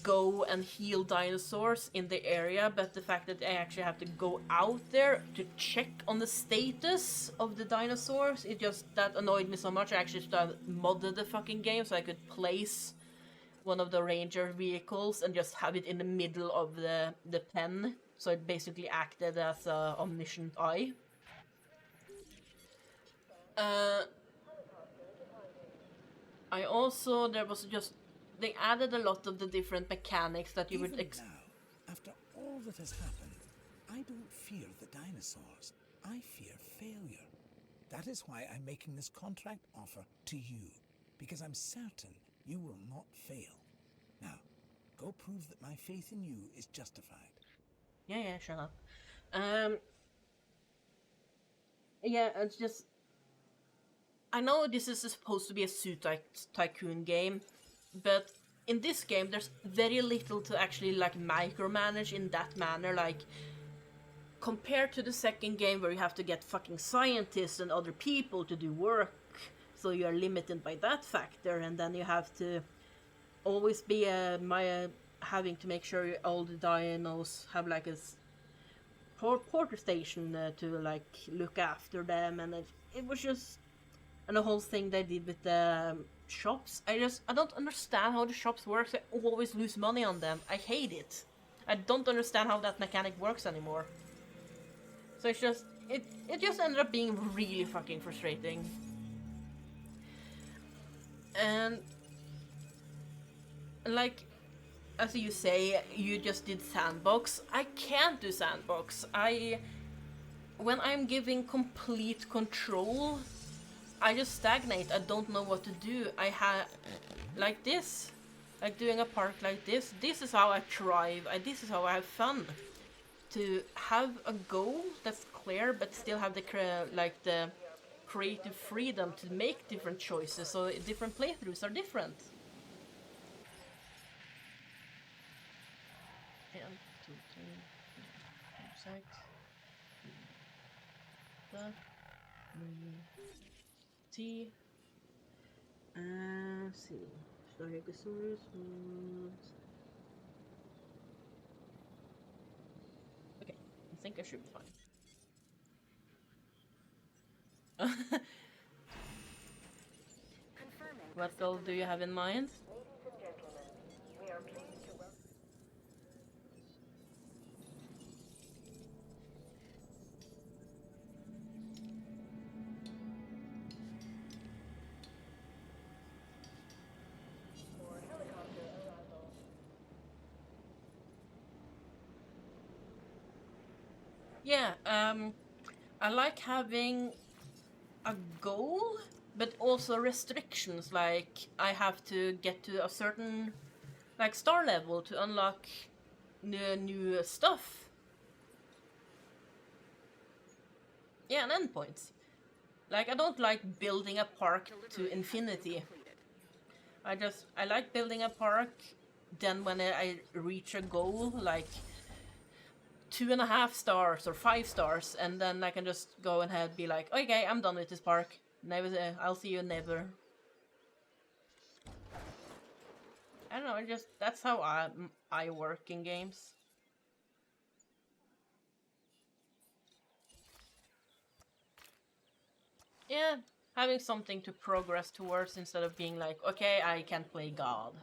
go and heal dinosaurs in the area, but the fact that I actually have to go out there to check on the status of the dinosaurs, that annoyed me so much. I actually modded the fucking game so I could place one of the ranger vehicles and just have it in the middle of the pen, so it basically acted as an omniscient eye. I also, they added a lot of the different mechanics that you would now, after all that has happened, I don't fear the dinosaurs. I fear failure. That is why I'm making this contract offer to you, because I'm certain you will not fail. Now, go prove that my faith in you is justified. Yeah, shut up. Yeah, it's just... I know this is supposed to be a suit tycoon game, but in this game there's very little to actually like micromanage in that manner. Like, compared to the second game where you have to get fucking scientists and other people to do work, so you are limited by that factor, and then you have to always be having to make sure all the dinos have like a porter station to like look after them, and it was just... And the whole thing they did with the shops, I don't understand how the shops work. I always lose money on them. I hate it. I don't understand how that mechanic works anymore. So it's just, it just ended up being really fucking frustrating. And like, as you say, you just did sandbox. I can't do sandbox. When I'm giving complete control, I just stagnate. I don't know what to do. Like this, like doing a park like this. This is how I thrive. This is how I have fun. To have a goal that's clear, but still have the creative freedom to make different choices. So different playthroughs are different. T. Let's see. Stegosaurus was... Okay, I think I should be fine. What goal do you have in mind? Ladies and gentlemen, we are pleased to welcome... Yeah, I like having a goal, but also restrictions, like I have to get to a certain like star level to unlock new stuff. Yeah, and endpoints. Like I don't like building a park to infinity. I like building a park, then when I reach a goal, like 2.5 stars or 5 stars, and then I can just go ahead and be like, okay, I'm done with this park. Never, I'll see you never. I don't know. That's how I work in games. Yeah, having something to progress towards instead of being like, okay, I can't play God.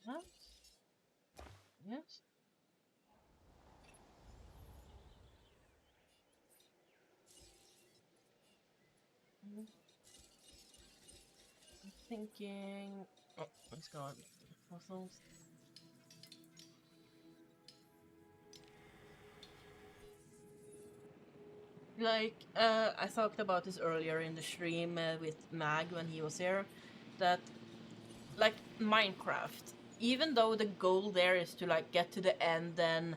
Huh? Yes. I'm thinking. Oh, let's go on. Puzzles. Like, I talked about this earlier in the stream with Mag when he was here, that, like, Minecraft, even though the goal there is to, like, get to the end and,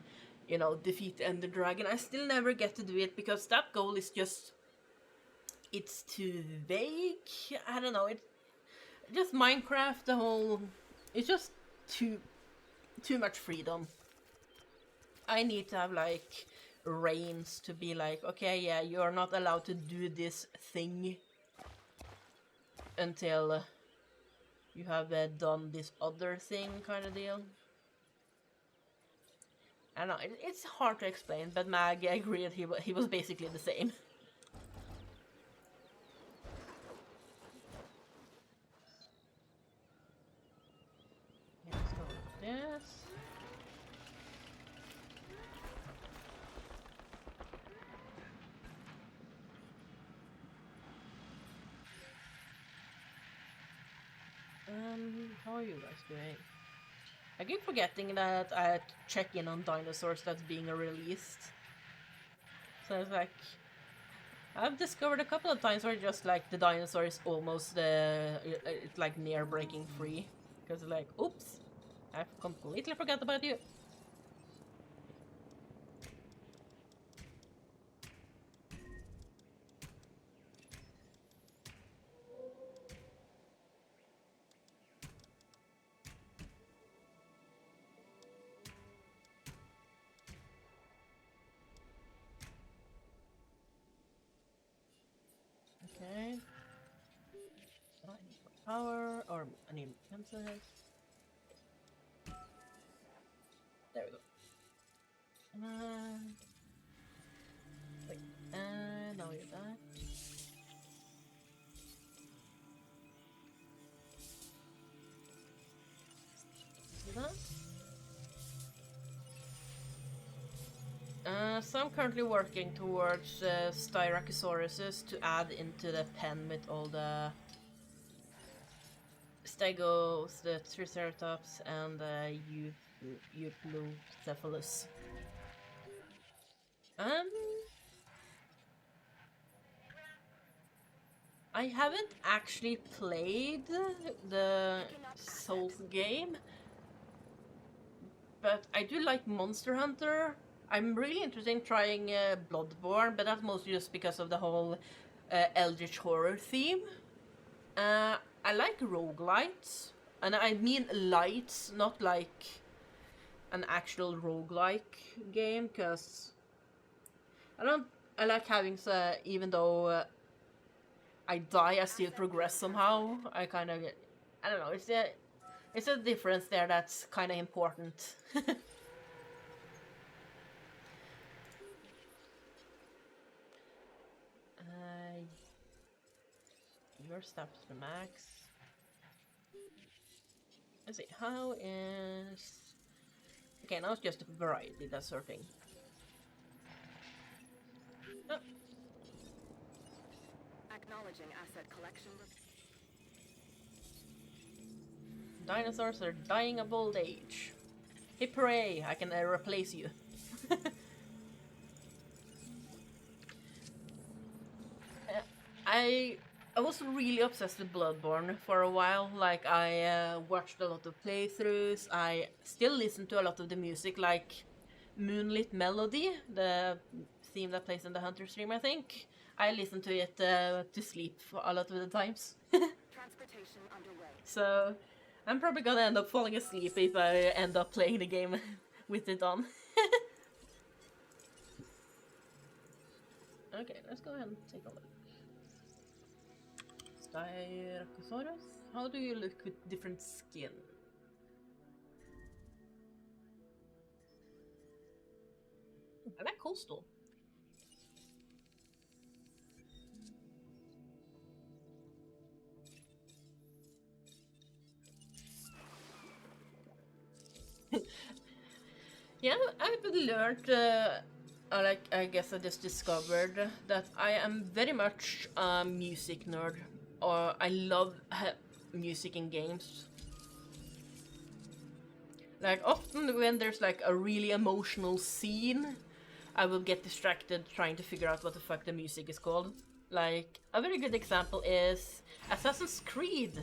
you know, defeat the Ender Dragon, I still never get to do it because that goal is just, it's too vague. I don't know, it's just Minecraft, the whole, it's just too much freedom. I need to have like reins to be like, okay, yeah, you're not allowed to do this thing until you have done this other thing, kind of deal. I don't know, it's hard to explain, but Mag agreed he was basically the same. Yeah, let's go with this. How are you guys doing? I keep forgetting that I check in on dinosaurs that's being released. So it's like, I've discovered a couple of times where just like the dinosaur is almost it's like near breaking free. Because like, oops, I completely forgot about you. Okay. So I need more power, or I need pencil heads. There we go. Wait, now you're that. Do that. So I'm currently working towards Styracusauruses to add into the pen with all the Stegos, the Triceratops, and the Euplocephalus. Um, I haven't actually played the Souls game, but I do like Monster Hunter. I'm really interested in trying Bloodborne, but that's mostly just because of the whole Eldritch horror theme. I like roguelites, and I mean lights, not like an actual roguelike game, because I like having, even though I die, I still progress somehow. I kind of get, I don't know, it's a difference there that's kind of important. Your steps to max. Let's see, how is Okay, now it's just a variety, that sort of thing. Oh. Acknowledging asset collection. Dinosaurs are dying of old age. Hip hooray, I can replace you. I was really obsessed with Bloodborne for a while. Like, I watched a lot of playthroughs. I still listen to a lot of the music, like Moonlit Melody, the theme that plays in the Hunter stream, I think. I listen to it to sleep for a lot of the times. Transportation underway. So I'm probably gonna end up falling asleep if I end up playing the game with it on. Okay, let's go ahead and take a look. Styracosaurus? How do you look with different skin? I like coastal. Yeah, I've learned, I guess I just discovered that I am very much a music nerd. Or I love music in games. Like, often when there's like a really emotional scene, I will get distracted trying to figure out what the fuck the music is called. Like, a very good example is Assassin's Creed.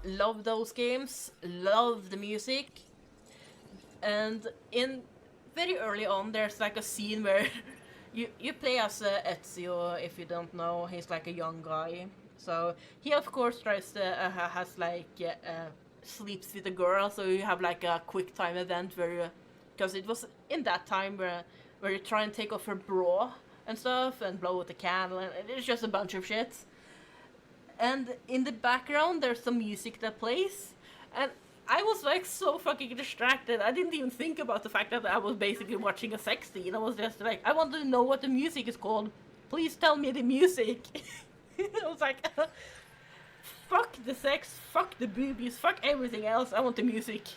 Love those games, love the music. And in very early on, there's like a scene where you play as Ezio. If you don't know, he's like a young guy. So he of course tries to has like sleeps with a girl. So you have like a quick time event where because it was in that time where you try and take off her bra and stuff and blow out the candle, and it's just a bunch of shit. And in the background, there's some music that plays, and I was like so fucking distracted. I didn't even think about the fact that I was basically watching a sex scene. I was just like, I want to know what the music is called. Please tell me the music. I was like, fuck the sex, fuck the boobies, fuck everything else. I want the music.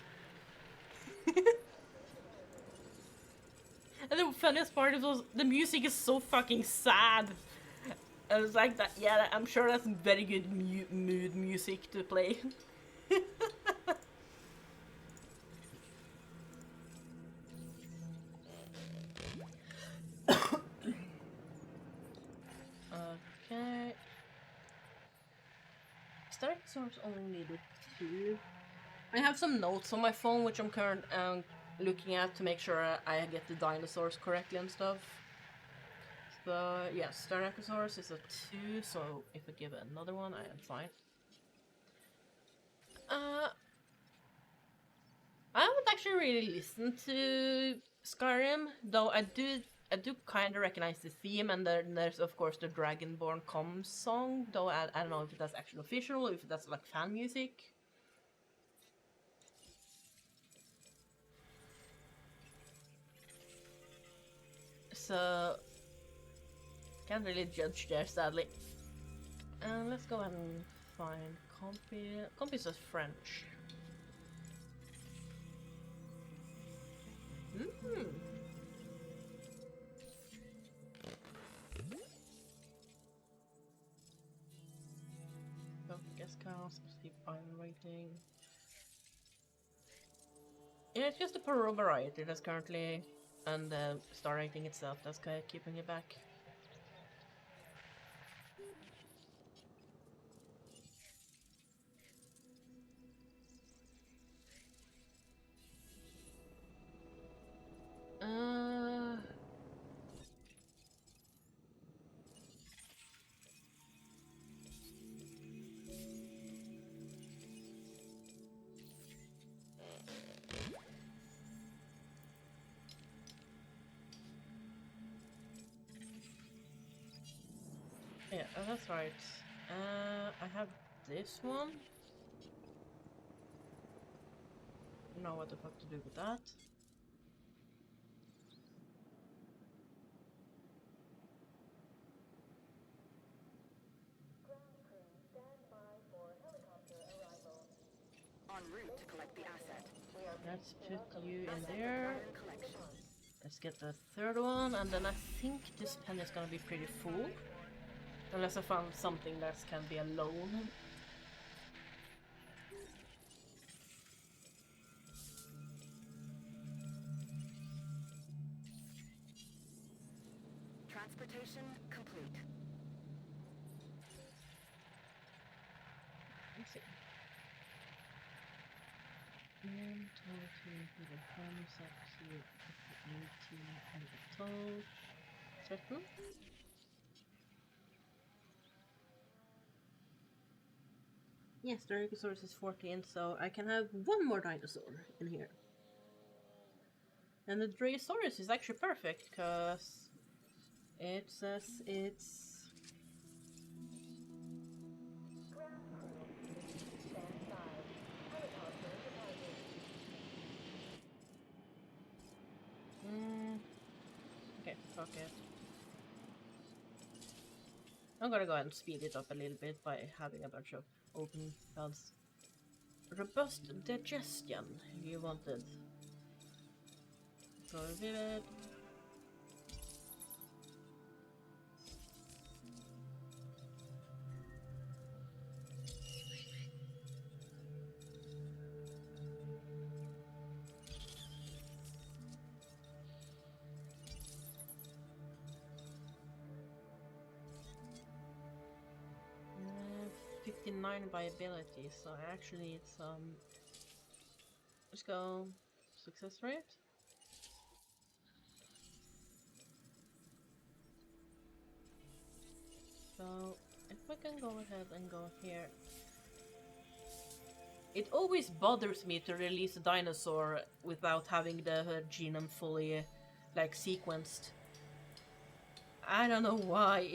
And the funniest part is the music is so fucking sad. I was like, that. Yeah, I'm sure that's very good mood music to play. Okay. Starsource only needed 2. I have some notes on my phone which I'm currently looking at to make sure I get the dinosaurs correctly and stuff. So yes, Styracosaurus is a 2, so if I give it another one, I am fine. I haven't actually really listened to Skyrim, though I do kind of recognize the theme, and there's of course the Dragonborn Comes song, though I don't know if that's actually official or if that's like fan music. So can't really judge there, sadly. Let's go ahead and find Compy. Compy says French. Guest counts, sleep iron rating. Yeah, it's just the Paro variety that's currently, and the star rating itself that's kind of keeping it back. Yeah, that's right. I have this one. Don't know what the fuck to do with that. En route to collect the asset. We are Let's put you in there. Let's get the third one, and then I think this pen is gonna be pretty full. Unless I found something that can be alone. Transportation complete. Let's see. 1, 2, 3, 4, 5, 6, 7, 8, 9, 10, 13. Yes, the Stegosaurus is 14, so I can have one more dinosaur in here. And the Draeosaurus is actually perfect, because it says it's... Okay, fuck it. I'm gonna go ahead and speed it up a little bit by having a bunch of open builds. Robust digestion, you wanted. So vivid. Uh, 59 by ability, so I actually need some. Let's go success rate. So if I can go ahead and go here. It always bothers me to release a dinosaur without having the genome fully like sequenced. I don't know why,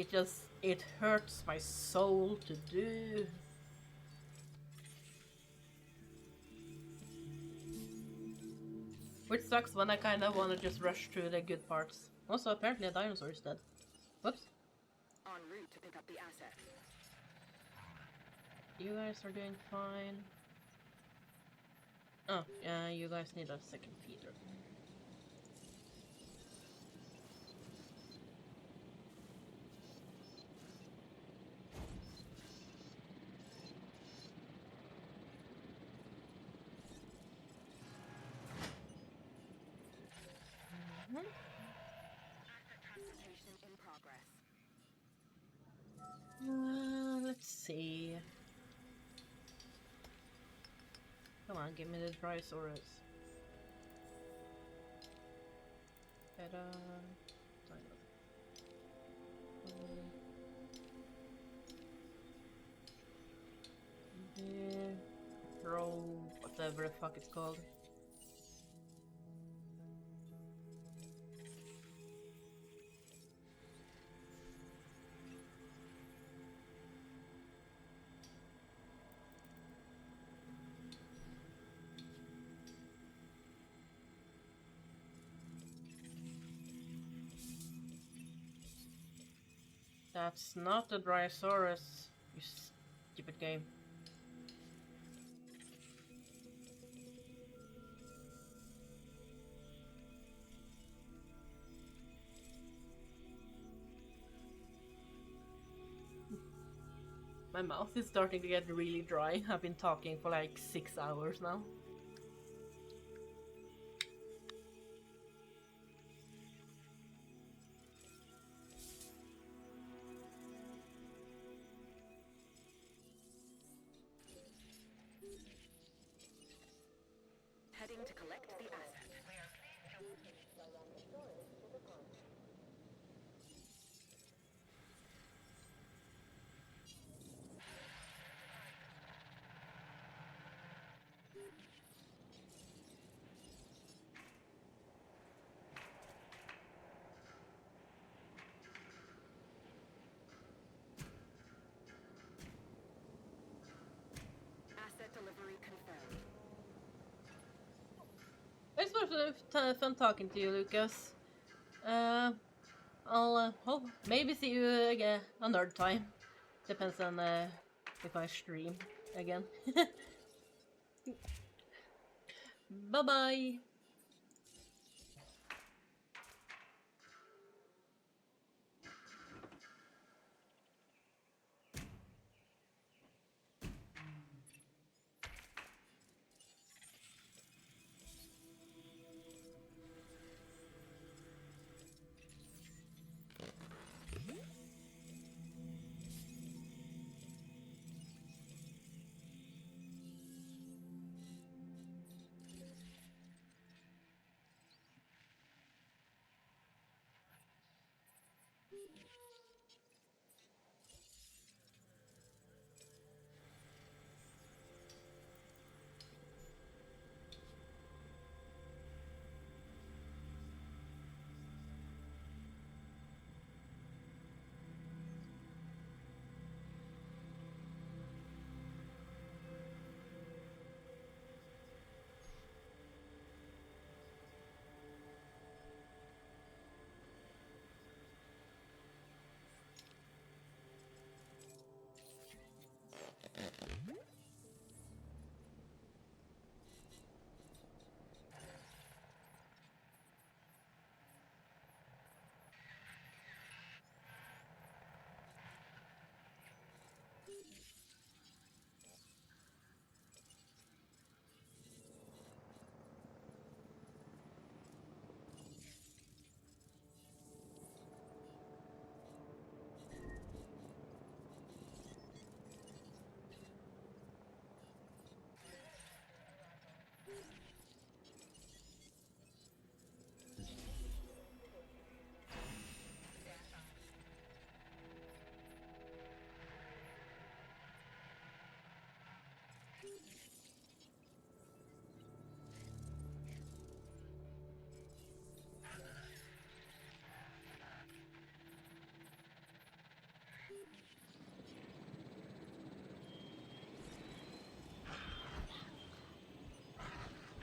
it hurts my soul to do. Which sucks when I kind of want to just rush through the good parts. Also, apparently a dinosaur is dead. Whoops. En route to pick up the asset. You guys are doing fine. Oh, yeah, you guys need a second feeder. Asset transportation in progress. Let's see. Come on, give me the Dryosaurus. Better. Throw whatever the fuck it's called. That's not the Bryosaurus, you stupid game. My mouth is starting to get really dry. I've been talking for like 6 hours now. Heading to collect the asset. Asset delivery confirmed. It's fun talking to you, Lucas. I'll maybe see you again another time. Depends on if I stream again. Bye-bye!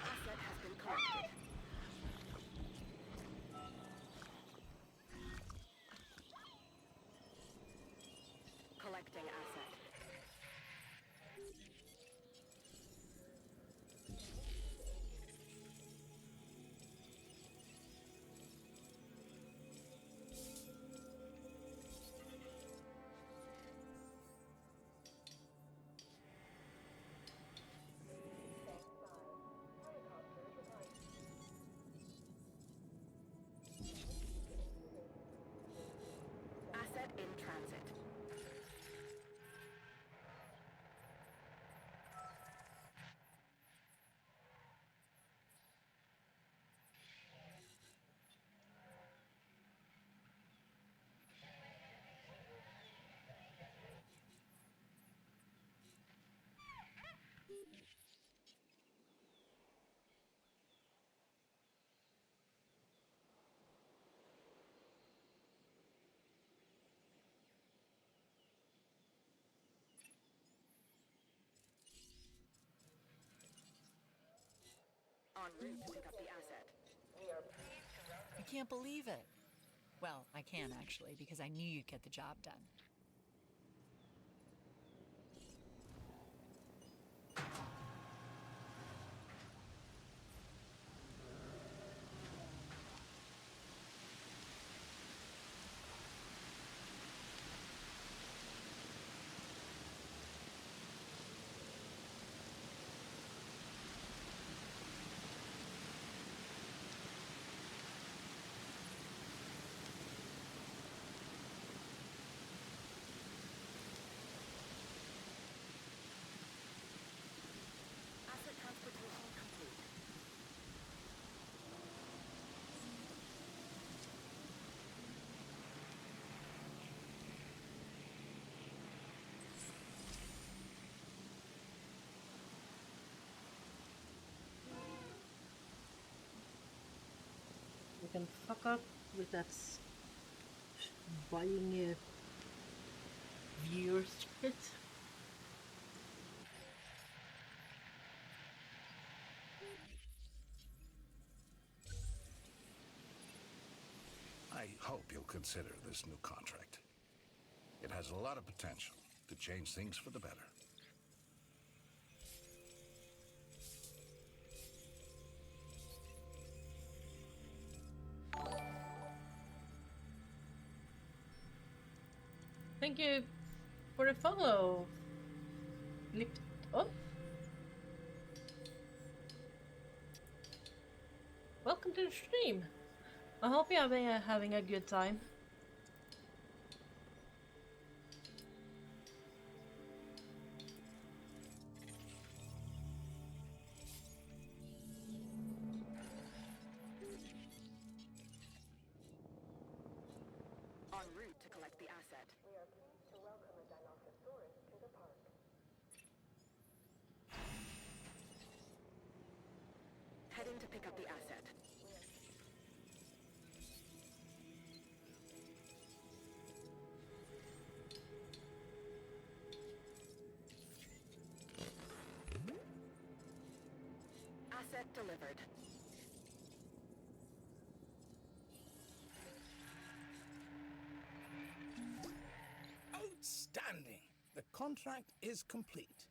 Asset has been collected. Collecting asset. Asset in transit. En route to pick up the asset. I can't believe it. Well, I can actually, because I knew you'd get the job done. Asset transportation complete. We can fuck up with that buying viewers shit. I hope you'll consider this new contract. It has a lot of potential to change things for the better. thank you for the follow. Lift up. Welcome to the stream. I hope you're having a good time. En route to collect the asset. We are pleased to welcome a Dilophosaurus to the park. Heading to pick up the asset. Asset delivered. Outstanding! The contract is complete.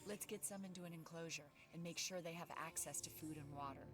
Let's get some into an enclosure and make sure they have access to food and water.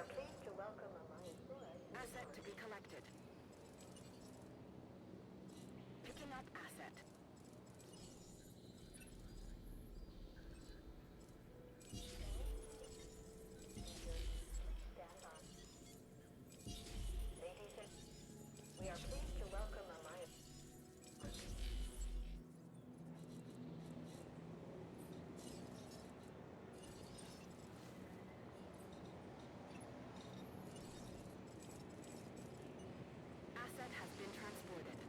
are pleased to welcome a Asset to be collected. Picking up asset. Ladies and we are pleased to welcome a Asset has been transported.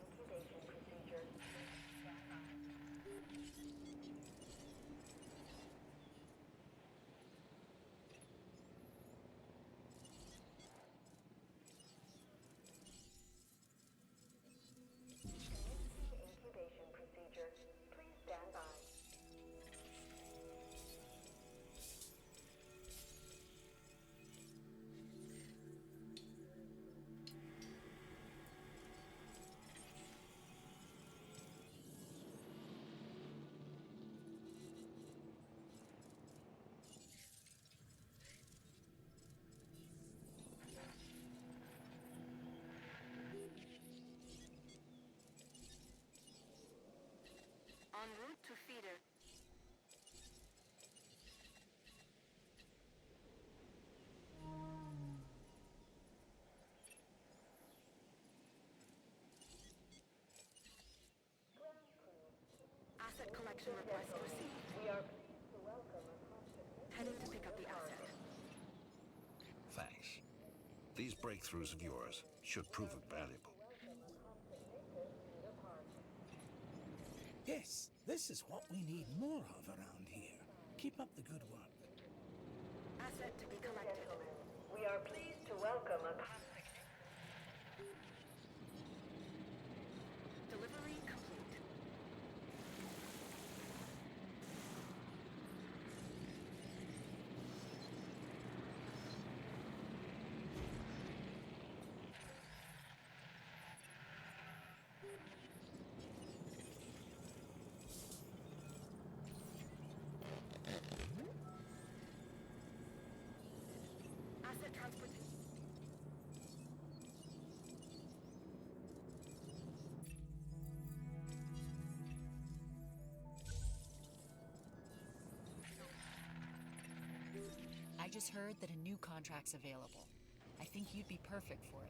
incubation procedure. Incubation procedure. Please stand by. En route to feeder. Asset collection request received. We are pleased to welcome a Heading to pick up the asset. Thanks. These breakthroughs of yours should prove invaluable. Yes, this is what we need more of around here. Keep up the good work. Asset to be collected. We are pleased to welcome a Delivery complete. Asset transportation. I just heard that a new contract's available. I think you'd be perfect for it.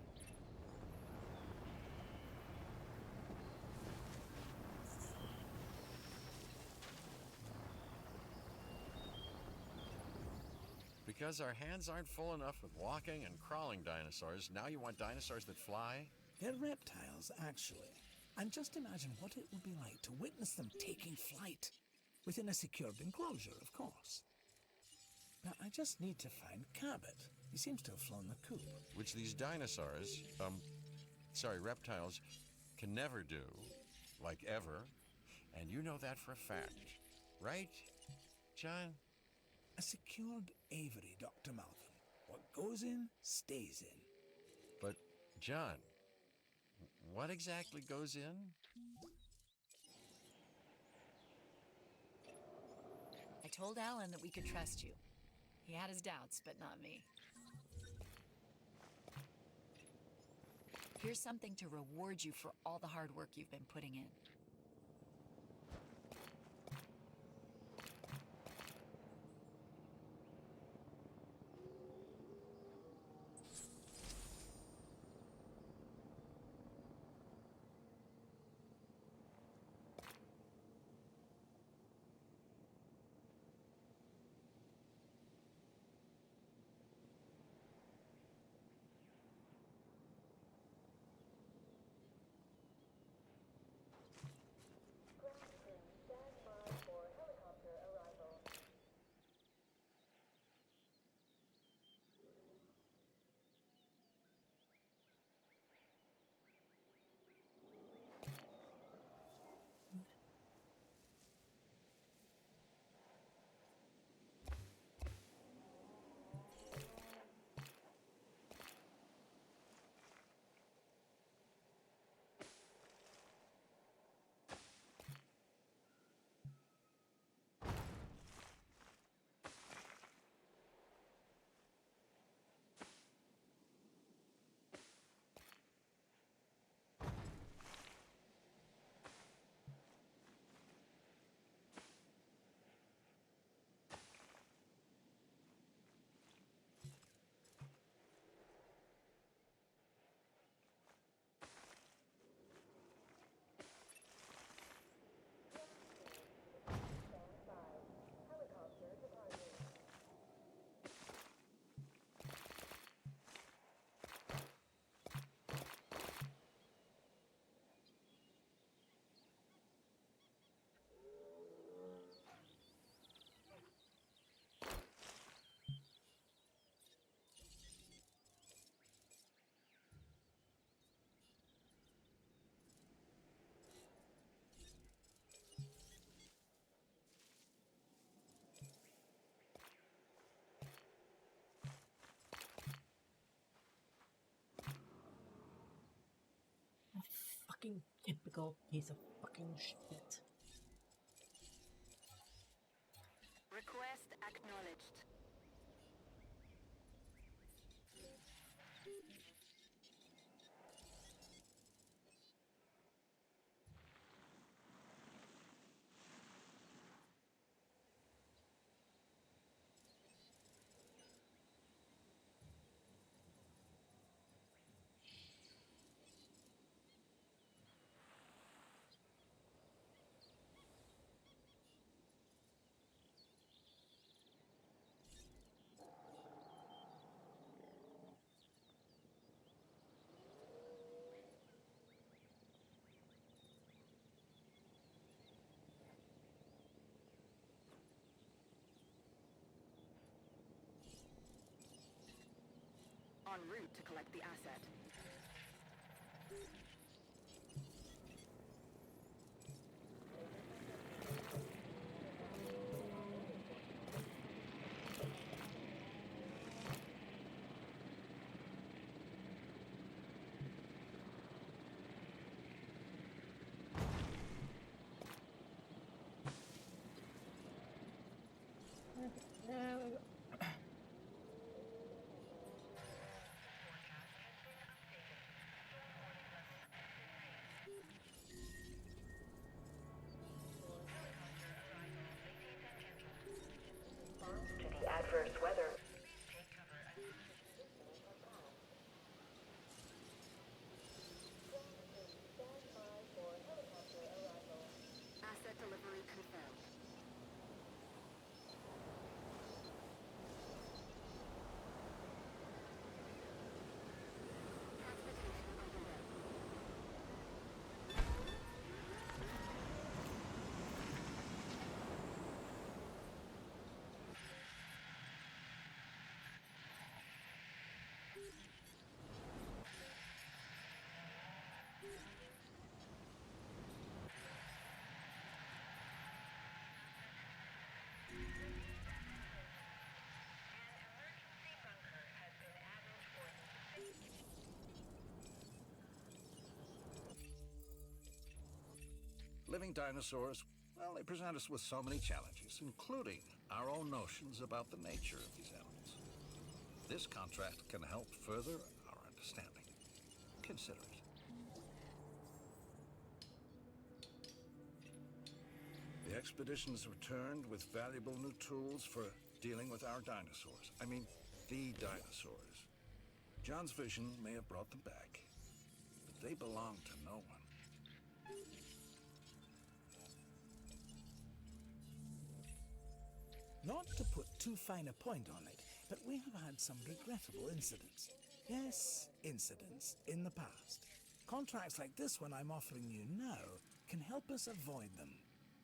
Because our hands aren't full enough with walking and crawling dinosaurs, now you want dinosaurs that fly? They're reptiles, actually. And just imagine what it would be like to witness them taking flight. Within a secured enclosure, of course. Now, I just need to find Cabot. He seems to have flown the coop. Which these dinosaurs, reptiles, can never do, like ever. And you know that for a fact. Right, John? A secured aviary, Dr. Malvin. What goes in, stays in. But, John, what exactly goes in? I told Alan that we could trust you. He had his doubts, but not me. Here's something to reward you for all the hard work you've been putting in. fucking typical piece of fucking shit. Request acknowledged. En route to collect the asset. To the adverse weather. Asset delivery confirmed. Transportation underway. Living dinosaurs, well, they present us with so many challenges, including our own notions about the nature of these animals. This contract can help further our understanding. Consider it. The expedition's returned with valuable new tools for dealing with our dinosaurs. I mean, the dinosaurs. John's vision may have brought them back, but they belong to no one. Not to put too fine a point on it, but we have had some regrettable incidents. Yes, incidents in the past. Contracts like this one I'm offering you now can help us avoid them.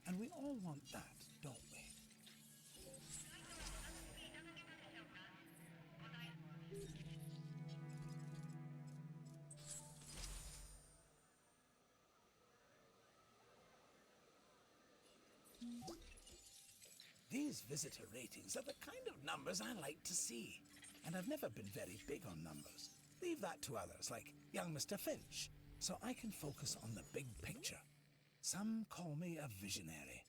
And we all want that, don't we? These visitor ratings are the kind of numbers I like to see. And I've never been very big on numbers. Leave that to others, like young Mr. Finch, so I can focus on the big picture. Some call me a visionary.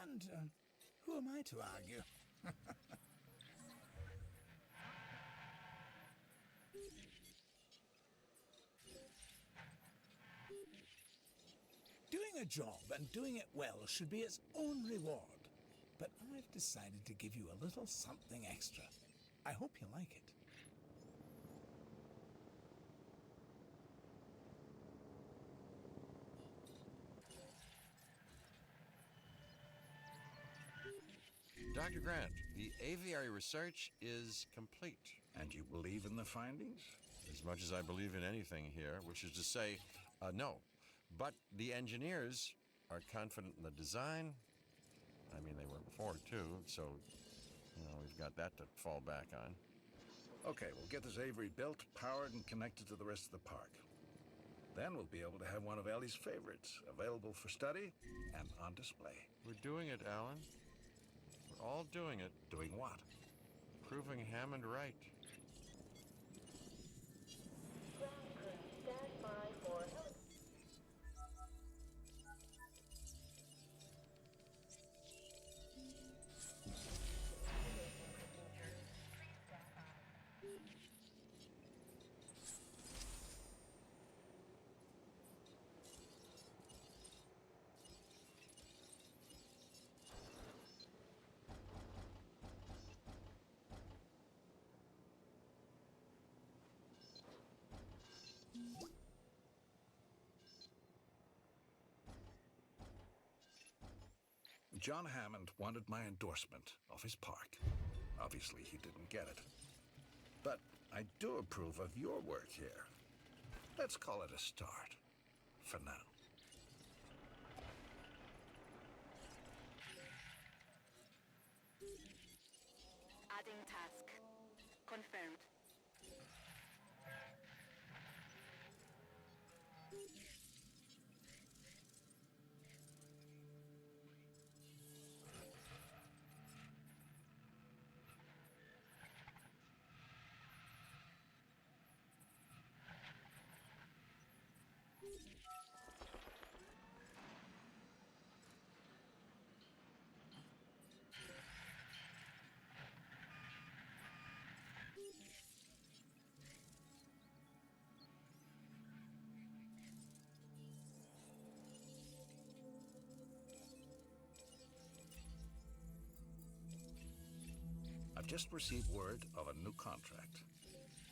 And who am I to argue? Doing a job and doing it well should be its own reward. But I've decided to give you a little something extra. I hope you like it. Dr. Grant, the aviary research is complete. And you believe in the findings? As much as I believe in anything here, which is to say, no. But the engineers are confident in the design. I mean, they were before, too, so, we've got that to fall back on. Okay, we'll get this aviary built, powered, and connected to the rest of the park. Then we'll be able to have one of Ellie's favorites available for study and on display. We're doing it, Alan. We're all doing it. Doing what? Proving Hammond right. John Hammond wanted my endorsement of his park. Obviously, he didn't get it. But I do approve of your work here. Let's call it a start. For now. Adding task. Confirmed. I've just received word of a new contract.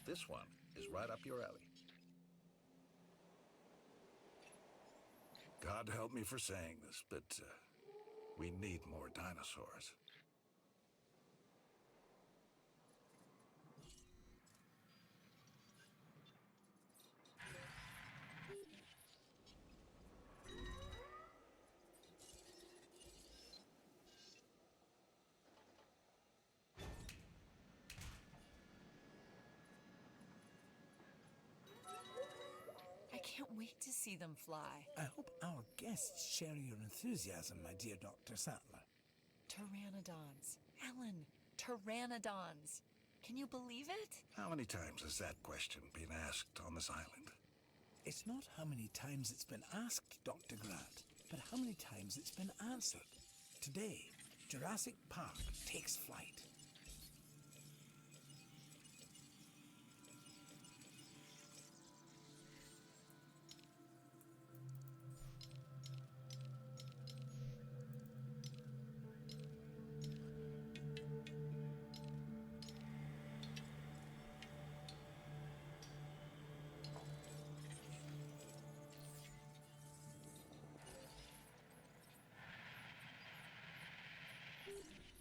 This one is right up your alley. God help me for saying this, but we need more dinosaurs. I can't wait to see them fly. I hope our guests share your enthusiasm, my dear Dr. Sattler. Pteranodons. Ellen, pteranodons. Can you believe it? How many times has that question been asked on this island? It's not how many times it's been asked, Dr. Grant, but how many times it's been answered. Today, Jurassic Park takes flight.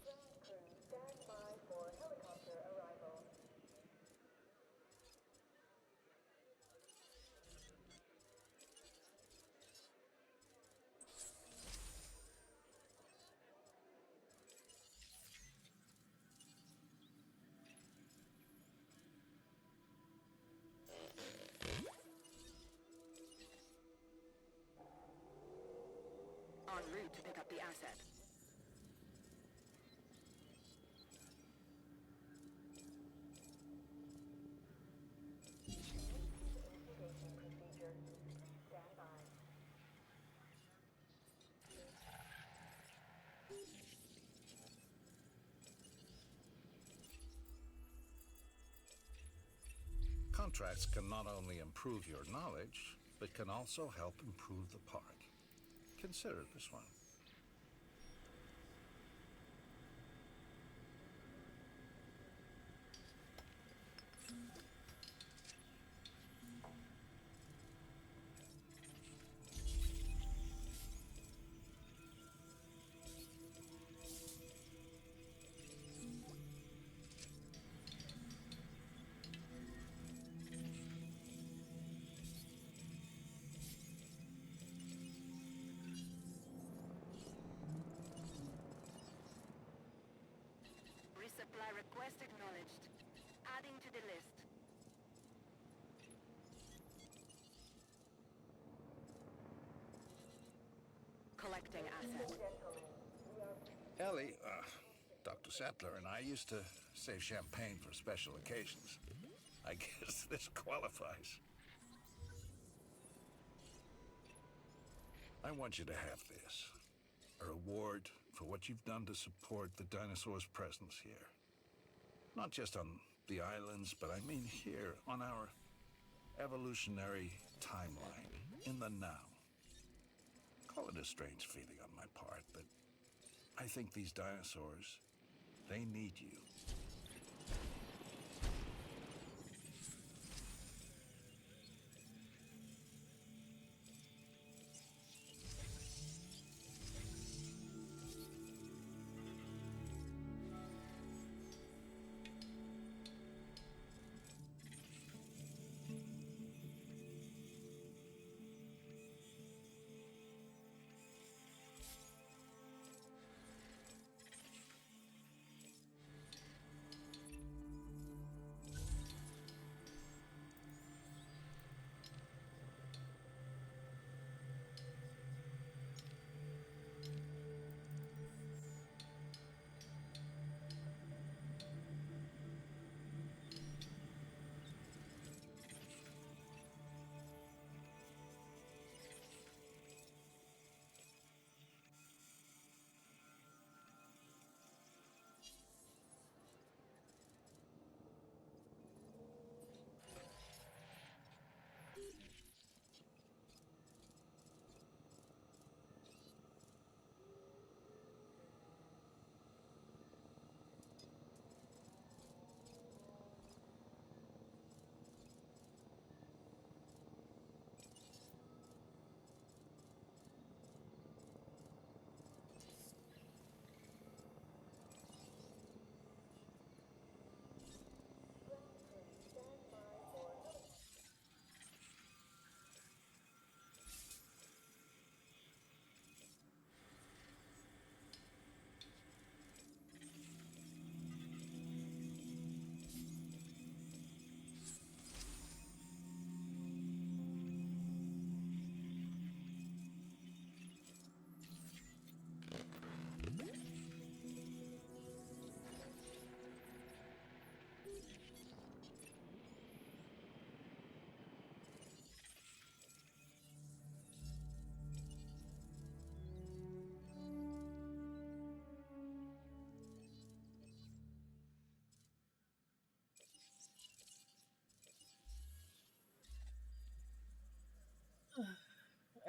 Ground crew, stand by for helicopter arrival. En route to pick up the asset. Incubation procedure. Stand by. Contracts can not only improve your knowledge, but can also help improve the park. Consider this one. Resupply request acknowledged. Adding to the list. Collecting asset. Ellie, Dr. Sattler and I used to save champagne for special occasions. I guess this qualifies. I want you to have this. A reward for what you've done to support the dinosaurs' presence here. Not just on the islands, but I mean here on our evolutionary timeline, in the now. Call it a strange feeling on my part, but I think these dinosaurs, they need you.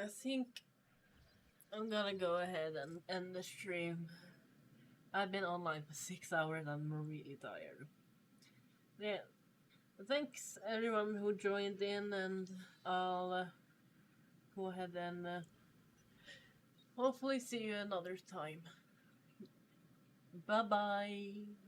think I'm gonna go ahead and end the stream. I've been online for 6 hours and I'm really tired. Yeah. Thanks everyone who joined in, and I'll go ahead and hopefully see you another time. Bye bye.